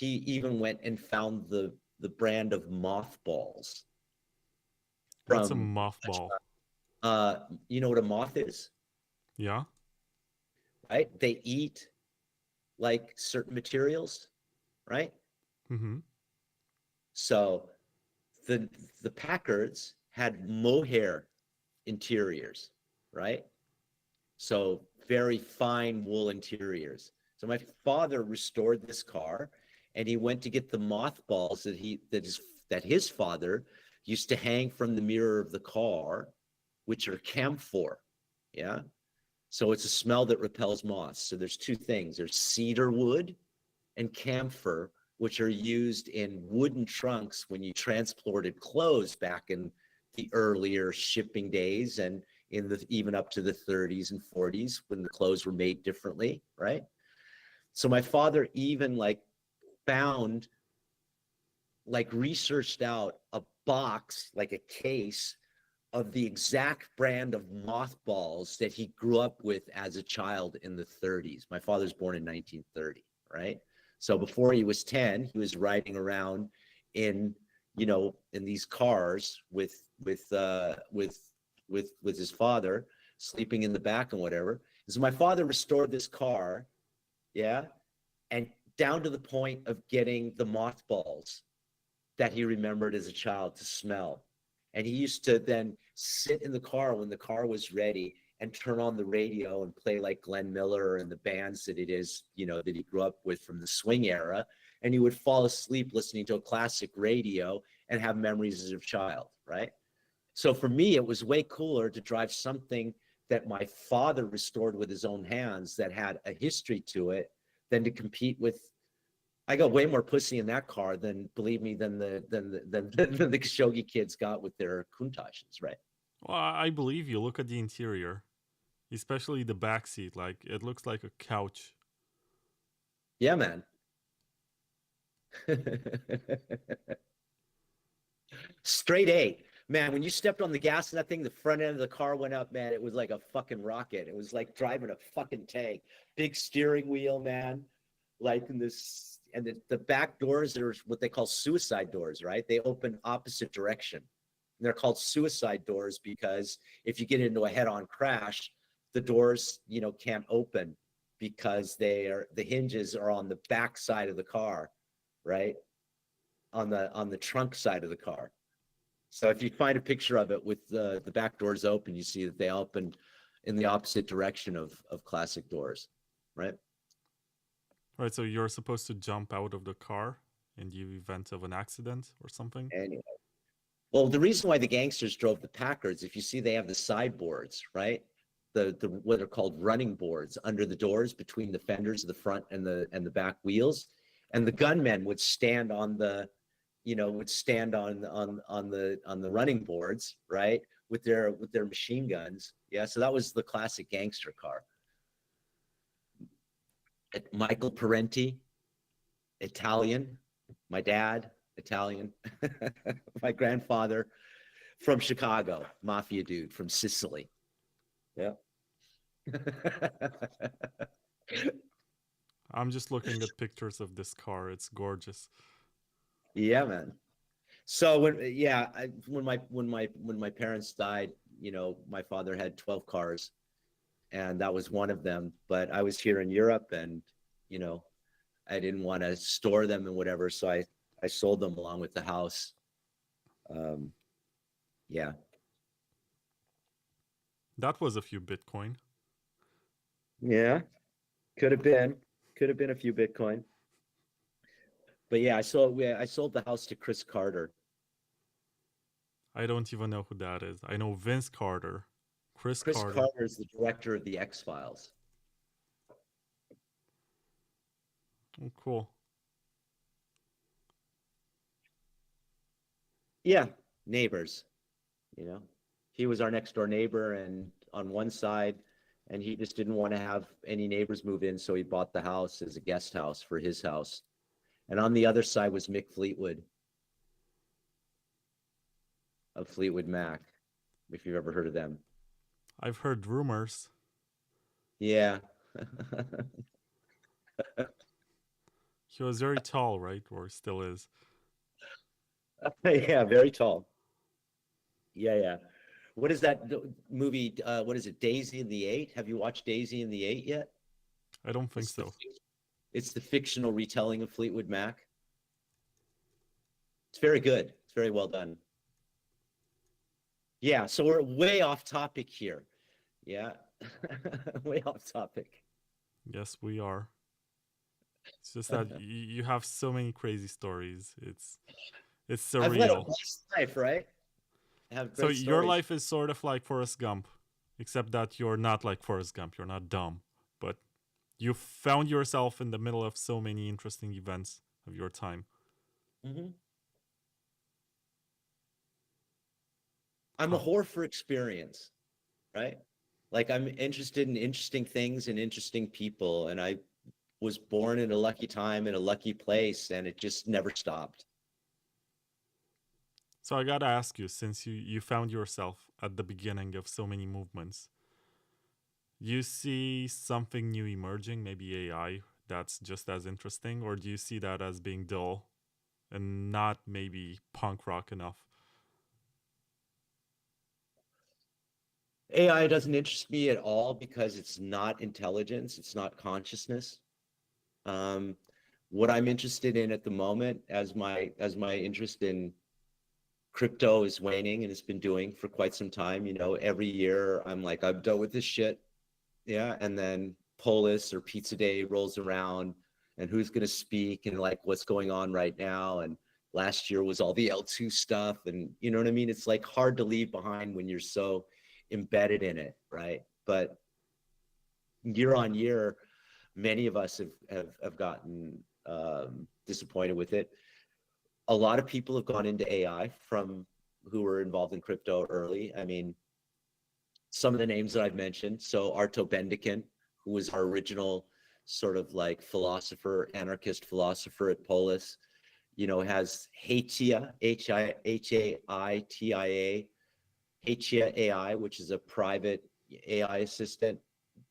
even went and found the brand of mothballs. What's a mothball? You know what a moth is? Yeah. Right? They eat like certain materials, right? Mm-hmm. So the Packards had mohair interiors, right? So very fine wool interiors. So my father restored this car, and he went to get the mothballs that his father used to hang from the mirror of the car, which are camphor. Yeah. So it's a smell that repels moths. So there's two things. There's cedar wood and camphor, which are used in wooden trunks when you transported clothes back in the earlier shipping days, and even up to the 30s and 40s when the clothes were made differently, right? So my father even researched out a box, like a case of the exact brand of mothballs that he grew up with as a child in the 30s. My father's born in 1930, right? So before he was 10, he was riding around in these cars with his father, sleeping in the back and whatever. So my father restored this car, yeah, and down to the point of getting the mothballs that he remembered as a child to smell. And he used to then sit in the car when the car was ready and turn on the radio and play like Glenn Miller and the bands that that he grew up with from the swing era. And he would fall asleep listening to a classic radio and have memories as a child, right? So for me, it was way cooler to drive something that my father restored with his own hands that had a history to it than to compete with. I got way more pussy in that car than the Khashoggi kids got with their Countaches, right? Well, I believe you. Look at the interior, especially the back seat. Like, it looks like a couch. Yeah, man. Straight A. Man, when you stepped on the gas of that thing, the front end of the car went up, man. It was like a fucking rocket. It was like driving a fucking tank. Big steering wheel, man. Like in this, and the back doors are what they call suicide doors, right? They open opposite direction. And they're called suicide doors because if you get into a head-on crash, the doors, can't open because the hinges are on the back side of the car, right? On the trunk side of the car. So if you find a picture of it with the back doors open, you see that they open in the opposite direction of classic doors, right? Right, so you're supposed to jump out of the car in the event of an accident or something? Anyway. Well, the reason why the gangsters drove the Packards, if you see they have the sideboards, right? The what are called running boards under the doors between the fenders of the front and the back wheels. And the gunmen would stand on the running boards, right? With their machine guns. Yeah, so that was the classic gangster car. Michael Parenti, Italian, My dad, Italian. My grandfather from Chicago, mafia dude from Sicily. Yeah. I'm just looking at pictures of this car. It's gorgeous. Yeah, man. So when my parents died, my father had 12 cars, and that was one of them. But I was here in Europe, and you know, I didn't want to store them and whatever, so I sold them along with the house. Um, yeah, That was a few Bitcoin. yeah, could have been a few Bitcoin, but yeah, I sold the house to Chris Carter. I don't even know who that is. I know Vince Carter, Chris Chris Carter. Carter is the director of the X-Files. Oh, cool. Yeah, neighbors. He was our next door neighbor, and on one side, and he just didn't want to have any neighbors move in, so he bought the house as a guest house for his house. And on the other side was Mick Fleetwood of Fleetwood Mac, if you've ever heard of them. I've heard rumors. Yeah. He was very tall, right? Or still is. Yeah, very tall. Yeah. What is that movie? What is it? Daisy and the Eight? Have you watched Daisy and the Eight yet? I don't think so. It's the fictional retelling of Fleetwood Mac. It's very good. It's very well done. Yeah, so we're way off topic here. Yeah, way off topic. Yes, we are. It's just that you have so many crazy stories. It's I've led a surreal. blessed life, right? I have So great your stories. life is sort of like Forrest Gump, except that you're not like Forrest Gump. You're not dumb, but you found yourself in the middle of so many interesting events of your time. Mm-hmm. I'm a whore for experience, right? Like I'm interested in interesting things and interesting people, and I was born in a lucky time in a lucky place, and it just never stopped. So I gotta ask you, since you found yourself at the beginning of so many movements, you see something new emerging, maybe AI, that's just as interesting, or do you see that as being dull and not maybe punk rock enough? AI doesn't interest me at all because it's not intelligence, it's not consciousness. What I'm interested in at the moment, as my interest in crypto is waning, and it's been doing for quite some time. Every year I'm like, I'm done with this shit. Yeah. And then Polis or Pizza Day rolls around, and who's going to speak, and like what's going on right now. And last year was all the L2 stuff. And you know what I mean? It's like hard to leave behind when you're so embedded in it. Right. But year on year, many of us have gotten disappointed with it. A lot of people have gone into AI from who were involved in crypto early. I mean, some of the names that I've mentioned. So Arto Bendikin, who was our original sort of like philosopher, anarchist philosopher at Polis, has Hatia, Haitia, Hatia AI, which is a private AI assistant.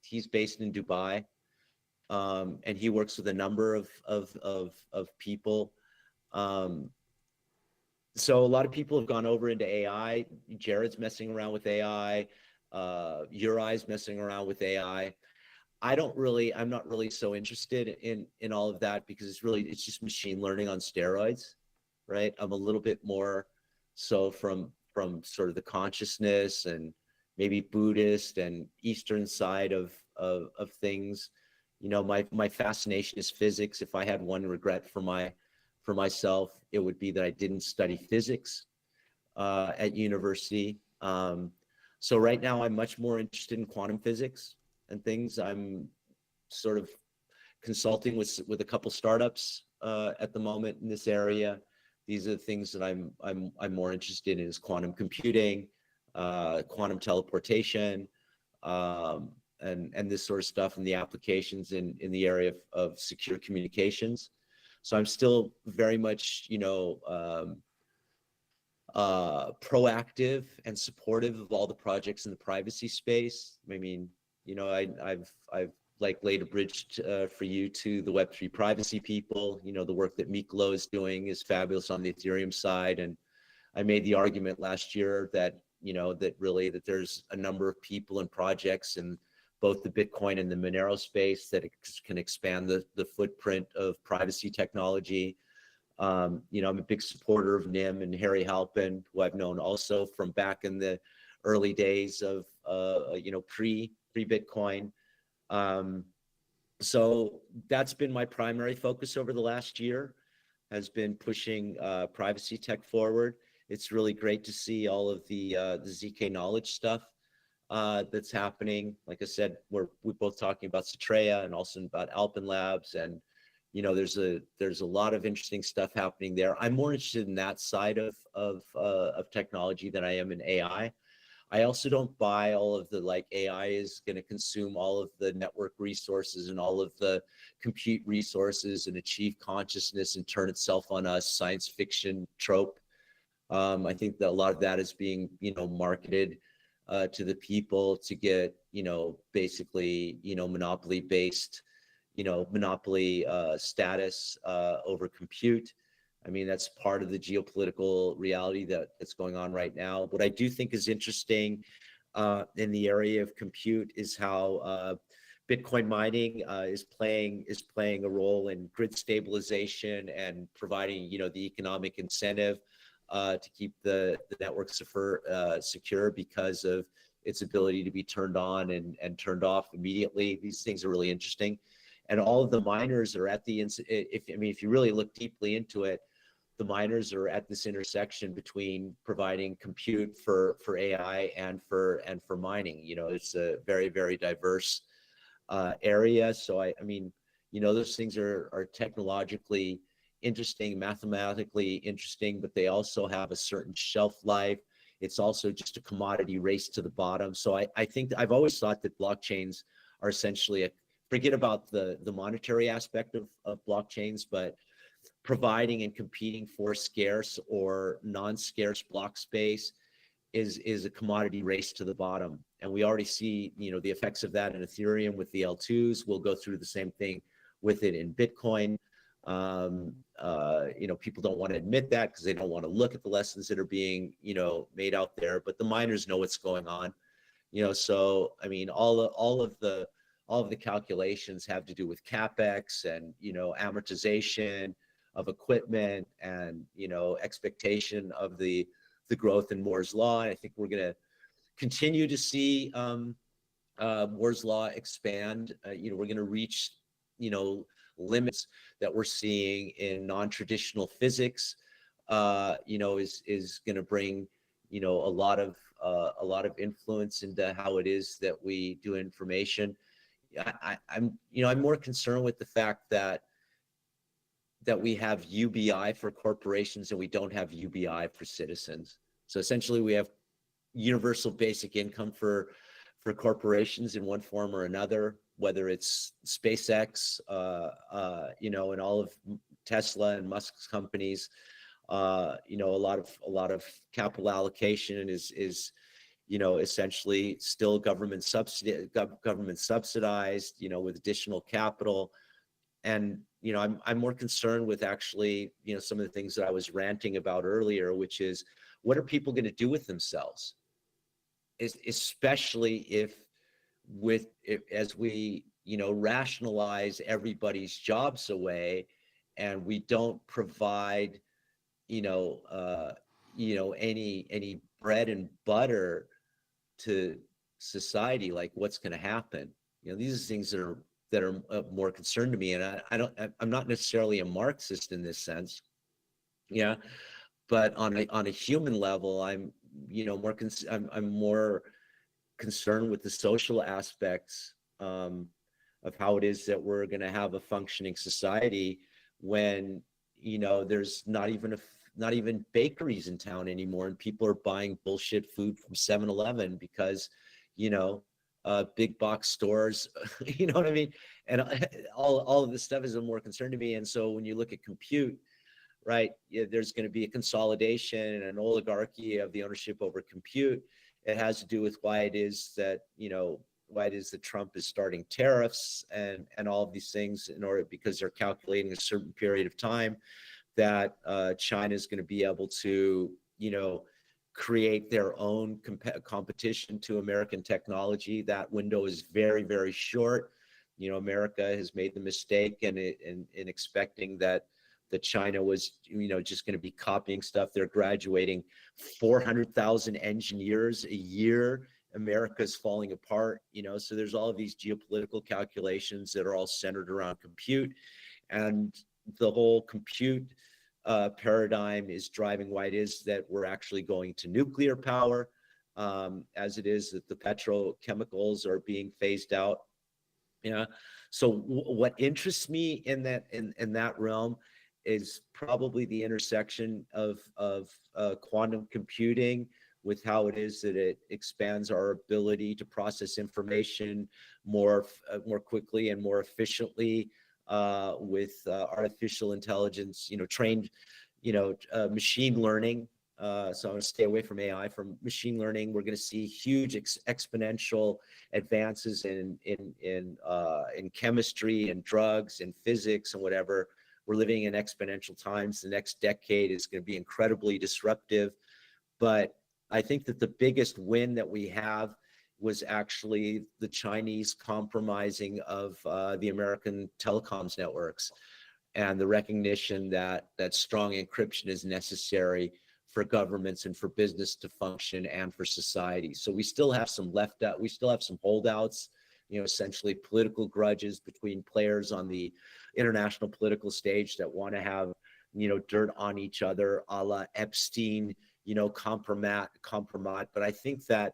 He's based in Dubai. And he works with a number of people. So a lot of people have gone over into AI. Jared's messing around with AI. Uri's messing around with AI. I'm not really so interested in all of that, because it's just machine learning on steroids, right? I'm a little bit more so from sort of the consciousness and maybe Buddhist and Eastern side of things. My fascination is physics. If I had one regret for myself, it would be that I didn't study physics at university. So right now I'm much more interested in quantum physics and things. I'm sort of consulting with a couple startups at the moment in this area. These are the things that I'm more interested in: is quantum computing, quantum teleportation, and this sort of stuff, and the applications in the area of secure communications. So I'm still very much, proactive and supportive of all the projects in the privacy space. I mean, I've like laid a bridge for you to the Web3 privacy people. The work that Miklo is doing is fabulous on the Ethereum side. And I made the argument last year that, that there's a number of people and projects in both the Bitcoin and the Monero space that can expand the footprint of privacy technology. I'm a big supporter of Nim and Harry Halpin, who I've known also from back in the early days of, pre-Bitcoin. So that's been my primary focus over the last year, has been pushing privacy tech forward. It's really great to see all of the ZK knowledge stuff that's happening. Like I said, we're both talking about Citrea and also about Alpin Labs, and there's a lot of interesting stuff happening there. I'm more interested in that side of technology than I am in AI. I also don't buy all of the AI is going to consume all of the network resources and all of the compute resources and achieve consciousness and turn itself on us science fiction trope. I think that a lot of that is being marketed to the people to get basically monopoly based monopoly status over compute. I mean, that's part of the geopolitical reality that's going on right now. What I do think is interesting in the area of compute is how Bitcoin mining is playing a role in grid stabilization and providing the economic incentive to keep the network secure because of its ability to be turned on and turned off immediately. These things are really interesting. And all of the miners are at the, if you really look deeply into it, the miners are at this intersection between providing compute for AI and for mining. It's a very, very diverse area. So I mean, those things are technologically interesting, mathematically interesting, but they also have a certain shelf life. It's also just a commodity race to the bottom. So I think I've always thought that blockchains are essentially forget about the monetary aspect of blockchains, but providing and competing for scarce or non-scarce block space is a commodity race to the bottom. And we already see, the effects of that in Ethereum with the L2s. We'll go through the same thing with it in Bitcoin. People don't want to admit that because they don't want to look at the lessons that are being, made out there, but the miners know what's going on. So, I mean, all of the calculations have to do with CapEx and, amortization of equipment and, expectation of the growth in Moore's Law. And I think we're going to continue to see Moore's Law expand. We're going to reach, limits that we're seeing in non-traditional physics, is going to bring, a lot of influence into how it is that we do information. I'm more concerned with the fact that we have UBI for corporations and we don't have UBI for citizens. So essentially we have universal basic income for corporations in one form or another, whether it's SpaceX, and all of Tesla and Musk's companies. A lot of capital allocation is essentially still government subsidized, with additional capital. And I'm more concerned with actually some of the things that I was ranting about earlier, which is what are people going to do with themselves, especially if as we rationalize everybody's jobs away, and we don't provide any bread and butter to society. Like, what's going to happen? These are things that are more concerned to me. And I'm not necessarily a Marxist in this sense, but on a human level, I'm more concerned with the social aspects of how it is that we're going to have a functioning society when there's not even bakeries in town anymore, and people are buying bullshit food from 7-Eleven because big box stores. You know what I mean? And all of this stuff is a more concern to me. And so when you look at compute, right, there's going to be a consolidation and an oligarchy of the ownership over compute. It has to do with why it is that, why it is that Trump is starting tariffs and all of these things in order, because they're calculating a certain period of time that China is going to be able to, create their own competition to American technology. That window is very, very short. America has made the mistake in expecting that China was, just going to be copying stuff. They're graduating 400,000 engineers a year. America's falling apart, so there's all of these geopolitical calculations that are all centered around compute, and the whole compute paradigm is driving why it is that we're actually going to nuclear power, as it is that the petrochemicals are being phased out. Yeah. So what interests me in that realm is probably the intersection of quantum computing with how it is that it expands our ability to process information more quickly and more efficiently, with artificial intelligence, trained, machine learning. So I'm going to stay away from AI. From machine learning, we're going to see huge exponential advances in chemistry and drugs and physics and whatever. We're living in exponential times. The next decade is going to be incredibly disruptive. But I think that the biggest win that we have was actually the Chinese compromising of the American telecoms networks, and the recognition that strong encryption is necessary for governments and for business to function and for society. So we still have some we still have some holdouts, essentially political grudges between players on the international political stage that want to have, dirt on each other, a la Epstein, compromat. But I think that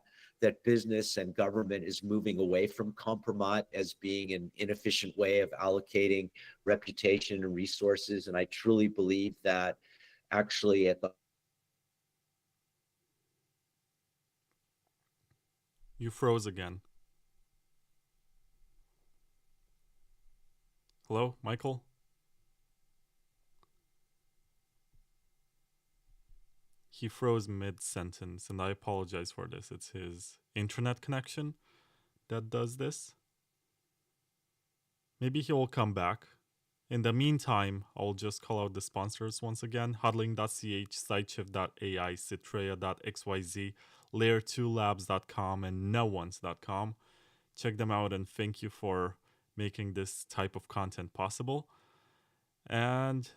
business and government is moving away from compromat as being an inefficient way of allocating reputation and resources. And I truly believe that actually at the You froze again. Hello, Michael? He froze mid-sentence, and I apologize for this. It's his internet connection that does this. Maybe he will come back. In the meantime, I'll just call out the sponsors once again. Hodling.ch, Sideshift.ai, Citrea.xyz, Layer2Labs.com, and NoOnes.com. Check them out, and thank you for making this type of content possible. And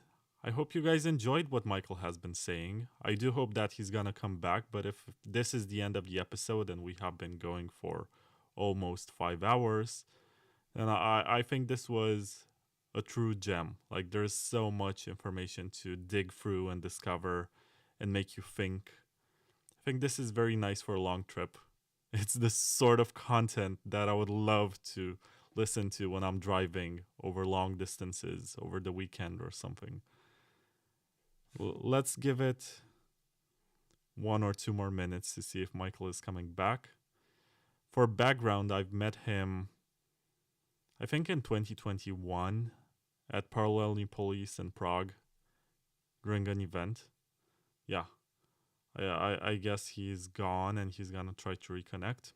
I hope you guys enjoyed what Michael has been saying. I do hope that he's gonna come back, but if this is the end of the episode and we have been going for almost 5 hours, then I think this was a true gem. Like, there's so much information to dig through and discover and make you think. I think this is very nice for a long trip. It's the sort of content that I would love to listen to when I'm driving over long distances over the weekend or something. Let's give it 1 or 2 more minutes to see if Michael is coming back. For background, I've met him, I think, in 2021 at Paralelni Polis in Prague during an event. Yeah, I guess he's gone and he's gonna try to reconnect.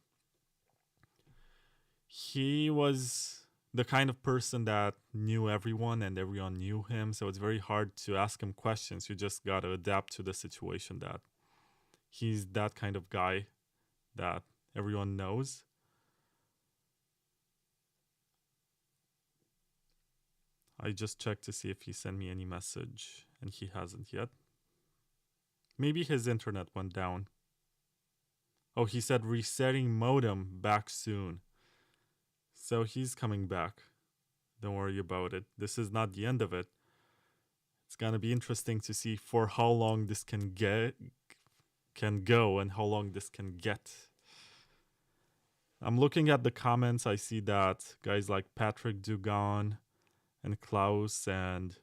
He was the kind of person that knew everyone and everyone knew him, so it's very hard to ask him questions. You just gotta adapt to the situation that he's that kind of guy that everyone knows. I just checked to see if he sent me any message, and he hasn't yet. Maybe his internet went down. Oh, he said resetting modem, back soon. So he's coming back. Don't worry about it. This is not the end of it. It's gonna be interesting to see for how long this can go and how long this can get. I'm looking at the comments. I see that guys like Patrick Dugan and Klaus and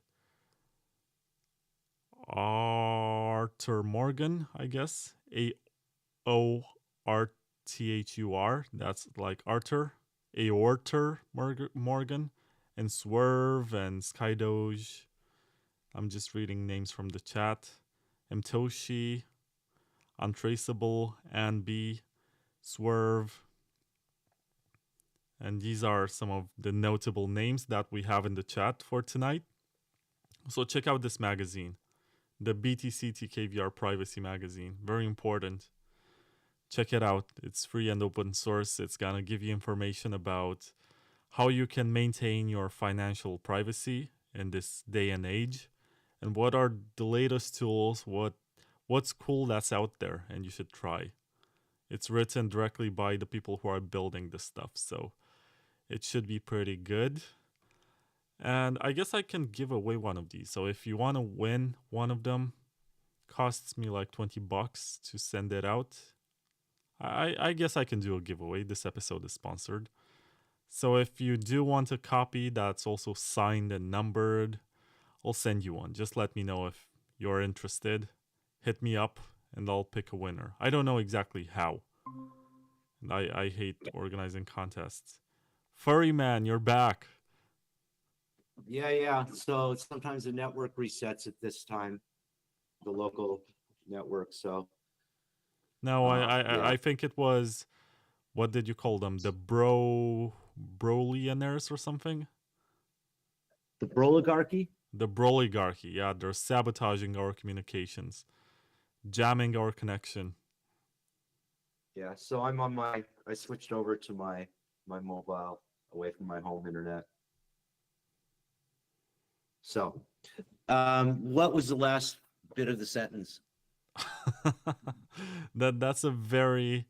Arthur Morgan, I guess, AORTHUR THUR. That's like Arthur, Aorter Morgan, and Swerve and Skydoge. I'm just reading names from the chat. Mtoshi, Untraceable, Anb, Swerve. And these are some of the notable names that we have in the chat for tonight. So check out this magazine, the BTC TKVR Privacy Magazine. Very important. Check it out. It's free and open source. It's going to give you information about how you can maintain your financial privacy in this day and age, and what are the latest tools, what's cool that's out there and you should try. It's written directly by the people who are building this stuff, so it should be pretty good. And I guess I can give away one of these. So if you want to win one of them, costs me like $20 to send it out. I guess I can do a giveaway. This episode is sponsored. So if you do want a copy that's also signed and numbered, I'll send you one. Just let me know if you're interested. Hit me up and I'll pick a winner. I don't know exactly how. And I hate organizing contests. Furry Man, you're back. Yeah. So sometimes the network resets at this time, the local network. So No, I think it was, what did you call them? The Brolionaires or something? the Broligarchy? The Broligarchy, yeah, they're sabotaging our communications, jamming our connection. Yeah, so I switched over to my mobile away from my home internet. So, what was the last bit of the sentence? That's a very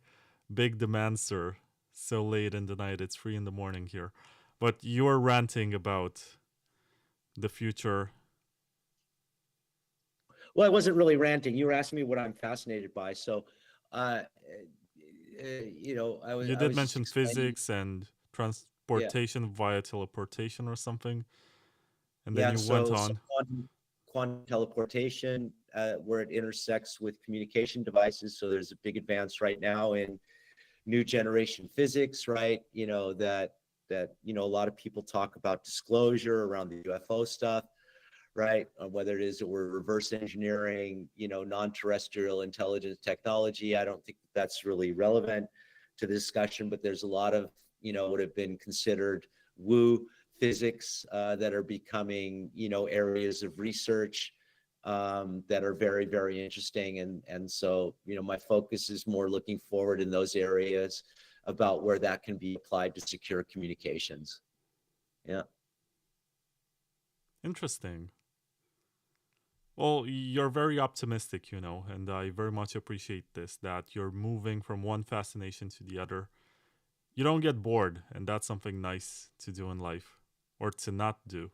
big demand, sir. So late in the night, it's 3 a.m. here. But you're ranting about the future. Well, I wasn't really ranting. You were asking me what I'm fascinated by. So, You did mention physics and transportation via teleportation or something, and then you went on. Quantum teleportation, where it intersects with communication devices. So there's a big advance right now in new generation physics, right? That a lot of people talk about disclosure around the UFO stuff, right? Whether it is that we're reverse engineering, non-terrestrial intelligence technology. I don't think that's really relevant to the discussion, but there's a lot of, what have been considered woo physics that are becoming, areas of research that are very, very interesting. And so, my focus is more looking forward in those areas about where that can be applied to secure communications. Yeah. Interesting. Well, you're very optimistic, and I very much appreciate this, that you're moving from one fascination to the other. You don't get bored, and that's something nice to do in life, or to not do. You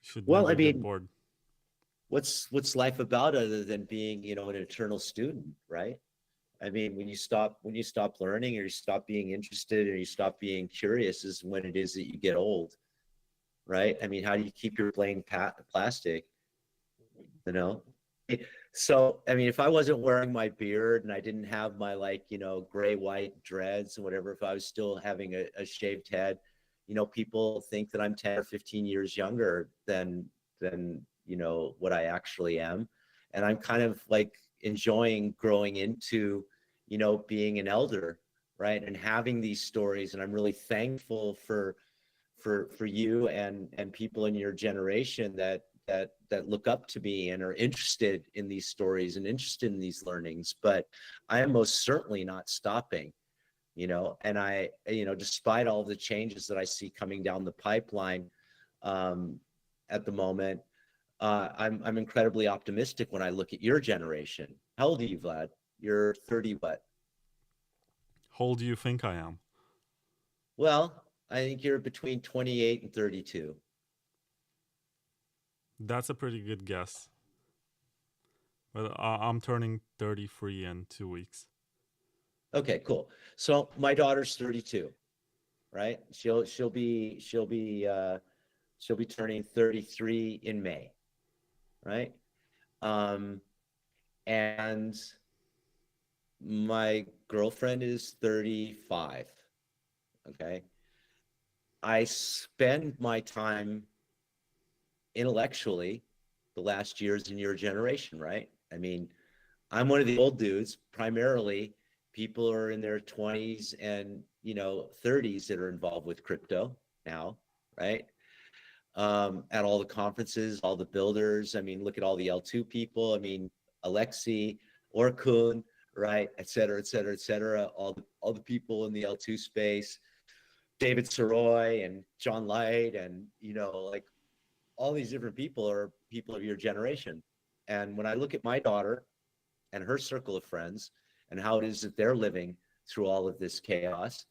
should never get bored. What's life about other than being, an eternal student, right? I mean, when you stop learning, or you stop being interested, or you stop being curious, is when it is that you get old, right? I mean, how do you keep your brain plastic? So, I mean, if I wasn't wearing my beard and I didn't have my gray white dreads and whatever, if I was still having a shaved head, people think that I'm 10 or 15 years younger than what I actually am. And I'm kind of enjoying growing into, being an elder, right? And having these stories. And I'm really thankful for you and people in your generation that look up to me and are interested in these stories and interested in these learnings. But I am most certainly not stopping, and I, despite all the changes that I see coming down the pipeline at the moment, I'm incredibly optimistic when I look at your generation. How old are you, Vlad? You're 30 what? How old do you think I am? Well, I think you're between 28 and 32. That's a pretty good guess. But I'm turning 33 in 2 weeks. Okay, cool. So my daughter's 32, right? She'll be turning 33 in May, right? And My girlfriend is 35. Okay. I spend my time intellectually the last years in your generation, right? I mean, I'm one of the old dudes, primarily people are in their 20s and, 30s that are involved with crypto now, right? At all the conferences, all the builders. I mean, look at all the L2 people. I mean, Alexi, Orkun, right, et cetera, et cetera, et cetera. All the people in the L2 space, David Soroy and John Light, and like all these different people are people of your generation. And when I look at my daughter and her circle of friends and how it is that they're living through all of this chaos,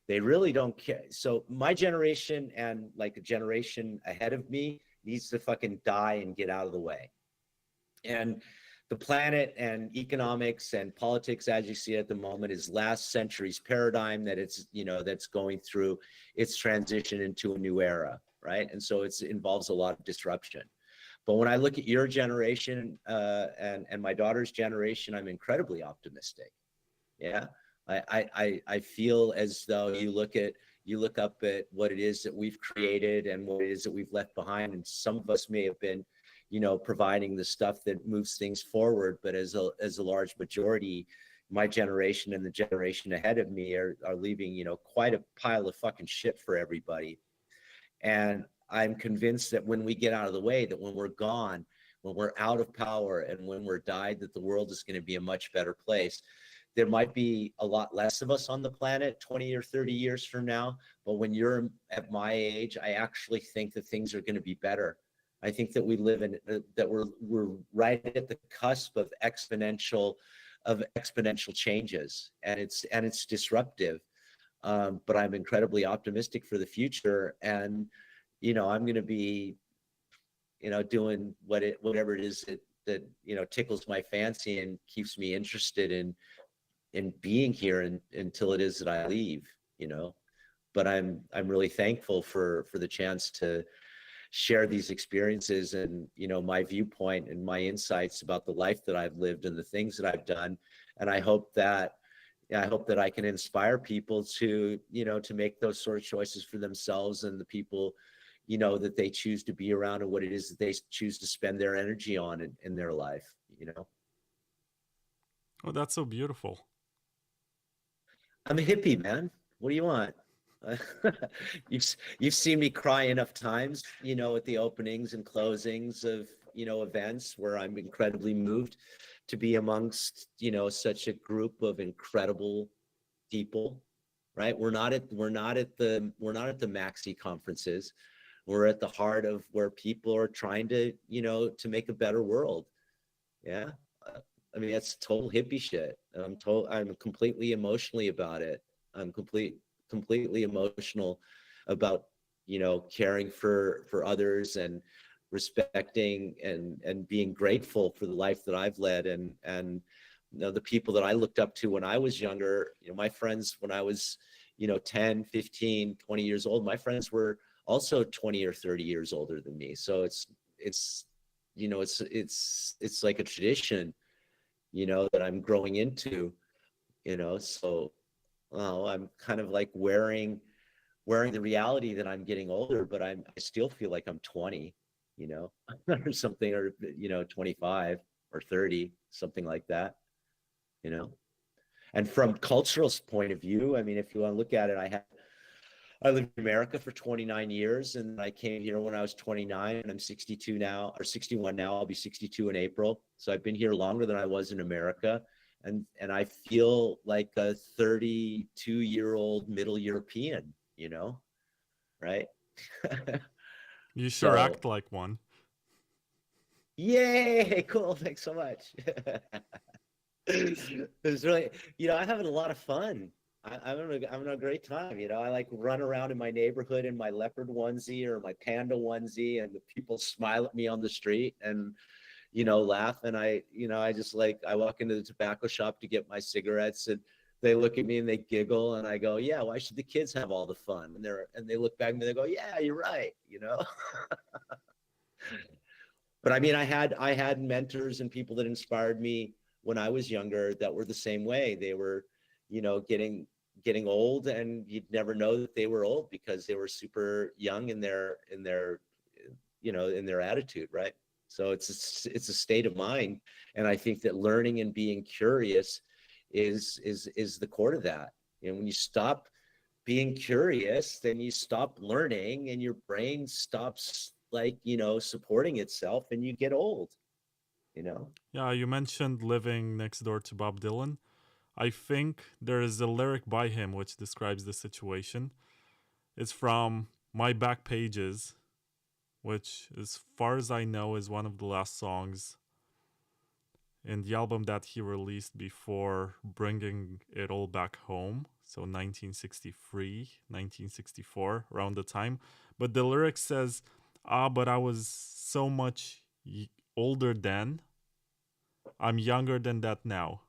they really don't care. So my generation and like a generation ahead of me needs to fucking die and get out of the way. And the planet and economics and politics, as you see at the moment, is last century's paradigm that that's going through its transition into a new era, right? And so it involves a lot of disruption. But when I look at your generation and my daughter's generation, I'm incredibly optimistic. Yeah, I feel as though you look up at what it is that we've created and what it is that we've left behind, and some of us may have been, providing the stuff that moves things forward, but as a large majority, my generation and the generation ahead of me are leaving, quite a pile of fucking shit for everybody. And I'm convinced that when we get out of the way, that when we're gone, when we're out of power, and when we're died, that the world is going to be a much better place. There might be a lot less of us on the planet 20 or 30 years from now, but when you're at my age, I actually think that things are going to be better. I think that we live in that we're right at the cusp of exponential changes, and it's disruptive. But I'm incredibly optimistic for the future, and I'm going to be doing whatever it is that tickles my fancy and keeps me interested in being here until it is that I leave. But I'm really thankful for the chance to share these experiences and my viewpoint and my insights about the life that I've lived and the things that I've done. And I hope that I can inspire people to to make those sort of choices for themselves and the people that they choose to be around, and what it is that they choose to spend their energy on in their life. Oh, that's so beautiful. I'm a hippie, man. What do you want? You've seen me cry enough times, at the openings and closings of events where I'm incredibly moved to be amongst such a group of incredible people. Right? We're not at the maxi conferences. We're at the heart of where people are trying to to make a better world. Yeah. I mean, that's total hippie shit. I'm completely emotionally about it. I'm completely emotional about caring for others and respecting and being grateful for the life that I've led, and the people that I looked up to when I was younger. My friends when I was 10, 15, 20 years old, my friends were also 20 or 30 years older than me. So it's it's like a tradition that I'm growing into. So I'm kind of like wearing the reality that I'm getting older, but I still feel like I'm 20, or something, or 25 or 30, something like that. And from cultural point of view, I mean, if you want to look at it, I lived in America for 29 years, and I came here when I was 29, and I'm 62 now, or 61 now. I'll be 62 in April. So I've been here longer than I was in America. And I feel like a 32-year-old middle European, right? You sure act like one. Yay, cool. Thanks so much. It's really, I'm having a lot of fun. I'm having a great time. I like run around in my neighborhood in my leopard onesie or my panda onesie, and the people smile at me on the street and laugh. And I just like, I walk into the tobacco shop to get my cigarettes, and they look at me and they giggle, and I go, yeah, why should the kids have all the fun? And they look back at me and they go, yeah, you're right. But I mean, I had mentors and people that inspired me when I was younger that were the same way. They were, you know, getting old, and you'd never know that they were old because they were super young in their you know, in their attitude, right? So it's a state of mind, and I think that learning and being curious is the core to that. You know, when you stop being curious, then you stop learning, and your brain stops, like, you know, supporting itself, and you get old, you know. Yeah, you mentioned living next door to Bob Dylan. I think there is a lyric by him which describes the situation. It's from My Back Pages, which, as far as I know, is one of the last songs in the album that he released before bringing it all back home. So 1963, 1964, around the time. But the lyric says, but I was so much older then. I'm younger than that now.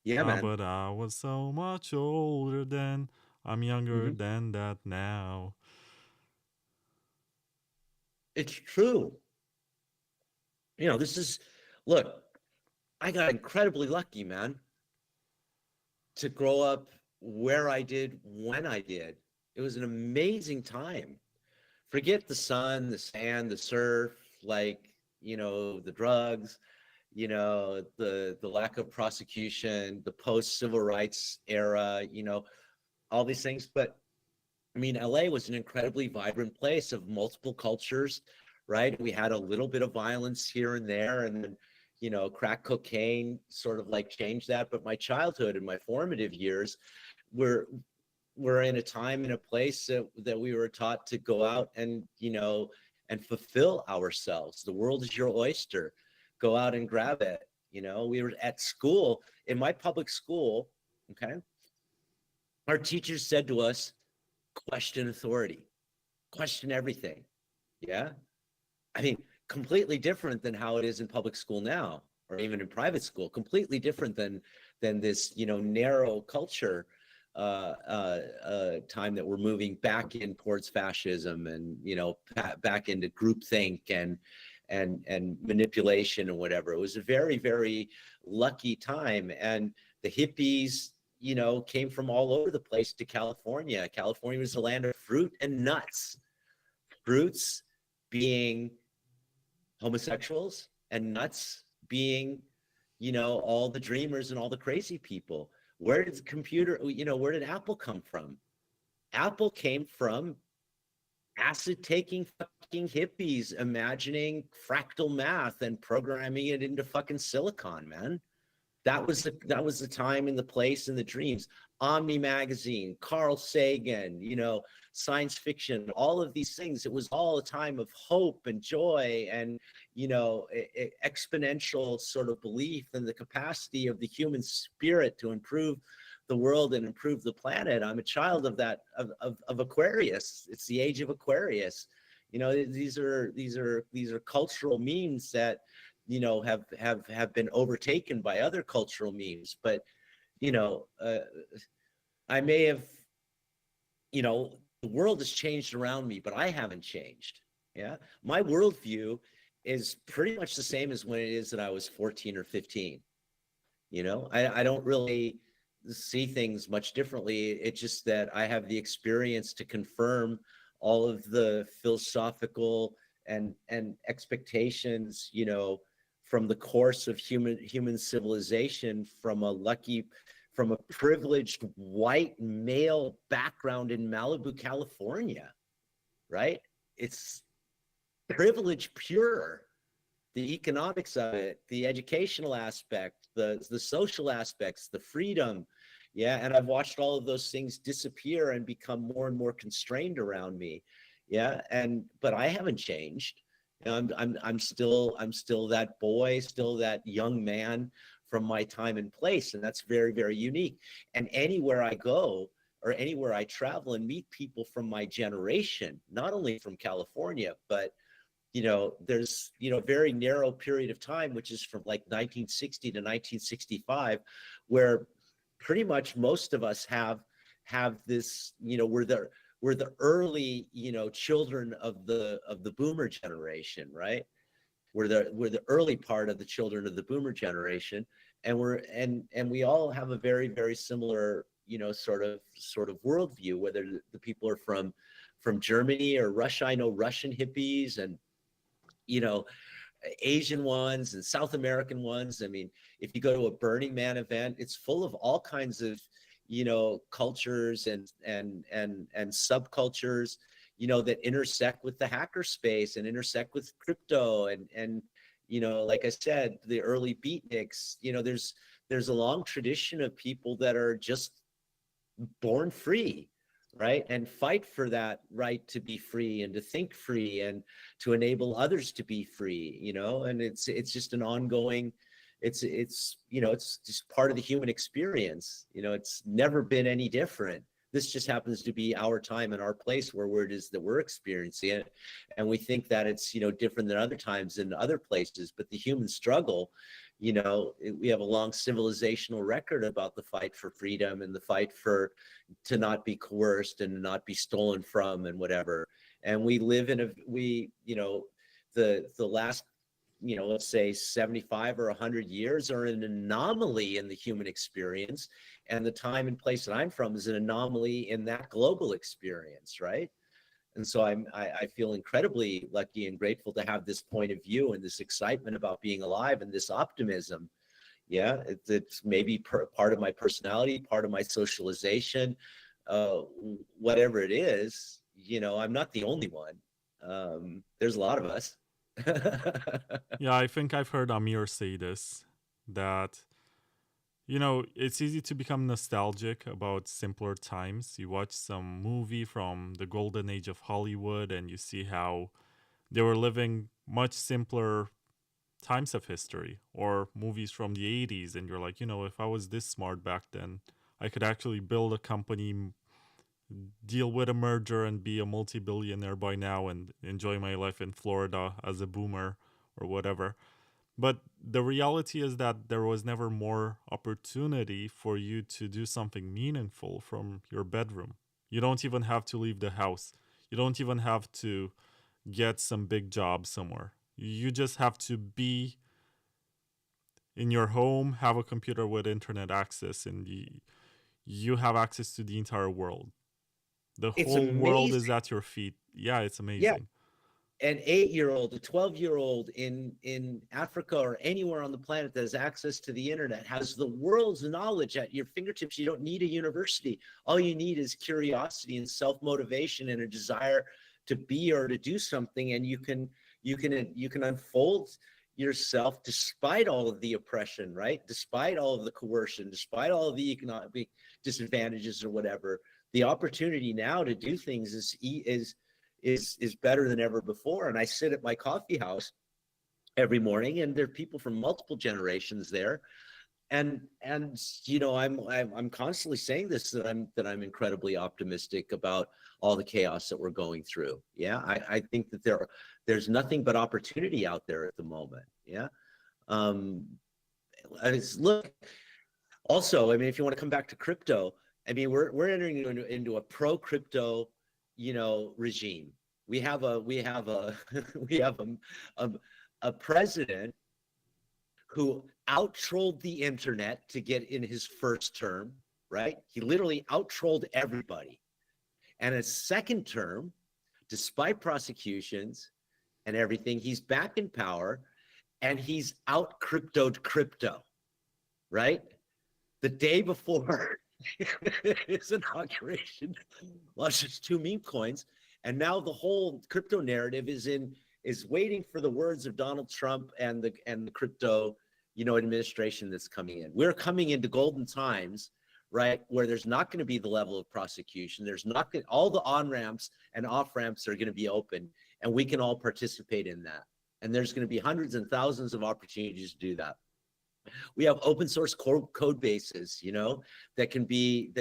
Yeah, man. But I was so much older then. I'm younger than that now. It's true. You know, look, I got incredibly lucky, man, to grow up where I did when I did. It was an amazing time. Forget the sun, the sand, the surf, like, you know, the drugs, you know, the lack of prosecution, the post civil rights era, you know, all these things. But I mean, LA was an incredibly vibrant place of multiple cultures, right? We had a little bit of violence here and there, and then, you know, crack cocaine sort of like changed that. But my childhood and my formative years were we're in a time and a place that we were taught to go out and, you know, and fulfill ourselves. The world is your oyster. Go out and grab it. You know, we were at school, in my public school, okay? Our teachers said to us, question authority, question everything. Yeah. I mean, completely different than how it is in public school now, or even in private school, completely different than this, you know, narrow culture time that we're moving back in towards fascism, and, you know, back into groupthink and manipulation and whatever. It was a very, very lucky time. And the hippies, you know, came from all over the place to California. California was the land of fruit and nuts. Fruits being homosexuals, and nuts being, you know, all the dreamers and all the crazy people. Where did the computer, you know, where did Apple come from? Apple came from acid taking fucking hippies imagining fractal math and programming it into fucking silicon, man. That was the time and the place and the dreams. Omni magazine, Carl Sagan, you know, science fiction, all of these things. It was all a time of hope and joy and, you know, exponential sort of belief in the capacity of the human spirit to improve the world and improve the planet. I'm a child of that, of Aquarius. It's the age of Aquarius. You know, these are cultural memes that, you know, have been overtaken by other cultural memes. But, you know, I may have, you know, the world has changed around me, but I haven't changed. Yeah. My worldview is pretty much the same as when it is that I was 14 or 15. You know, I don't really see things much differently. It's just that I have the experience to confirm all of the philosophical and expectations, you know, from the course of human civilization, from a privileged white male background in Malibu, California, right? It's privilege pure. The economics of it, the educational aspect, the social aspects, the freedom. Yeah. And I've watched all of those things disappear and become more and more constrained around me. Yeah. But I haven't changed. You know, I'm still that boy, still that young man from my time and place. And that's very, very unique. And anywhere I go, or anywhere I travel and meet people from my generation, not only from California, but, you know, there's, you know, a very narrow period of time, which is from like 1960 to 1965, where pretty much most of us have this, you know, we're the early, you know, children of the boomer generation, right? we're the early part of the children of the boomer generation, and we all have a very, very similar, sort of worldview, whether the people are from Germany or Russia. I know Russian hippies and, Asian ones and South American ones. I mean, if you go to a Burning Man event, it's full of all kinds of, cultures and subcultures, that intersect with the hacker space and intersect with crypto and like I said, the early beatniks. There's a long tradition of people that are just born free, right, and fight for that right to be free and to think free and to enable others to be free, and it's just an ongoing, it's just part of the human experience. It's never been any different. This just happens to be our time and our place where it is that we're experiencing it, and we think that it's different than other times in other places. But the human struggle, we have a long civilizational record about the fight for freedom and the fight to not be coerced and not be stolen from and whatever. And we live in the last, let's say 75 or 100 years are an anomaly in the human experience. And the time and place that I'm from is an anomaly in that global experience, right? And so I feel incredibly lucky and grateful to have this point of view and this excitement about being alive and this optimism. Yeah, it's maybe part of my personality, part of my socialization, whatever it is. I'm not the only one. There's a lot of us. Yeah, I think I've heard Amir say this, that it's easy to become nostalgic about simpler times. You watch some movie from the golden age of Hollywood and you see how they were living much simpler times of history, or movies from the 80s, and you're like, if I was this smart back then, I could actually build a company, deal with a merger, and be a multi-billionaire by now and enjoy my life in Florida as a boomer or whatever. But the reality is that there was never more opportunity for you to do something meaningful from your bedroom. You don't even have to leave the house. You don't even have to get some big job somewhere. You just have to be in your home, have a computer with internet access, and you have access to the entire world. The whole world is at your feet. Yeah, it's amazing. Yeah. An 8-year-old, a 12-year-old in Africa or anywhere on the planet that has access to the internet has the world's knowledge at your fingertips. You don't need a university. All you need is curiosity and self-motivation and a desire to be or to do something, and you can unfold yourself despite all of the oppression, right? Despite all of the coercion, despite all of the economic disadvantages or whatever. The opportunity now to do things is better than ever before. And I sit at my coffee house every morning, and there are people from multiple generations there, and I'm constantly saying this, that I'm incredibly optimistic about all the chaos that we're going through. Yeah, I think that there's nothing but opportunity out there at the moment. Yeah. Look, also, I mean, if you want to come back to crypto, I mean, we're entering into a pro crypto, regime. We have a president who out-trolled the internet to get in his first term, right? He literally out-trolled everybody. And his second term, despite prosecutions and everything, he's back in power, and he's out-cryptoed crypto, right? The day before his inauguration, launches 2 meme coins, and now the whole crypto narrative is waiting for the words of Donald Trump and the crypto, administration that's coming in. We're coming into golden times, right, where there's not going to be the level of prosecution. There's not going, all the on ramps and off ramps are going to be open, and we can all participate in that. And there's going to be hundreds and thousands of opportunities to do that. We have open source code bases, that can be,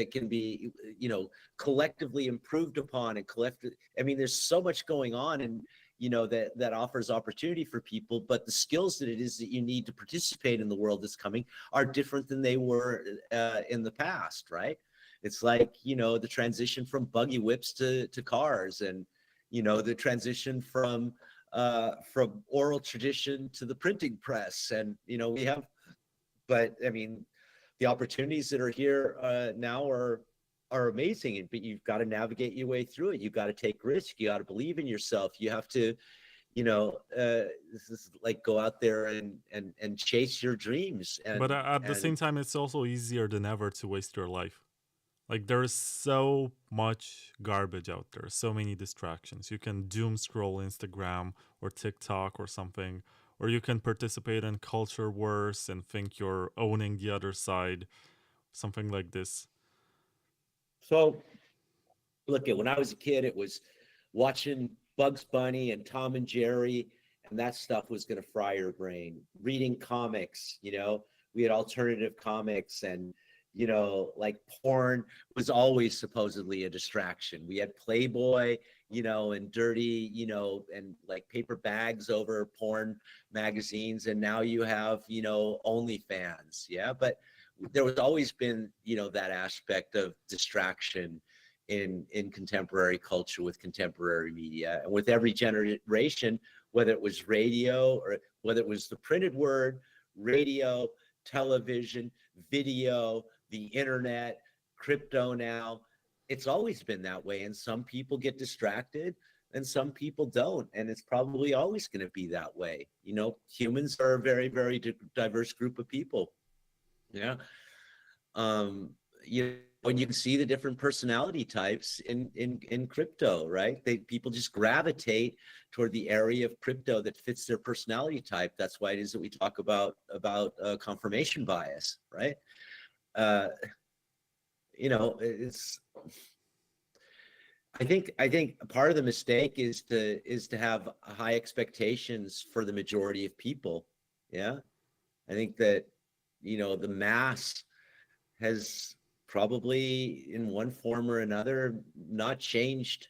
collectively improved upon and collected. I mean, there's so much going on, and, that offers opportunity for people, but the skills that it is that you need to participate in the world that's coming are different than they were in the past, right? It's like, the transition from buggy whips to cars, and, the transition from, from oral tradition to the printing press. And, we have, but I mean, the opportunities that are here now are amazing, but you've got to navigate your way through it. You've got to take risks. You got to believe in yourself. You have to, this is like go out there and chase your dreams. But at the same time, it's also easier than ever to waste your life. Like, there's so much garbage out there, so many distractions. You can doom scroll Instagram or TikTok or something, or you can participate in culture wars and think you're owning the other side, something like this. So, look, when I was a kid, it was watching Bugs Bunny and Tom and Jerry, and that stuff was going to fry your brain. Reading comics, we had alternative comics, and like porn was always supposedly a distraction. We had Playboy, and dirty, and like paper bags over porn magazines. And now you have, OnlyFans. Yeah. But there was always been, that aspect of distraction in contemporary culture with contemporary media. And with every generation, whether it was radio or whether it was the printed word, radio, television, video, the internet, crypto now, it's always been that way. And some people get distracted and some people don't. And it's probably always going to be that way. Humans are a very, very diverse group of people. Yeah. And you can see the different personality types in crypto, right? People just gravitate toward the area of crypto that fits their personality type. That's why it is that we talk about confirmation bias, right? It's. I think part of the mistake is to have high expectations for the majority of people. Yeah, I think that the mass has probably in one form or another not changed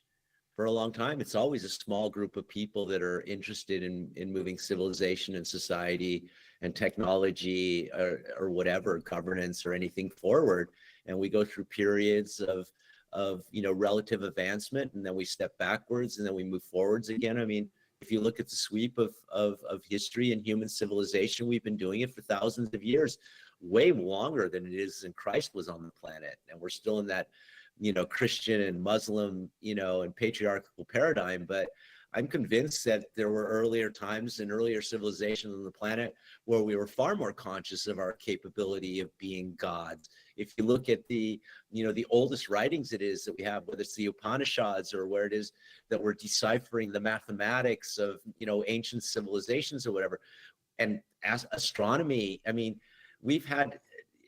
for a long time. It's always a small group of people that are interested in moving civilization and society and technology or whatever, governance or anything forward. And we go through periods of relative advancement, and then we step backwards, and then we move forwards again. I mean, if you look at the sweep of history and human civilization, we've been doing it for thousands of years, way longer than it is since Christ was on the planet. And we're still in that, Christian and Muslim, and patriarchal paradigm. But I'm convinced that there were earlier times and earlier civilizations on the planet where we were far more conscious of our capability of being gods. If you look at the oldest writings it is that we have, whether it's the Upanishads or where it is that we're deciphering the mathematics of, ancient civilizations or whatever, and as astronomy, I mean, we've had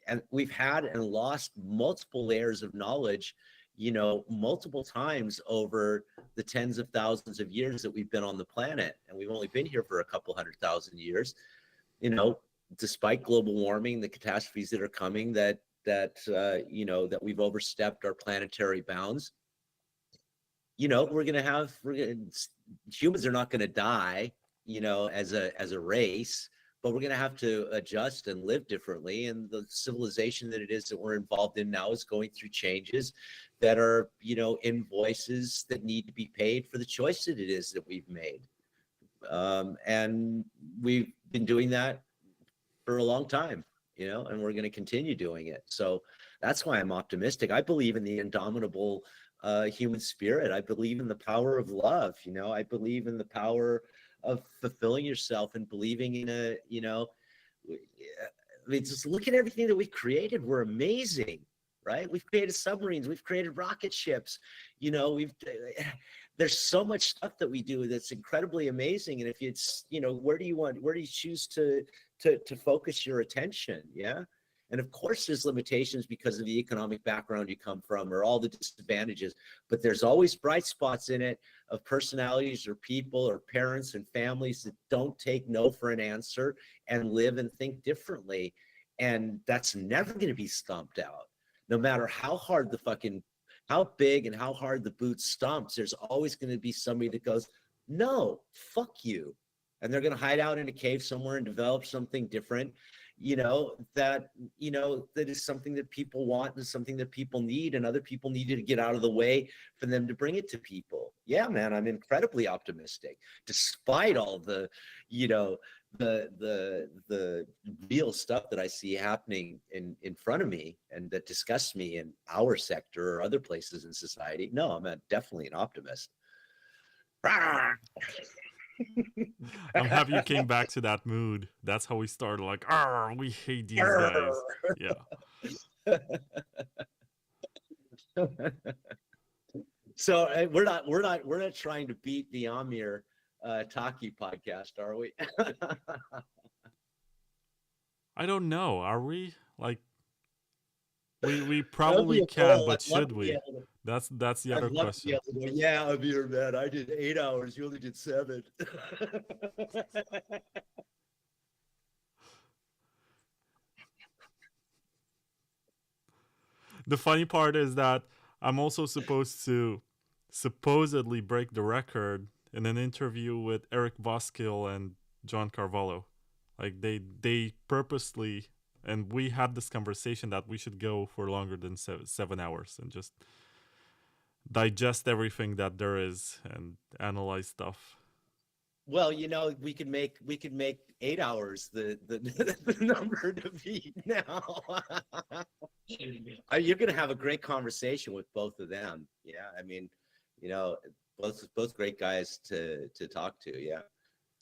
and lost multiple layers of knowledge, multiple times over the tens of thousands of years that we've been on the planet. And we've only been here for a couple 100,000 years, despite global warming, the catastrophes that are coming, that we've overstepped our planetary bounds. Humans are not going to die, as a race, but we're going to have to adjust and live differently. And the civilization that it is that we're involved in now is going through changes that are, invoices that need to be paid for the choice that it is that we've made. And we've been doing that for a long time, and we're going to continue doing it. So that's why I'm optimistic. I believe in the indomitable human spirit. I believe in the power of love. I believe in the power of fulfilling yourself and believing in just look at everything that we've created. We're amazing, right? We've created submarines, we've created rocket ships, there's so much stuff that we do that's incredibly amazing. And if it's, where do you choose to focus your attention? Yeah. And of course there's limitations because of the economic background you come from or all the disadvantages, but there's always bright spots in it of personalities or people or parents and families that don't take no for an answer and live and think differently. And that's never going to be stomped out. No matter how hard how big and how hard the boot stomps, there's always going to be somebody that goes, no, fuck you. And they're going to hide out in a cave somewhere and develop something different, that is something that people want and something that people need, and other people need to get out of the way for them to bring it to people. Yeah, man, I'm incredibly optimistic, despite all the, you know, the real stuff that I see happening in front of me and that disgusts me in our sector or other places in society. No, definitely an optimist. I'm happy you came back to that mood. That's how we started. Like, we hate these guys. Yeah. So we're not trying to beat the Amir Taki podcast, are we? I don't know. Are we? Like, we probably can, but should we? That's the other question. Yeah, Amir, man, I did 8 hours. You only did 7. The funny part is that I'm also supposed to supposedly break the record in an interview with Eric Voskill and John Carvalho. Like they purposely, and we had this conversation that we should go for longer than 7 hours and just digest everything that there is and analyze stuff. Well, we could make 8 hours the number to beat now. You're gonna have a great conversation with both of them. Yeah, I mean, both great guys to talk to. Yeah,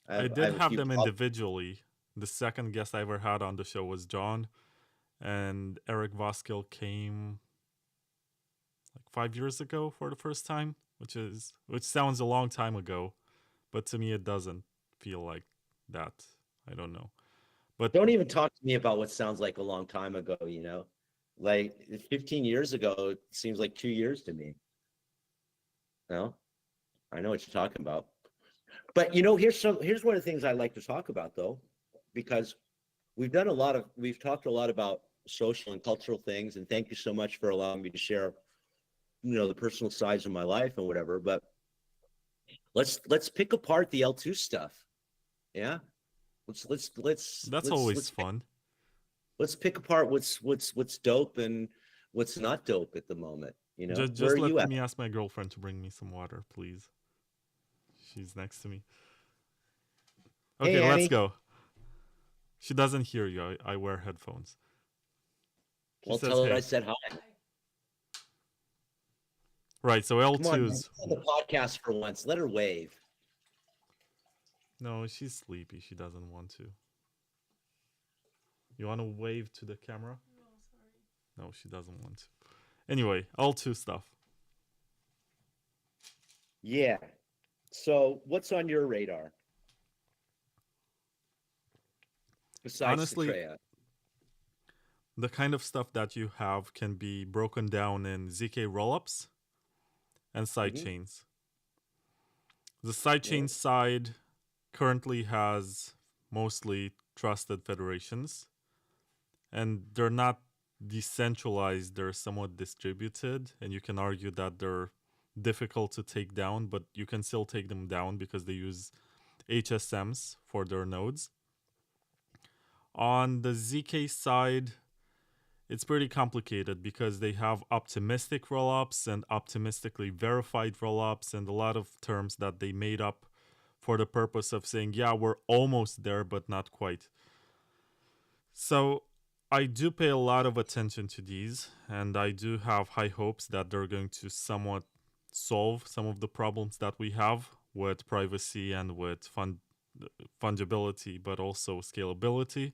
I did have them individually. The second guest I ever had on the show was John, and Eric Voskill came like 5 years ago for the first time, which sounds a long time ago, but to me it doesn't feel like that. I don't know. But don't even talk to me about what sounds like a long time ago, Like 15 years ago, it seems like 2 years to me. No, I know what you're talking about. But here's one of the things I like to talk about, though, because we've talked a lot about social and cultural things, and thank you so much for allowing me to share, the personal sides of my life and whatever. But let's pick apart the L2 stuff. Yeah, that's always fun. Let's pick apart what's dope and what's not dope at the moment. Just let me ask my girlfriend to bring me some water, please. She's next to me. Okay, hey, let's go. She doesn't hear you. I wear headphones. Well, tell her I said hi. Right, so L2's the podcast for once. Let her wave. No, she's sleepy. She doesn't want to. You want to wave to the camera? No, sorry. No, she doesn't want to. Anyway, L2 stuff. Yeah. So, what's on your radar? Besides honestly, Citrea? The kind of stuff that you have can be broken down in ZK rollups and sidechains. The sidechain side currently has mostly trusted federations, and they're not decentralized, they're somewhat distributed, and you can argue that they're difficult to take down, but you can still take them down because they use HSMs for their nodes. On the ZK side, it's pretty complicated because they have optimistic rollups and optimistically verified rollups and a lot of terms that they made up for the purpose of saying, yeah, we're almost there, but not quite. So I do pay a lot of attention to these, and I do have high hopes that they're going to somewhat solve some of the problems that we have with privacy and with fungibility, but also scalability.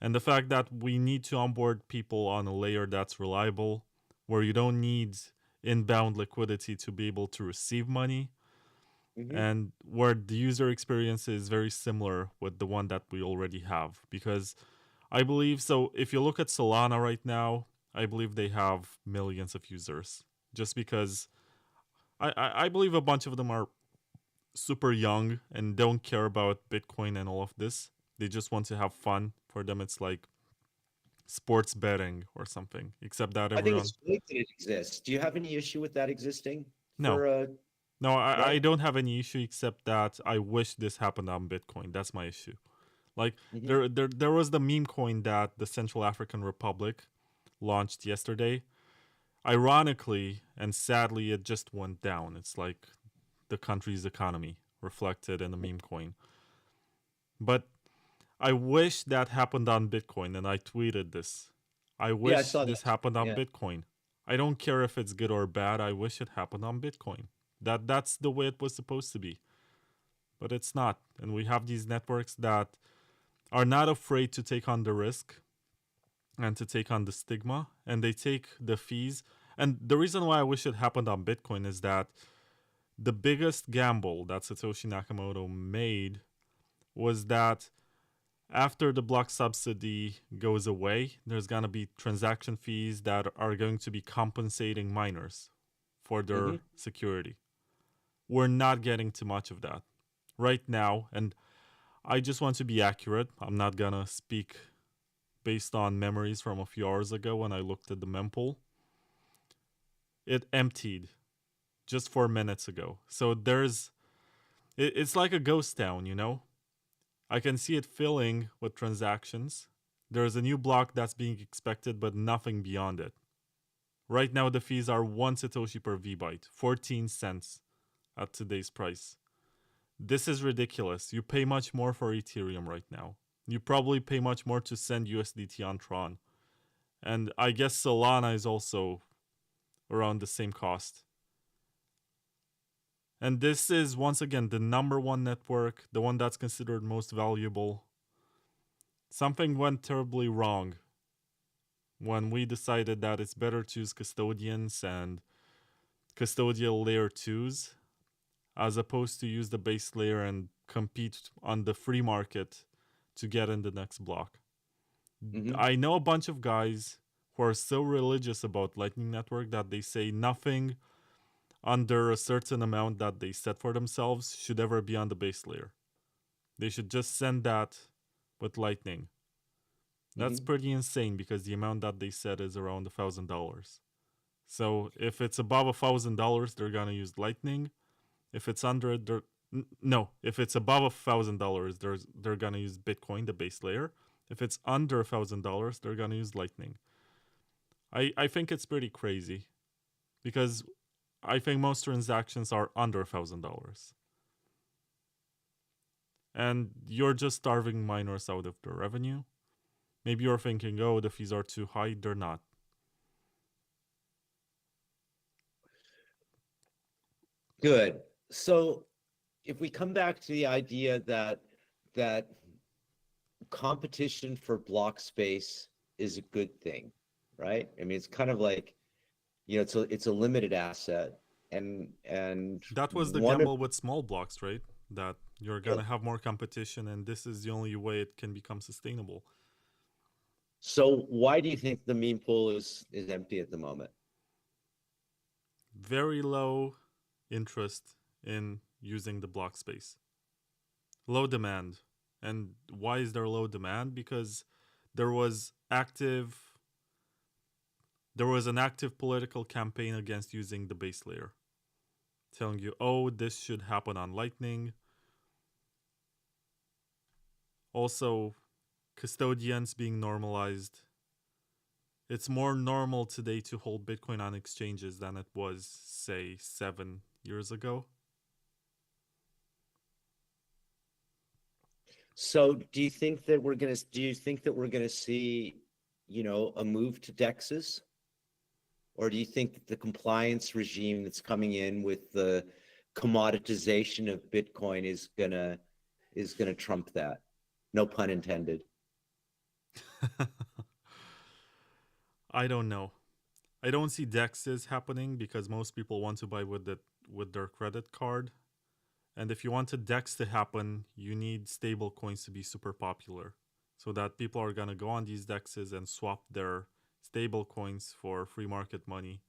And the fact that we need to onboard people on a layer that's reliable, where you don't need inbound liquidity to be able to receive money, and where the user experience is very similar with the one that we already have. Because I believe, so if you look at Solana right now, I believe they have millions of users. Just because I believe a bunch of them are super young and don't care about Bitcoin and all of this. They just want to have fun. For them, it's like sports betting or something, except that everyone... I think it's great that it exists. Do you have any issue with that existing? No. I don't have any issue except that I wish this happened on Bitcoin. That's my issue. Like, there was the meme coin that the Central African Republic launched yesterday. Ironically and sadly, it just went down. It's like the country's economy, reflected in a meme coin. But I wish that happened on Bitcoin, and I tweeted this. I Yeah, I wish saw this that. happened on Yeah. Bitcoin. I don't care if it's good or bad. I wish it happened on Bitcoin. That's the way it was supposed to be. But it's not. And we have these networks that are not afraid to take on the risk and to take on the stigma, and they take the fees. And the reason why I wish it happened on Bitcoin is that the biggest gamble that Satoshi Nakamoto made was that after the block subsidy goes away, there's going to be transaction fees that are going to be compensating miners for Mm-hmm. their security. We're not getting too much of that right now. And I just want to be accurate. I'm not going to speak based on memories from a few hours ago when I looked at the mempool. It emptied just 4 minutes ago. So it's like a ghost town, you know? I can see it filling with transactions. There's a new block that's being expected, but nothing beyond it. Right now, the fees are 1 Satoshi per VByte, 14 cents at today's price. This is ridiculous. You pay much more for Ethereum right now. You probably pay much more to send USDT on Tron. And I guess Solana is also around the same cost. And this is, once again, the number one network, the one that's considered most valuable. Something went terribly wrong when we decided that it's better to use custodians and custodial layer 2s as opposed to use the base layer and compete on the free market to get in the next block. Mm-hmm. I know a bunch of guys who are so religious about Lightning Network that they say nothing under a certain amount that they set for themselves should ever be on the base layer. They should just send that with Lightning. That's Mm-hmm. pretty insane because the amount that they set is around $1,000. So if it's above $1,000, they're gonna use Lightning. If it's under it, if it's above $1,000, they're gonna use Bitcoin, the base layer. If it's under $1,000, they're gonna use Lightning. I think it's pretty crazy because I think most transactions are under $1,000. And you're just starving miners out of their revenue. Maybe you're thinking, oh, the fees are too high. They're not. Good. So if we come back to the idea that competition for block space is a good thing, right? I mean, it's kind of like, it's a limited asset, and That was the one of gamble with small blocks, right? That you're yeah. gonna have more competition, and this is the only way it can become sustainable. So why do you think the meme pool is empty at the moment? Very low interest in using the block space. Low demand. And why is there low demand? Because there was an active political campaign against using the base layer, telling you, oh, this should happen on Lightning. Also, custodians being normalized. It's more normal today to hold Bitcoin on exchanges than it was, say, 7 years ago. So do you think that we're gonna see, a move to DEXs? Or do you think that the compliance regime that's coming in with the commoditization of Bitcoin is gonna trump that? No pun intended. I don't know. I don't see DEXs happening because most people want to buy with their credit card. And if you want a DEX to happen, you need stable coins to be super popular so that people are going to go on these DEXs and swap their stable coins for free market money.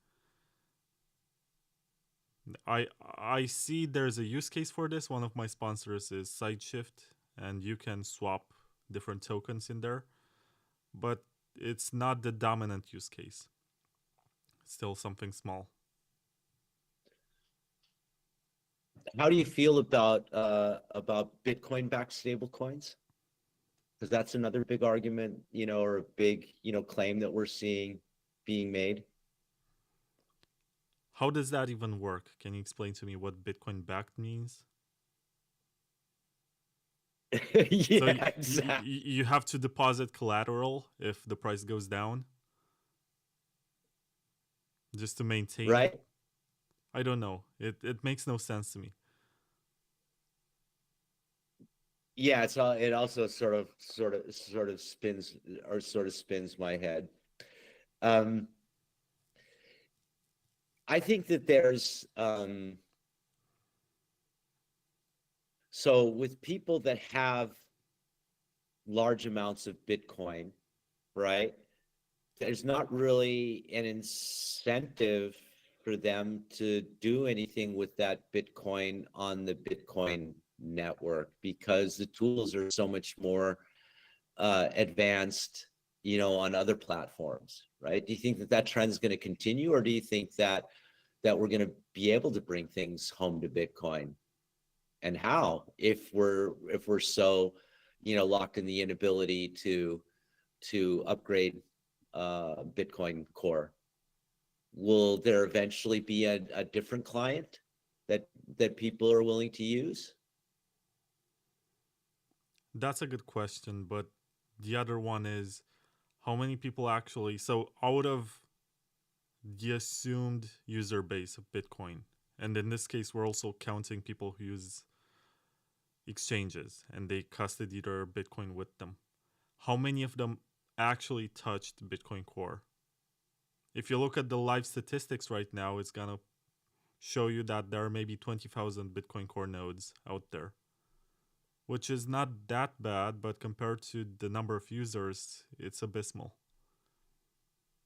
I see there's a use case for this. One of my sponsors is SideShift, and you can swap different tokens in there, but it's not the dominant use case. It's still something small. How do you feel about Bitcoin-backed stablecoins? Because that's another big argument, or a big, claim that we're seeing being made. How does that even work? Can you explain to me what Bitcoin backed means? So Yeah, exactly. you have to deposit collateral if the price goes down just to maintain it. Right? I don't know. It makes no sense to me. Yeah, it also sort of spins my head. Um, I think that there's so with people that have large amounts of Bitcoin, right? There's not really an incentive for them to do anything with that Bitcoin on the Bitcoin network because the tools are so much more advanced, on other platforms, right? Do you think that that trend is going to continue, or do you think that we're going to be able to bring things home to Bitcoin, and how, if we're so, locked in the inability to upgrade Bitcoin Core? Will there eventually be a different client that people are willing to use? That's a good question, but the other one is how many people actually, so out of the assumed user base of Bitcoin, and in this case we're also counting people who use exchanges and they custody their Bitcoin with them. How many of them actually touched Bitcoin Core? If you look at the live statistics right now, it's gonna show you that there are maybe 20,000 Bitcoin Core nodes out there, which is not that bad, but compared to the number of users, it's abysmal.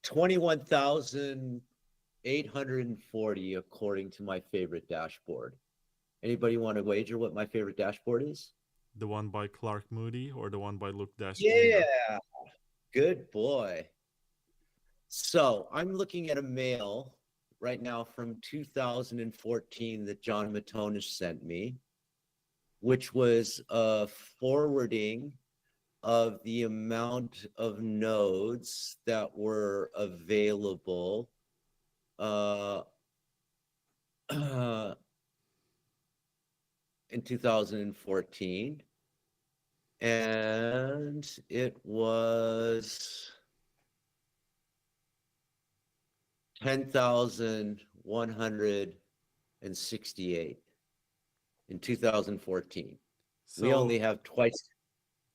21,840 according to my favorite dashboard. Anybody want to wager what my favorite dashboard is? The one by Clark Moody or the one by Luke Dash Jr.? Yeah, good boy. So I'm looking at a mail right now from 2014 that John Matonis sent me, which was a forwarding of the amount of nodes that were available in 2014. And it was 10,168 in 2014. We So only have twice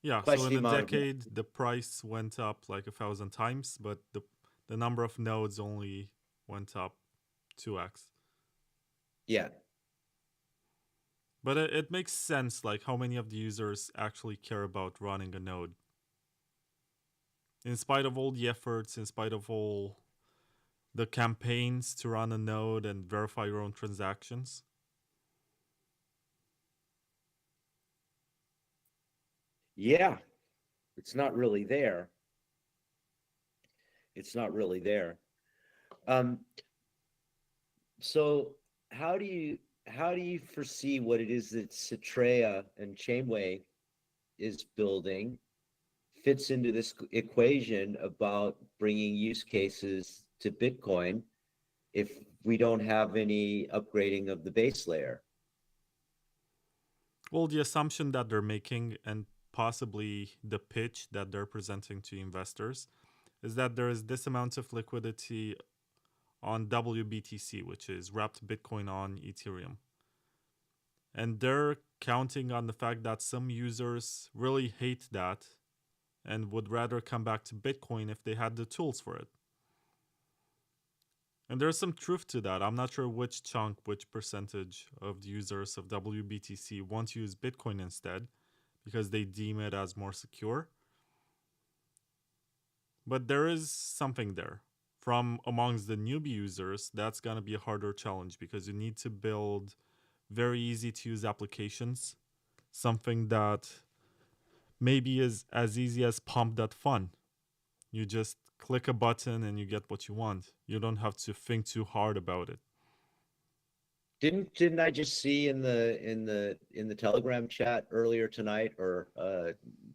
yeah, so twice in the a amount of. decade the price went up like 1,000 times, but the number of nodes only went up 2x. Yeah. But it makes sense, like how many of the users actually care about running a node. In spite of all the efforts, in spite of all the campaigns to run a node and verify your own transactions. Yeah. It's not really there. It's not really there. Um, so how do you foresee what it is that Citrea and Chainway is building fits into this equation about bringing use cases to Bitcoin if we don't have any upgrading of the base layer? Well, the assumption that they're making and possibly the pitch that they're presenting to investors is that there is this amount of liquidity on WBTC, which is wrapped Bitcoin on Ethereum. And they're counting on the fact that some users really hate that and would rather come back to Bitcoin if they had the tools for it. And there's some truth to that. I'm not sure which percentage of the users of WBTC want to use Bitcoin instead because they deem it as more secure. But there is something there. From amongst the newbie users, that's going to be a harder challenge because you need to build very easy to use applications. Something that maybe is as easy as pump.fun. You just click a button and you get what you want. You don't have to think too hard about it. Didn't I just see in the Telegram chat earlier tonight, or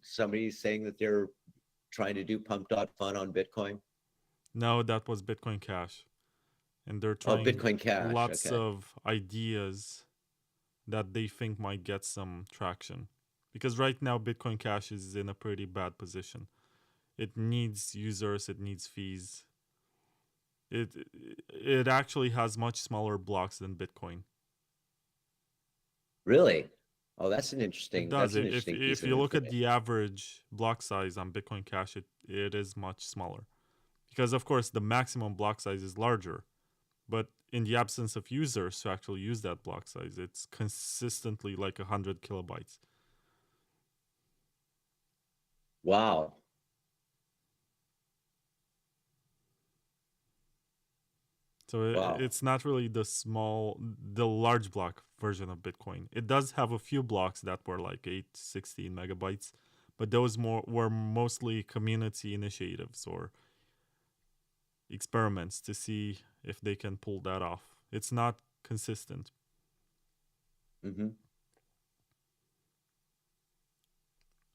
somebody saying that they're trying to do pump.fun on Bitcoin? No, that was Bitcoin Cash. and they're Oh, trying Bitcoin Cash. lots Okay. of ideas that they think might get some traction. Because right now, Bitcoin Cash is in a pretty bad position. It needs users, it needs fees. It it actually has much smaller blocks than Bitcoin. Really? Oh, It that's does. an If interesting piece if of you look at information. the average block size on Bitcoin Cash, it is much smaller. Because of course the maximum block size is larger. But in the absence of users who actually use that block size, it's consistently like 100 kilobytes. Wow. So Wow. it's not really the large block version of Bitcoin. It does have a few blocks that were like 16 megabytes, but those were mostly community initiatives or experiments to see if they can pull that off. It's not consistent. Mm-hmm.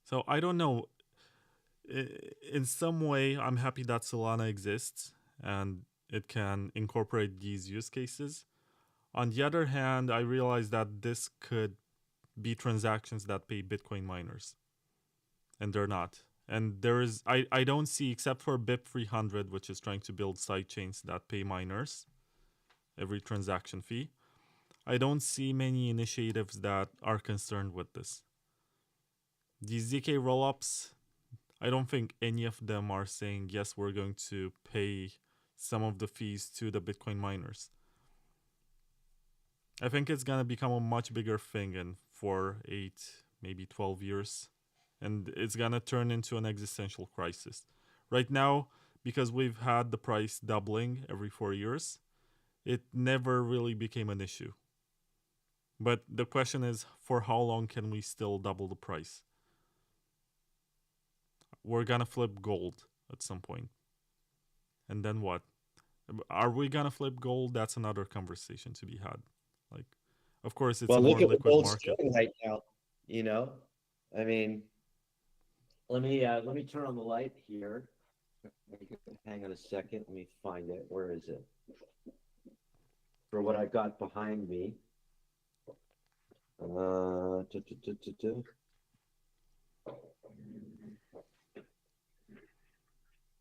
So I don't know. In some way, I'm happy that Solana exists and it can incorporate these use cases. On the other hand, I realize that this could be transactions that pay Bitcoin miners, and they're not. And I don't see, except for BIP 300, which is trying to build sidechains that pay miners every transaction fee. I don't see many initiatives that are concerned with this. These ZK rollups, I don't think any of them are saying, yes, we're going to pay some of the fees to the Bitcoin miners. I think it's going to become a much bigger thing in 4, 8, maybe 12 years. And it's going to turn into an existential crisis. Right now, because we've had the price doubling every 4 years, it never really became an issue. But the question is, for how long can we still double the price? We're going to flip gold at some point. And then what? Are we going to flip gold? That's another conversation to be had. Like, of course, it's Well, a look more at what liquid gold's market. doing right now. You know, I mean, let me turn on the light here. Hang on a second. Let me find it. Where is it? For what I've got behind me. Uh, duh, duh, duh, duh, duh.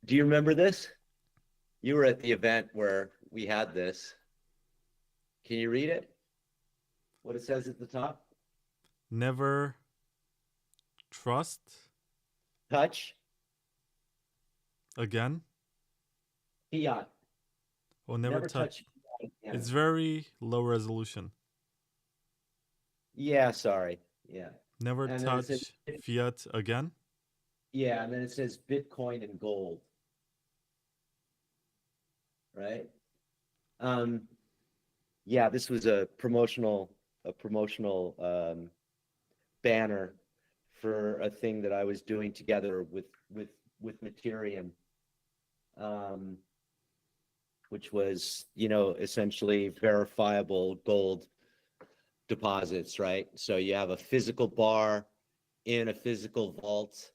Do you remember this? You were at the event where we had this. Can you read it? What it says at the top? Never trust Touch again. fiat. Oh, never Never touch. touch fiat again. It's very low resolution. Yeah, sorry. Yeah. Never And then it says, touch fiat again. yeah, and then it says Bitcoin and gold. Right? Yeah, this was a promotional banner for a thing that I was doing together with Ethereum, which was, you know, essentially verifiable gold deposits, right? So you have a physical bar in a physical vault,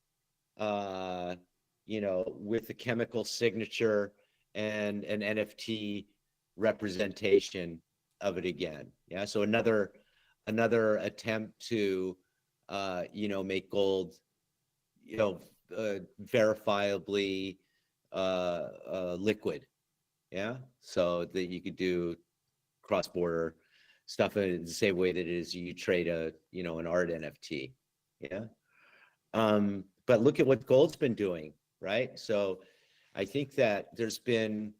you know, with a chemical signature and an NFT representation of it again. Yeah. So another attempt to, you know, make gold, you know, verifiably liquid. Yeah. So that you could do cross-border stuff in the same way that it is you trade a, you know, an art NFT. Yeah. But look at what gold's been doing, right? So I think that there's been,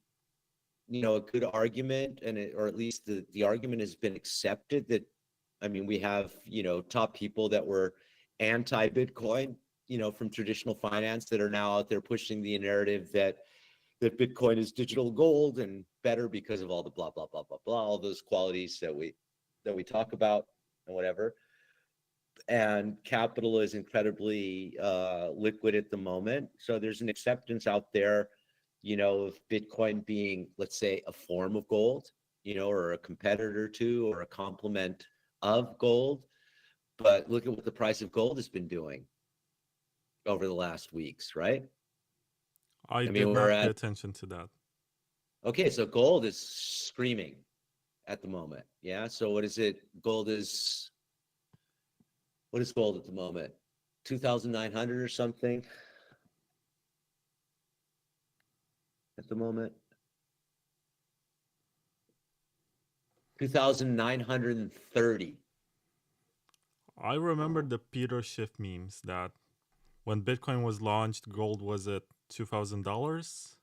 you know, a good argument, and or at least the argument has been accepted that, I mean, we have, you know, top people that were anti-Bitcoin, you know, from traditional finance that are now out there pushing the narrative that Bitcoin is digital gold and better because of all the blah blah blah blah blah, all those qualities that we talk about and whatever. And capital is incredibly liquid at the moment, so there's an acceptance out there, you know, of Bitcoin being, let's say, a form of gold, you know, or a competitor to or a complement of gold. But look at what the price of gold has been doing over the last weeks, right? I I mean, did we're not pay at, attention to that. Okay, so gold is screaming at the moment. Yeah. So what is it? What is gold at the moment? 2,900 or something at the moment. 2,930. I remember the Peter Schiff memes that when Bitcoin was launched, gold was at $2,000.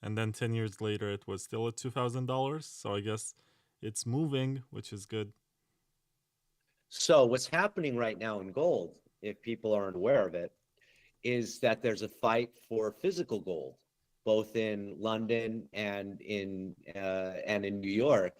And then 10 years later, it was still at $2,000. So I guess it's moving, which is good. So what's happening right now in gold, if people aren't aware of it, is that there's a fight for physical gold, both in London and in New York,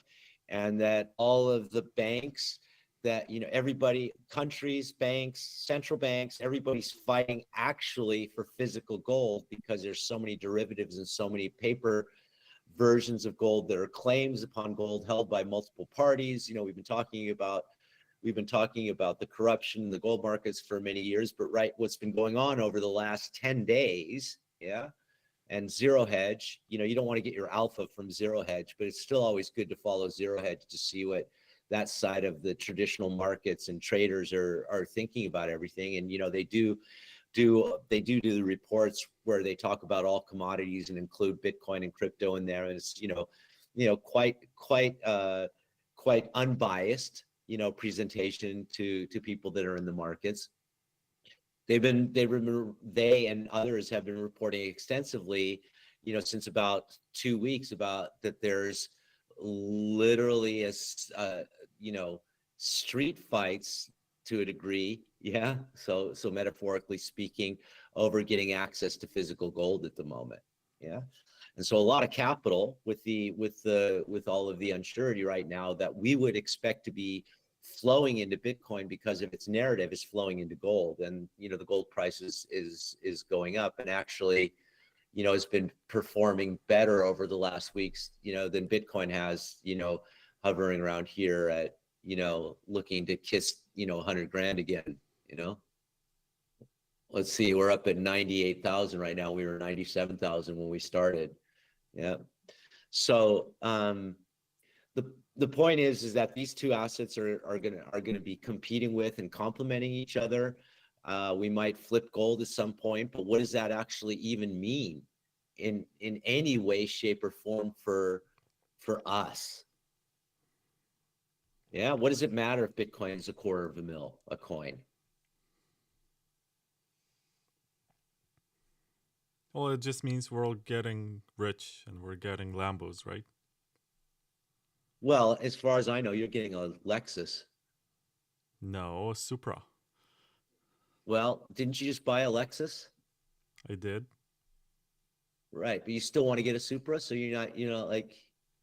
and that all of the banks, that everybody, countries, banks, central banks, everybody's fighting actually for physical gold because there's so many derivatives and so many paper versions of gold. There are claims upon gold held by multiple parties. We've been talking about the corruption in the gold markets for many years, but what's been going on over the last 10 days, yeah, and zero hedge, you don't want to get your alpha from zero hedge, but it's still always good to follow zero hedge to see what that side of the traditional markets and traders are thinking about everything. And they do the reports where they talk about all commodities and include Bitcoin and crypto in there, and it's quite unbiased presentation to people that are in the markets. They and others have been reporting extensively, since about 2 weeks, about that there's literally street fights to a degree. Yeah. So metaphorically speaking, over getting access to physical gold at the moment. Yeah. And so a lot of capital with all of the uncertainty right now that we would expect to be flowing into Bitcoin because of its narrative is flowing into gold. And the gold price is going up, and actually has been performing better over the last weeks than Bitcoin has, hovering around here at looking to kiss 100 grand again. Let's see, we're up at 98,000 right now. We were 97,000 when we started. Yeah. So the point is that these two assets are gonna be competing with and complementing each other. We might flip gold at some point, but what does that actually even mean in any way, shape, or form for us? Yeah, what does it matter if Bitcoin is $0.25 a coin? Well, it just means we're all getting rich and we're getting Lambos, right? Well, as far as I know, you're getting a Lexus. No, Supra. Well, didn't you just buy a Lexus? I did. Right, but you still want to get a Supra, so you're not, like,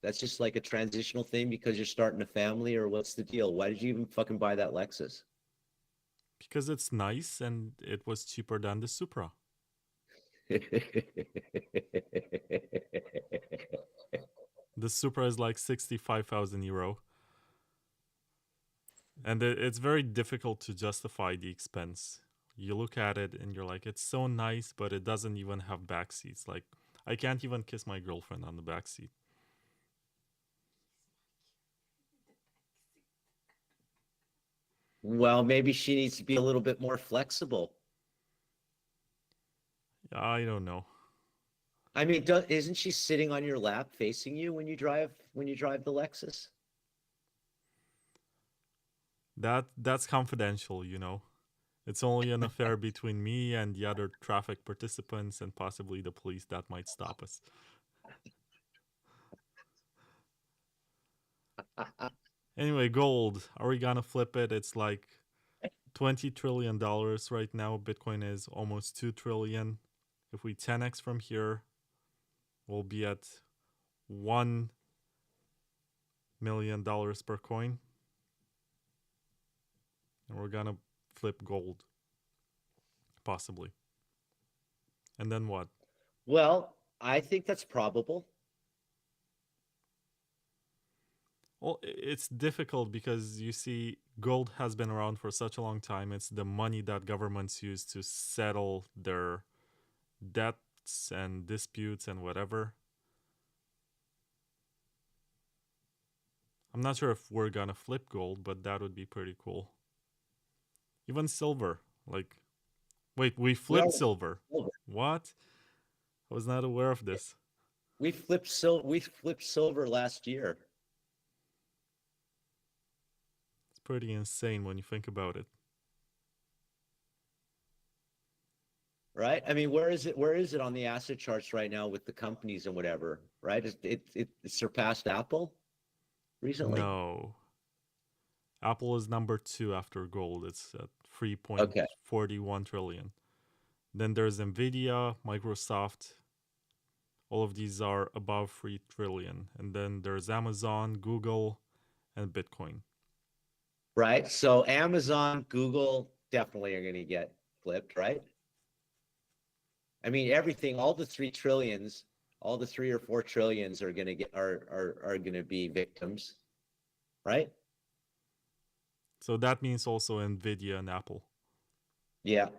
that's just like a transitional thing because you're starting a family, or what's the deal? Why did you even fucking buy that Lexus? Because it's nice and it was cheaper than the Supra. The Supra is like 65,000 euro. And it's very difficult to justify the expense. You look at it and you're like, it's so nice, but it doesn't even have back seats. Like, I can't even kiss my girlfriend on the back seat. Well, maybe she needs to be a little bit more flexible. I don't know. I mean, isn't she sitting on your lap facing you when you drive the Lexus? That's confidential, It's only an affair between me and the other traffic participants and possibly the police that might stop us. Anyway, gold. Are we gonna flip it? It's like $20 trillion right now. Bitcoin is almost 2 trillion. If we 10x from here, we'll be at $1 million per coin. And we're gonna flip gold. Possibly. And then what? Well, I think that's probable. Well, it's difficult because you see, gold has been around for such a long time. It's the money that governments use to settle their debts and disputes and whatever. I'm not sure if we're gonna flip gold, but that would be pretty cool. Even silver. Like, wait, we flipped silver. What? I was not aware of this. We flipped silver last year. It's pretty insane when you think about it. Right? I mean, where is it on the asset charts right now with the companies and whatever? Right? It surpassed Apple recently. No. Apple is number 2 after gold. It's at 3.41 trillion. Then there's Nvidia, Microsoft. All of these are above 3 trillion. And then there's Amazon, Google, and Bitcoin. Right? So Amazon, Google definitely are going to get flipped, right? I mean, everything, all the 3 trillions, all the 3 or 4 trillions are going to get are going to be victims, right? So that means also Nvidia and Apple. Yeah.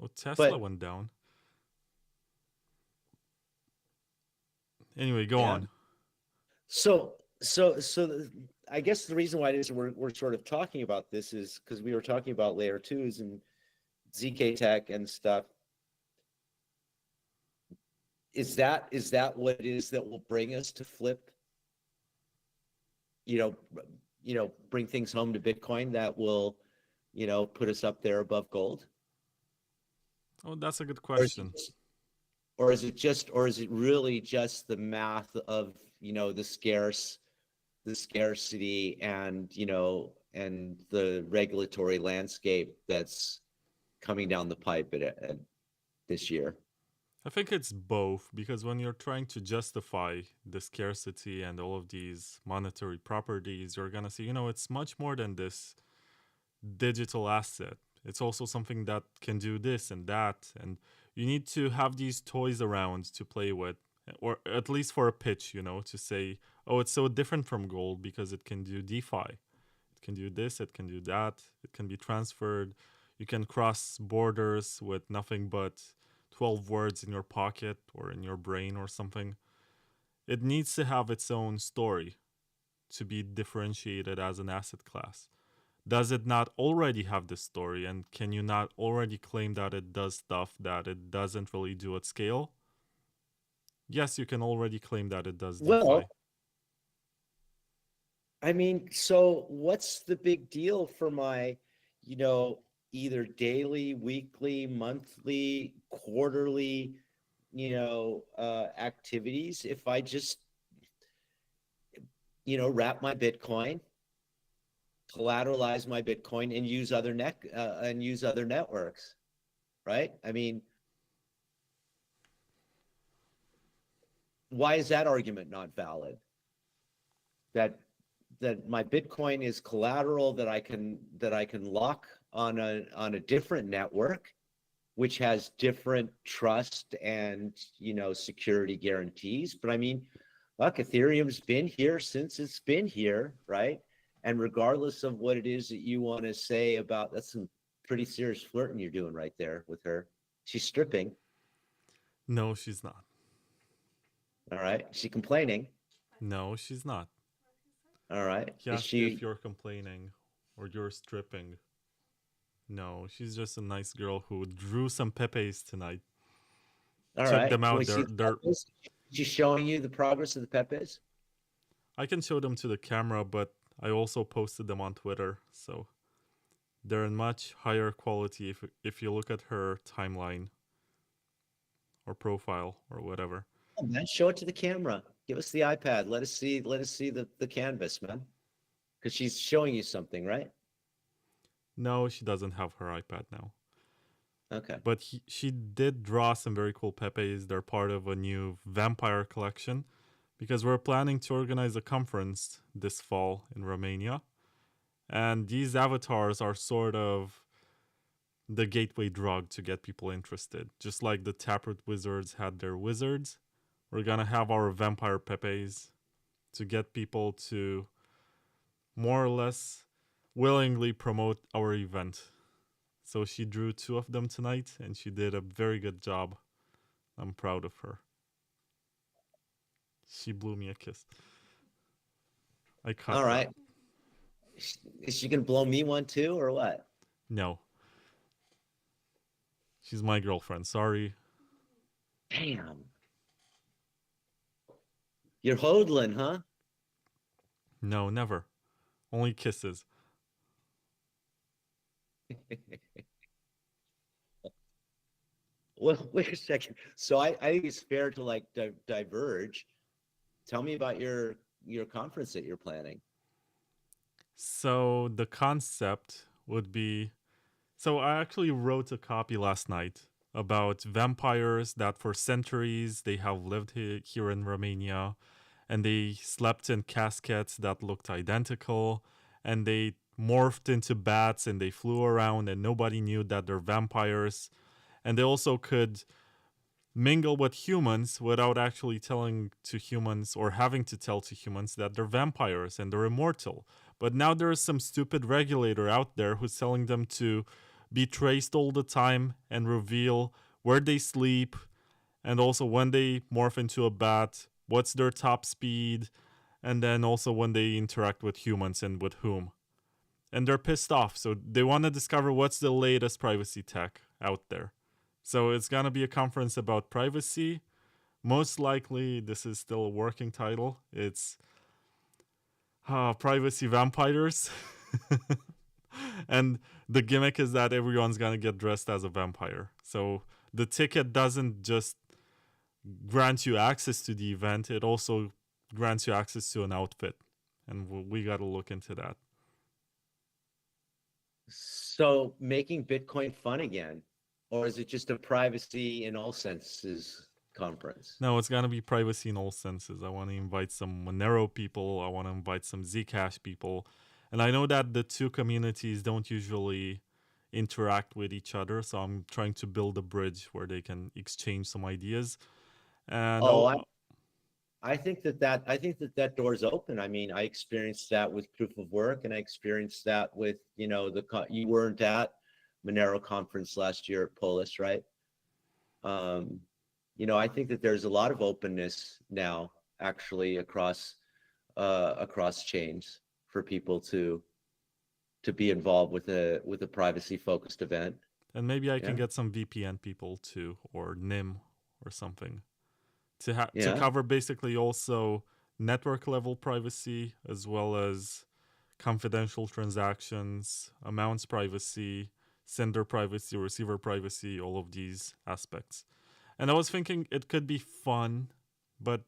Oh, Tesla went down. Anyway, go on. So I guess the reason why it is we're sort of talking about this is because we were talking about layer 2s and ZK Tech and stuff. Is that what it is that will bring us to flip? You know, bring things home to Bitcoin that will, put us up there above gold? Oh, that's a good question. Or is it really just the math of, the scarcity and, and the regulatory landscape that's coming down the pipe at this year? I think it's both, because when you're trying to justify the scarcity and all of these monetary properties, you're going to see, it's much more than this digital asset. It's also something that can do this and that. And you need to have these toys around to play with, or at least for a pitch, to say, oh, it's so different from gold because it can do DeFi. It can do this, it can do that. It can be transferred. You can cross borders with nothing but 12 words in your pocket or in your brain or something. It needs to have its own story to be differentiated as an asset class. Does it not already have this story, and can you not already claim that it does stuff that it doesn't really do at scale? Yes, you can already claim that it does DeFi. Well, I mean, so what's the big deal for my, either daily, weekly, monthly, quarterly, activities if I just, wrap my Bitcoin, collateralize my Bitcoin, and use other networks, right? I mean, why is that argument not valid? That my Bitcoin is collateral that I can lock on a different network, which has different trust and security guarantees. But I mean, look, Ethereum's been here since it's been here, right? And regardless of what it is that you want to say about, that's some pretty serious flirting you're doing right there with her. She's stripping. No, she's not. All right. Is she complaining? No, she's not. All right. Yes, if you're complaining or you're stripping. No, she's just a nice girl who drew some pepes tonight. Check them out. She's showing you the progress of the pepes? I can show them to the camera, but I also posted them on Twitter, so they're in much higher quality if you look at her timeline or profile or whatever. Oh, man, show it to the camera. Give us the iPad. Let us see the canvas, man. Because she's showing you something, right? No, she doesn't have her iPad now. Okay. But she did draw some very cool pepes. They're part of a new vampire collection, because we're planning to organize a conference this fall in Romania. And these avatars are sort of the gateway drug to get people interested. Just like the Taproot Wizards had their wizards, we're going to have our vampire pepes to get people to more or less willingly promote our event. So she drew 2 of them tonight, and she did a very good job. I'm proud of her. She blew me a kiss. I cut All her. right. Is she gonna blow me one too, or what? No. She's my girlfriend. Sorry. Damn. You're hodling, huh? No, never. Only kisses. Well, wait a second. So I think it's fair to like diverge. Tell me about your conference that you're planning. So the concept would be, so I actually wrote a copy last night about vampires that for centuries they have lived here in Romania, and they slept in caskets that looked identical, and they morphed into bats and they flew around and nobody knew that they're vampires. And they also could mingle with humans without actually telling to humans or having to tell to humans that they're vampires and they're immortal. But now there's some stupid regulator out there who's telling them to be traced all the time and reveal where they sleep, and also when they morph into a bat, what's their top speed, and then also when they interact with humans and with whom. And they're pissed off, so they want to discover what's the latest privacy tech out there. So it's gonna be a conference about privacy. Most likely, this is still a working title. It's Privacy Vampires. And the gimmick is that everyone's gonna get dressed as a vampire. So the ticket doesn't just grant you access to the event, it also grants you access to an outfit. And we gotta look into that. So making Bitcoin fun again, or is it just a privacy in all senses conference? No, it's gonna be privacy in all senses. I want to invite some Monero people. I want to invite some Zcash people, and I know that the two communities don't usually interact with each other. So I'm trying to build a bridge where they can exchange some ideas. And Oh, I think that door's open. I mean, I experienced that with proof of work, and I experienced that with you weren't at Monero conference last year at Polis, right? I think that there's a lot of openness now, actually, across chains for people to be involved with a privacy focused event. and maybe I can get some VPN people too, or NIM or something, to cover basically also network level privacy as well as confidential transactions, amounts privacy, sender privacy, receiver privacy, all of these aspects. And I was thinking it could be fun, but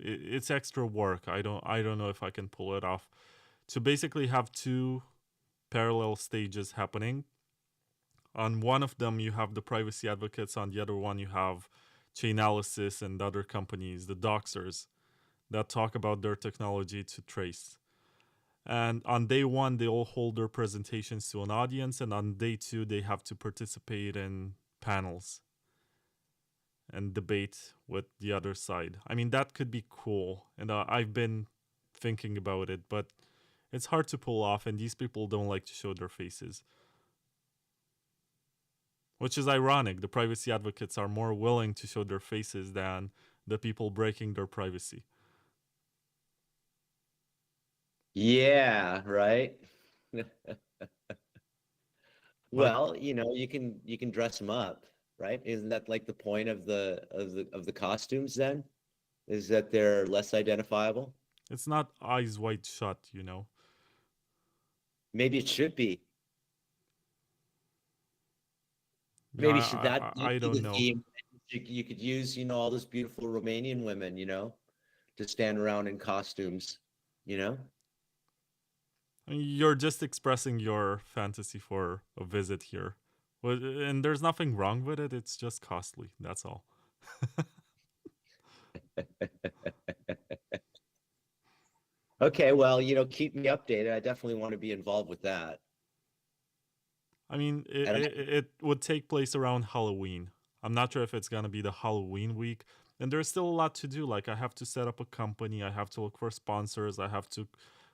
it's extra work. I don't know if I can pull it off. To basically have two parallel stages happening. On one of them you have the privacy advocates, on the other one you have Chainalysis and other companies, the doxers, that talk about their technology to trace. And on day one, they all hold their presentations to an audience, and on day two, they have to participate in panels and debate with the other side. I mean, that could be cool, and I've been thinking about it, but it's hard to pull off, and these people don't like to show their faces. Which is ironic. The privacy advocates are more willing to show their faces than the people breaking their privacy. Yeah, right. Well, you can dress them up, right? Isn't that like the point of the costumes then? Is that they're less identifiable? It's not eyes wide shut, Maybe it should be. Yeah, Maybe should that I be don't the know. theme? You could use, all those beautiful Romanian women, to stand around in costumes, You're just expressing your fantasy for a visit here. And there's nothing wrong with it. It's just costly. That's all. Okay, well, keep me updated. I definitely want to be involved with that. I mean, it would take place around Halloween. I'm not sure if it's going to be the Halloween week. And there's still a lot to do. Like, I have to set up a company. I have to look for sponsors. I have to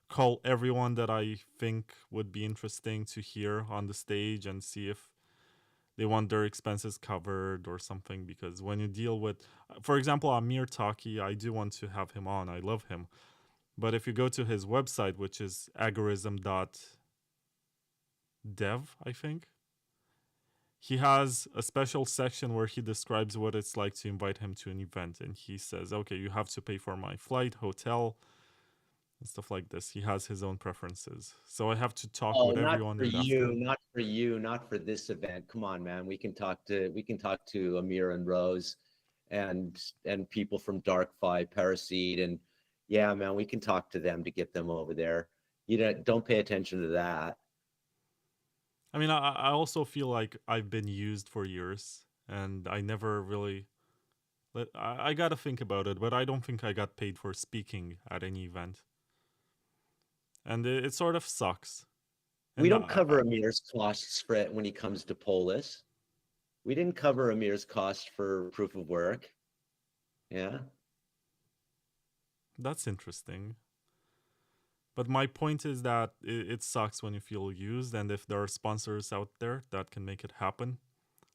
call everyone that I think would be interesting to hear on the stage and see if they want their expenses covered or something. Because when you deal with, for example, Amir Taki, I do want to have him on. I love him. But if you go to his website, which is agorism.dev, I think, he has a special section where he describes what it's like to invite him to an event. And he says, okay, you have to pay for my flight, hotel, and stuff like this. He has his own preferences. So I have to talk Oh, with not everyone for and ask them. you, not for you, not for this event. Come on, man. We can talk to Amir and Rose and people from Dark5, Paraseed, and yeah, man, we can talk to them to get them over there. You don't pay attention to that. I mean, I also feel like I've been used for years and I never really. I gotta think about it, but I don't think I got paid for speaking at any event. And it sort of sucks. We And don't cover Amir's costs for it when he comes to Polis. We didn't cover Amir's cost for proof of work. Yeah. that's interesting. But my point is that it sucks when you feel used, and if there are sponsors out there that can make it happen,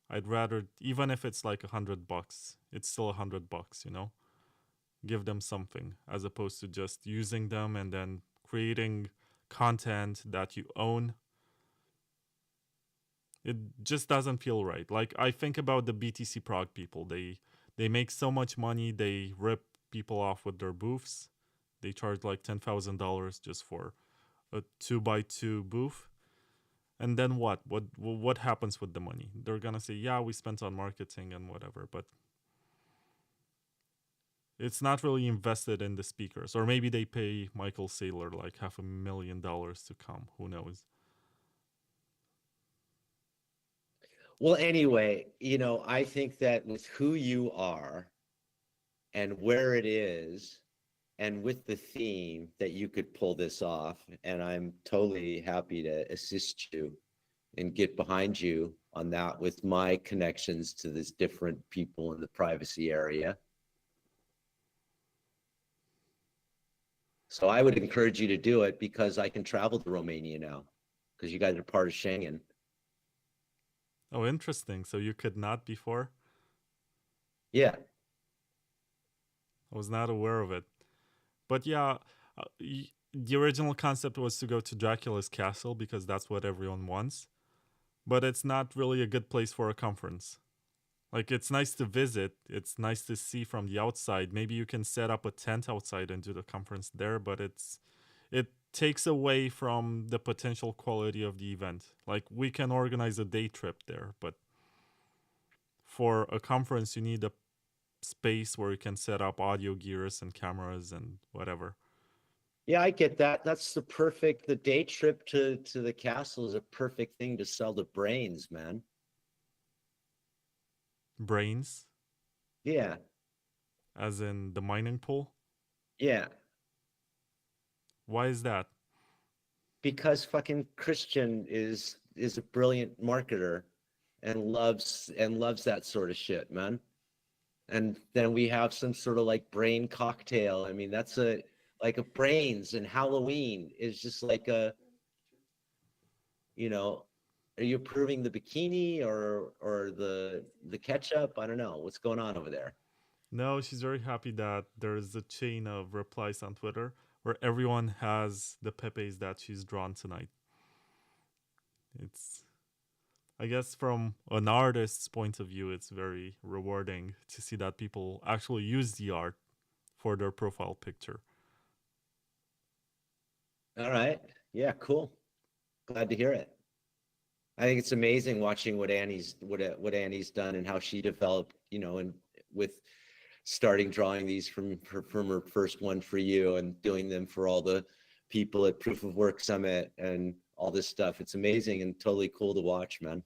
I'd rather, even if it's like $100, it's still $100, you know? Give them something as opposed to just using them and then creating content that you own. It just doesn't feel right. Like I think about the BTC Prague people. They make so much money, they rip people off with their booths. They charge like $10,000 just for a 2x2 booth. And then what? What happens with the money? They're gonna say, yeah, we spent on marketing and whatever, but it's not really invested in the speakers. Or maybe they pay Michael Saylor like $500,000 to come. Who knows? Well, anyway, I think that with who you are and where it is, and with the theme that you could pull this off, and I'm totally happy to assist you and get behind you on that with my connections to these different people in the privacy area. So I would encourage you to do it because I can travel to Romania now because you guys are part of Schengen. Oh, interesting. So you could not before? Yeah. I was not aware of it. But yeah, the original concept was to go to Dracula's castle because that's what everyone wants. But it's not really a good place for a conference. Like, it's nice to visit, it's nice to see from the outside. Maybe you can set up a tent outside and do the conference there, but it takes away from the potential quality of the event. Like, we can organize a day trip there, but for a conference, you need a space where you can set up audio gears and cameras and whatever. Yeah, I get that. That's the day trip to the castle is a perfect thing to sell the brains, man. Brains, Yeah. as in the mining pool. Yeah. Why is that? Because fucking Christian is a brilliant marketer and loves that sort of shit, man. And then we have some sort of like brain cocktail. I mean, that's a brains, and Halloween is just like are you approving the bikini or the ketchup? I don't know what's going on over there. No, she's very happy that there's a chain of replies on Twitter where everyone has the Pepes that she's drawn tonight. It's, I guess, from an artist's point of view, it's very rewarding to see that people actually use the art for their profile picture. All right. Yeah, cool. Glad to hear it. I think it's amazing watching what Annie's done and how she developed, and with starting drawing these from her first one for you and doing them for all the people at Proof of Work Summit and all this stuff. It's amazing and totally cool to watch, man.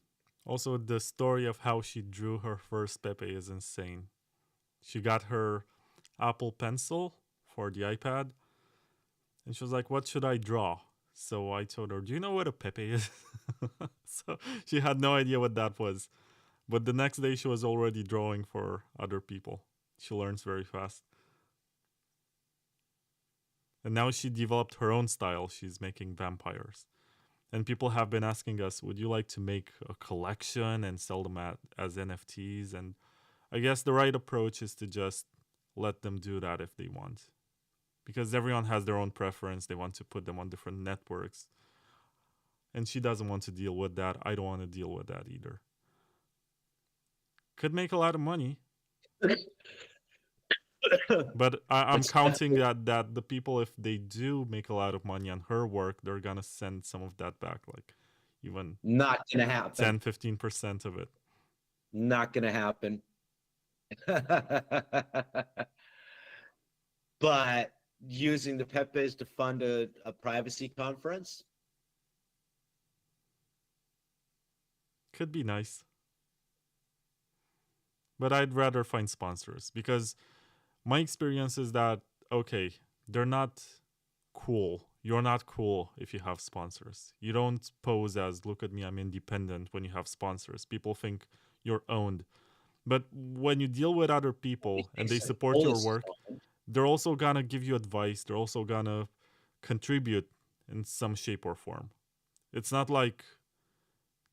Also, the story of how she drew her first Pepe is insane. She got her Apple Pencil for the iPad, and she was like, "What should I draw?" So I told her, "Do you know what a Pepe is?" So she had no idea what that was. But the next day, she was already drawing for other people. She learns very fast. And now she developed her own style. She's making vampires. And people have been asking us, would you like to make a collection and sell them as NFTs? And I guess the right approach is to just let them do that if they want. Because everyone has their own preference. They want to put them on different networks. And she doesn't want to deal with that. I don't want to deal with that either. Could make a lot of money. But I'm counting that the people, if they do make a lot of money on her work, they're going to send some of that back, like even Not gonna happen. 10-15% of it. Not gonna happen. But using the Pepes to fund a privacy conference could be nice. But I'd rather find sponsors, because my experience is that, okay, they're not cool. You're not cool if you have sponsors. You don't pose as, look at me, I'm independent, when you have sponsors. People think you're owned. But when you deal with other people and they support your work, they're also gonna give you advice. They're also gonna contribute in some shape or form. It's not like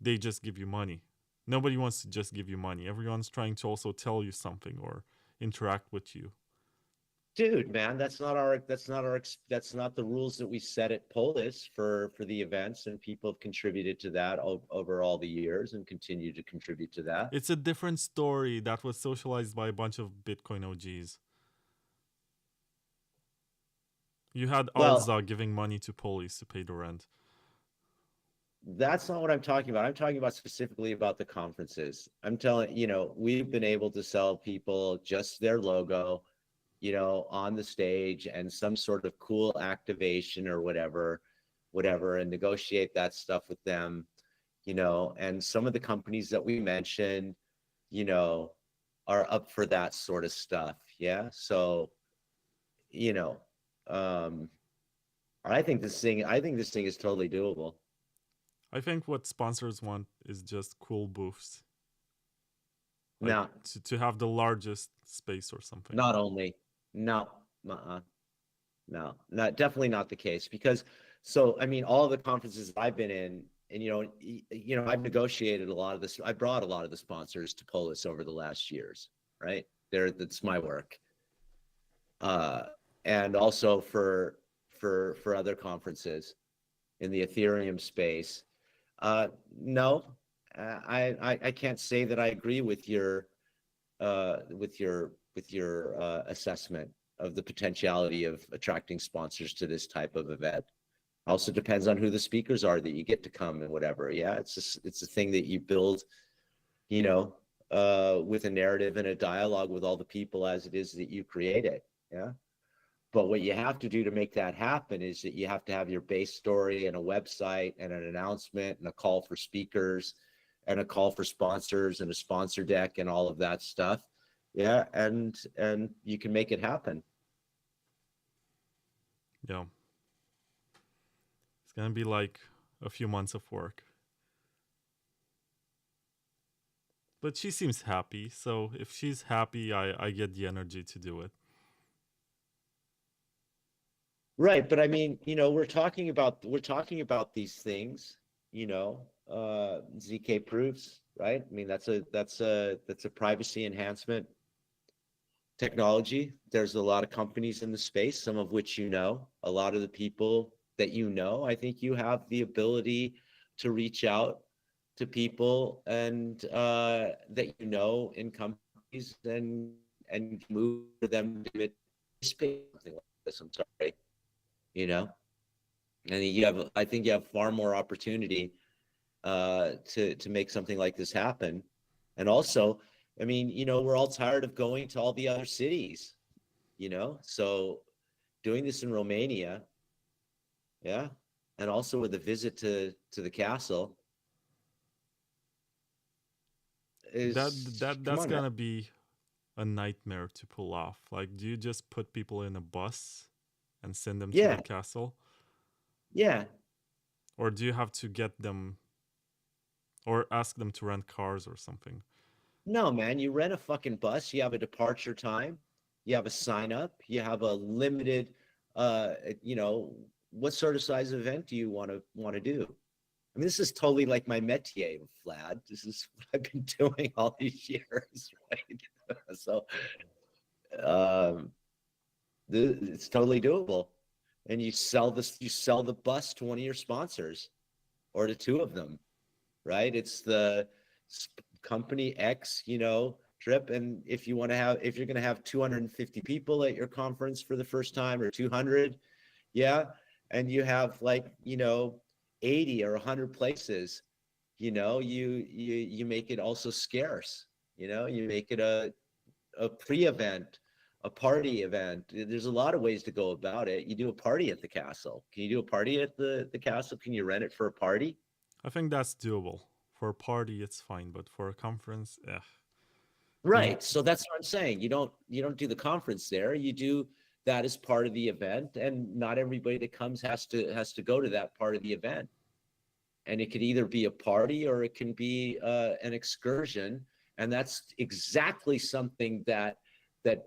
they just give you money. Nobody wants to just give you money. Everyone's trying to also tell you something or interact with you. Dude, man, that's not the rules that we set at Polis for the events, and people have contributed to that over all the years and continue to contribute to that. It's a different story that was socialized by a bunch of Bitcoin OGs. You had Alza giving money to Polis to pay the rent. That's not what I'm talking about. I'm talking about specifically about the conferences. I'm telling we've been able to sell people just their logo, on the stage, and some sort of cool activation or whatever, and negotiate that stuff with them, and some of the companies that we mentioned, are up for that sort of stuff. Yeah. So, I think this thing is totally doable. I think what sponsors want is just cool booths. Like now, to have the largest space or something. Not only, no, no, definitely not the case. Because, so I mean, all of the conferences I've been in, and I've negotiated a lot of this. I brought a lot of the sponsors to Polis over the last years, right? That's my work. And also for other conferences in the Ethereum space. No, I can't say that I agree with your assessment of the potentiality of attracting sponsors to this type of event. Also depends on who the speakers are that you get to come and whatever. Yeah, it's a thing that you build, with a narrative and a dialogue with all the people as it is that you create it. Yeah. But what you have to do to make that happen is that you have to have your base story and a website and an announcement and a call for speakers and a call for sponsors and a sponsor deck and all of that stuff. Yeah, and you can make it happen. Yeah. It's going to be like a few months of work. But she seems happy, so if she's happy, I get the energy to do it. Right, but I mean, we're talking about these things, ZK proofs, right? I mean, that's a privacy enhancement technology. There's a lot of companies in the space, some of which a lot of the people that I think you have the ability to reach out to people and that in companies and move them to something like this. I'm sorry. And I think you have far more opportunity to make something like this happen. And also, I mean, we're all tired of going to all the other cities, so doing this in Romania, yeah, and also with a visit to the castle is that's gonna be a nightmare to pull off. Like, do you just put people in a bus and send them to the castle? Yeah. Or do you have to get them or ask them to rent cars or something? No, man, you rent a fucking bus, you have a departure time, you have a sign up, you have a limited what sort of size event do you want to do? I mean, this is totally like my métier, Vlad. This is what I've been doing all these years, right? So it's totally doable. And you sell the bus to one of your sponsors or to two of them, right? It's the company X, trip. And if you're going to have 250 people at your conference for the first time, or 200, yeah, and you have 80 or 100 places, you make it also scarce. You make it a pre-event, a party event. There's a lot of ways to go about it. You do a party at the castle. Can you do a party at the castle? Can you rent it for a party? I think that's doable. For a party, it's fine, but for a conference, Right. So that's what I'm saying. You don't do the conference there. You do that as part of the event, and not everybody that comes has to go to that part of the event. And it could either be a party or it can be an excursion, and that's exactly something that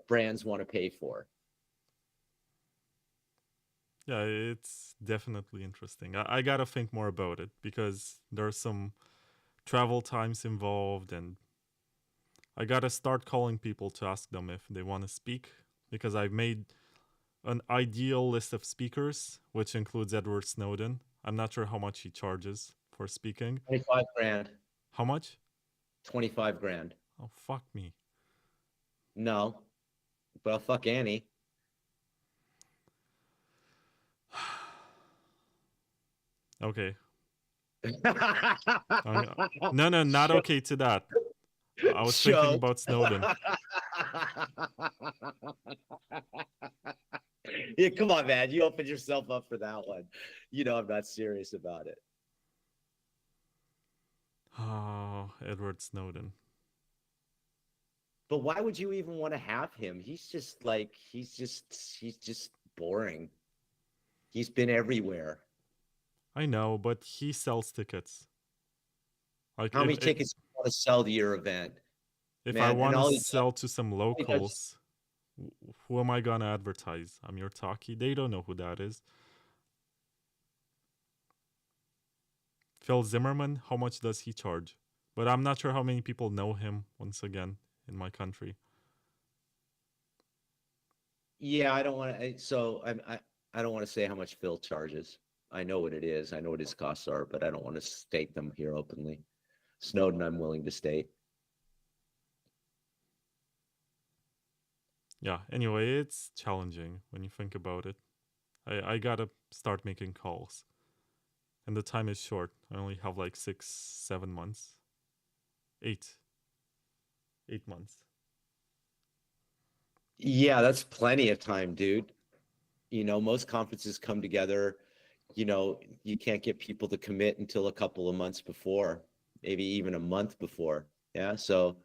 brands want to pay for. Yeah, it's definitely interesting. I gotta think more about it because there's some travel times involved, and I gotta start calling people to ask them if they want to speak, because I've made an ideal list of speakers, which includes Edward Snowden. I'm not sure how much he charges for speaking. 25 grand. How much? 25 grand. Oh, fuck me. No, but I'll fuck Annie. Okay. No, not okay to that. I was thinking about Snowden. Yeah, come on, man. You opened yourself up for that one. I'm not serious about it. Oh, Edward Snowden. But why would you even want to have him? He's just boring. He's been everywhere. I know, but he sells tickets. Like, how many tickets do you want to sell to your event? If I want to sell to some locals, who am I going to advertise? I'm your talkie. They don't know who that is. Phil Zimmerman, how much does he charge? But I'm not sure how many people know him, once again, in my country. Yeah, I don't want to. So I don't want to say how much Phil charges. I know what it is. I know what his costs are, but I don't want to state them here openly. Snowden, I'm willing to state. Yeah, anyway, it's challenging when you think about it. I gotta start making calls. And the time is short. I only have 6-7 months. 8 months. Yeah, that's plenty of time, dude. Most conferences come together, you can't get people to commit until a couple of months before, maybe even a month before. Yeah. So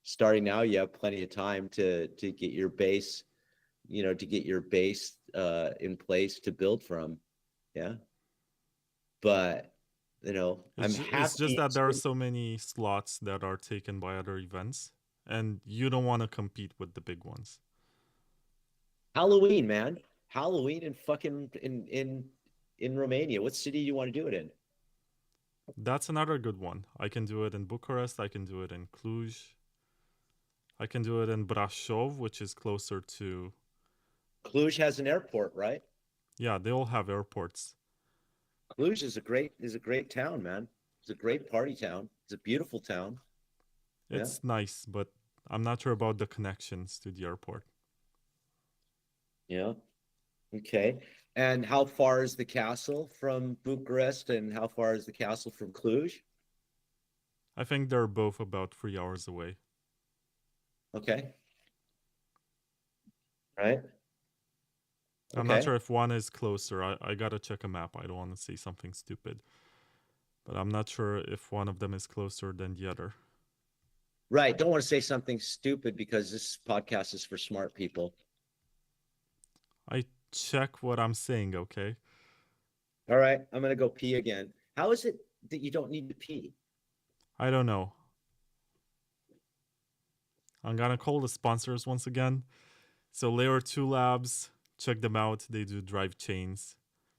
starting now, you have plenty of time to get your base, in place to build from. Yeah. But, it's just that there are so many slots that are taken by other events, and you don't want to compete with the big ones. Halloween, man. Halloween in Romania. What city do you want to do it in? That's another good one. I can do it in Bucharest. I can do it in Cluj. I can do it in Brașov, which is closer to... Cluj has an airport, right? Yeah, they all have airports. Cluj is a great town, man. It's a great party town. It's a beautiful town. It's nice, but I'm not sure about the connections to the airport. Yeah. Okay. And how far is the castle from Bucharest, and how far is the castle from Cluj? I think they're both about 3 hours away. Okay. Right. I'm not sure if one is closer. I gotta check a map. I don't want to say something stupid. But I'm not sure if one of them is closer than the other. Right. Don't want to say something stupid because this podcast is for smart people. I check what I'm saying, okay? All right. I'm going to go pee again. How is it that you don't need to pee? I don't know. I'm gonna call the sponsors once again. So Layer 2 Labs, check them out. They do drive chains.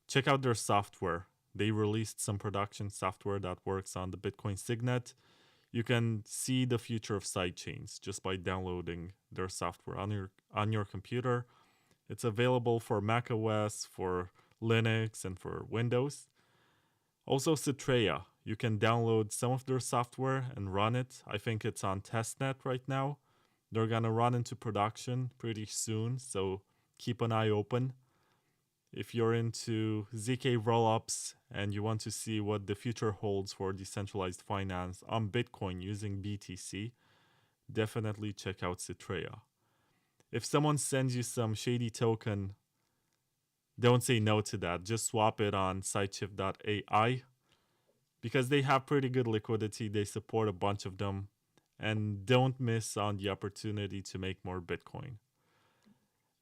Check out their software. They released some production software that works on the Bitcoin Signet. You can see the future of sidechains just by downloading their software on your computer. It's available for Mac OS, for Linux, and for Windows. Also, Citrea. You can download some of their software and run it. I think it's on testnet right now. They're gonna run into production pretty soon, so keep an eye open. If you're into ZK rollups and you want to see what the future holds for decentralized finance on Bitcoin using BTC, definitely check out Citrea. If someone sends you some shady token, don't say no to that. Just swap it on sideshift.ai because they have pretty good liquidity. They support a bunch of them. And don't miss on the opportunity to make more Bitcoin.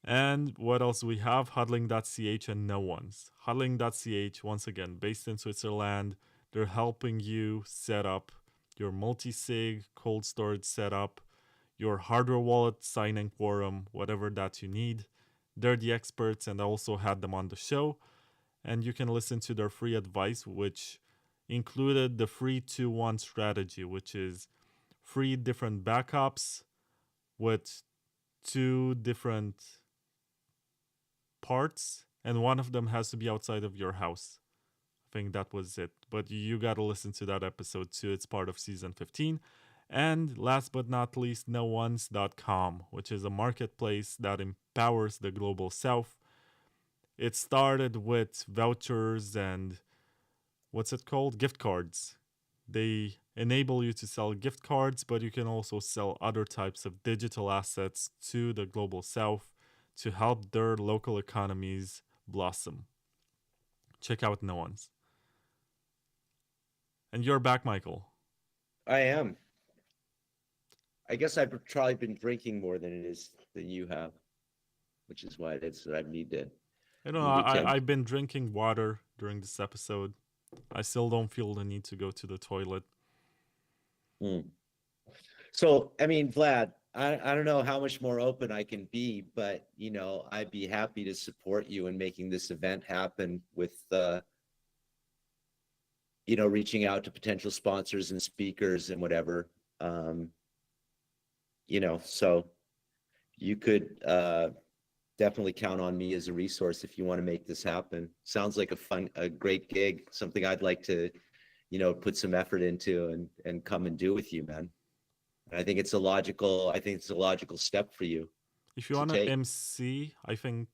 And what else we have? Hodling.ch and no one's. Hodling.ch, once again, based in Switzerland. They're helping you set up your multi-sig cold storage setup, your hardware wallet signing quorum, whatever that you need. They're the experts, and I also had them on the show. And you can listen to their free advice, which included the free 2-1 strategy, which is 3 different backups with 2 different parts, and one of them has to be outside of your house. I think that was it. But you got to listen to that episode too. It's part of season 15. And last but not least, noones.com, which is a marketplace that empowers the global south. It started with vouchers and what's it called? Gift cards. They enable you to sell gift cards, but you can also sell other types of digital assets to the global south to help their local economies blossom. Check out No One's. And you're back, Michael. I am. I guess I've probably been drinking more than you have, which is why it's that I need to. I don't know. I've been drinking water during this episode. I still don't feel the need to go to the toilet. So, I mean, Vlad, I don't know how much more open I can be, but, you know, I'd be happy to support you in making this event happen with, you know, reaching out to potential sponsors and speakers and whatever. You know, so you could definitely count on me as a resource if you want to make this happen. Sounds like a great gig, something I'd like to, you know, put some effort into and come and do with you, man. I think it's a logical step for you. If you want to MC, I think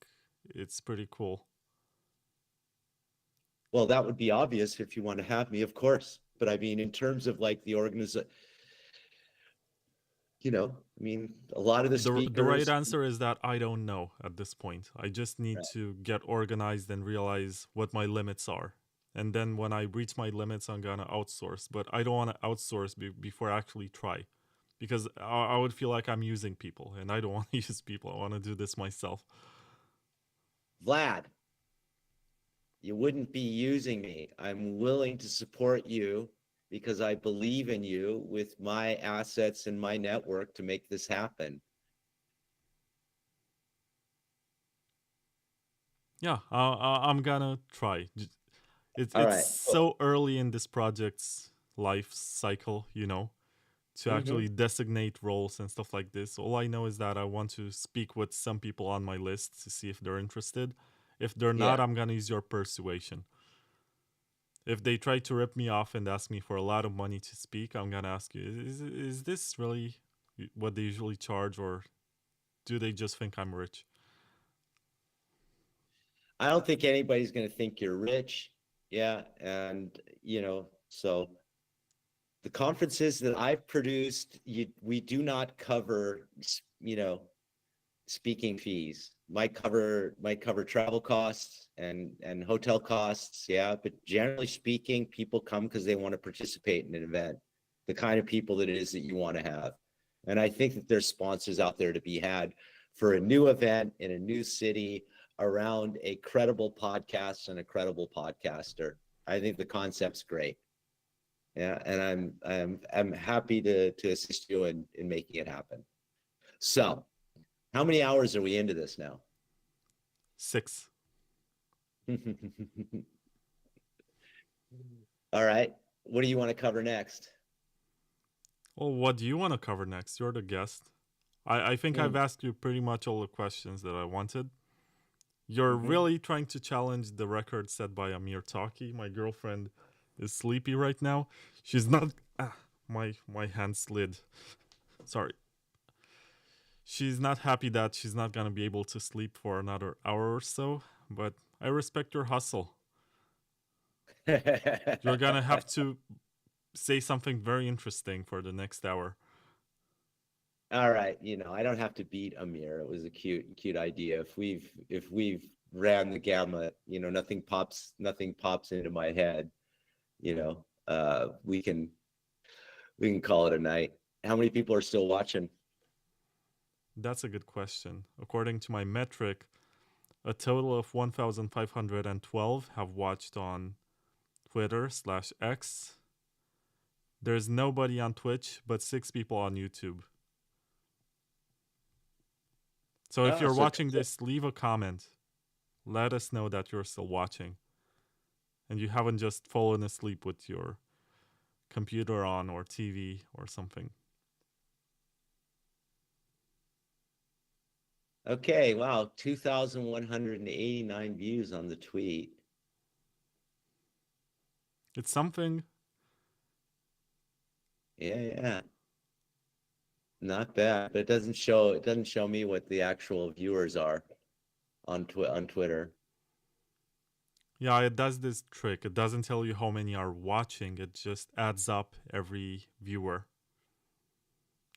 it's pretty cool. Well, that would be obvious if you want to have me, of course. But I mean, in terms of like the organization, you know, I mean, a lot of the speakers... The right answer is that I don't know at this point. I just need to get organized and realize what my limits are. And then when I reach my limits, I'm going to outsource. But I don't want to outsource before I actually try. Because I would feel like I'm using people. And I don't want to use people. I want to do this myself. Vlad, you wouldn't be using me. I'm willing to support you because I believe in you with my assets and my network to make this happen. Yeah, I'm gonna try. It's so early in this project's life cycle, you know, to actually designate roles and stuff like this. All I know is that I want to speak with some people on my list to see if they're interested. If they're not, I'm gonna use your persuasion. If they try to rip me off and ask me for a lot of money to speak, I'm gonna ask you, is this really what they usually charge, or do they just think I'm rich? I don't think anybody's going to think you're rich. Yeah. And, you know, so the conferences that I've produced, we do not cover, you know, speaking fees. Might cover travel costs and hotel costs. Yeah. But generally speaking, people come because they want to participate in an event, the kind of people that it is that you want to have. And I think that there's sponsors out there to be had for a new event in a new city around a credible podcast and a credible podcaster. I think the concept's great. Yeah, and I'm happy to assist you in making it happen. So, how many hours are we into this now? 6. All right. What do you want to cover next? Well, what do you want to cover next? You're the guest. I think I've Mm, asked you pretty much all the questions that I wanted. You're hmm really trying to challenge the record set by Amir Taki. My girlfriend is sleepy right now. She's not. My hand slid. Sorry. She's not happy that she's not gonna be able to sleep for another hour or so. But I respect your hustle. You're gonna have to say something very interesting for the next hour. All right. I don't have to beat Amir. It was a cute idea. If we've ran the gamut, nothing pops into my head, we can call it a night. How many people are still watching? That's a good question. According to my metric, a total of 1,512 have watched on Twitter/X. There's nobody on Twitch, but 6 people on YouTube. So if Oh, you're so watching this, leave a comment. Let us know that you're still watching and you haven't just fallen asleep with your computer on or TV or something. okay. Wow, 2,189 views on the tweet. It's something. Yeah. Not bad, but it doesn't show me what the actual viewers are on Twitter. Yeah, it does this trick. It doesn't tell you how many are watching, it just adds up every viewer.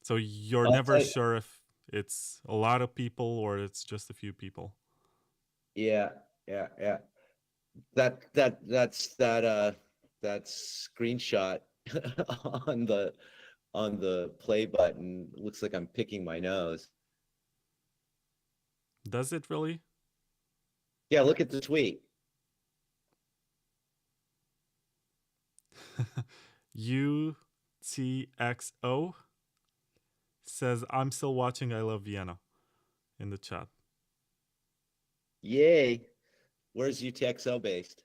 So you're I'll never tell you, sure if it's a lot of people or it's just a few people. yeah, yeah. That screenshot on the play button looks like I'm picking my nose. Does it really? Yeah, look at the tweet. UTXO says, I'm still watching I Love Vienna in the chat. Yay. Where's UTXO based?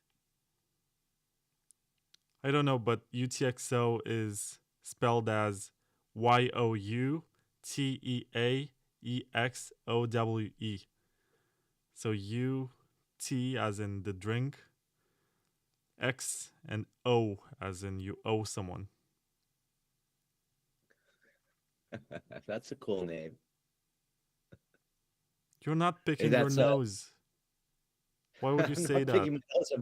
I don't know, but UTXO is spelled as YOUTEAEXOWE. So U, T as in the drink, X, and O as in you owe someone. That's a cool name. You're not Hey, picking your that's nose. Why would you I'm say not that? picking my nose.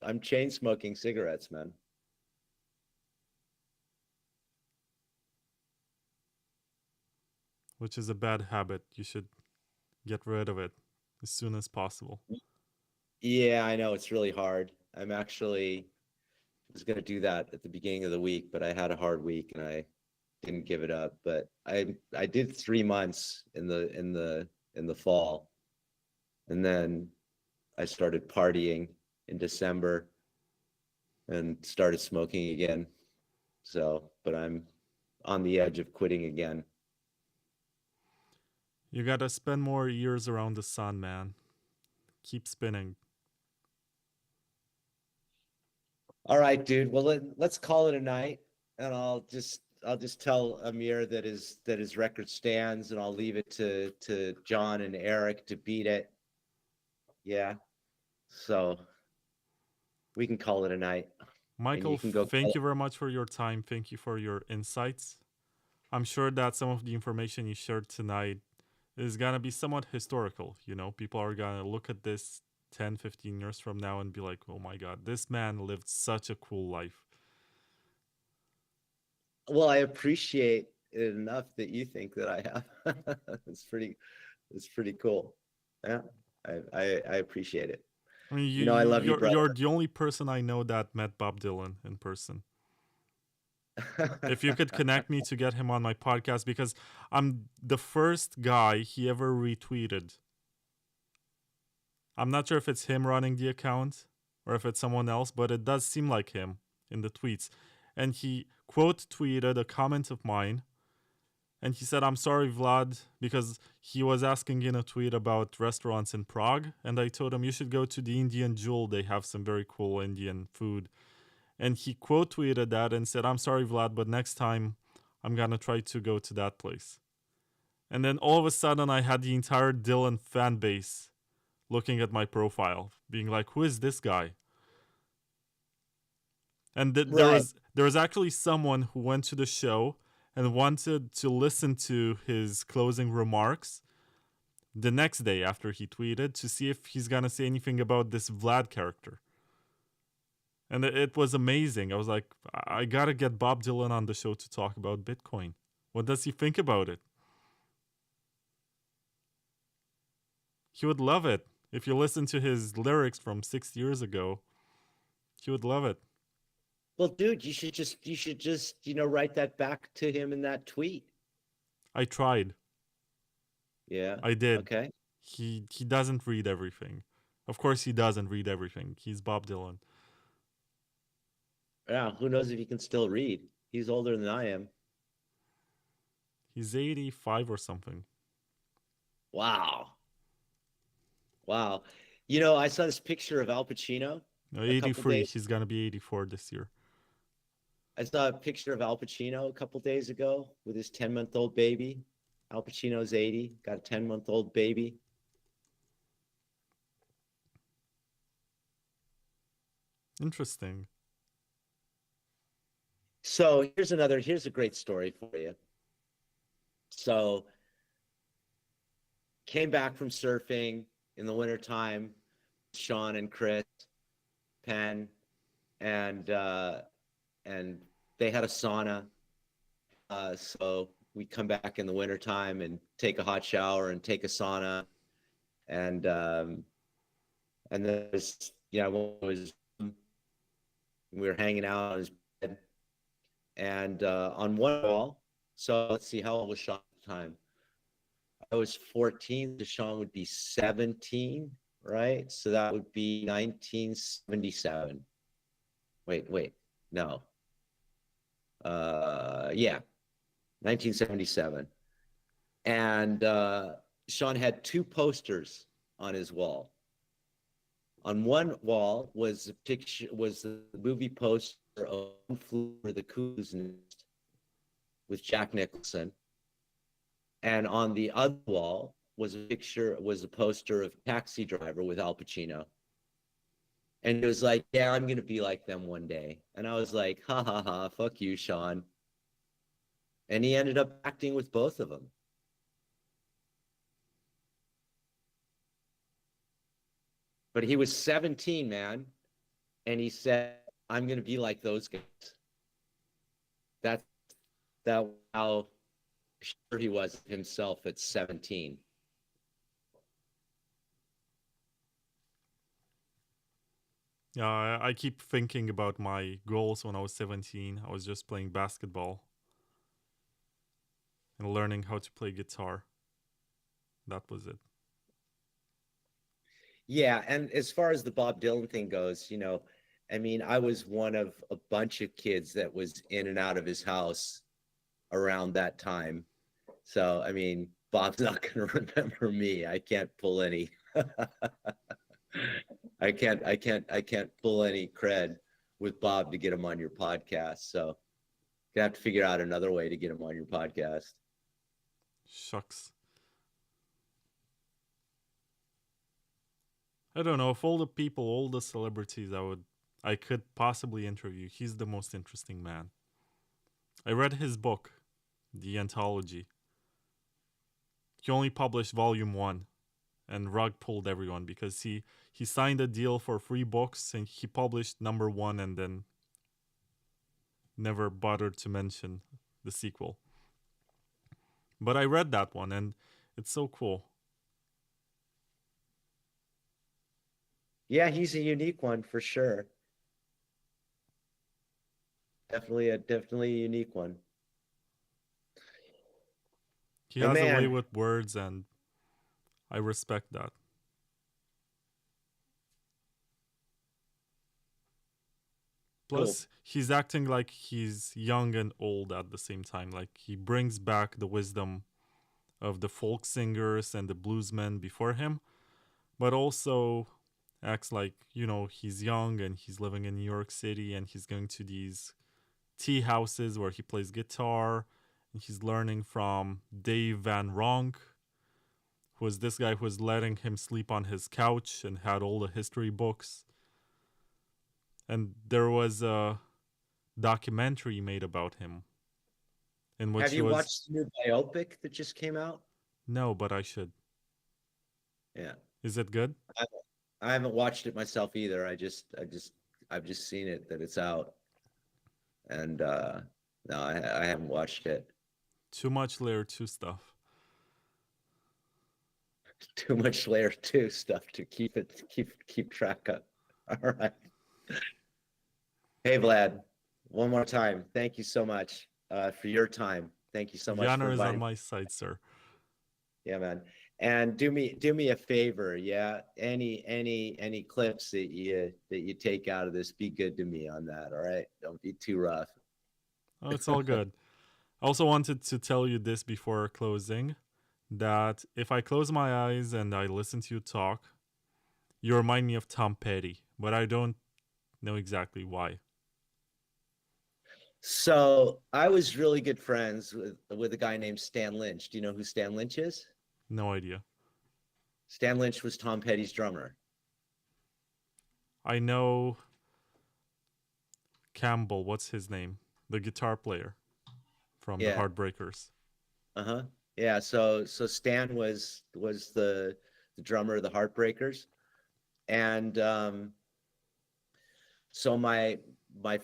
I'm chain smoking cigarettes, man. Which is a bad habit. You should get rid of it as soon as possible. Yeah, I know it's really hard. I'm actually was gonna do that at the beginning of the week, but I had a hard week and I didn't give it up. But I did 3 months in the fall, and then I started partying in December and started smoking again. So, but I'm on the edge of quitting again. You gotta spend more years around the sun, man. Keep spinning. All right, dude. Well, let's call it a night, and I'll just tell Amir that his record stands, and I'll leave it to John and Eric to beat it. Yeah. So we can call it a night, and Michael, you can go. thank you very much for your time. Thank you for your insights. I'm sure that some of the information you shared tonight is gonna be somewhat historical. You know, people are gonna look at this 10, 15 years from now and be like, oh my god, this man lived such a cool life. Well, I appreciate it enough that you think that I have. It's pretty cool. Yeah, I appreciate it. I mean, I love you, you're brother. the only person I know that met Bob Dylan in person. If you could connect me to get him on my podcast, because I'm the first guy he ever retweeted. I'm not sure if it's him running the account or if it's someone else, but it does seem like him in the tweets. And he quote tweeted a comment of mine And he said, I'm sorry, Vlad, because he was asking in a tweet about restaurants in Prague. And I told him, you should go to the Indian Jewel. They have some very cool Indian food. And he quote tweeted that and said, I'm sorry, Vlad, but next time I'm going to try to go to that place. And then all of a sudden, I had the entire Dylan fan base looking at my profile, being like, who is this guy? And there was actually someone who went to the show and wanted to listen to his closing remarks the next day after he tweeted to see if he's going to say anything about this Vlad character. And it was amazing. I was like, I got to get Bob Dylan on the show to talk about Bitcoin. What does he think about it? He would love it. If you listen to his lyrics from 6 years ago, he would love it. Well, dude, you should just, write that back to him in that tweet. I tried. Yeah. I did. Okay. He doesn't read everything. Of course he doesn't read everything. He's Bob Dylan. Yeah, who knows if he can still read? He's older than I am. He's 85 or something. Wow. I saw this picture of Al Pacino. No, 83. He's going to be 84 this year. I saw a picture of Al Pacino a couple days ago with his 10-month-old baby. Al Pacino's 80, got a 10-month-old baby. Interesting. So here's a great story for you. So came back from surfing in the wintertime, Sean and Chris, Penn, and they had a sauna. So we come back in the wintertime and take a hot shower and take a sauna. And there's, we were hanging out on his bed. And on one wall, so let's see, how old was Sean at the time? I was 14, Sean would be 17, right? So that would be 1977. Wait, no. Yeah, 1977. And Sean had two posters on his wall. On one wall was the movie poster of One Flew Over the Cuckoo's Nest with Jack Nicholson. And on the other wall was a poster of Taxi Driver with Al Pacino. And it was like, yeah, I'm going to be like them one day. And I was like, ha, ha, ha, fuck you, Sean. And he ended up acting with both of them. But he was 17, man. And he said, I'm going to be like those guys. That's how sure he was himself at 17. Yeah, I keep thinking about my goals when I was 17. I was just playing basketball and learning how to play guitar. That was it. Yeah, and as far as the Bob Dylan thing goes, I was one of a bunch of kids that was in and out of his house around that time. So, Bob's not going to remember me. I can't pull any. I can't pull any cred with Bob to get him on your podcast. So, you have to figure out another way to get him on your podcast. Shucks. I don't know, of all the people, all the celebrities I could possibly interview, he's the most interesting man. I read his book, The Anthology. He only published volume 1, and rug pulled everyone because he signed a deal for 3 books and he published number 1 and then never bothered to mention the sequel. But I read that one and it's so cool. Yeah, he's a unique one for sure. Definitely a unique one. He has a way with words and I respect that. Cool. Plus, he's acting like he's young and old at the same time. Like he brings back the wisdom of the folk singers and the bluesmen before him, but also acts like, he's young and he's living in New York City and he's going to these tea houses where he plays guitar and he's learning from Dave Van Ronk, who was this guy who was letting him sleep on his couch and had all the history books. And there was a documentary made about him in which Have you watched the new biopic that just came out? No, but I should. Yeah. Is it good? I haven't watched it myself either. I've just seen it that it's out, and no, I haven't watched it. Too much layer 2 stuff. Too much layer 2 stuff to keep track of. All right. Hey Vlad, one more time. Thank you so much for your time. Thank you so much. The honor is on my side, sir. Yeah, man. And do me a favor, yeah. Any clips that you take out of this, be good to me on that. All right, don't be too rough. Oh, it's all good. I also wanted to tell you this before closing, that if I close my eyes and I listen to you talk, you remind me of Tom Petty, but I don't know exactly why. So I was really good friends with a guy named Stan Lynch. Do you know who Stan Lynch is? No idea. Stan Lynch was Tom Petty's drummer. I know Campbell, what's his name? The guitar player from the Heartbreakers. Uh-huh. Yeah, so Stan was the drummer of the Heartbreakers. And so my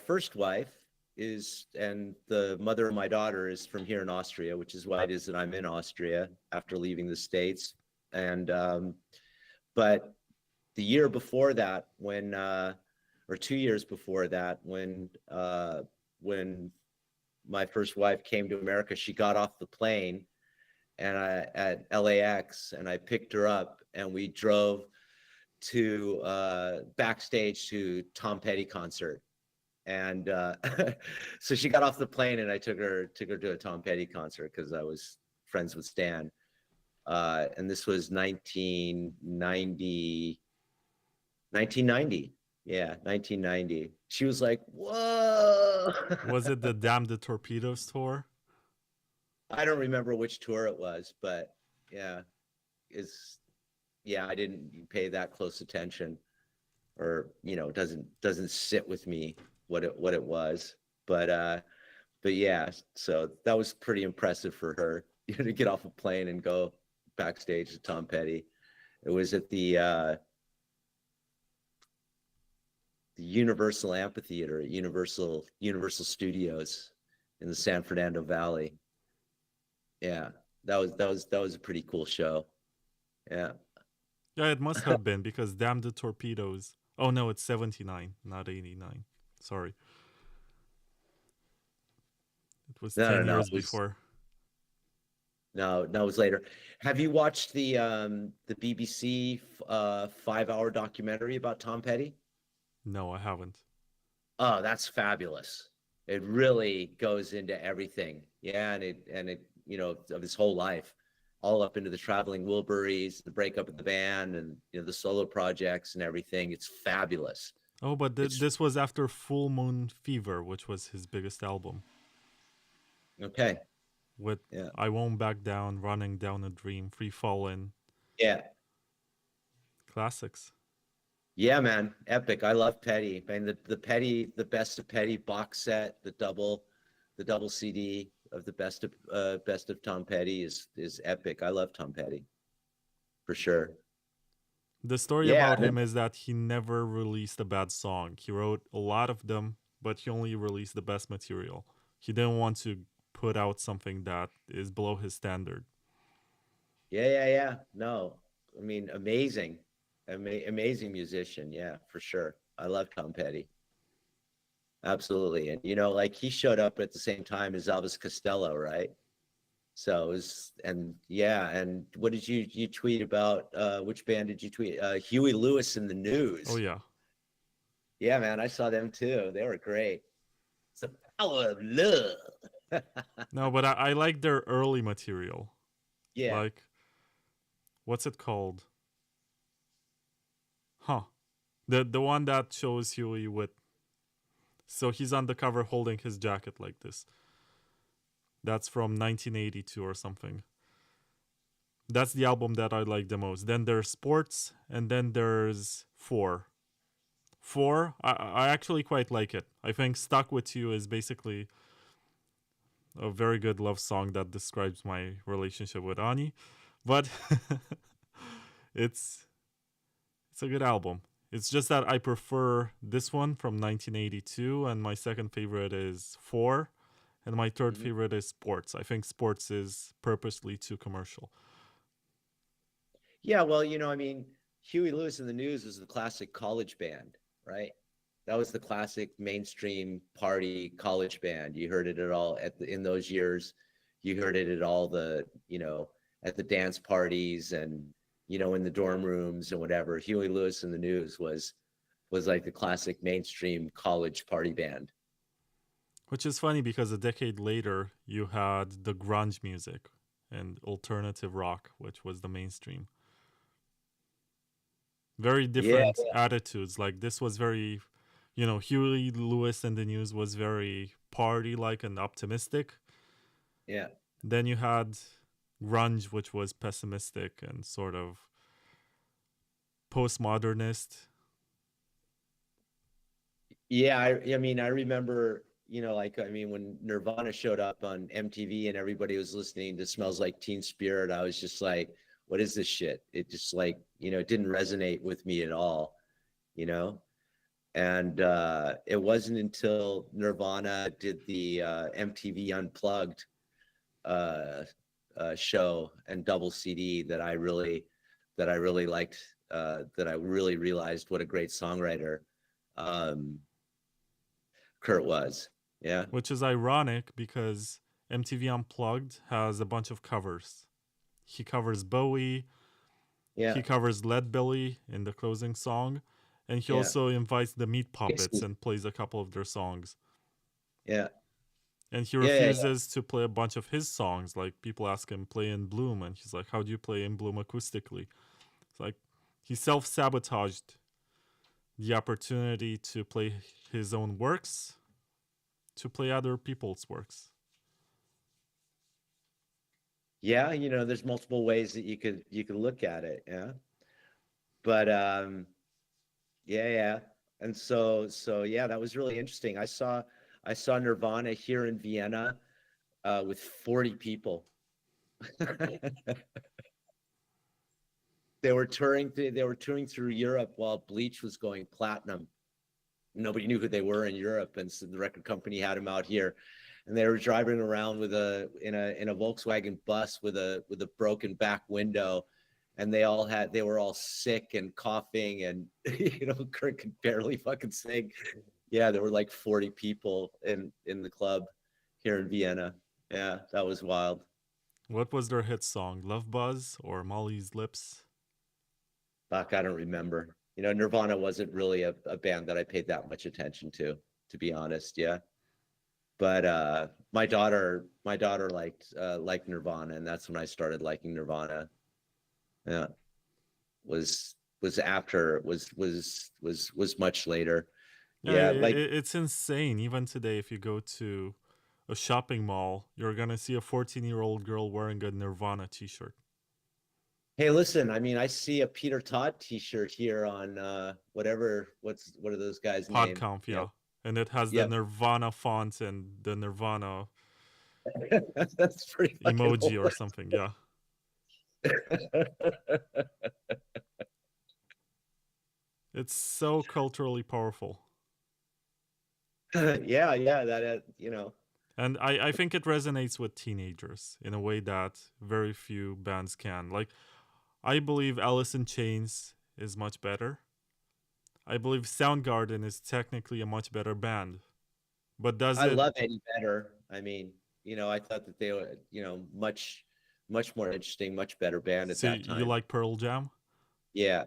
first wife is, and the mother of my daughter is from here in Austria, which is why it is that I'm in Austria after leaving the States. And but the year before that, when or 2 years before that, when my first wife came to America, she got off the plane and at LAX, and I picked her up and we drove to backstage to Tom Petty concert. And so she got off the plane and I took her to a Tom Petty concert because I was friends with Stan. And this was 1990. Yeah, 1990. She was like, whoa. Was it the Damn the Torpedoes tour? I don't remember which tour it was, but yeah, I didn't pay that close attention, or doesn't sit with me what it was, but yeah, so that was pretty impressive for her, to get off a plane and go backstage to Tom Petty. It was at the Universal Amphitheater at Universal Studios in the San Fernando Valley. Yeah, that was a pretty cool show. Yeah. Yeah, it must have been, because Damn the Torpedoes. Oh no, it's 79, not 89. Sorry. It was 10 years before. No, it was later. Have you watched the BBC 5-hour documentary about Tom Petty? No, I haven't. Oh, that's fabulous. It really goes into everything. Yeah, and it of his whole life, all up into the traveling Wilburys, the breakup of the band, and the solo projects and everything. It's fabulous. Oh, but this was after Full Moon Fever, which was his biggest album. Okay. With I Won't Back Down, Running Down a Dream, Free Fallin'. Yeah. Classics. Yeah, man, epic. I love Petty. Man, the best of Petty box set, the double CD of the best of Tom Petty is epic. I love Tom Petty, for sure. The story about him is that he never released a bad song. He wrote a lot of them, but he only released the best material. He didn't want to put out something that is below his standard. Yeah. No, I mean, amazing musician. Yeah, for sure. I love Tom Petty. Absolutely. And like, he showed up at the same time as Elvis Costello, right? So it was, and what did you tweet about? Which band did you tweet? Huey Lewis and the News. Oh yeah. Yeah, man, I saw them too. They were great. It's the power of love. No, but I like their early material. Yeah. Like, what's it called? Huh. The one that shows Huey with, so he's on the cover holding his jacket like this. That's from 1982 or something. That's the album that I like the most. Then there's Sports, and then there's Four. Four, I actually quite like it. I think Stuck With You is basically a very good love song that describes my relationship with Ani. But it's it's a good album. It's just that I prefer this one from 1982, and my second favorite is Four, and my third Mhm. favorite is Sports. I think Sports is purposely too commercial. Yeah, well, I mean, Huey Lewis and the News was the classic college band, right? That was the classic mainstream party college band. You heard it at all in those years. You heard it at all at the dance parties and in the dorm rooms and whatever. Huey Lewis and the News was like the classic mainstream college party band. Which is funny because a decade later, you had the grunge music and alternative rock, which was the mainstream. Very Yeah, different attitudes. Like this was very, Huey Lewis and the News was very party like and optimistic. yeah. Then you had grunge, which was pessimistic and sort of postmodernist. Yeah, I mean, I remember, when Nirvana showed up on MTV and everybody was listening to Smells Like Teen Spirit, I was just like, what is this shit? It just like, it didn't resonate with me at all, you know? And it wasn't until Nirvana did the MTV Unplugged uh, show and double CD that I really liked, that I really realized what a great songwriter um, Kurt was. Yeah. Which is ironic because MTV Unplugged has a bunch of covers. He covers Bowie, Yeah. he covers Lead Belly in the closing song, and he Yeah. also invites the Meat Puppets Pixies. and plays a couple of their songs. Yeah. And he Yeah. Yeah. refuses to play a bunch of his songs. Like people ask him play In Bloom, and he's like, "How do you play In Bloom acoustically?" It's like he self-sabotaged the opportunity to play his own works to play other people's works. Yeah. There's multiple ways that you could look at it. Yeah. But yeah, yeah. And so yeah, that was really interesting. I saw Nirvana here in Vienna with 40 people. They were touring through Europe while Bleach was going platinum. Nobody knew who they were in Europe, and so the record company had them out here, and they were driving around in a Volkswagen bus with a broken back window, and they were all sick and coughing, and Kurt could barely fucking sing. Yeah, there were like 40 people in the club here in Vienna. Yeah, that was wild. What was their hit song? Love Buzz or Molly's Lips? Fuck, I don't remember. Nirvana wasn't really a band that I paid that much attention to be honest. Yeah. But my daughter liked Nirvana, and that's when I started liking Nirvana. Yeah. Was much later. Yeah, Yeah, like, it's insane. Even today, if you go to a shopping mall, you're gonna see a 14-year-old girl wearing a Nirvana t-shirt. hey, listen, I mean, I see a Peter Todd t-shirt here on what are those guys' name? PodConf, yeah. And it has the Yep. Nirvana font and the Nirvana That's pretty fucking emoji or old. something, yeah. It's so culturally powerful. Yeah, yeah, that. And I think it resonates with teenagers in a way that very few bands can. Like, I believe Alice in Chains is much better. I believe Soundgarden is technically a much better band. But does I it? love Eddie Vedder. I mean, I thought that they were, much more interesting, much better band at So that you time. like Pearl Jam? Yeah.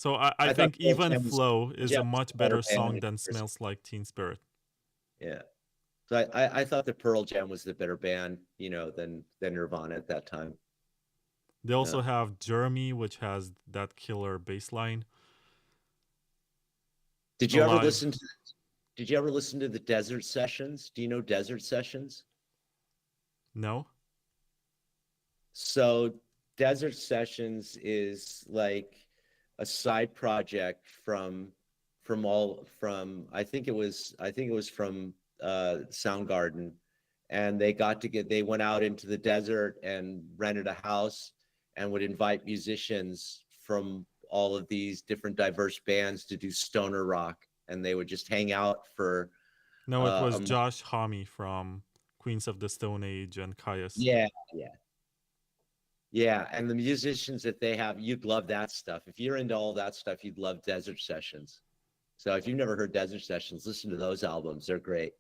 So I I thought think Pearl Even Jam was Flow is a much a better better band song than than Chris. Smells Like Teen Spirit. Yeah. So I thought the Pearl Jam was the better band, you know, than Nirvana at that time. They also Yeah. have Jeremy, which has that killer bass line. Did you ever Alive. listen to Did you ever listen to the Desert Sessions? Do you know Desert Sessions? No? So Desert Sessions is like a side project from I think it was from Soundgarden, and they went out into the desert and rented a house and would invite musicians from all of these different diverse bands to do stoner rock, and they would just hang out for No, it a was month. Josh Homme from Queens of the Stone Age and Caius. Yeah, yeah, and the musicians that they have, you'd love that stuff. If you're into all that stuff, you'd love Desert Sessions. So if you've never heard Desert Sessions, listen to those albums. They're great.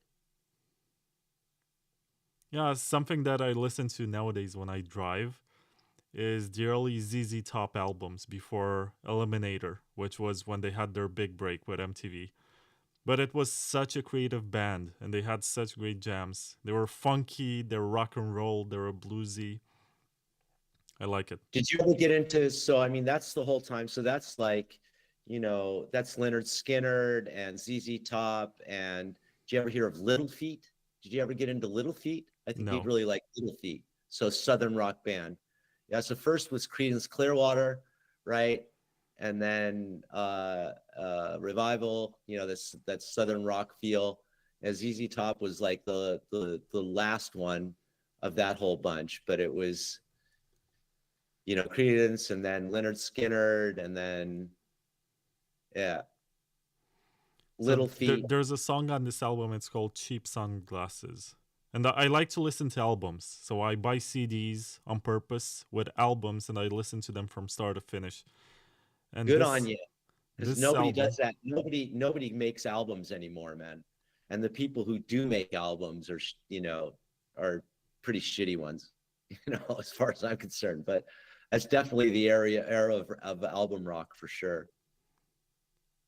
Yeah, something that I listen to nowadays when I drive is the early ZZ Top albums before Eliminator, which was when they had their big break with MTV. But it was such a creative band, and they had such great jams. They were funky, they were rock and roll, they were bluesy. I like it. Did you ever get into, so I mean, that's the whole time. So that's like, that's Leonard Skinner and ZZ Top. And did you ever hear of Little Feat? Did you ever get into Little Feat? I think you'd No. really like Little Feat. So Southern rock band. Yeah, so first was Creedence Clearwater, right? And then Revival, that Southern rock feel. As ZZ Top was like the last one of that whole bunch, but it was, Creedence, and then Leonard Skinner, and then yeah, So Little Feat. there's a song on this album, it's called Cheap Sunglasses. And I like to listen to albums. So I buy CDs on purpose with albums and I listen to them from start to finish. And Good on you, because this nobody album, does that. Nobody makes albums anymore, man. And the people who do make albums are pretty shitty ones, as far as I'm concerned. But that's definitely the era of album rock for sure.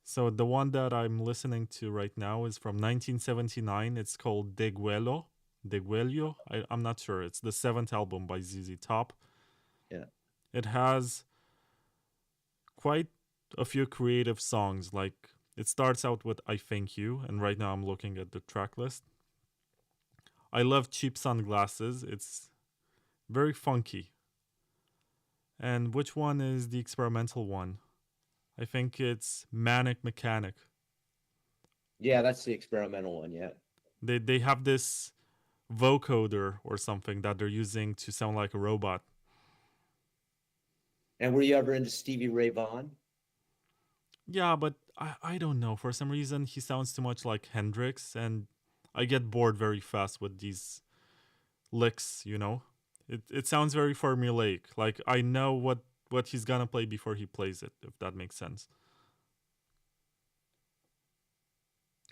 so the one that I'm listening to right now is from 1979. It's called Deguelo. Deguelio? I'm not sure. It's the seventh album by ZZ Top. Yeah. It has quite a few creative songs. Like, it starts out with I Thank You, and right now I'm looking at the track list. I love Cheap Sunglasses. It's very funky. And which one is the experimental one? I think it's Manic Mechanic. Yeah, that's the experimental one. Yeah. They have this vocoder or something that they're using to sound like a robot. And were you ever into Stevie Ray Vaughan? Yeah, but I don't know. For some reason, he sounds too much like Hendrix, and I get bored very fast with these licks. It sounds very formulaic. Like, I know what he's gonna play before he plays it, if that makes sense.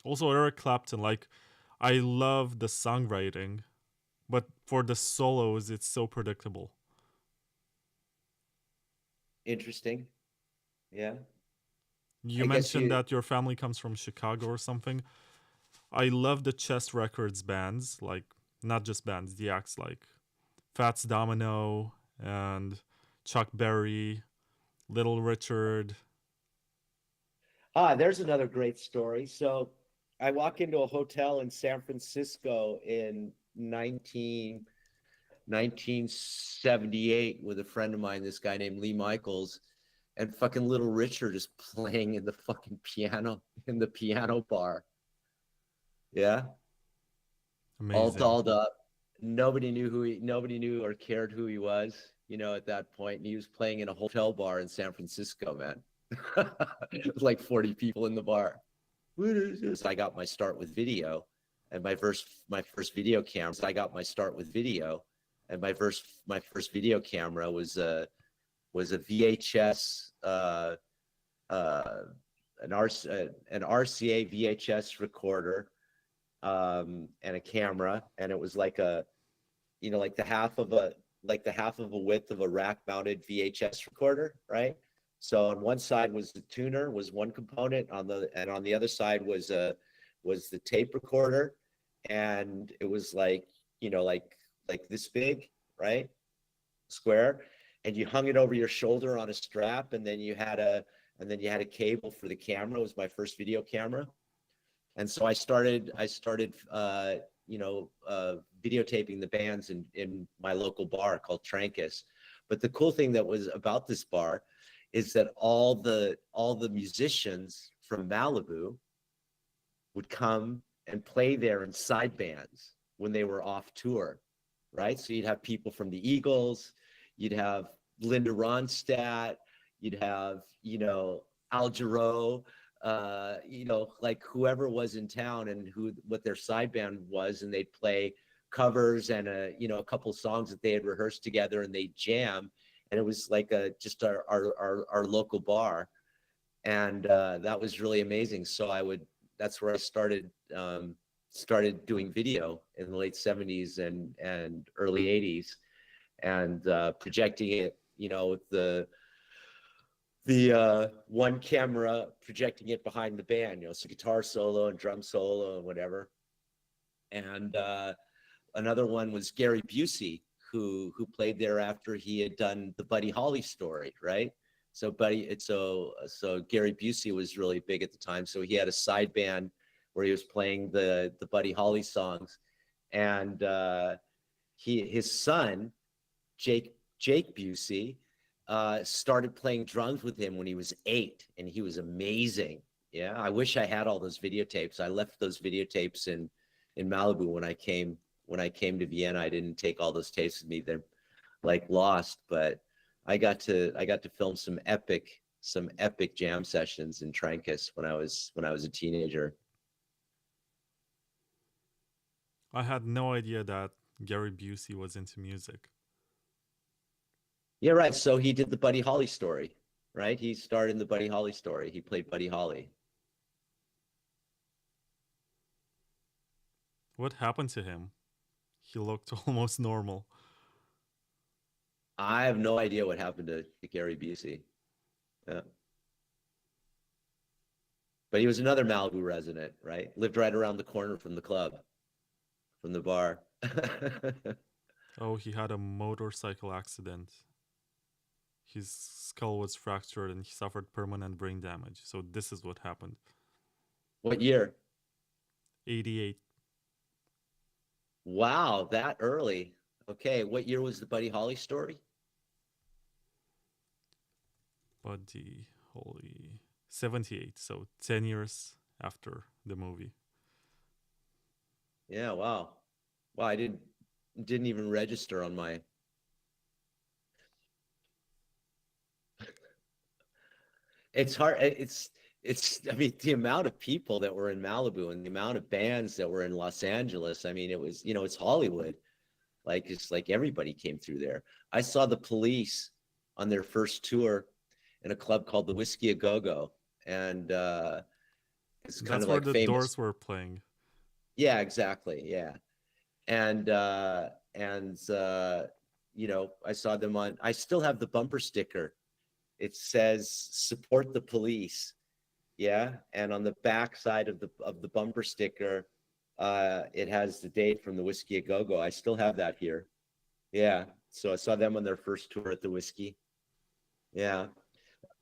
Also, Eric Clapton, like, I love the songwriting, but for the solos, it's so predictable. Interesting. Yeah. You I guess mentioned you. that your family comes from Chicago or something. I love the Chess Records bands, like, not just bands, the acts like Fats Domino and Chuck Berry, Little Richard. There's another great story. So I walk into a hotel in San Francisco in 1978 with a friend of mine, this guy named Lee Michaels, and fucking Little Richard is playing in the fucking piano in the piano bar. Yeah. All Amazing. dolled up. Nobody knew or cared who he was, at that point. And he was playing in a hotel bar in San Francisco, man. Like 40 people in the bar. What is this? I got my start with video, and my first video camera. I got my start with video, and my first video camera was a VHS, an RCA VHS recorder, and a camera, and it was like like the half of a width of a rack mounted VHS recorder, right? So on one side was the tuner, was one component, and on the other side was the tape recorder, and it was like, like this big, right? Square, and you hung it over your shoulder on a strap, and then you had a cable for the camera. It was my first video camera. And so I started videotaping the bands in my local bar called Trancas. But the cool thing that was about this bar is that all the musicians from Malibu would come and play there in side bands when they were off tour, right? So you'd have people from the Eagles, you'd have Linda Ronstadt, you'd have, Al Jarreau, like whoever was in town and what their side band was, and they'd play covers and a couple songs that they had rehearsed together, and they'd jam, and it was like just our local bar, and that was really amazing. So that's where I started doing video in the late 70s and early 80s, and projecting it, with the one camera, projecting it behind the band, so guitar solo and drum solo and whatever. And another one was Gary Busey, who played there after he had done the Buddy Holly story, right? So Gary Busey was really big at the time. So he had a side band where he was playing the Buddy Holly songs, and his son, Jake Busey, started playing drums with him when he was 8, and he was amazing. Yeah, I wish I had all those videotapes. I left those videotapes in Malibu when I came to Vienna. I didn't take all those tapes with me. They're like lost, but I got to film some epic jam sessions in Trancas when I was a teenager. I had no idea that Gary Busey was into music. Yeah, right. So he did the Buddy Holly story, right? He starred in the Buddy Holly story. He played Buddy Holly. What happened to him? He looked almost normal. I have no idea what happened to Gary Busey. Yeah. But he was another Malibu resident, right? Lived right around the corner from the club, from the bar. Oh, he had a motorcycle accident. His skull was fractured and he suffered permanent brain damage. So this is what happened. What year? 88. Wow, that early. Okay, what year was the Buddy Holly story? Buddy Holly. 78. So 10 years after the movie. Yeah, wow. Wow, I didn't even register on my... It's hard. I mean, the amount of people that were in Malibu and the amount of bands that were in Los Angeles. I mean, it was, it's Hollywood. Like, it's like everybody came through there. I saw the Police on their first tour in a club called the Whiskey A Go-Go. And it's kind That's of where like the famous. Doors were playing. Yeah, exactly. Yeah. And I saw them I still have the bumper sticker. It says "Support the Police," yeah, and on the back side of the bumper sticker, it has the date from the Whiskey A Go-Go. I still have that here. Yeah, so I saw them on their first tour at the Whiskey. Yeah.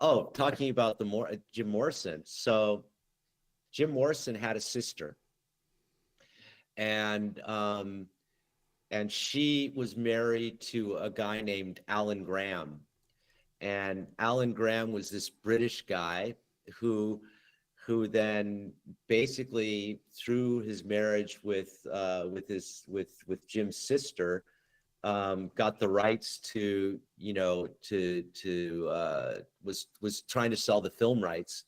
Oh, talking about Jim Morrison. So Jim Morrison had a sister, and she was married to a guy named Alan Graham. And Alan Graham was this British guy who then basically, through his marriage with Jim's sister, got the rights to was trying to sell the film rights,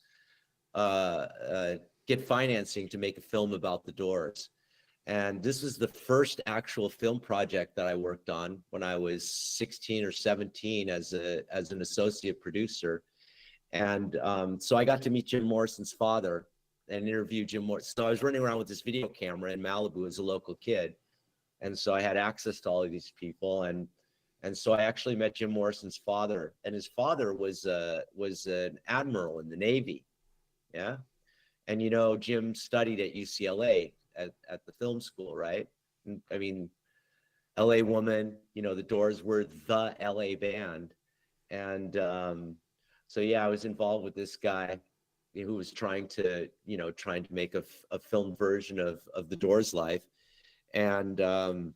get financing to make a film about the Doors. And this was the first actual film project that I worked on when I was 16 or 17 as an associate producer. And so I got to meet Jim Morrison's father and interview Jim Morrison. So I was running around with this video camera in Malibu as a local kid. And so I had access to all of these people. And And so I actually met Jim Morrison's father, and his father was an admiral in the Navy. Yeah. And, you know, Jim studied at UCLA at the film school, right? I mean, LA Woman, you know, the Doors were the LA band. And so, yeah, I was involved with this guy who was trying to make a film version of the Doors' life. And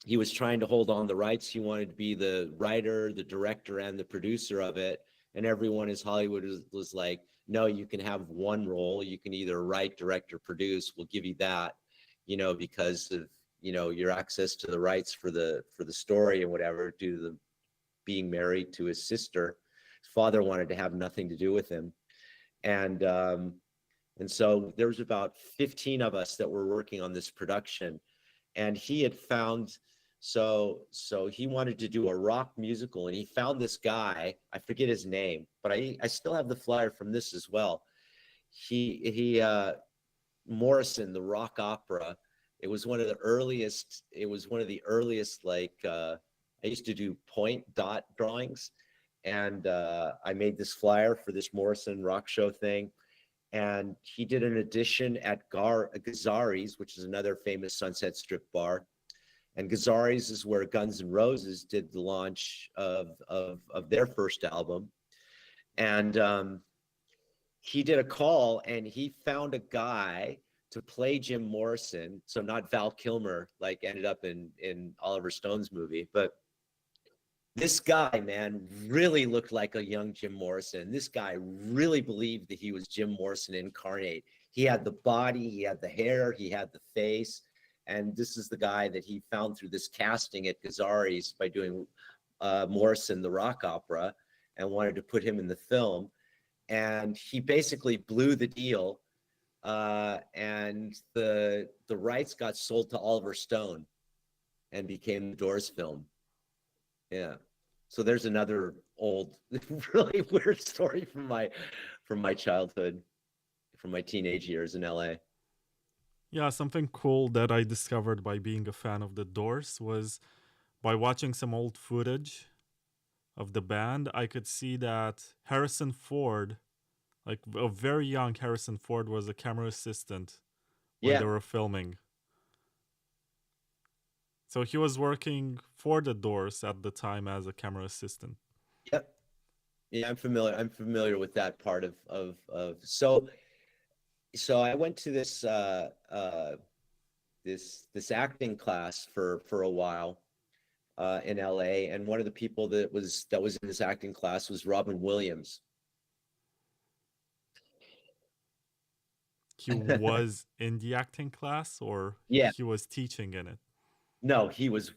he was trying to hold on the rights. He wanted to be the writer, the director, and the producer of it. And everyone in Hollywood was like, no, you can have one role. You can either write, direct, or produce. We'll give you that, you know, because of, you know, your access to the rights for the story and whatever, due to the being married to his sister. His father wanted to have nothing to do with him. And so there was about 15 of us that were working on this production. And he had found, so he wanted to do a rock musical, and he found this guy, I forget his name, but I still have the flyer from this as well. He Morrison, the rock opera. It was one of the earliest, like, I used to do point dot drawings, and I made this flyer for this Morrison rock show thing. And he did an edition at Gazzari's, which is another famous Sunset Strip bar. And Gazzari's is where Guns N' Roses did the launch of their first album. And he did a call, and he found a guy to play Jim Morrison. So not Val Kilmer, like ended up in Oliver Stone's movie, but this guy, man, really looked like a young Jim Morrison. This guy really believed that he was Jim Morrison incarnate. He had the body, he had the hair, he had the face. And this is the guy that he found through this casting at Gazzari's by doing Morrison, the rock opera, and wanted to put him in the film. And he basically blew the deal. And the rights got sold to Oliver Stone and became the Doors film. Yeah. So there's another old, really weird story from my childhood, from my teenage years in LA. Yeah, something cool that I discovered by being a fan of the Doors was by watching some old footage of the band. I could see that Harrison Ford, like a very young Harrison Ford, was a camera assistant when they were filming. So he was working for the Doors at the time as a camera assistant. Yep. Yeah, I'm familiar with that part of so I went to this this acting class for a while in LA, and one of the people that was in this acting class was Robin Williams. He was in the acting class, or he was teaching in it? No, he was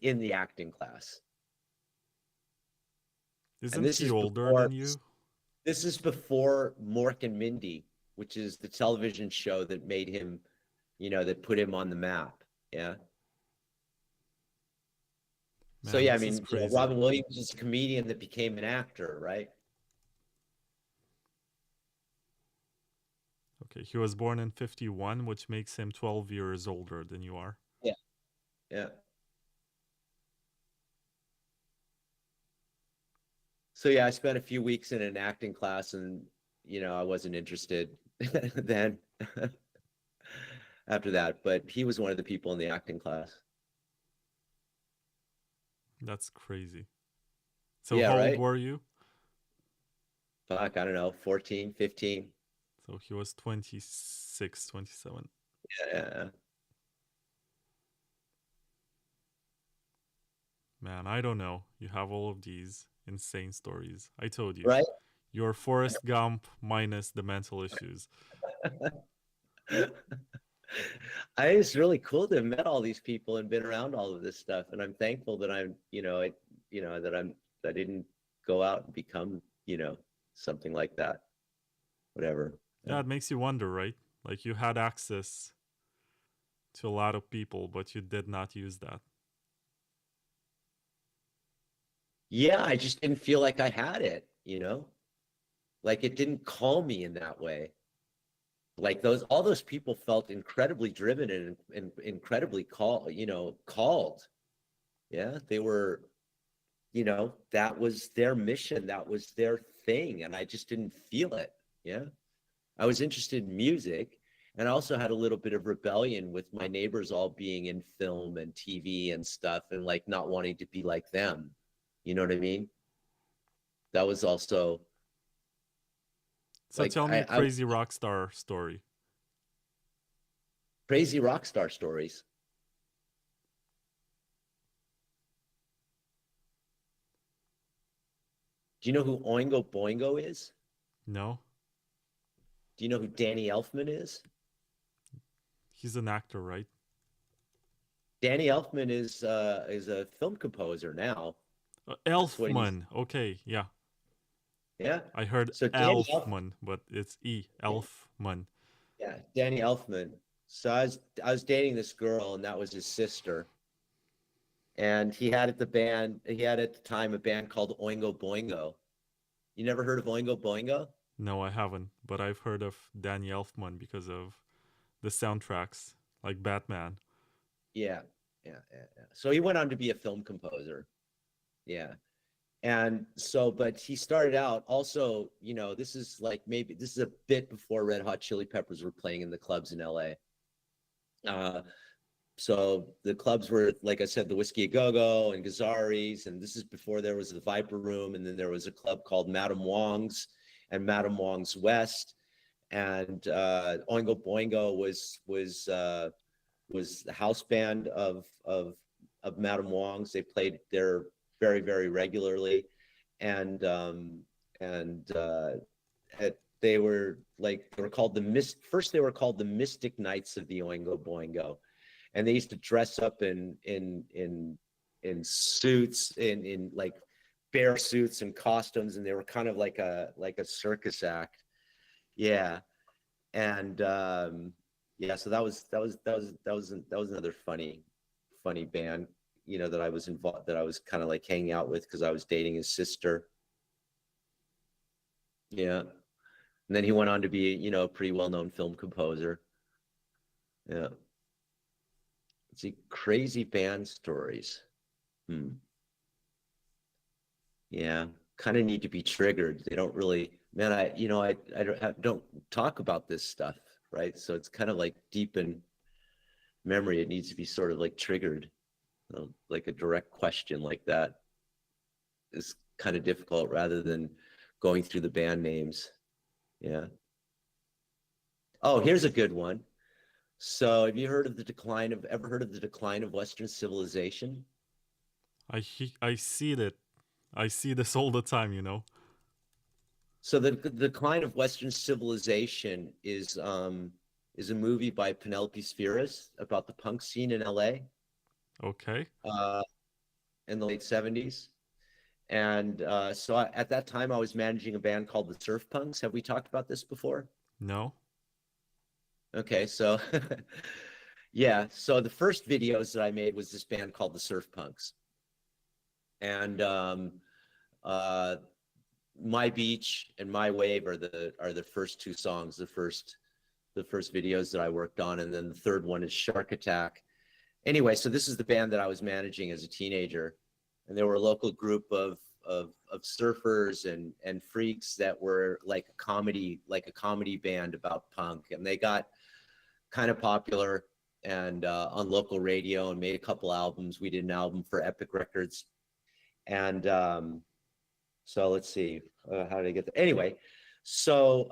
in the acting class. Isn't he older than you? This is before Mork and Mindy, which is the television show that made him, you know, that put him on the map. Yeah. Man, so yeah, I mean, you know, Robin Williams is a comedian that became an actor, right? Okay, he was born in 1951, which makes him 12 years older than you are. Yeah. Yeah. So yeah, I spent a few weeks in an acting class, and you know, I wasn't interested then after that, but he was one of the people in the acting class. That's crazy. So yeah, how old were you? Fuck, I don't know, 14, 15. So he was 26, 27. Yeah. Man, I don't know. You have all of these insane stories. I told you. Right? You're Forrest Gump minus the mental issues. It's really cool to have met all these people and been around all of this stuff. And I'm thankful that I didn't go out and become, you know, something like that. Whatever. Yeah, it makes you wonder, right? Like you had access to a lot of people, but you did not use that. Yeah, I just didn't feel like I had it, you know? Like it didn't call me in that way. Like all those people felt incredibly driven and incredibly called. Yeah, they were you know, that was their mission, that was their thing, and I just didn't feel it. Yeah, I was interested in music, and I also had a little bit of rebellion with my neighbors all being in film and TV and stuff, and like not wanting to be like them. You know what I mean? That was also So like tell me a I crazy rock star story. crazy rock star stories. Do you know who Oingo Boingo is? No, Do you know who Danny Elfman is? he's an actor, right? Danny Elfman is a film composer now. That's what he's. Elfman. Okay, yeah. Yeah. I heard So Danny Elf. Elfman, but it's E. Elfman. Yeah, Danny Elfman. So I was dating this girl, and that was his sister. And he had at the time a band called Oingo Boingo. You never heard of Oingo Boingo? No, I haven't, but I've heard of Danny Elfman because of the soundtracks, like Batman. Yeah, yeah. So he went on to be a film composer. Yeah. And so, but he started out also, you know, this is a bit before Red Hot Chili Peppers were playing in the clubs in LA. So the clubs were, like I said, the Whiskey A Go-Go and Gazzari's, and this is before there was the Viper Room, and then there was a club called Madame Wong's and Madame Wong's West, and Oingo Boingo was the house band of Madame Wong's. They played there very, very regularly, and they were called first they were called the Mystic Knights of the Oingo Boingo, and they used to dress up in suits, in like bear suits and costumes, and they were kind of like a circus act. Yeah. And yeah, so that was another funny band, you know, that I was involved, that I was kind of like hanging out with because I was dating his sister. Yeah. And then he went on to be, you know, a pretty well-known film composer. Yeah. Let's see, crazy band stories. Yeah, kind of need to be triggered. They don't really, man, I don't talk about this stuff, right? So it's kind of like deep in memory. It needs to be sort of like triggered. Like a direct question like that is kind of difficult rather than going through the band names. Yeah. Oh, here's a good one. So have you ever heard of the decline of Western civilization? I see that. I see this all the time, you know. So the decline of Western civilization is a movie by Penelope Spheris about the punk scene in LA Okay. in the late 70s. And at that time, I was managing a band called the Surf Punks. Have we talked about this before? No. Okay, so yeah, so the first videos that I made was this band called the Surf Punks. And My Beach and My Wave are the first two songs, the first videos that I worked on, and then the third one is Shark Attack. Anyway, so this is the band that I was managing as a teenager, and they were a local group of surfers and freaks that were like a comedy band about punk, and they got kind of popular and on local radio and made a couple albums. We did an album for Epic Records, and so let's see, how did I get there? Anyway, so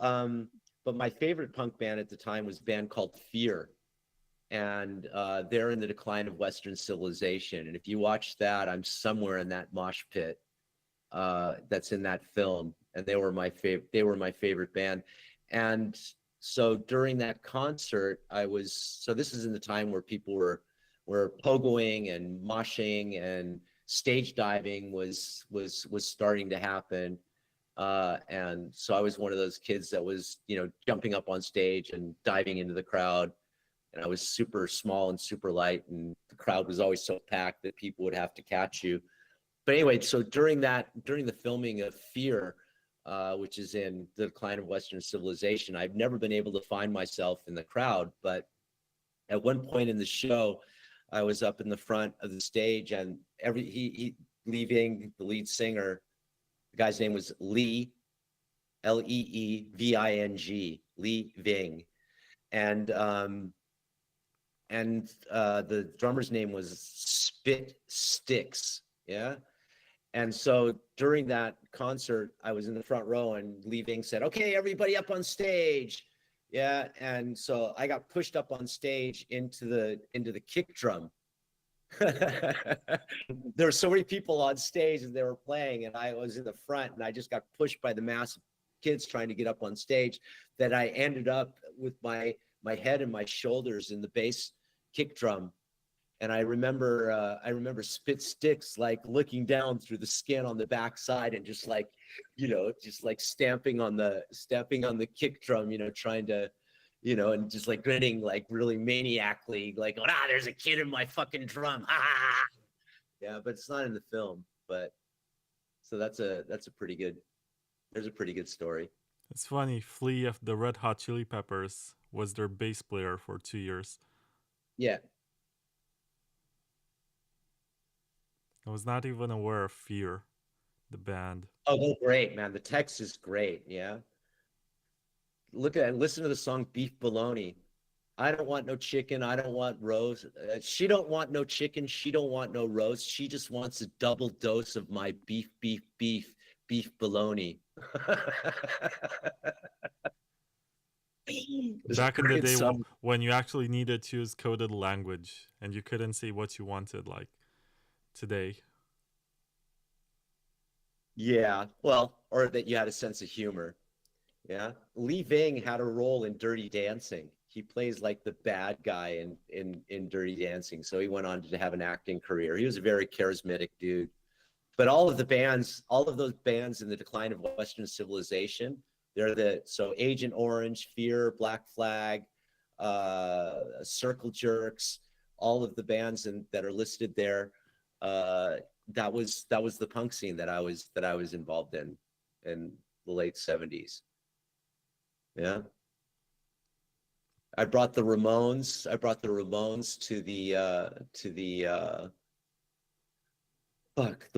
but my favorite punk band at the time was a band called Fear, and they're in the decline of Western civilization. And if you watch that, I'm somewhere in that mosh pit that's in that film, and they were my favorite band. And so during that concert, this is in the time where people were pogoing and moshing, and stage diving was starting to happen. And so I was one of those kids that was, you know, jumping up on stage and diving into the crowd. And I was super small and super light, and the crowd was always so packed that people would have to catch you. But anyway, so during the filming of Fear, which is in the decline of Western civilization, I've never been able to find myself in the crowd. But at one point in the show, I was up in the front of the stage, and leaving the lead singer. The guy's name was Lee, Leeving, Lee Ving, and the drummer's name was Spit Sticks. Yeah. And so during that concert, I was in the front row, and Lee Ving said, "Okay, everybody up on stage." Yeah. And so I got pushed up on stage into the kick drum. There were so many people on stage and they were playing, and I was in the front, and I just got pushed by the mass of kids trying to get up on stage, that I ended up with my head and my shoulders in the bass kick drum. And I remember Spit Sticks like looking down through the skin on the backside and just like, just like stamping on the kick drum, trying to, and just like grinning like really maniacally, like, there's a kid in my fucking drum. Yeah, but it's not in the film. But so there's a pretty good story. It's funny. Flea of the Red Hot Chili Peppers was their bass player for 2 years. Yeah. I was not even aware of Fear, the band. Oh, they're great, man. The text is great. Yeah. Listen to the song Beef Bologna. I don't want no chicken. I don't want roast. She don't want no chicken. She don't want no roast. She just wants a double dose of my beef bologna. Back in the day when you actually needed to use coded language and you couldn't say what you wanted, like today. Yeah, well, or that you had a sense of humor. Yeah, Lee Ving had a role in Dirty Dancing. He plays like the bad guy in Dirty Dancing. So he went on to have an acting career. He was a very charismatic dude. But all of those bands in the decline of Western civilization, so Agent Orange, Fear, Black Flag, Circle Jerks, all of the bands that are listed there. That was the punk scene that I was involved in the late 70s. Yeah. I brought the Ramones to the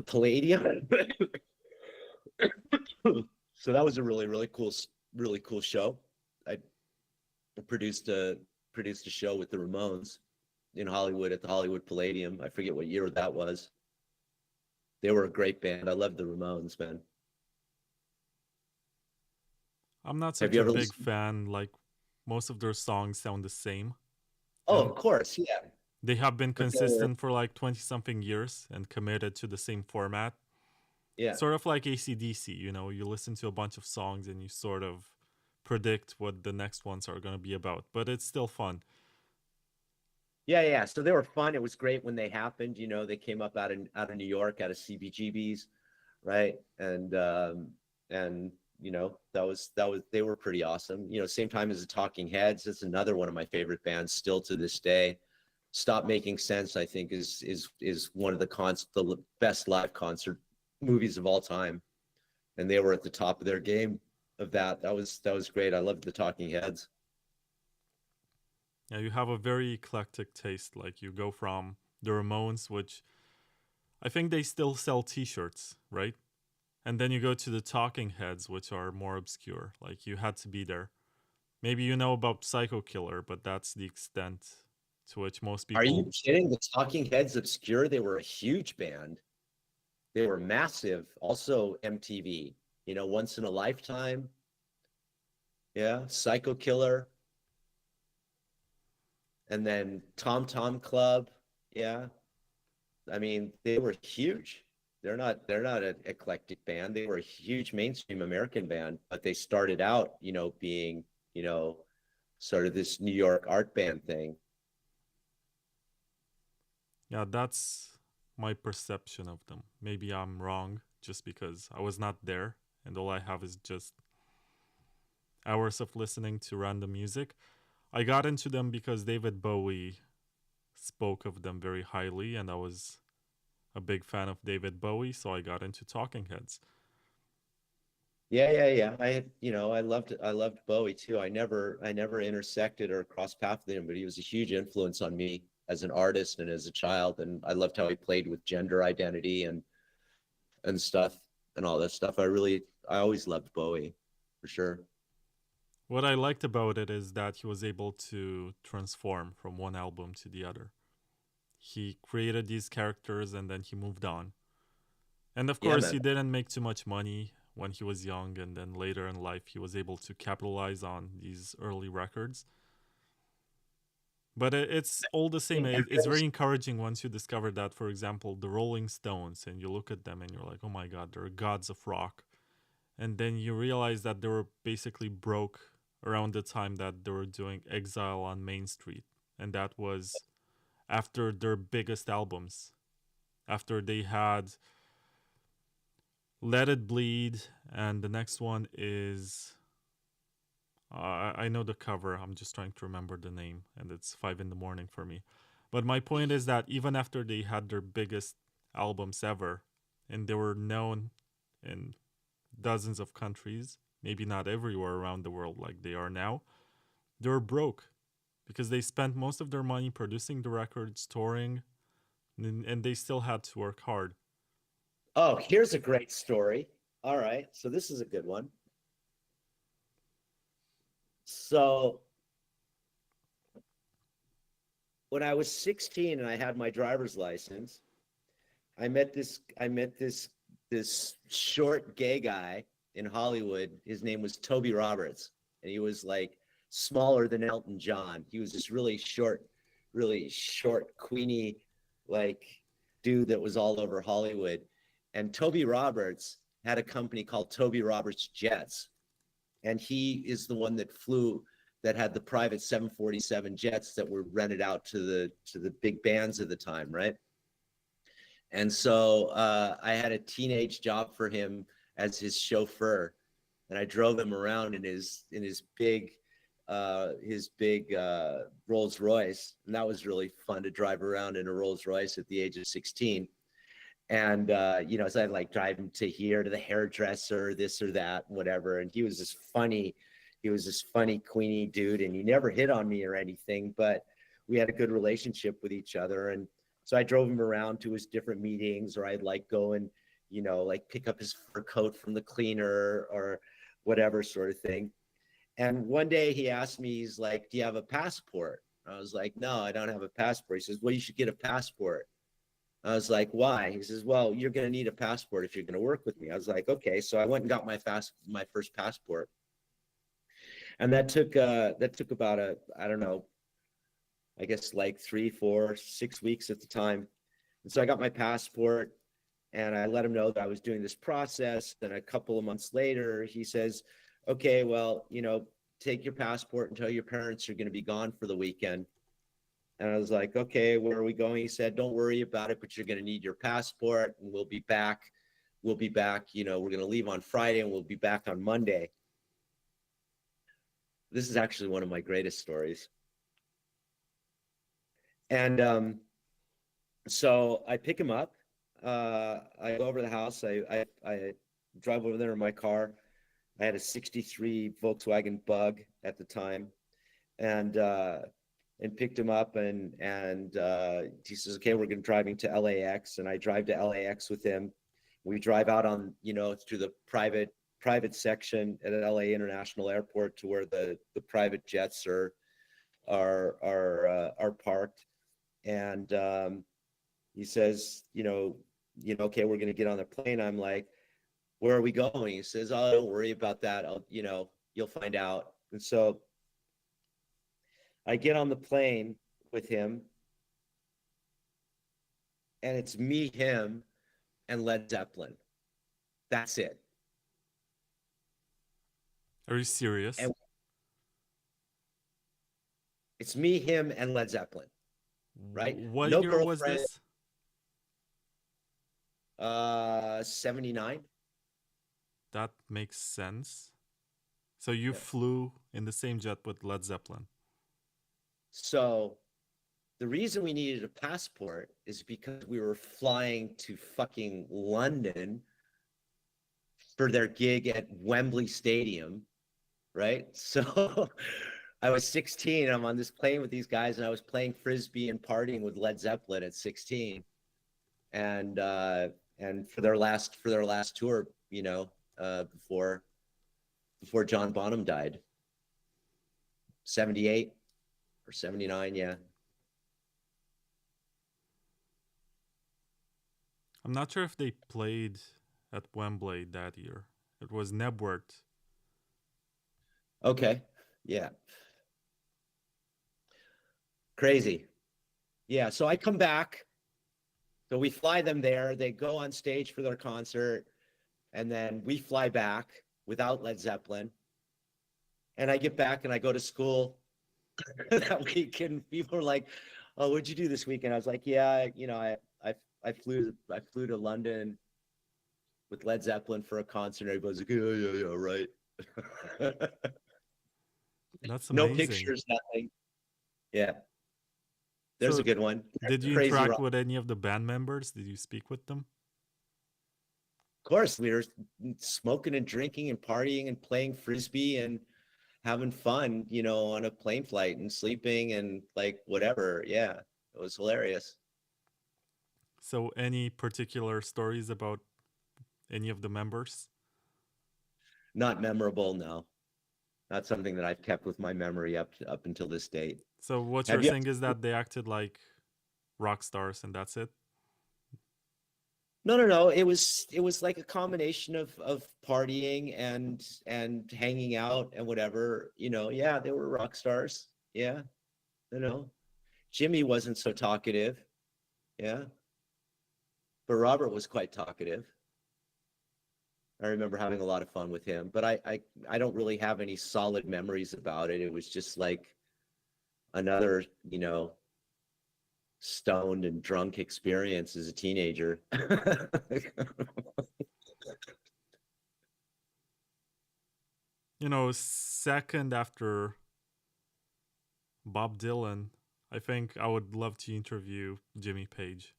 Palladium. So that was a really cool show. I produced a show with the Ramones in Hollywood at the Hollywood Palladium. I forget what year that was. They were a great band. I love the Ramones, man. I'm not such a big fan. Like, most of their songs sound the same. Oh, of course, yeah. They have been consistent for like 20-something years and committed to the same format. Yeah. Sort of like AC/DC, you listen to a bunch of songs and you sort of predict what the next ones are going to be about, but it's still fun. Yeah. So they were fun. It was great when they happened. They came up out of New York, out of CBGBs, right? And they were pretty awesome. Same time as the Talking Heads. That's another one of my favorite bands still to this day. Stop Making Sense, I think, is one of the best live concert movies of all time, and they were at the top of their game of that. That was great. I loved the Talking Heads. Yeah, you have a very eclectic taste. Like, you go from the Ramones, which I think they still sell t-shirts, right? And then you go to the Talking Heads, which are more obscure. Like, you had to be there. Maybe you know about Psycho Killer, but that's the extent to which most people... Are you kidding? The Talking Heads obscure? They were a huge band. They were massive. Also MTV, Once in a Lifetime. Yeah, Psycho Killer. And then Tom Tom Club. Yeah. I mean, they were huge. They're not an eclectic band. They were a huge mainstream American band, but they started out, being, sort of this New York art band thing. Yeah, that's my perception of them. Maybe I'm wrong just because I was not there and all I have is just hours of listening to random music. I got into them because David Bowie spoke of them very highly, and I was a big fan of David Bowie, so I got into Talking Heads. Yeah. I loved Bowie too. I never intersected or crossed paths with him, but he was a huge influence on me as an artist and as a child. And I loved how he played with gender identity and and stuff and all that stuff. I always loved Bowie, for sure. What I liked about it is that he was able to transform from one album to the other. He created these characters and then he moved on. And of Yeah, course, man. he didn't make too much money when he was young, and then later in life, he was able to capitalize on these early records. But it's all the same. It's very encouraging once you discover that, for example, the Rolling Stones, and you look at them and you're like, oh my God, they're gods of rock. And then you realize that they were basically broke around the time that they were doing Exile on Main Street. And that was after their biggest albums. After they had Let It Bleed, and the next one is I know the cover. I'm just trying to remember the name, and it's 5 a.m. for me. But my point is that even after they had their biggest albums ever, and they were known in dozens of countries, maybe not everywhere around the world like they are now, they were broke because they spent most of their money producing the records, touring, and they still had to work hard. Oh, here's a great story. All right, so this is a good one. So when I was 16 and I had my driver's license, I met this short gay guy in Hollywood. His name was Toby Roberts, and he was like smaller than Elton John. He was this really short, queenie, like dude that was all over Hollywood. And Toby Roberts had a company called Toby Roberts Jets. And he is the one that had the private 747 jets that were rented out to the big bands of the time, right? And so I had a teenage job for him as his chauffeur, and I drove him around in his big Rolls Royce, and that was really fun to drive around in a Rolls Royce at the age of 16. And so I'd like drive him to here, to the hairdresser, this or that, whatever. And he was this funny queenie dude, and he never hit on me or anything, but we had a good relationship with each other. And so I drove him around to his different meetings, or I'd like go and like pick up his fur coat from the cleaner or whatever sort of thing. And one day he asked me, he's like, do you have a passport? I was like, no, I don't have a passport. He says, well, you should get a passport. I was like, why? He says, well, you're going to need a passport if you're going to work with me. I was like, okay. So I went and got my first passport. And that took about I don't know, I guess like 3, 4, 6 weeks at the time. And so I got my passport and I let him know that I was doing this process. Then a couple of months later, he says, okay, well, take your passport and tell your parents you're going to be gone for the weekend. And I was like, okay, where are we going? He said, don't worry about it, but you're going to need your passport and we'll be back. We're going to leave on Friday and we'll be back on Monday. This is actually one of my greatest stories. And so I pick him up. I go over to the house. I drive over there in my car. I had a 63 Volkswagen Bug at the time. And picked him up and he says, okay, we're going to driving to LAX. And I drive to LAX with him. We drive out on, through the private section at LA International Airport to where the private jets are parked. And he says, okay, we're going to get on the plane. I'm like, where are we going? He says, oh, don't worry about that. You'll find out. And so I get on the plane with him, and it's me, him, and Led Zeppelin. That's it. Are you serious? And it's me, him, and Led Zeppelin, right? What year was this? 79. That makes sense. So you flew in the same jet with Led Zeppelin. So the reason we needed a passport is because we were flying to fucking London for their gig at Wembley Stadium, right? So I was 16. I'm on this plane with these guys, and I was playing Frisbee and partying with Led Zeppelin at 16. And and for their last tour, before John Bonham died. 78 or 79, yeah. I'm not sure if they played at Wembley that year. It was Nebworth. Okay, yeah. Crazy. Yeah, so I come back. So we fly them there. They go on stage for their concert. And then we fly back without Led Zeppelin. And I get back and I go to school that weekend. People are like, "Oh, what'd you do this weekend?" I was like, "Yeah, I flew to London with Led Zeppelin for a concert." Everybody's like, "Yeah, right." That's No amazing. pictures, nothing. Yeah. There's So a good one. did you Crazy interact rock. with any of the band members? Did you speak with them? Of course, we were smoking and drinking and partying and playing frisbee and having fun, on a plane flight and sleeping and like whatever. Yeah, it was hilarious. So any particular stories about any of the members? Not memorable, no. Not something that I've kept with my memory up until this date. So what Have you're you- saying is that they acted like rock stars and that's it? No. It was like a combination of partying and hanging out and whatever. Yeah, they were rock stars. Yeah, Jimmy wasn't so talkative. Yeah, but Robert was quite talkative. I remember having a lot of fun with him, but I don't really have any solid memories about it. It was just like another, stoned and drunk experience as a teenager. Second after Bob Dylan, I think I would love to interview Jimmy Page.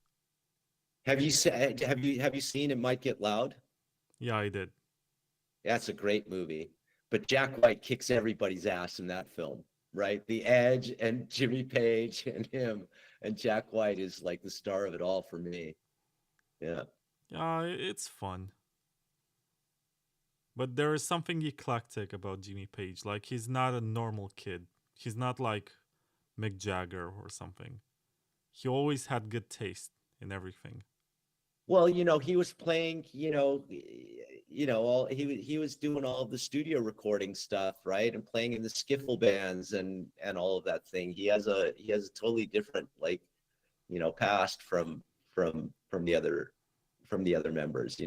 Have you seen It Might Get Loud? Yeah, I did. That's a great movie. But Jack White kicks everybody's ass in that film, right? The Edge and Jimmy Page and him, and Jack White is like the star of it all for me. Yeah. Yeah, it's fun. But there is something eclectic about Jimmy Page. Like, he's not a normal kid. He's not like Mick Jagger or something. He always had good taste in everything. Well, he was playing, he was doing all of the studio recording stuff, right? And playing in the skiffle bands and all of that thing. He has a totally different past from the other members,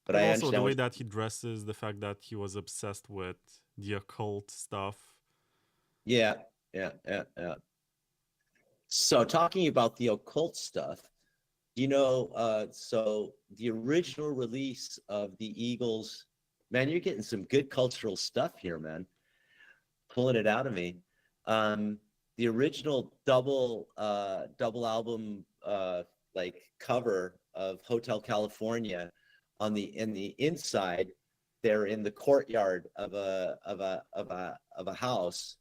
But I also understand the way that he dresses, the fact that he was obsessed with the occult stuff. Yeah. So talking about the occult stuff, so the original release of the Eagles, man, you're getting some good cultural stuff here, man. Pulling it out of me. The original double album cover of Hotel California, in the inside, they're in the courtyard of a house,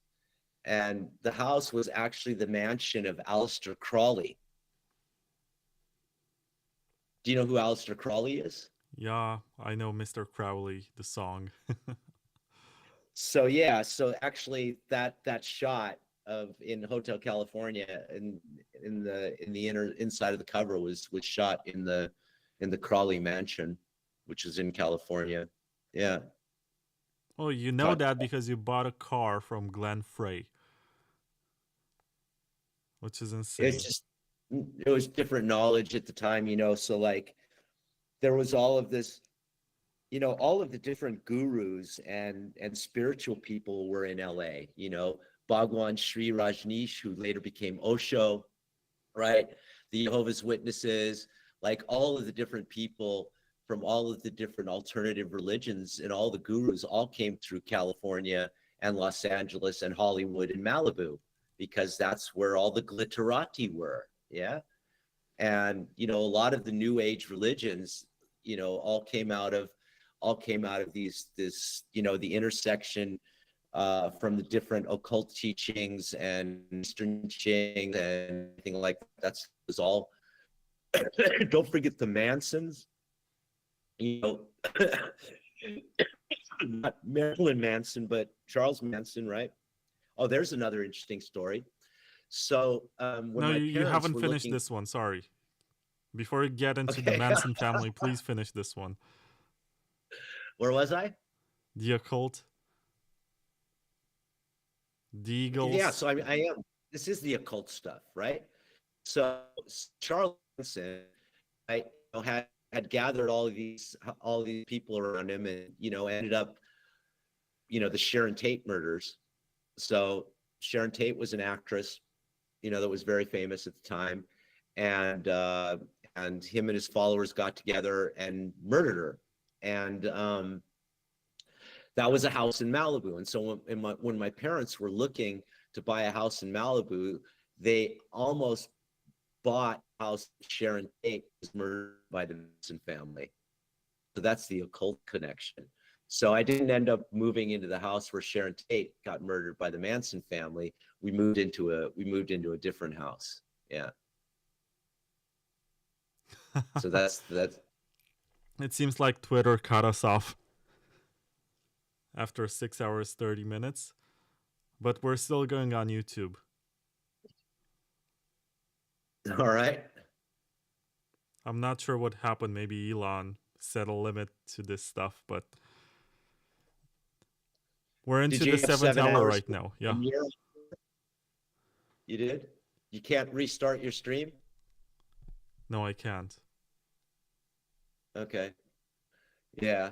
and the house was actually the mansion of Aleister Crowley. Do you know who Aleister Crowley is? Yeah, I know Mr. Crowley, the song. So actually that shot of in Hotel California in the inside of the cover was shot in the Crowley mansion, which is in California. Yeah. Oh, you know that because you bought a car from Glenn Frey, which is insane. It was different knowledge at the time, so like there was all of this, all of the different gurus and spiritual people were in LA, Bhagwan Sri Rajneesh, who later became Osho, right? The Jehovah's Witnesses, like all of the different people from all of the different alternative religions and all the gurus all came through California and Los Angeles and Hollywood and Malibu, because that's where all the glitterati were. Yeah. And, a lot of the new age religions, all came out of this, the intersection from the different occult teachings and Eastern teachings and anything like that. Was all, don't forget the Mansons, you know, not Marilyn Manson, but Charles Manson, right? Oh, there's another interesting story. So when No, my you parents haven't were finished looking, this one. Sorry. Before we get into the okay, Manson family, please finish this one. where was I? The occult, the Yeah, Eagles. so I am. This is the occult stuff, right? So Charles Manson, I had gathered all these people around him, and ended up the Sharon Tate murders. So Sharon Tate was an actress, that was very famous at the time, and him and his followers got together and murdered her, and that was a house in Malibu. And so when my parents were looking to buy a house in Malibu, they almost bought a house. Sharon Tate was murdered by the Manson family. So that's the occult connection. So I didn't end up moving into the house where Sharon Tate got murdered by the Manson family. We moved into a different house. Yeah. So that's. It seems like Twitter cut us off after 6 hours 30 minutes, but we're still going on YouTube. All right. I'm not sure what happened. Maybe Elon set a limit to this stuff, but we're into the Did you have 7th 7 hour hours? right now. Yeah. You did? You can't restart your stream? No, I can't. Okay. Yeah.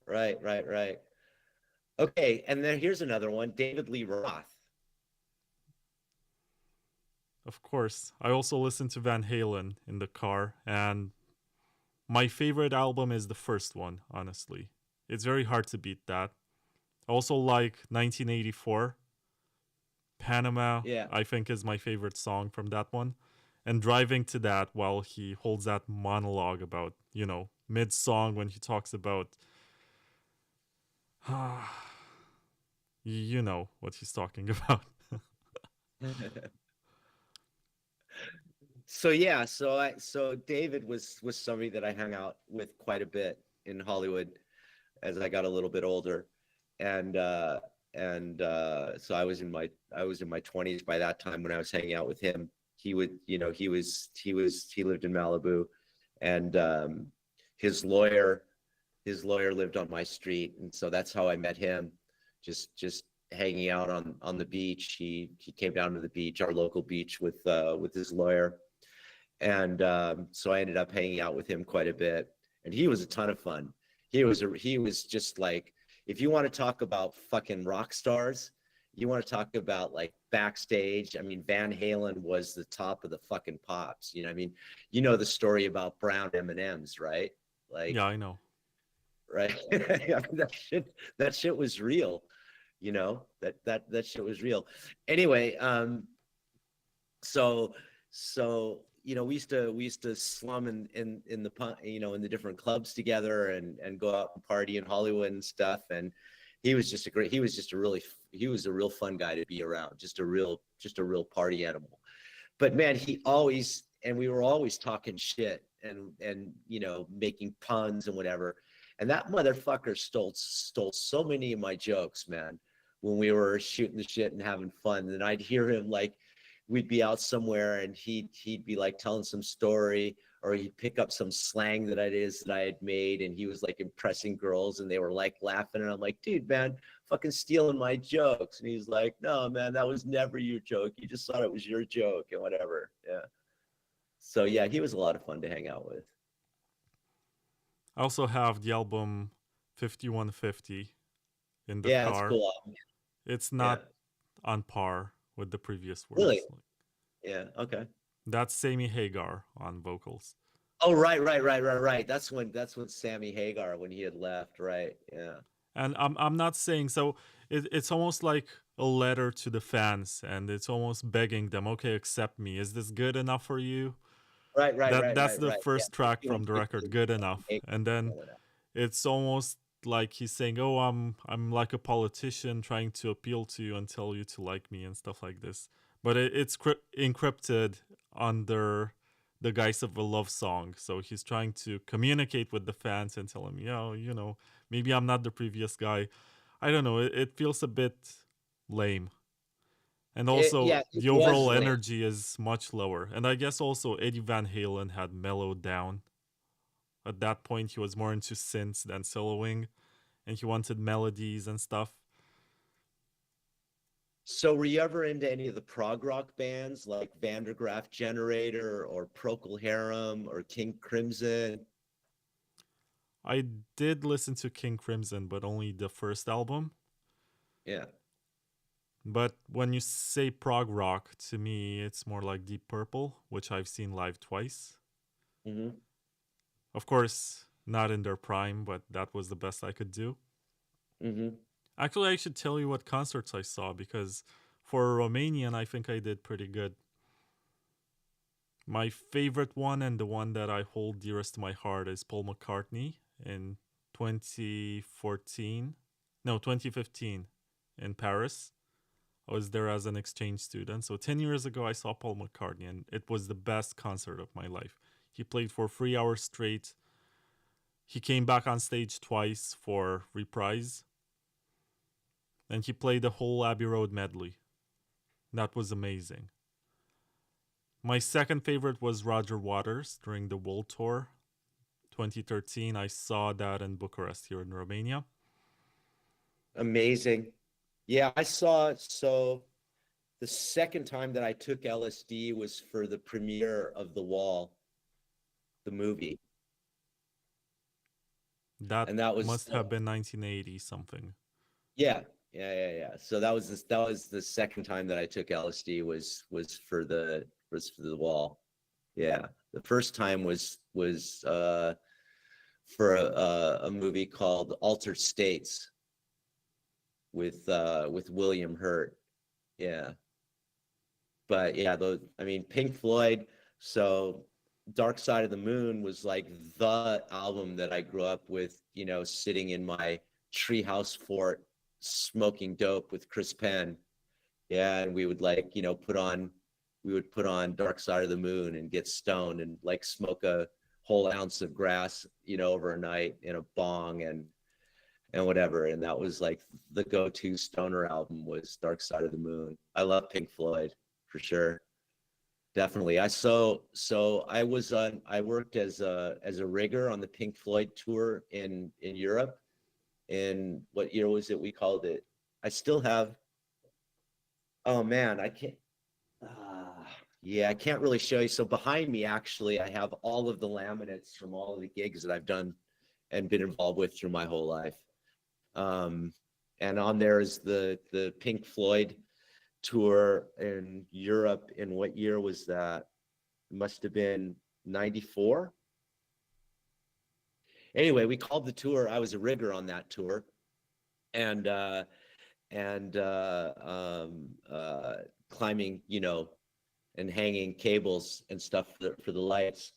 Right. Okay. And then here's another one. David Lee Roth. Of course. I also listen to Van Halen in the car, and my favorite album is the first one, honestly. It's very hard to beat that. I also like 1984. Panama, Yeah. I think, is my favorite song from that one. And driving to that while he holds that monologue about, mid song when he talks about, you know what he's talking about. So yeah, so David was somebody that I hung out with quite a bit in Hollywood as I got a little bit older, and so I was in my 20s by that time when I was hanging out with him. He lived in Malibu, and his lawyer lived on my street, and so that's how I met him. Just hanging out on the beach. He came down to the beach, our local beach, with his lawyer. And so I ended up hanging out with him quite a bit, and he was a ton of fun. He was just like, if you want to talk about fucking rock stars, you want to talk about like backstage. I mean, Van Halen was the top of the fucking pops. I mean, the story about brown M&Ms, right? Like, Yeah, I know. right? I mean, that shit was real. That shit was real. Anyway, so we used to slum in the in the different clubs together and go out and party in Hollywood and stuff. And he was a real fun guy to be around, just a real party animal. But man, we were always talking shit and making puns and whatever. And that motherfucker stole so many of my jokes, man, when we were shooting the shit and having fun. And I'd hear him, like, we'd be out somewhere and he'd be like telling some story, or he'd pick up some slang that I had made, and he was like impressing girls and they were like laughing. And I'm like, dude, man, fucking stealing my jokes. And he's like, no, man, that was never your joke. You just thought it was your joke and whatever. Yeah. So yeah, he was a lot of fun to hang out with. I also have the album 5150 in the Yeah, car. it's cool. It's not on par with the previous works. Really? Yeah. Okay. That's Sammy Hagar on vocals. Oh, right. That's when Sammy Hagar, when he had left, right? Yeah. And I'm not saying so. It's almost like a letter to the fans, and it's almost begging them, okay, accept me. Is this good enough for you? Right. That's the Right. first track from the record, Good Enough. And then it's almost like he's saying, oh, I'm like a politician trying to appeal to you and tell you to like me and stuff like this. But it's encrypted under the guise of a love song. So he's trying to communicate with the fans and tell them, maybe I'm not the previous guy. I don't know. It feels a bit lame. And also, Yeah, it the was overall lame. energy is much lower. And I guess also Eddie Van Halen had mellowed down. At that point, he was more into synths than soloing, and he wanted melodies and stuff. So were you ever into any of the prog rock bands like Vandergraaf Generator or Procol Harum or King Crimson? I did listen to King Crimson, but only the first album. Yeah. But when you say prog rock, to me, it's more like Deep Purple, which I've seen live twice. Mm-hmm. Of course, not in their prime, but that was the best I could do. Mm-hmm. Actually, I should tell you what concerts I saw, because for a Romanian, I think I did pretty good. My favorite one, and the one that I hold dearest to my heart, is Paul McCartney in 2015 in Paris. I was there as an exchange student. So 10 years ago, I saw Paul McCartney, and it was the best concert of my life. He played for 3 hours straight. He came back on stage twice for reprise. And he played the whole Abbey Road medley. That was amazing. My second favorite was Roger Waters during the World Tour 2013. I saw that in Bucharest here in Romania. Amazing. Yeah, so the second time that I took LSD was for the premiere of The Wall, the movie. That And that was must have been 1980 something. yeah. So that was the second time that I took LSD was for the Wall. Yeah. The first time was for a movie called Altered States with William Hurt. Yeah. But yeah, Pink Floyd. So Dark Side of the Moon was like the album that I grew up with, sitting in my treehouse fort, smoking dope with Chris Penn. Yeah. And we would put on Dark Side of the Moon and get stoned and like smoke a whole ounce of grass, over a night in a bong and whatever. And that was like the go-to stoner album was Dark Side of the Moon. I love Pink Floyd for sure. Definitely. I worked as a rigger on the Pink Floyd tour in Europe. In what year was it? We called it. I still have. Oh man, I can't. Yeah, I can't really show you. So behind me, actually, I have all of the laminates from all of the gigs that I've done and been involved with through my whole life. And on there is the Pink Floyd tour in Europe. In what year was that? It must have been 94. Anyway, we called the tour. I was a rigger on that tour, and climbing, and hanging cables and stuff for the lights.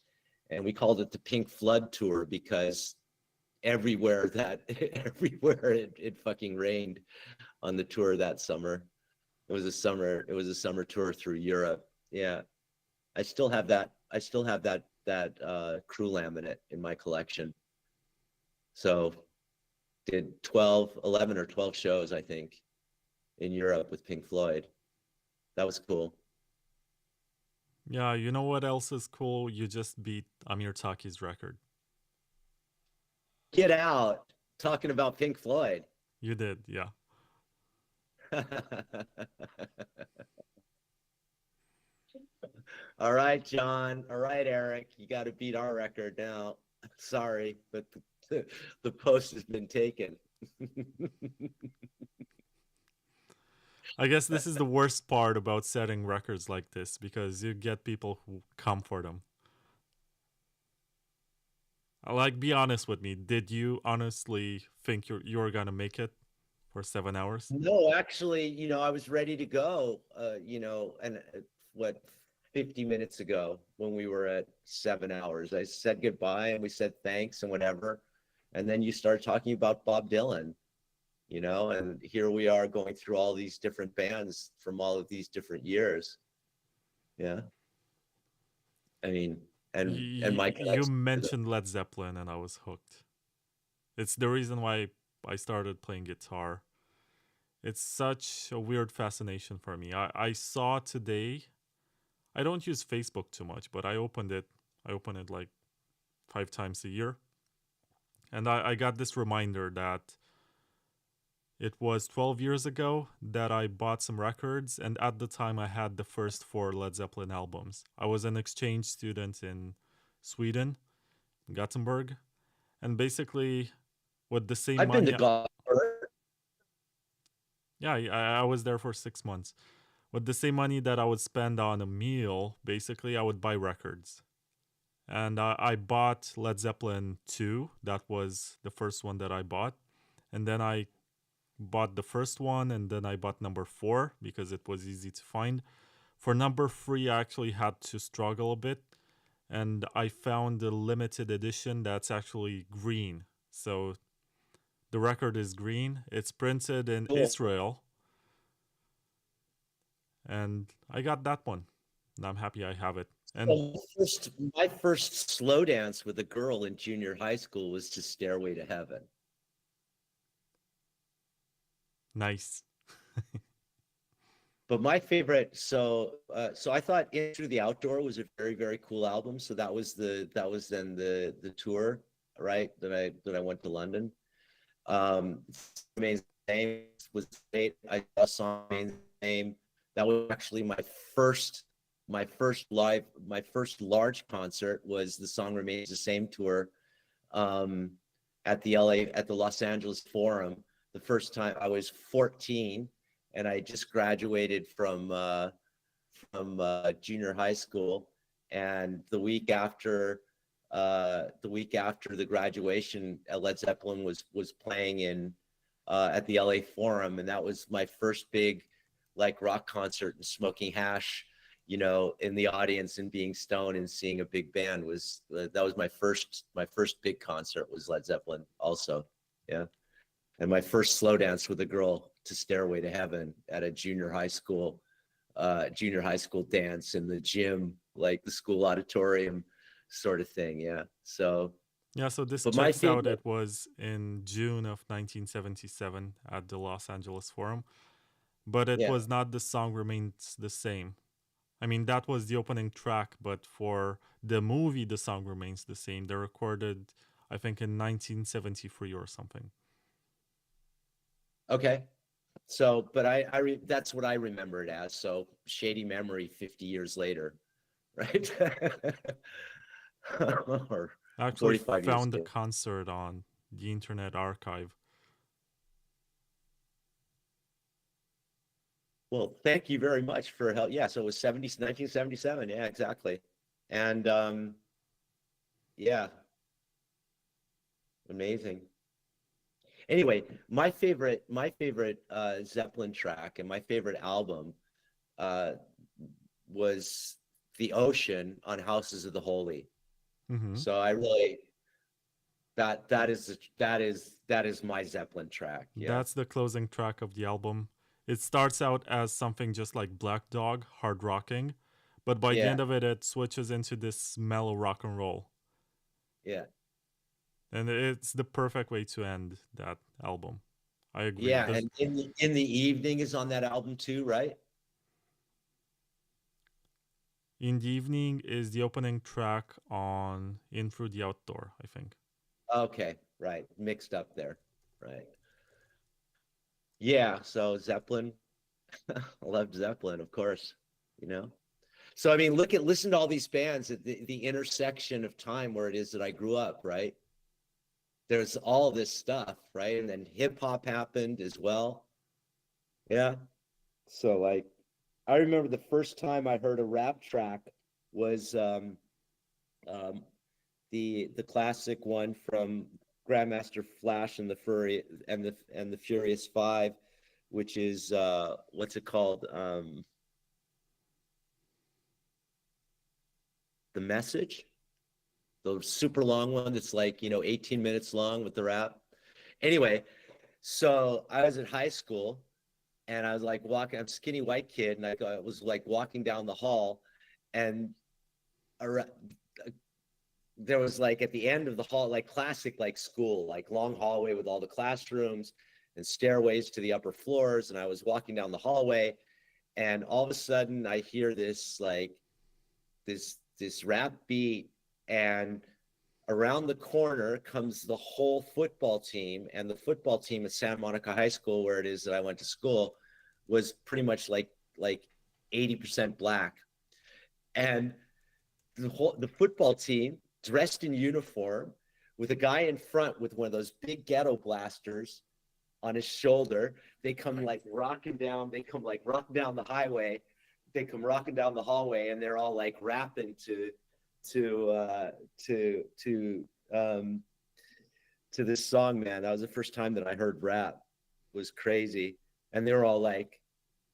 And we called it the Pink Flood tour because everywhere it fucking rained on the tour that summer. It was a summer tour through Europe. Yeah. I still have that crew laminate in my collection. So did 11 or 12 shows, I think, in Europe with Pink Floyd. That was cool. Yeah, you know what else is cool? You just beat Amir Taki's record. Get out. Talking about Pink Floyd. You did, yeah. All right, John. All right, Eric. You got to beat our record now. Sorry, but the post has been taken. I guess this is the worst part about setting records like this, because you get people who come for them. Like, be honest with me. Did you honestly think you were gonna make it for 7 hours? No, actually, I was ready to go, and what, 50 minutes ago when we were at 7 hours. I said goodbye and we said thanks and whatever. And then you start talking about Bob Dylan, and here we are going through all these different bands from all of these different years. Yeah. I mean, and my You connection to them. mentioned Led Zeppelin, and I was hooked. It's the reason why I started playing guitar. It's such a weird fascination for me. I saw today. I don't use Facebook too much, but I opened it. I open it like 5 times a year, and I got this reminder that it was 12 years ago that I bought some records, and at the time I had the first 4 Led Zeppelin albums. I was an exchange student in Sweden, Gothenburg, and basically with the same I've been to money, golf. yeah, I was there for 6 months. With the same money that I would spend on a meal, basically I would buy records. And I bought Led Zeppelin 2. That was the first one that I bought. And then I bought the first one, and then I bought number 4 because it was easy to find. For number 3, I actually had to struggle a bit, and I found a limited edition that's actually green. So the record is green. It's printed in Cool. Israel, and I got that one, and I'm happy I have it. And So my first slow dance with a girl in junior high school was to Stairway to Heaven. nice. But my favorite, so I thought Into the Outdoor was a very, very cool album. So that was then the tour, right? That I went to London. Remains the Same was great. I saw Song Remains the Same. That was actually my first large concert was the Song Remains the Same tour at the Los Angeles Forum. The first time I was 14, and I just graduated from junior high school, and the week after the graduation, Led Zeppelin was playing in at the LA Forum, and that was my first big like rock concert, and smoking hash, you know, in the audience and being stoned and seeing a big band that was my first big concert was Led Zeppelin also. Yeah. And my first slow dance with a girl to Stairway to Heaven at a junior high school dance in the gym, like the school auditorium sort of thing. Yeah. So Yeah, so this but my checks out. favorite, It was in June of 1977 at the Los Angeles Forum, but it yeah. was not The Song Remains the Same. I mean, that was the opening track, but for the movie The Song Remains the Same, they recorded, I think, in 1973 or something. Okay. So, but that's what I remember it as. So shady memory 50 years later, right? Or I actually 45 years found the ago. concert on the Internet Archive. Well, thank you very much for help. Yeah, so it was 1977. Yeah, exactly. And yeah, amazing. Anyway, my favorite Zeppelin track and my favorite album was The Ocean on Houses of the Holy. Mm-hmm. So I really that is my Zeppelin track. Yeah. That's the closing track of the album. It starts out as something just like Black Dog, hard rocking, but by the Yeah. end of it, it switches into this mellow rock and roll. Yeah. And it's the perfect way to end that album. I agree. Yeah, and in the Evening is on that album too, right? In the Evening is the opening track on In Through the Outdoor, I think. Okay, right. Mixed up there. Right. Yeah, so Zeppelin. I loved Zeppelin, of course, you know. So I mean, listen to all these bands at the intersection of time where it is that I grew up, right? There's all this stuff, right? And then hip hop happened as well. Yeah. So like I remember the first time I heard a rap track was um, the classic one from Grandmaster Flash and the Furious Five, which is what's it called? The Message, the super long one that's like 18 minutes long with the rap. Anyway, so I was in high school and I was like walking. I'm a skinny white kid, and I was like walking down the hall, and a there was like at the end of the hall, like classic, like school, like long hallway with all the classrooms and stairways to the upper floors. And I was walking down the hallway, and all of a sudden I hear this like this rap beat, and around the corner comes the whole football team. And the football team at Santa Monica High School, where it is that I went to school, was pretty much like 80% black. And the football team, dressed in uniform, with a guy in front with one of those big ghetto blasters on his shoulder, they come like rocking down the highway, they come rocking down the hallway, and they're all like rapping to this song, man. That was the first time that I heard rap. It was crazy. And they were all like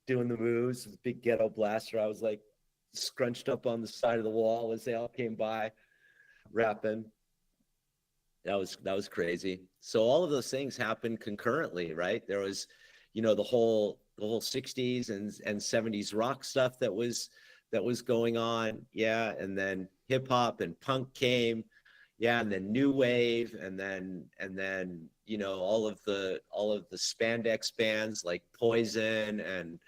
doing the moves with big ghetto blaster. I was like scrunched up on the side of the wall as they all came by rapping. That was crazy. So all of those things happened concurrently, right? There was, the whole 60s and 70s rock stuff that was going on. Yeah. And then hip hop and punk came. Yeah. And then new wave, and then all of the spandex bands like Poison and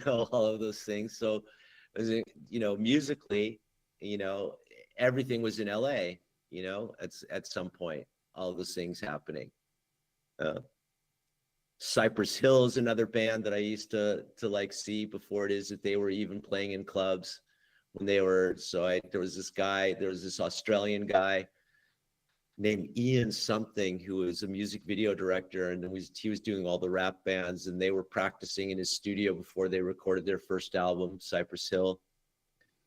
all of those things. So musically, everything was in LA, at some point, all those things happening. Cypress Hill is another band that I used to like see before it is that they were even playing in clubs when they were. There was this Australian guy named Ian something who was a music video director, and he was doing all the rap bands, and they were practicing in his studio before they recorded their first album, Cypress Hill.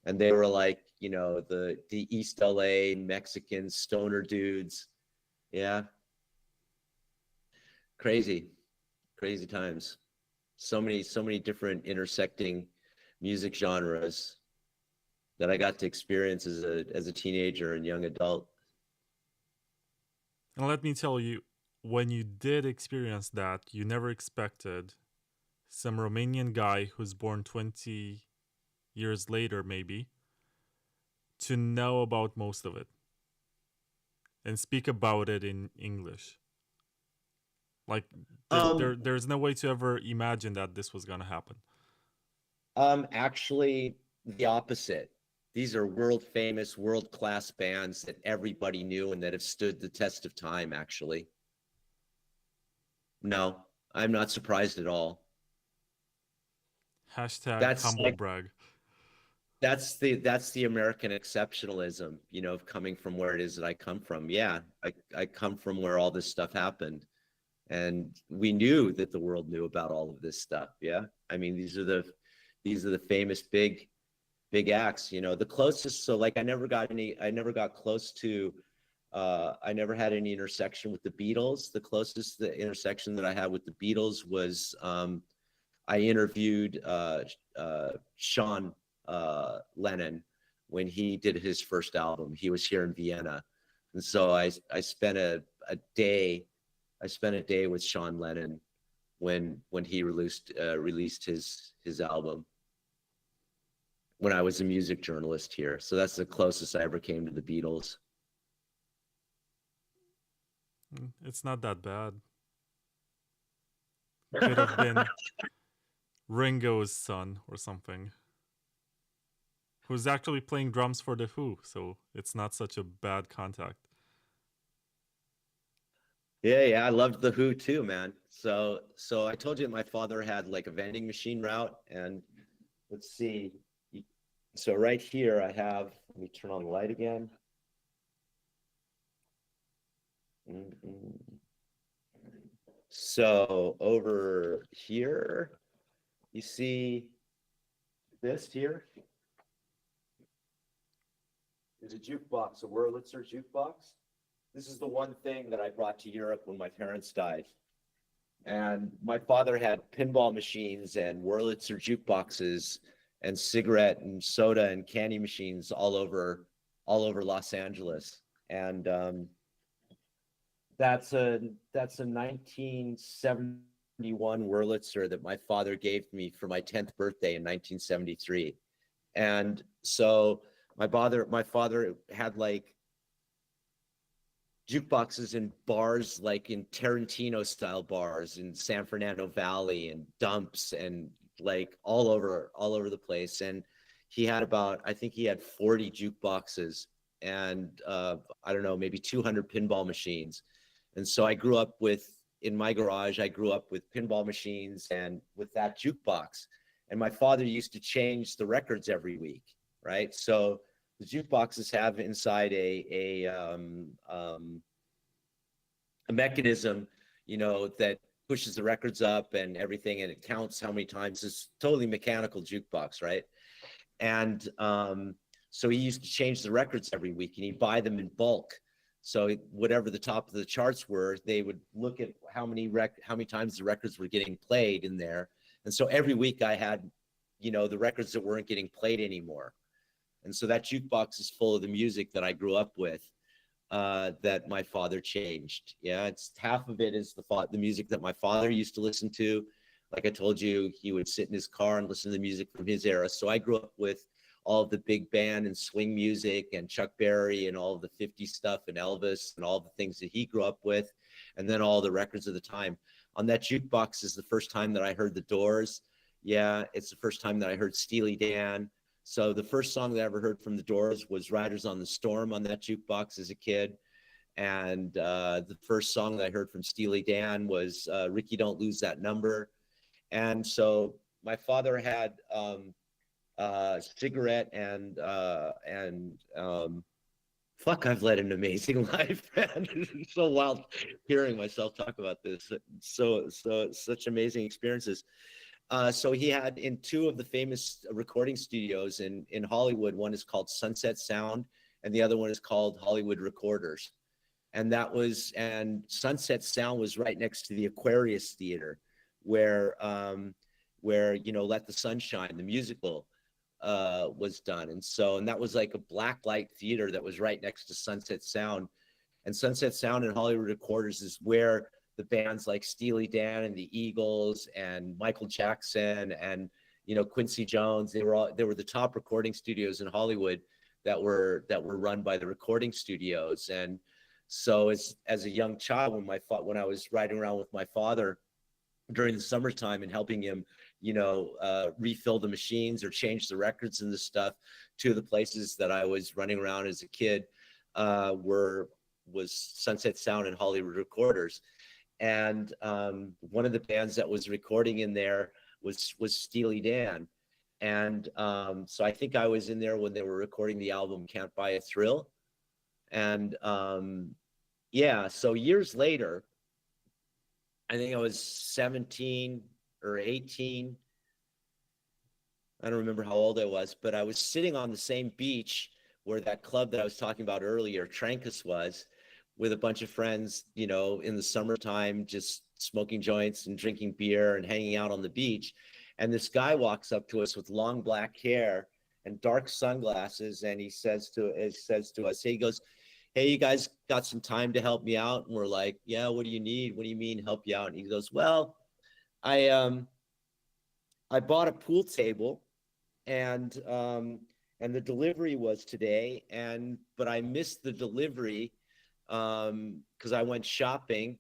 And they were like, the East LA Mexican stoner dudes. Yeah. Crazy times. So many different intersecting music genres that I got to experience as a teenager and young adult. And let me tell you, when you did experience that, you never expected some Romanian guy who's born 20 years later, maybe, to know about most of it and speak about it in English. Like, there's no way to ever imagine that this was going to happen. Actually, the opposite. These are world-famous, world-class bands that everybody knew and that have stood the test of time, actually. No, I'm not surprised at all. Hashtag humble brag. That's the American exceptionalism, of coming from where it is that I come from. Yeah, I come from where all this stuff happened. And we knew that the world knew about all of this stuff. Yeah. I mean, these are the famous big acts, the closest. So like, I never got close to, I never had any intersection with the Beatles. The closest the intersection that I had with the Beatles was, I interviewed Sean Lennon when he did his first album. He was here in Vienna. And so I spent a day with Sean Lennon when he released his album, when I was a music journalist here. So that's the closest I ever came to the Beatles. It's not that bad. Could have been Ringo's son or something, who's actually playing drums for The Who, so it's not such a bad contact. Yeah, I loved The Who too, man. So I told you that my father had like a vending machine route, and let's see. So right here I have, let me turn on the light again. So over here, you see this here is a jukebox, a Wurlitzer jukebox. This is the one thing that I brought to Europe when my parents died. And my father had pinball machines and Wurlitzer jukeboxes and cigarette and soda and candy machines all over Los Angeles. And that's a 1971 Wurlitzer that my father gave me for my 10th birthday in 1973. And so my father had like jukeboxes in bars, like in Tarantino style bars in San Fernando Valley and dumps and like all over the place. And he had about, I think he had 40 jukeboxes and I don't know, maybe 200 pinball machines. And so I grew up with, in my garage, I grew up with pinball machines and with that jukebox. And my father used to change the records every week, right? So the jukeboxes have inside a mechanism, you know, that pushes the records up and everything, and it counts how many times. It's totally mechanical jukebox, right? And so he used to change the records every week, and he'd buy them in bulk. So whatever the top of the charts were, they would look at how many times the records were getting played in there. And so every week I had, you know, the records that weren't getting played anymore. And so that jukebox is full of the music that I grew up with, that my father changed. Yeah, it's half of it is the music that my father used to listen to. Like I told you, he would sit in his car and listen to the music from his era. So I grew up with all of the big band and swing music and Chuck Berry and all of the 50s stuff and Elvis and all the things that he grew up with, and then all the records of the time. On that jukebox is the first time that I heard the Doors. Yeah, it's the first time that I heard Steely Dan. So the first song that I ever heard from the Doors was Riders on the Storm on that jukebox as a kid. And the first song that I heard from Steely Dan was Ricky Don't Lose That Number. And so my father had cigarette and fuck, I've led an amazing life, man. It's so wild hearing myself talk about this. So such amazing experiences. So he had in two of the famous recording studios in Hollywood. One is called Sunset Sound, and the other one is called Hollywood Recorders. And Sunset Sound was right next to the Aquarius Theater, where you know, Let the Sun Shine, the musical, was done. And that was like a black light theater that was right next to Sunset Sound. And Sunset Sound and Hollywood Recorders is where the bands like Steely Dan and the Eagles and Michael Jackson and, you know, Quincy Jones, they were the top recording studios in Hollywood that were run by the recording studios. And so as a young child, when I was riding around with my father during the summertime and helping him, you know, refill the machines or change the records and the stuff, two of the places that I was running around as a kid was Sunset Sound and Hollywood Recorders. And one of the bands that was recording in there was Steely Dan. And so I think I was in there when they were recording the album Can't Buy a Thrill. And yeah, so years later, I think I was 17 or 18. I don't remember how old I was, but I was sitting on the same beach where that club that I was talking about earlier, Trancas, was, with a bunch of friends, you know, in the summertime, just smoking joints and drinking beer and hanging out on the beach. And this guy walks up to us with long black hair and dark sunglasses. And he says to us, he goes, "Hey, you guys got some time to help me out?" And we're like, "Yeah, what do you need? What do you mean help you out?" And he goes, "Well, I bought a pool table and the delivery was today, but I missed the delivery because I went shopping,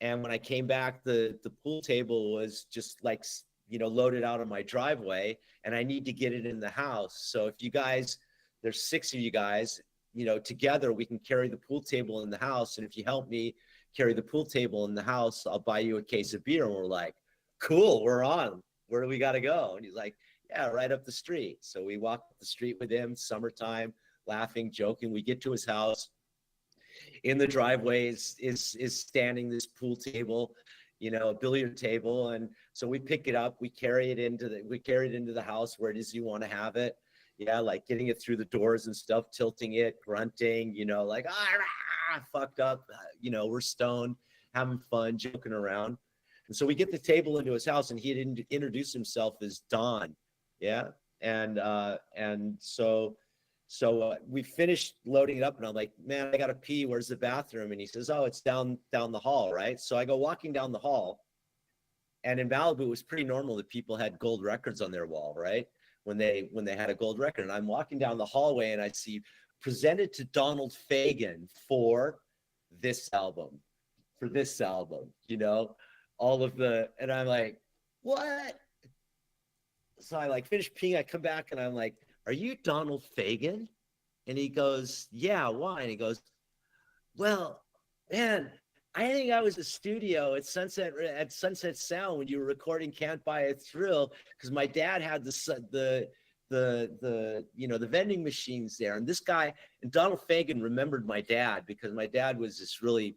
and when I came back, the pool table was just like, you know, loaded out on my driveway, and I need to get it in the house. So if you guys, there's 6 of you guys, you know, together we can carry the pool table in the house, and if you help me carry the pool table in the house, I'll buy you a case of beer." And we're like, "Cool, we're on. Where do we got to go?" And he's like, "Yeah, right up the street." So we walk up the street with him, summertime, laughing, joking. We get to his house. In the driveway is standing this pool table, you know, a billiard table. And so we pick it up, we carry it into the house where it is you want to have it. Yeah, like getting it through the doors and stuff, tilting it, grunting, you know, like, fucked up, you know, we're stoned, having fun, joking around. And so we get the table into his house, and he had introduced himself as Don. Yeah. And so we finished loading it up, and I'm like, "Man, I got to pee. Where's the bathroom?" And he says, "Oh, it's down the hall." Right. So I go walking down the hall, and in Malibu, it was pretty normal that people had gold records on their wall. Right. when they had a gold record. And I'm walking down the hallway and I see presented to Donald Fagen for this album, you know, all of the, and I'm like, what? So I like finish peeing. I come back and I'm like, are you Donald Fagen? And he goes, yeah, why? And he goes, well, man, I think I was a studio at Sunset Sound when you were recording "Can't Buy a Thrill" because my dad had the vending machines there, and this guy and Donald Fagen remembered my dad because my dad was this really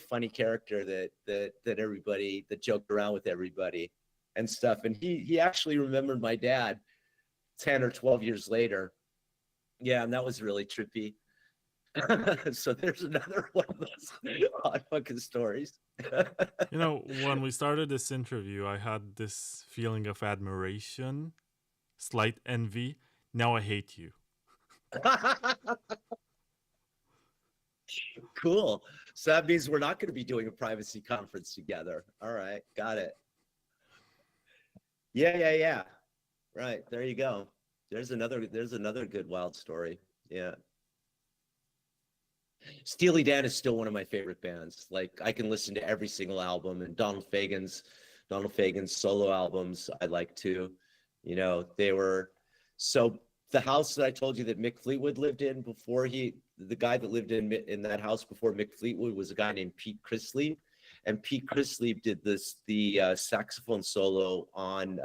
funny character that everybody that joked around with everybody and stuff, and he actually remembered my dad 10 or 12 years later. Yeah, and that was really trippy. So there's another one of those odd fucking stories. You know, when we started this interview, I had this feeling of admiration, slight envy. Now I hate you. Cool. So that means we're not going to be doing a privacy conference together. All right, got it. Yeah. Right, there you go. There's another good wild story. Yeah. Steely Dan is still one of my favorite bands. Like I can listen to every single album, and Donald Fagen's solo albums I like too. You know, they were so the house that I told you that Mick Fleetwood lived in before the guy that lived in that house before Mick Fleetwood was a guy named Pete Chrisley, and Pete Chrisley did the saxophone solo on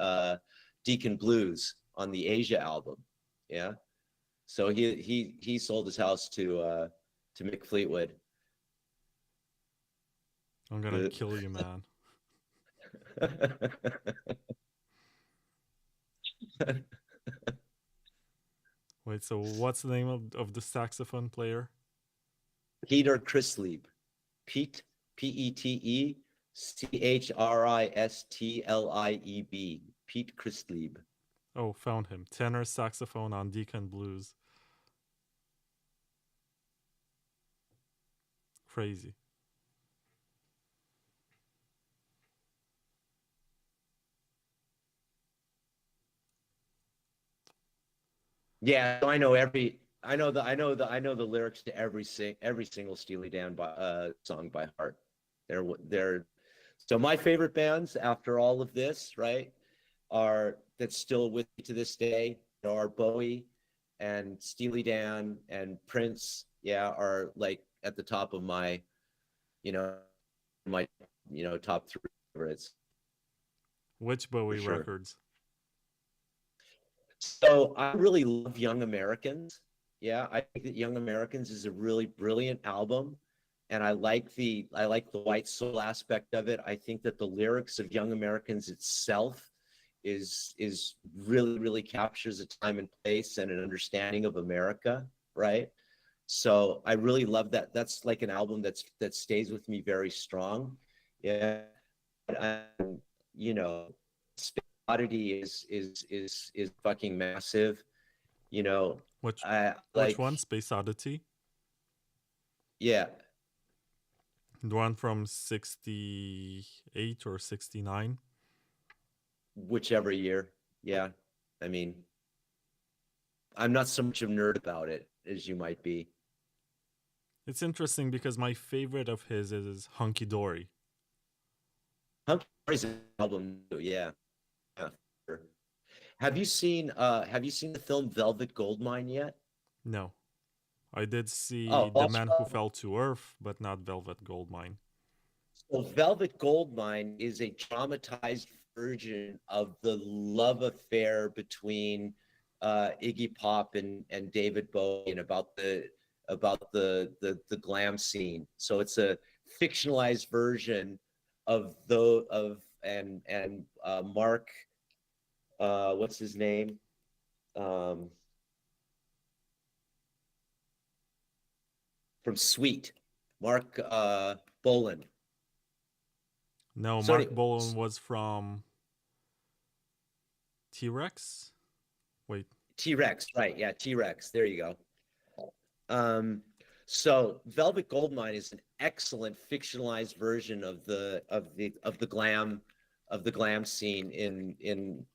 Deacon Blues on the Asia album. Yeah. So he sold his house to Mick Fleetwood. I'm gonna kill you, man. Wait, so what's the name of the saxophone player? Peter Chrislieb. Pete, P-E-T-E, C-H-R-I-S-T-L-I-E-B. Pete Chrislieb. Oh, found him. Tenor saxophone on Deacon Blues. Crazy. Yeah, so I know the lyrics to every single Steely Dan song by heart. They're so my favorite bands after all of this, right, are that's still with me to this day are Bowie and Steely Dan and Prince. Yeah, are like at the top of my top three favorites. Which Bowie records? So I really love Young Americans. Yeah, I think that Young Americans is a really brilliant album, and I like the white soul aspect of it. I think that the lyrics of Young Americans itself is really captures a time and place and an understanding of America, right? So I really love that. That's like an album that stays with me very strong. Yeah, you know, Oddity is fucking massive. You know, which one? Space Oddity? Yeah. The one from 68 or 69? Whichever year. Yeah. I mean, I'm not so much of a nerd about it as you might be. It's interesting because my favorite of his is Hunky Dory. Hunky Dory's an album, yeah. Have you seen the film Velvet Goldmine yet? No. I did see The Man Who Fell to Earth, but not Velvet Goldmine. So Velvet Goldmine is a dramatized version of the love affair between Iggy Pop and David Bowie, and about the glam scene. So it's a fictionalized version of Mark, what's his name? From Sweet, Mark Bolan. No, so Mark Bolan was from T-Rex? Wait. T-Rex, right. Yeah, T-Rex. There you go. So Velvet Goldmine is an excellent fictionalized version of the glam scene in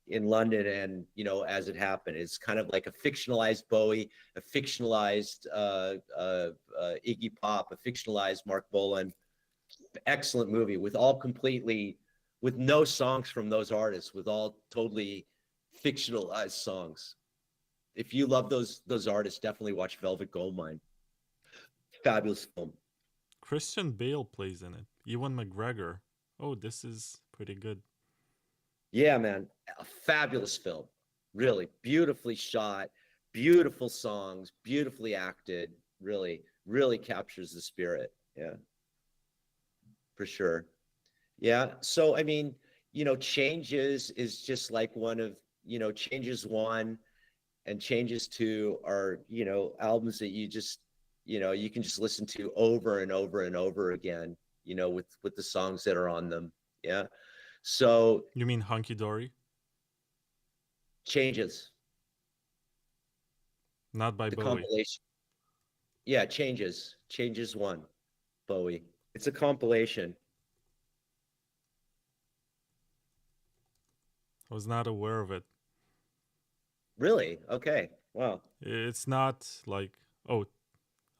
in London, and as it happened, it's kind of like a fictionalized Bowie, a fictionalized Iggy Pop, a fictionalized Mark Bolan. Excellent movie with no songs from those artists, with all totally fictionalized songs. If you love those artists, definitely watch Velvet Goldmine. Fabulous film. Christian Bale plays in it. Ewan McGregor. Oh, this is pretty good. Yeah, man. A fabulous film. Really beautifully shot, beautiful songs, beautifully acted. Really, really captures the spirit. Yeah, for sure. Yeah. So, I mean, Changes is just like one of, Changes 1 and Changes 2 are, albums that you just, you can just listen to over and over and over again, with the songs that are on them. Yeah. So You mean Hunky Dory? Changes, Not by the Bowie. compilation. Yeah, Changes 1, Bowie. It's a compilation. I was not aware of it. Really? Okay. Wow. It's not like, oh,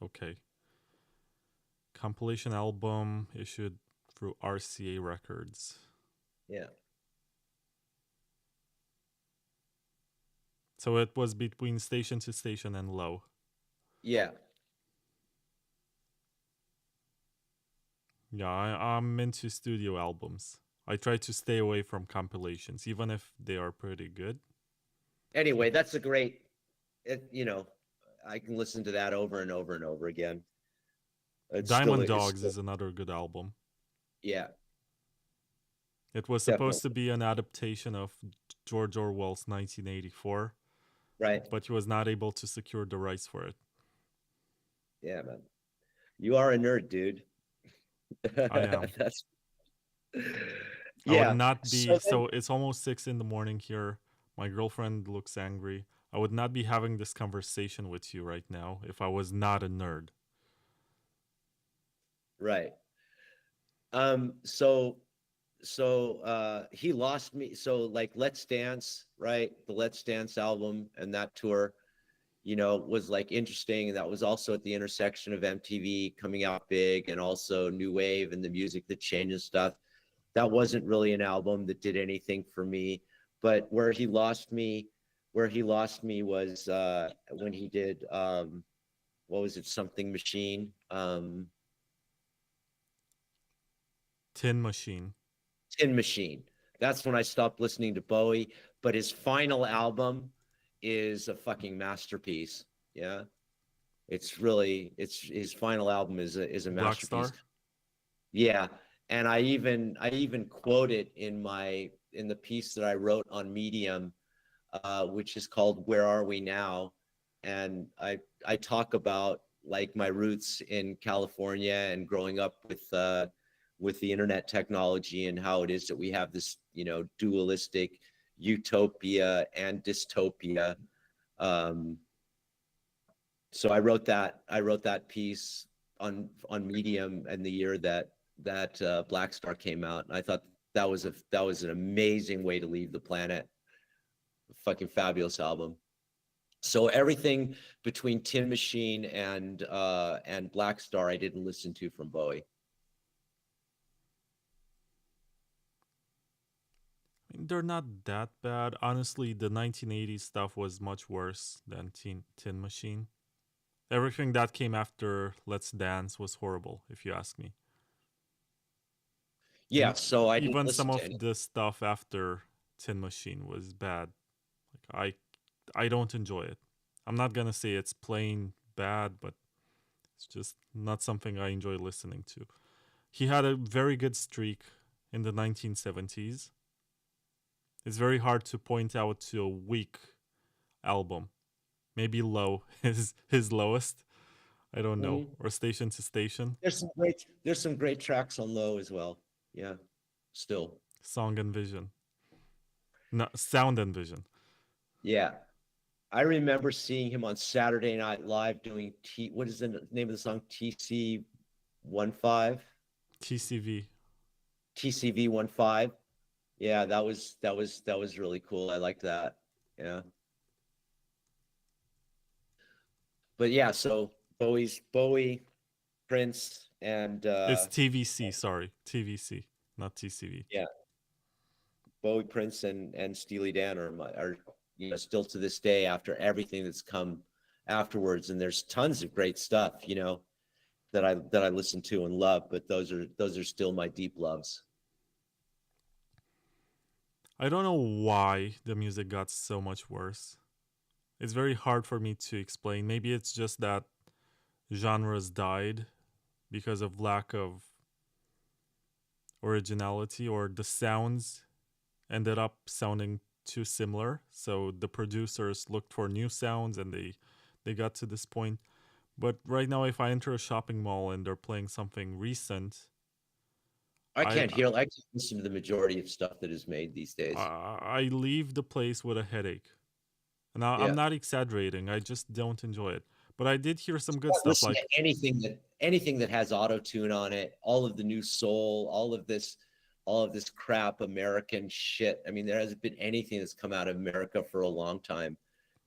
okay. Compilation album issued through RCA Records. Yeah. So it was between Station to Station and Low. Yeah. Yeah, I'm into studio albums. I try to stay away from compilations, even if they are pretty good. Anyway, that's a great, I can listen to that over and over and over again. Diamond Dogs is another good album. Yeah. It was supposed to be an adaptation of George Orwell's 1984. Right. But he was not able to secure the rights for it. Yeah, man. You are a nerd, dude. I am. Yeah. I would not be. So it's almost 6 a.m. here. My girlfriend looks angry. I would not be having this conversation with you right now if I was not a nerd. Right. So he lost me. So like Let's Dance, right? The Let's Dance album and that tour, was like interesting. And that was also at the intersection of MTV coming out big and also New Wave and the music that changed and stuff. That wasn't really an album that did anything for me. But where he lost me was when he did what was it? Something Machine. Tin Machine. Tin Machine. That's when I stopped listening to Bowie. But his final album is a fucking masterpiece. Yeah, it's his final album is a masterpiece. Blackstar? Yeah, and I even quote it in the piece that I wrote on Medium, which is called "Where Are We Now," and I talk about like my roots in California and growing up with the internet technology and how it is that we have this dualistic utopia and dystopia. So I wrote that piece on Medium in the year that Blackstar came out, and I thought that was an amazing way to leave the planet. A fucking fabulous album. So everything between Tin Machine and Blackstar I didn't listen to from Bowie. They're not that bad. Honestly, the 1980s stuff was much worse than Tin Machine. Everything that came after Let's Dance was horrible, if you ask me. Yeah, so I even some of the stuff after Tin Machine was bad. Like I don't enjoy it. I'm not gonna say it's plain bad, but it's just not something I enjoy listening to. He had a very good streak in the 1970s. It's very hard to point out to a weak album. Maybe Low is his lowest. I don't know. Or Station to Station. There's some great tracks on Low as well. Yeah. Still. Song and Vision. No, Sound and Vision. Yeah. I remember seeing him on Saturday Night Live doing what is the name of the song? TC15? TCV. TCV15. Yeah, that was really cool. I liked that. Yeah. But yeah, so Bowie, Prince, and It's TVC, sorry. TVC, not TCV. yeah, Bowie, Prince, and Steely Dan are still to this day after everything that's come afterwards. And there's tons of great stuff, that I listen to and love. But those are still my deep loves. I don't know why the music got so much worse. It's very hard for me to explain. Maybe it's just that genres died because of lack of originality, or the sounds ended up sounding too similar. So the producers looked for new sounds and they got to this point. But right now, if I enter a shopping mall and they're playing something recent, I I can't hear. I can't listen to the majority of stuff that is made these days. I leave the place with a headache. And I'm Yeah. not exaggerating. I just don't enjoy it. But I did hear some good Can't stuff. listen Like, to anything that has auto tune on it. All of the new soul, all of this crap American shit. I mean, there hasn't been anything that's come out of America for a long time,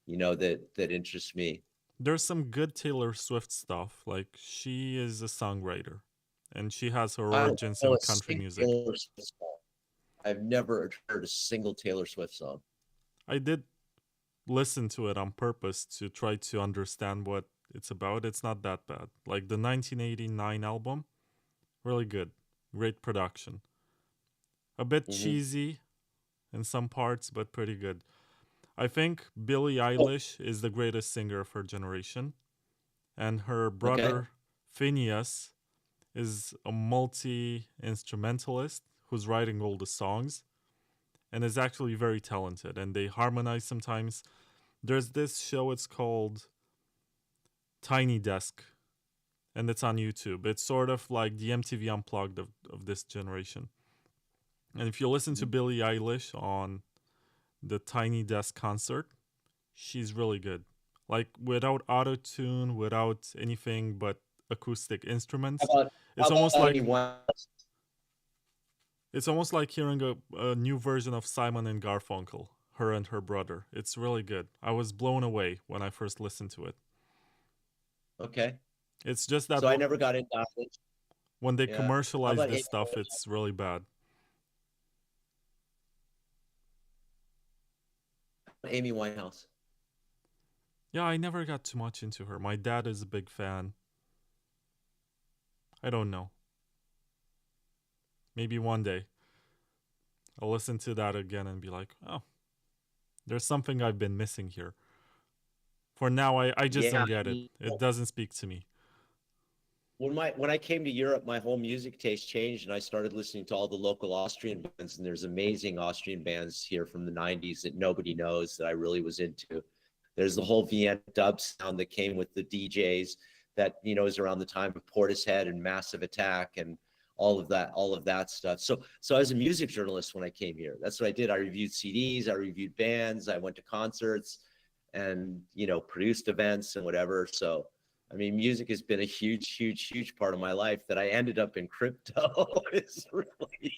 that interests me. there's some good Taylor Swift stuff. Like, she is a songwriter, and she has her I don't origins know in a country single music. Taylor Swift song. I've never heard a single Taylor Swift song. I did listen to it on purpose to try to understand what it's about. It's not that bad. Like the 1989 album, really good. Great production. A bit Mm-hmm. cheesy in some parts, but pretty good. I think Billie Oh, Eilish is the greatest singer of her generation, and her okay. brother Phineas is a multi instrumentalist who's writing all the songs and is actually very talented. And they harmonize sometimes. There's this show, it's called Tiny Desk, and it's on YouTube. It's sort of like the MTV Unplugged of this generation. And if you listen to Mhm. Billie Eilish on the Tiny Desk concert, she's really good. Like without auto tune, without anything but acoustic How instruments. about how It's almost about like Amy Winehouse? hearing a new version of Simon and Garfunkel, her and her brother. It's really good. I was blown away when I first listened to it. Okay. It's just that So I never got into Eilish. when they Yeah. How commercialize about this stuff, it's really bad. Amy Winehouse? Yeah, I never got too much into her. My dad is a big fan. I don't know. Maybe one day I'll listen to that again and be like, oh, there's something I've been missing here. For now, I just Yeah. don't get it. It doesn't speak to me. When I came to Europe, my whole music taste changed, and I started listening to all the local Austrian bands. And there's amazing Austrian bands here from the '90s that nobody knows that I really was into. There's the whole Vienna dub sound that came with the DJs that is around the time of Portishead and Massive Attack and all of that stuff. So I was a music journalist when I came here. That's what I did. I reviewed CDs, I reviewed bands, I went to concerts, and produced events and whatever. So I mean, music has been a huge, huge, huge part of my life. That I ended up in crypto is really,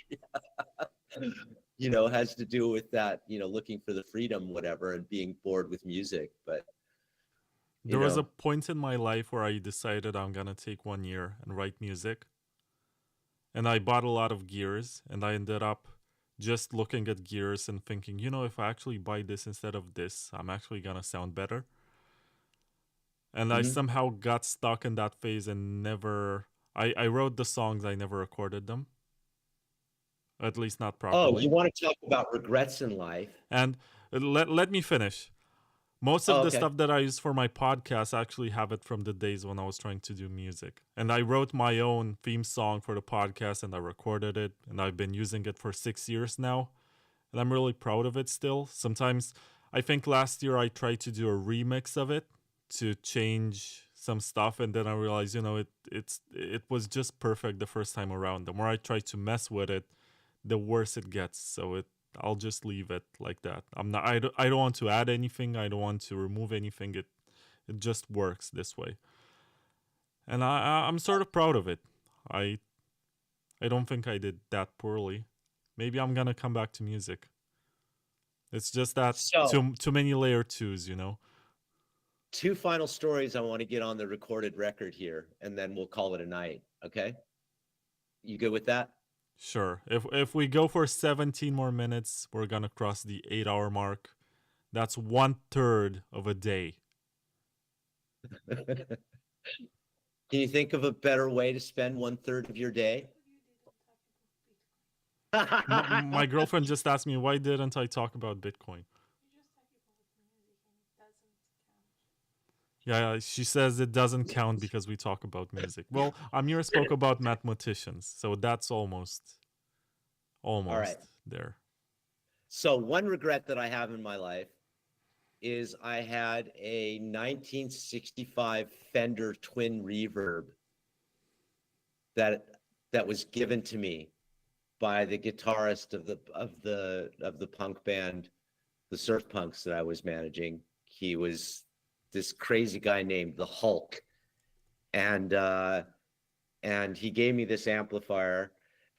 has to do with that, looking for the freedom, whatever, and being bored with music. But, you There was a know, point in my life where I decided I'm gonna take 1 year and write music. And I bought a lot of gears, and I ended up just looking at gears and thinking, if I actually buy this instead of this, I'm actually gonna sound better. And I mhm. somehow got stuck in that phase and never. I wrote the songs, I never recorded them, at least not Oh, you properly. want to talk about regrets in life? And let me finish. Most of Oh, the okay. stuff that I use for my podcast, I actually have it from the days when I was trying to do music. And I wrote my own theme song for the podcast and I recorded it. And I've been using it for 6 years now. And I'm really proud of it still. Sometimes I think last year I tried to do a remix of it to change some stuff. And then I realized, it was just perfect the first time around. The more I try to mess with it, the worse it gets. So I'll just leave it like that. I don't want to add anything. I don't want to remove anything. It just works this way. And I'm sort of proud of it. I I don't think I did that poorly. Maybe I'm gonna come back to music. It's just that So, too many layer twos, you know. two final stories I want to get on the recorded record here, and then we'll call it a night. Okay, you good with that? Sure. If we go for 17 more minutes, we're gonna cross the 8 hour mark. That's 1/3 of a day. Can you think of a better way to spend 1/3 of your day? My girlfriend just asked me, why didn't I talk about Bitcoin? Yeah, she says it doesn't count because we talk about music. Well, Amir spoke about mathematicians, so that's almost All right. there. So one regret that I have in my life is I had a 1965 Fender Twin Reverb that was given to me by the guitarist of the punk band, the Surf Punks that I was managing. He was this crazy guy named the Hulk, and he gave me this amplifier,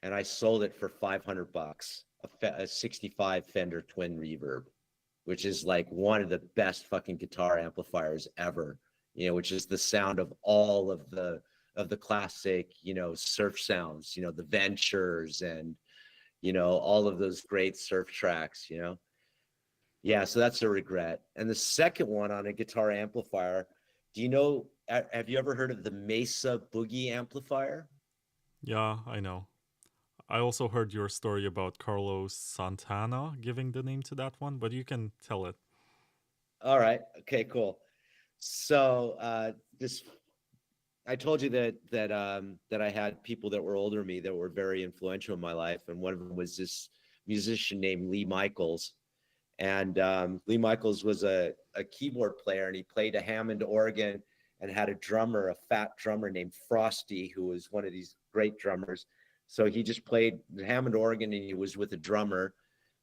and I sold it for $500. A 65 Fender Twin Reverb, which is like one of the best fucking guitar amplifiers ever. You know, which is the sound of all of the classic, you know, surf sounds. You know, the Ventures and, you know, all of those great surf tracks. You know, yeah. So that's a regret. And the second one on a guitar amplifier. Do you know? Have you ever heard of the Mesa Boogie amplifier? Yeah, I know. I also heard your story about Carlos Santana giving the name to that one, but you can tell it. All right. Okay, cool. So this I told you that I had people that were older than me that were very influential in my life, and one of them was this musician named Lee Michaels. And Lee Michaels was a keyboard player, and he played a Hammond organ and had a drummer, a fat drummer named Frosty, who was one of these great drummers. So he just played the Hammond organ, and he was with a drummer,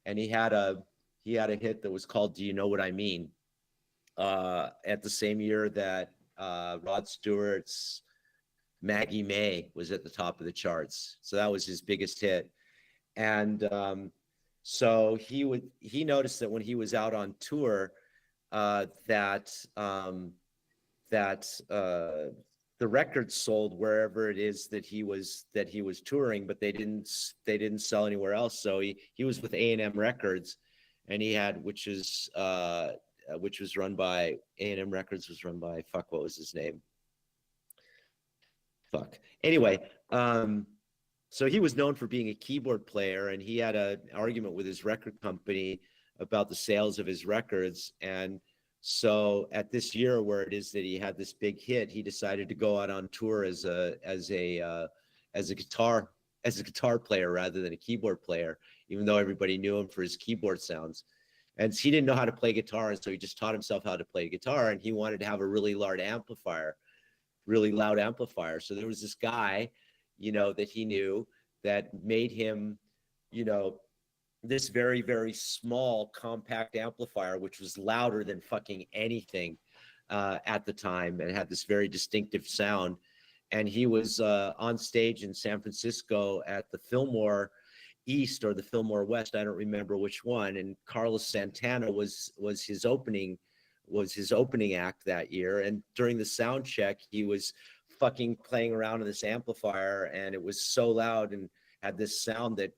and he had a hit that was called "Do You Know What I Mean?" At the same year that Rod Stewart's Maggie May was at the top of the charts. So that was his biggest hit. And so he noticed that when he was out on tour, that the records sold wherever it is that he was touring, but they didn't sell anywhere else. So he was with A&M Records, and he had, which was run by A&M Records, was run by what was his name? Anyway, so he was known for being a keyboard player, and he had an argument with his record company about the sales of his records. And so at this year where it is that he had this big hit, he decided to go out on tour as a guitar player rather than a keyboard player, even though everybody knew him for his keyboard sounds. And he didn't know how to play guitar, and so he just taught himself how to play guitar, and he wanted to have a really loud amplifier. So there was this guy, you know, that he knew that made him, you know, this very, very small compact amplifier, which was louder than fucking anything at the time, and had this very distinctive sound. And he was on stage in San Francisco at the Fillmore East or the Fillmore West, I don't remember which one. And Carlos Santana was his opening act that year. And during the sound check, he was fucking playing around in this amplifier, and it was so loud and had this sound that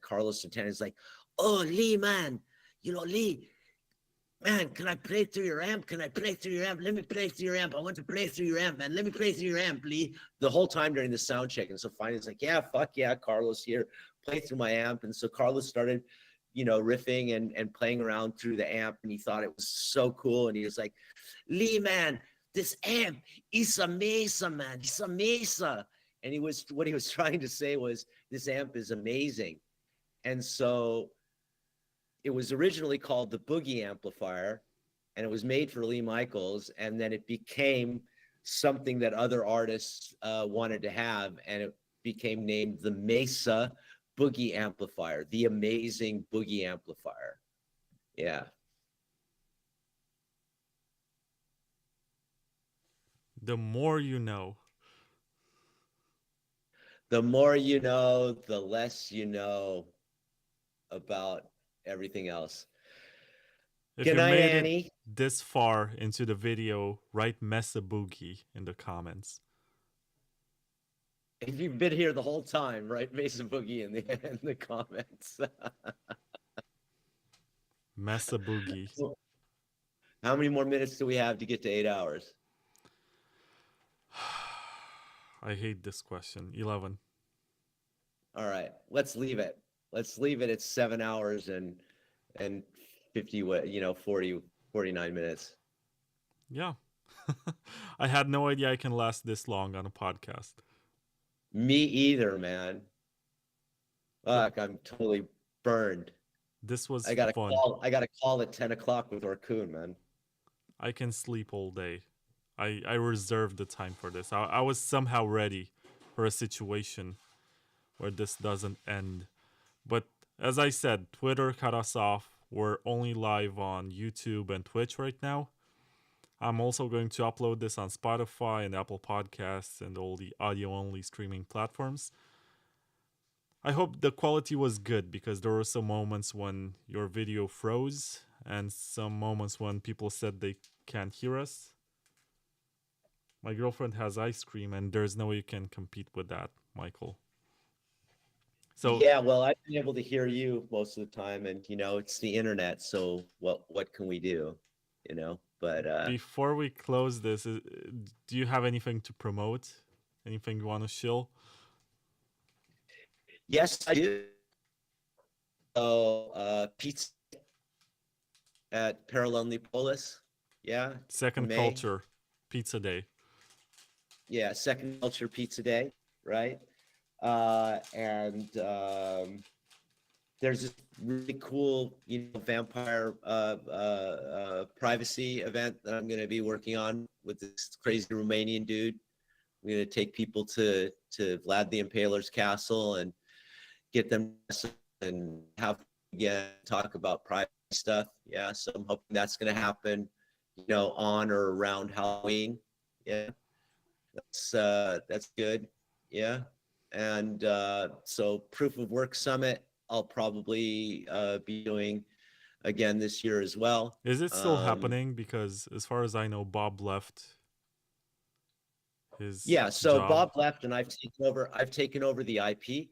Carlos Santana is like, "Oh, Lee, man, you know, Lee, man, can I play through your amp? Can I play through your amp? Let me play through your amp. I want to play through your amp, man. Let me play through your amp, Lee." The whole time during the sound check. And so finally it's like, "Yeah, fuck yeah, Carlos, here, play through my amp." And so Carlos started, you know, riffing and playing around through the amp, and he thought it was so cool. And he was like, "Lee, man, this amp is a mesa, man. It's a mesa." And what he was trying to say was, this amp is amazing. And so it was originally called the Boogie amplifier, and it was made for Lee Michaels, and then it became something that other artists wanted to have, and it became named the Mesa Boogie amplifier, the amazing Boogie amplifier. Yeah. The more you know. The more you know, the less you know. about everything else. If Good you night, made Annie. it this far into the video, write Mesa Boogie in the comments. If you've been here the whole time, write Mesa Boogie in the comments. Mesa Boogie. How many more minutes do we have to get to 8 hours? I hate this question. 11. All right, let's leave it. Let's leave it at 7 hours and 50, 49 minutes. Yeah. I had no idea I can last this long on a podcast. Me either, man. Fuck, I'm totally burned. This was I got a fun. call at 10 o'clock with Orkun, man. I can sleep all day. I reserved the time for this. I was somehow ready for a situation where this doesn't end. But as I said, Twitter cut us off. We're only live on YouTube and Twitch right now. I'm also going to upload this on Spotify and Apple Podcasts and all the audio-only streaming platforms. I hope the quality was good, because there were some moments when your video froze and some moments when people said they can't hear us. My girlfriend has ice cream, and there's no way you can compete with that, Michael. So yeah, well, I've been able to hear you most of the time, and it's the internet, so what can we do? But before we close this, do you have anything to promote? Anything you want to shill? Yes, I do. So pizza at Paralelni Polis. Yeah. Second May. Culture Pizza Day. Yeah, Second Culture Pizza Day, right? And there's this really cool, vampire privacy event that I'm going to be working on with this crazy Romanian dude. I'm going to take people to Vlad the Impaler's castle and get them and have talk about privacy stuff. Yeah, so I'm hoping that's going to happen, on or around Halloween. Yeah, that's good. Yeah. And so Proof of Work Summit, I'll probably be doing again this year as well. Is it still happening? Because as far as I know, Bob left his job. Bob left, and I've taken over the IP,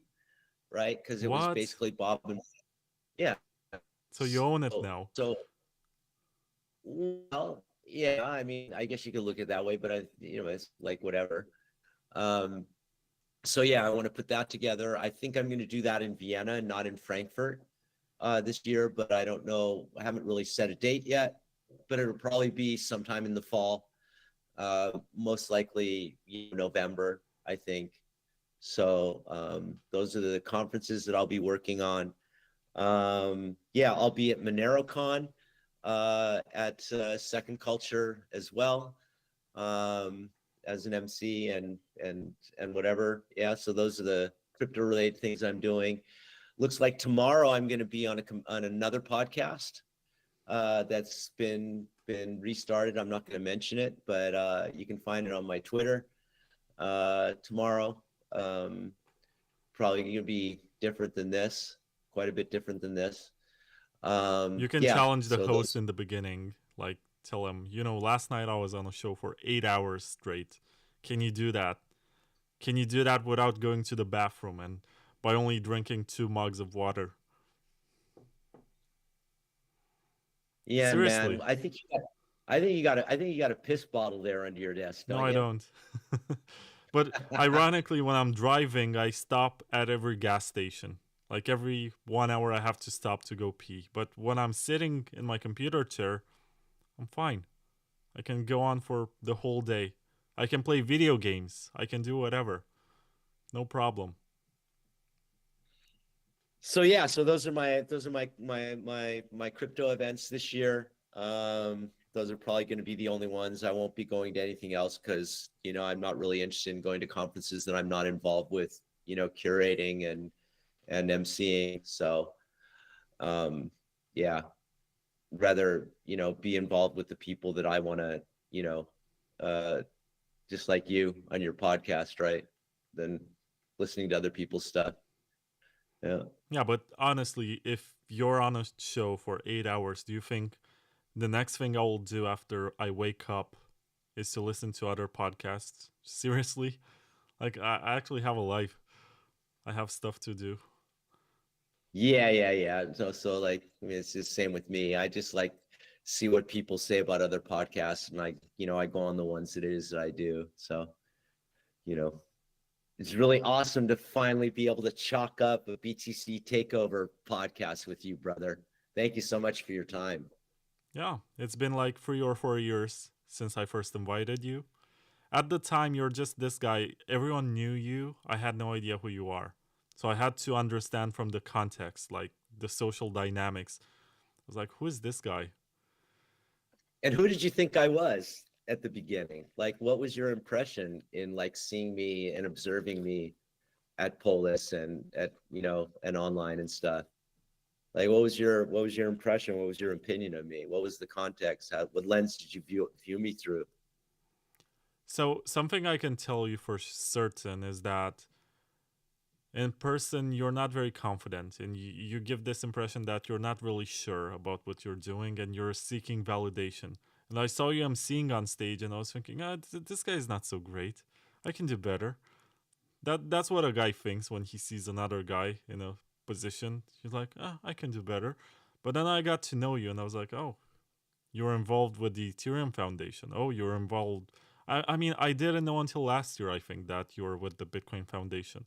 right? Because it was basically Bob and So you own it now. So well, yeah, I mean, I guess you could look at it that way, but it's like whatever. So yeah, I want to put that together. I think I'm going to do that in Vienna, not in Frankfurt this year, but I don't know. I haven't really set a date yet, but it'll probably be sometime in the fall, most likely November, I think. So those are the conferences that I'll be working on. Yeah, I'll be at MoneroCon at Second Culture as well. As an MC and whatever. Yeah, so those are the crypto related things I'm doing. Looks like tomorrow I'm going to be on another podcast that's been restarted. I'm not going to mention it, but you can find it on my Twitter tomorrow. Probably going to be different than this, quite a bit different than this. You can challenge the host in the beginning, like tell him, last night I was on a show for 8 hours straight. Can you do that? Can you do that without going to the bathroom and by only drinking 2 mugs of water? Yeah, seriously. Man. I think you got a piss bottle there under your desk. No, I don't. But ironically, when I'm driving, I stop at every gas station. Like every 1 hour, I have to stop to go pee. But when I'm sitting in my computer chair, I'm fine. I can go on for the whole day. I can play video games. I can do whatever. No problem. So yeah, so those are my crypto events this year. Those are probably going to be the only ones. I won't be going to anything else because I'm not really interested in going to conferences that I'm not involved with, curating and emceeing. So yeah, rather be involved with the people that I want to just like you on your podcast, right, than listening to other people's stuff. Yeah. Yeah, but honestly, if you're on a show for 8 hours, do you think the next thing I will do after I wake up is to listen to other podcasts? Seriously? Like, I actually have a life. I have stuff to do. Yeah. So like, I mean, it's just same with me. I just like see what people say about other podcasts, and I go on the ones that it is that I do. So, you know, it's really awesome to finally be able to chalk up a BTC takeover podcast with you, brother. Thank you so much for your time. Yeah, it's been like 3 or 4 years since I first invited you. At the time, you're just this guy. Everyone knew you. I had no idea who you are. So I had to understand from the context, like the social dynamics. I was like, who is this guy? And who did you think I was at the beginning? Like, what was your impression in like seeing me and observing me at Polis and at, and online and stuff? Like, what was your impression? What was your opinion of me? What was the context? What lens did you view me through? So something I can tell you for certain is that in person, you're not very confident, and you give this impression that you're not really sure about what you're doing and you're seeking validation. And I saw you emceeing on stage, and I was thinking, this guy is not so great. I can do better. That's what a guy thinks when he sees another guy in a position. He's like, I can do better. But then I got to know you, and I was like, oh, you're involved with the Ethereum Foundation. Oh, you're involved. I mean, I didn't know until last year, I think, that you're with the Bitcoin Foundation.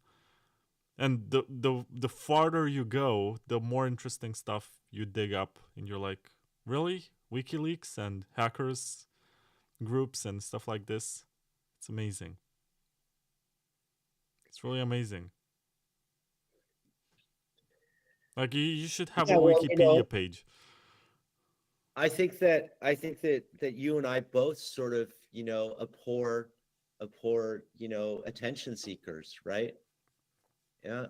And the farther you go, the more interesting stuff you dig up, and you're like, really? WikiLeaks and hackers groups and stuff like this. It's amazing. It's really amazing. Like you should have a Yeah, well, Wikipedia page. I think that you and I both sort of, abhor, attention seekers, right? Yeah.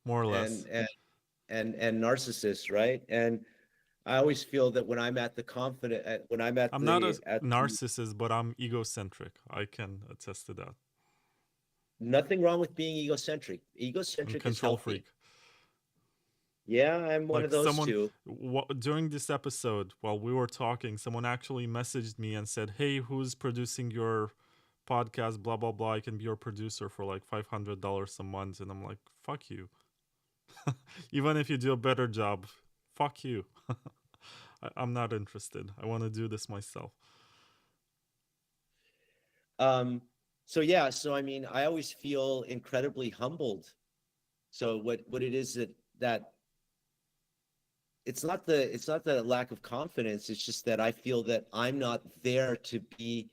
More or And less. and narcissists, right? And I always feel that when I'm at the confident when I'm at I'm not a the narcissist, but I'm egocentric. I can attest to that. nothing wrong with being egocentric. I'm Egocentric is control freak. healthy. Yeah, I'm one of Like those someone too. during this episode, while we were talking, someone actually messaged me and said, "Hey, who's producing your podcast? Blah blah blah. I can be your producer for like $500 a month." And I'm like, "Fuck you." Even if you do a better job, fuck you. I'm not interested. I want to do this myself. Um, so yeah, so I mean, I always feel incredibly humbled. So what it is that it's not the lack of confidence. It's just that I feel that I'm not there to be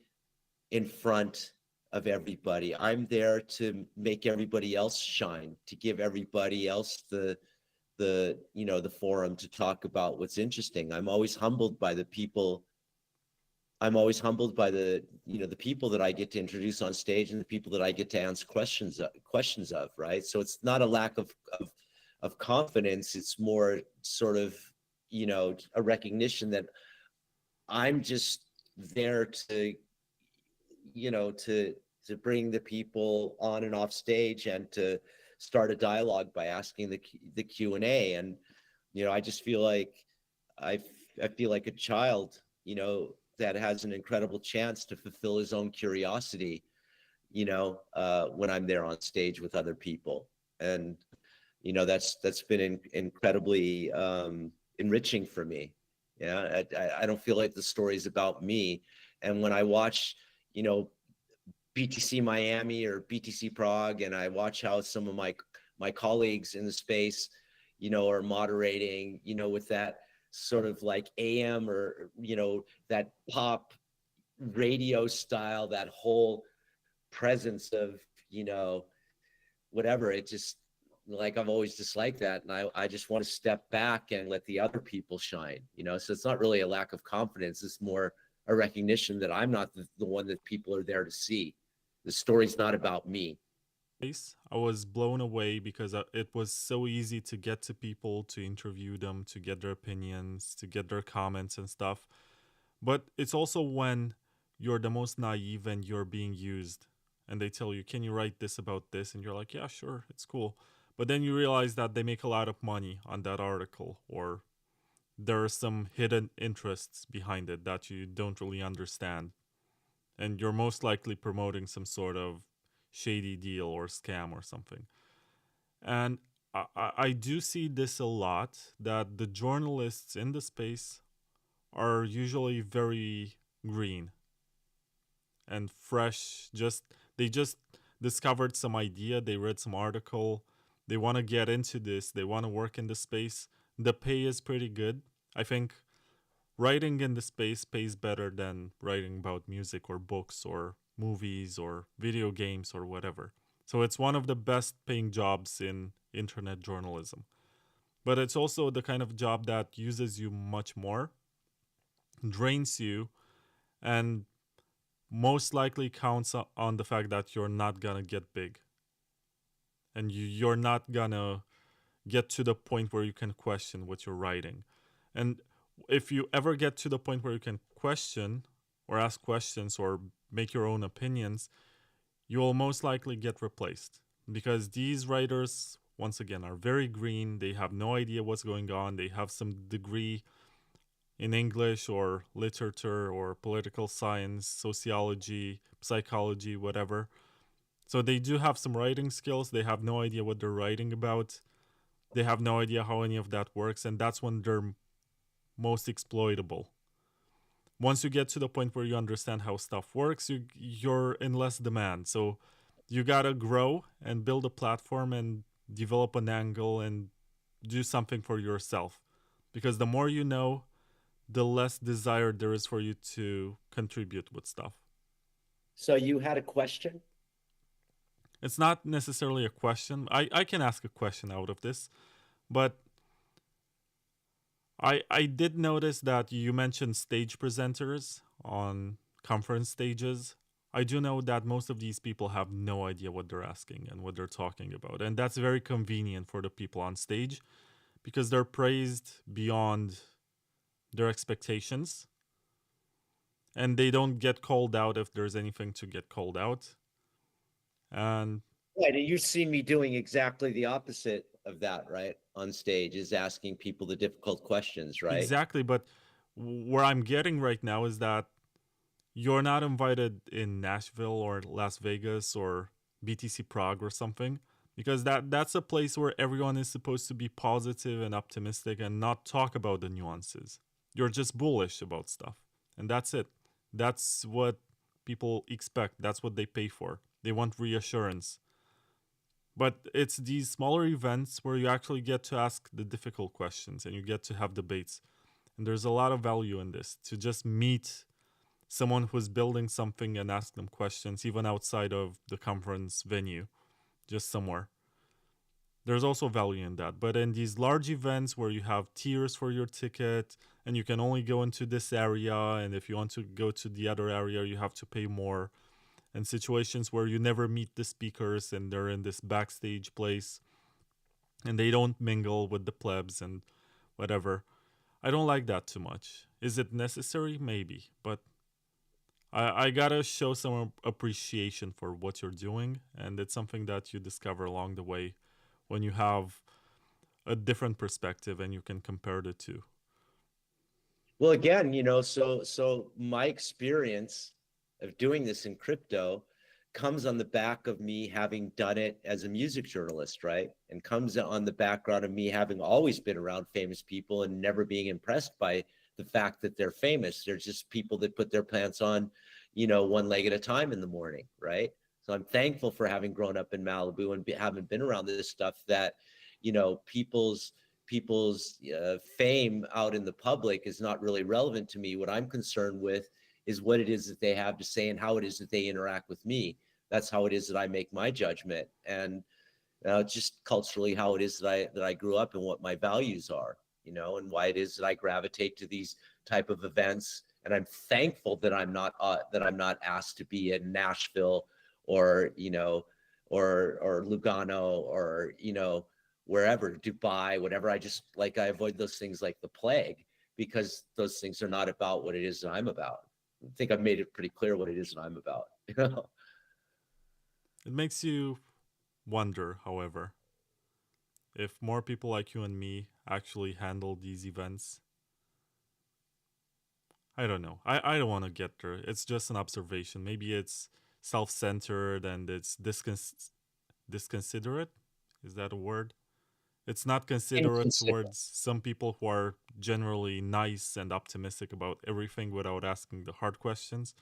in front of everybody. I'm there to make everybody else shine, to give everybody else the forum to talk about what's interesting. I'm always humbled by the people that I get to introduce on stage and the people that I get to answer questions of, right? So it's not a lack of confidence. It's more sort of, a recognition that I'm just there to, to bring the people on and off stage and to start a dialogue by asking the Q&A. And, I just feel like I, I feel like a child, that has an incredible chance to fulfill his own curiosity, when I'm there on stage with other people. And, that's been incredibly enriching for me. Yeah, I don't feel like the story is about me. And when I watch, you know, BTC Miami or BTC Prague, and I watch how some of my colleagues in the space, are moderating, with that sort of like AM or that pop radio style, that whole presence of whatever. It just like I've always disliked that, and I just want to step back and let the other people shine. So it's not really a lack of confidence. It's more a recognition that I'm not the one that people are there to see. The story's not about me. I was blown away because it was so easy to get to people, to interview them, to get their opinions, to get their comments and stuff. But it's also when you're the most naive and you're being used and they tell you, can you write this about this? And you're like, yeah, sure, it's cool. but then you realize that they make a lot of money on that article, or there are some hidden interests behind it that you don't really understand. And you're most likely promoting some sort of shady deal or scam or something. And I do see this a lot, that the journalists in the space are usually very green and fresh. They just discovered some idea, they read some article, they want to get into this, they want to work in the space. The pay is pretty good. I think writing in the space pays better than writing about music or books or movies or video games or whatever. So it's one of the best paying jobs in internet journalism. But it's also the kind of job that uses you much more, drains you, and most likely counts on the fact that you're not gonna get big. And you're not gonna get to the point where you can question what you're writing. And if you ever get to the point where you can question or ask questions or make your own opinions, you will most likely get replaced. Because these writers, once again, are very green. They have no idea what's going on. They have some degree in English or literature or political science, sociology, psychology, whatever. So they do have some writing skills. They have no idea what they're writing about. They have no idea how any of that works. And that's when they're most exploitable. Once you get to the point where you understand how stuff works, you're in less demand. So you gotta grow and build a platform and develop an angle and do something for yourself. Because the more you know, the less desire there is for you to contribute with stuff. So you had a question? It's not necessarily a question. I can ask a question out of this, but I did notice that you mentioned stage presenters on conference stages. I do know that most of these people have no idea what they're asking and what they're talking about. And that's very convenient for the people on stage because they're praised beyond their expectations. And they don't get called out if there's anything to get called out. And right, and you've seen me doing exactly the opposite of that, right? On stage is asking people the difficult questions, right? exactly, but where I'm getting right now is that you're not invited in Nashville or Las Vegas or BTC Prague or something, because that's a place where everyone is supposed to be positive and optimistic and not talk about the nuances. You're just bullish about stuff. And that's it. That's what people expect. That's what they pay for. They want reassurance. But it's these smaller events where you actually get to ask the difficult questions and you get to have debates. And there's a lot of value in this, to just meet someone who's building something and ask them questions, even outside of the conference venue, just somewhere. There's also value in that. But in these large events where you have tiers for your ticket and you can only go into this area, and if you want to go to the other area, you have to pay more, and situations where you never meet the speakers and they're in this backstage place and they don't mingle with the plebs and whatever. I don't like that too much. Is it necessary? Maybe. But I gotta show some appreciation for what you're doing, and it's something that you discover along the way when you have a different perspective and you can compare the two. Well, again, so my experience of doing this in crypto comes on the back of me having done it as a music journalist, right? And comes on the background of me having always been around famous people and never being impressed by the fact that they're famous. They're just people that put their pants on, one leg at a time in the morning, right? So I'm thankful for having grown up in Malibu and having been around this stuff that, people's fame out in the public is not really relevant to me. What I'm concerned with is what it is that they have to say and how it is that they interact with me. That's how it is that I make my judgment, and just culturally how it is that I grew up and what my values are, and why it is that I gravitate to these type of events. And I'm thankful that I'm not asked to be in Nashville or or Lugano or wherever, Dubai, whatever. I avoid those things like the plague, because those things are not about what it is that I'm about. I think I've made it pretty clear what it is that I'm about. It makes you wonder, however, if more people like you and me actually handle these events. I don't know. I don't want to get there. It's just an observation. Maybe it's self-centered and it's disconsiderate. Is that a word? It's not considerate Inconsiderate. towards some people who are generally nice and optimistic about everything without asking the hard questions.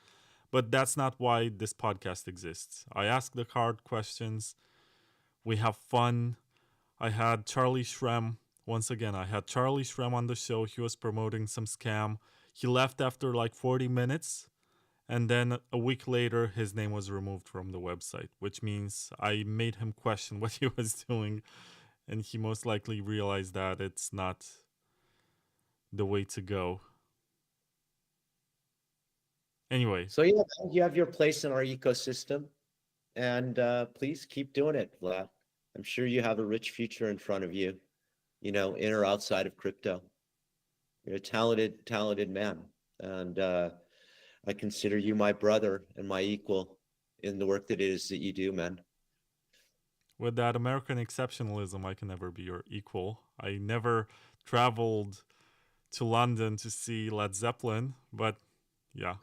But that's not why this podcast exists. I ask the hard questions. We have fun. I had Charlie Shrem. Once again, I had Charlie Shrem on the show. He was promoting some scam. He left after like 40 minutes. And then a week later, his name was removed from the website, which means I made him question what he was doing. And he most likely realized that it's not the way to go. Anyway. So yeah, you have your place in our ecosystem, and please keep doing it, Vlad. I'm sure you have a rich future in front of you, you know, in or outside of crypto. You're a talented man, and I consider you my brother and my equal in the work that it is that you do, man. With that American exceptionalism, I can never be your equal. I never traveled to London to see Led Zeppelin, but yeah,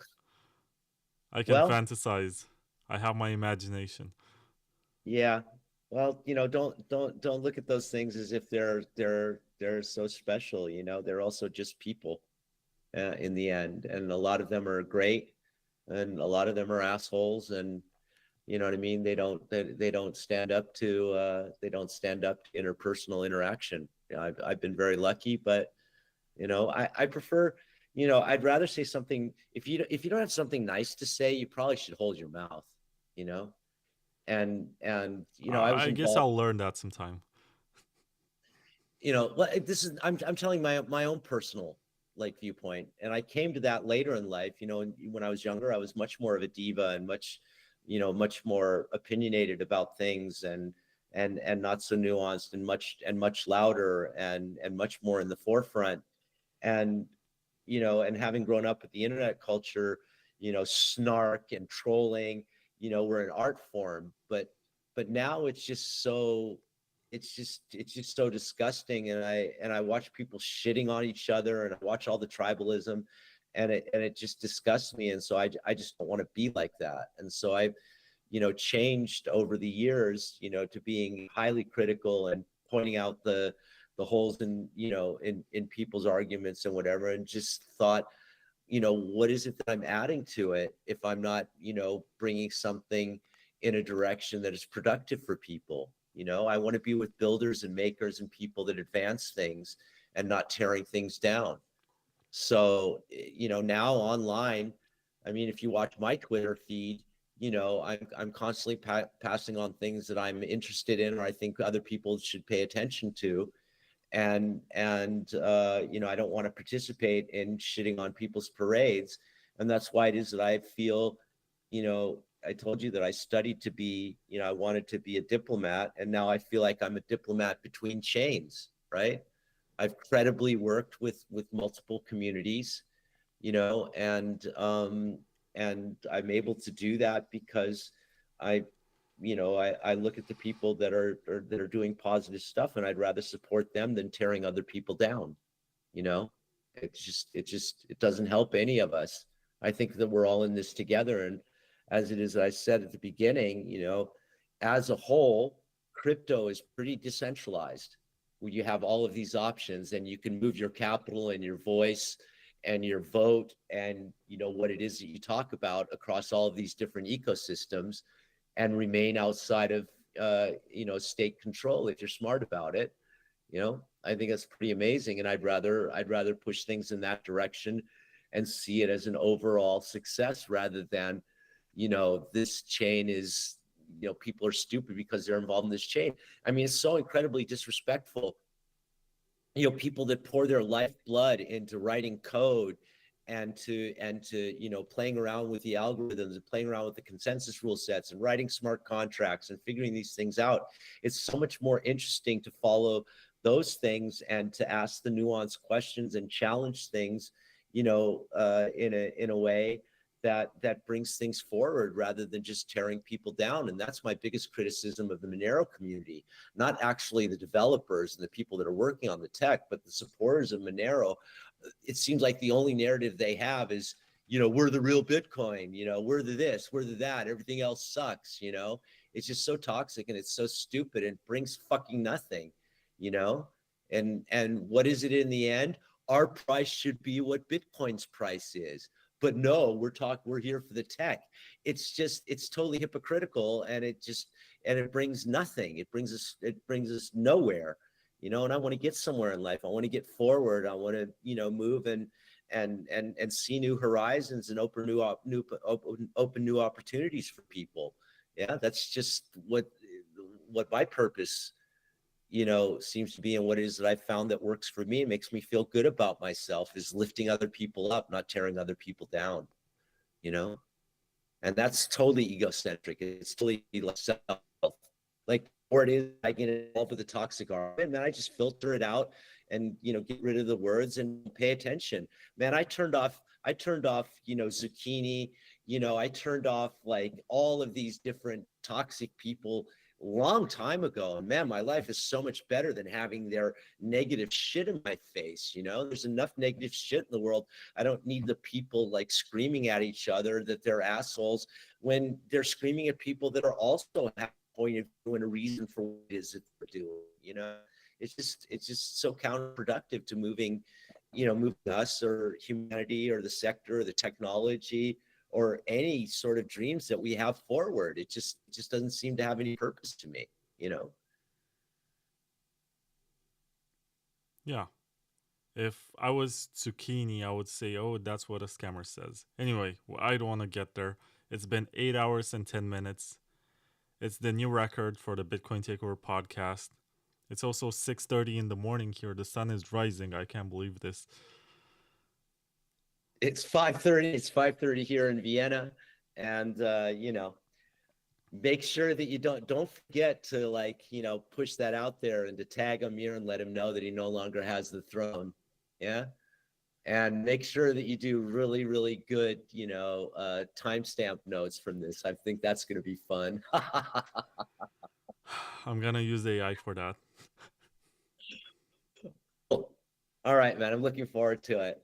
I can fantasize. I have my imagination. Yeah. Well, you know, don't look at those things as if they're so special. You know, they're also just people in the end, and a lot of them are great, and a lot of them are assholes, and you know what I mean. They don't stand up to interpersonal interaction. You know, I've been very lucky, but you know, I prefer. You know, I'd rather say something. If you don't have something nice to say, you probably should hold your mouth. You know, and you know, I guess I'll learn that sometime. You know, this is I'm telling my own personal like viewpoint, and I came to that later in life. You know, when I was younger, I was much more of a diva and much, you know, much more opinionated about things, and not so nuanced, and much louder, and much more in the forefront. And you know, and having grown up with the internet culture, you know, snark and trolling, you know, were an art form, but now it's just so disgusting. And I watch people shitting on each other, and I watch all the tribalism, and it just disgusts me. And so I just don't want to be like that. And so I've, you know, changed over the years, you know, to being highly critical and pointing out the holes in, you know, in people's arguments and whatever, and just thought, you know, what is it that I'm adding to it if I'm not, you know, bringing something in a direction that is productive for people. You know, I want to be with builders and makers and people that advance things and not tearing things down. So, you know, now online, I mean, if you watch my Twitter feed, you know, I'm constantly passing on things that I'm interested in, or I think other people should pay attention to. And you know, I don't want to participate in shitting on people's parades. And that's why it is that I feel, you know, I told you that I studied to be, you know, I wanted to be a diplomat, and now I feel like I'm a diplomat between chains, right? I've credibly worked with multiple communities, you know, and I'm able to do that because I, you know, I look at the people that are doing positive stuff, and I'd rather support them than tearing other people down. You know, it doesn't help any of us. I think that we're all in this together, and as it is, I said at the beginning, you know, as a whole, crypto is pretty decentralized, where you have all of these options, and you can move your capital and your voice and your vote, and you know what it is that you talk about across all of these different ecosystems, and remain outside of you know, state control if you're smart about it. You know, I think that's pretty amazing, and I'd rather push things in that direction and see it as an overall success, rather than, you know, this chain is, you know, people are stupid because they're involved in this chain. I mean, it's so incredibly disrespectful. You know, people that pour their lifeblood into writing code and to you know, playing around with the algorithms and playing around with the consensus rule sets and writing smart contracts and figuring these things out. It's so much more interesting to follow those things and to ask the nuanced questions and challenge things, you know, in a way that brings things forward rather than just tearing people down. And that's my biggest criticism of the Monero community, not actually the developers and the people that are working on the tech, but the supporters of Monero. It seems like the only narrative they have is, we're the real Bitcoin, we're the this, we're the that, everything else sucks, it's just so toxic and it's so stupid and brings fucking nothing, and what is it in the end? Our price should be what Bitcoin's price is. But no, we're here for the tech. It's totally hypocritical, and it brings nothing. It brings us nowhere, and I want to get somewhere in life. I want to get forward. I want to, move and see new horizons and open new opportunities for people. Yeah, that's just what my purpose, seems to be, and what it is that I found that works for me and makes me feel good about myself is lifting other people up, not tearing other people down, and that's totally egocentric. It's totally like self, like, or it is, I get involved with the toxic argument, man, I just filter it out and, get rid of the words and pay attention. Man, I turned off, Zucchini, I turned off like all of these different toxic people long time ago, and man, my life is so much better than having their negative shit in my face. There's enough negative shit in the world. I don't need the people like screaming at each other that they're assholes when they're screaming at people that are also have a point of view and a reason for what it is that they're doing. It's just so counterproductive to moving us or humanity or the sector or the technology or any sort of dreams that we have forward. It just doesn't seem to have any purpose to me, Yeah. If I was Zucchini, I would say, oh, that's what a scammer says. Anyway, I don't want to get there. It's been 8 hours and 10 minutes. It's the new record for the Bitcoin Takeover podcast. It's also 6:30 in the morning here. The sun is rising. I can't believe this. It's 5:30. It's 5:30 here in Vienna, and make sure that you don't forget to push that out there and to tag Amir and let him know that he no longer has the throne. Yeah, and make sure that you do really, really good timestamp notes from this. I think that's going to be fun. I'm gonna use AI for that. All right, man. I'm looking forward to it.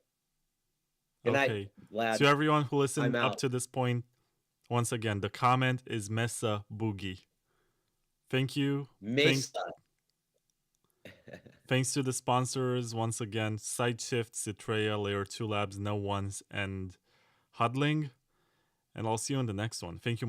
Good night, lads. To everyone who listened up to this point, once again, the comment is Mesa Boogie. Thank you. Mesa. Thanks to the sponsors, once again, Sideshift, Citrea, Layer 2 Labs, No Ones, and Huddling. And I'll see you in the next one. Thank you, Mike.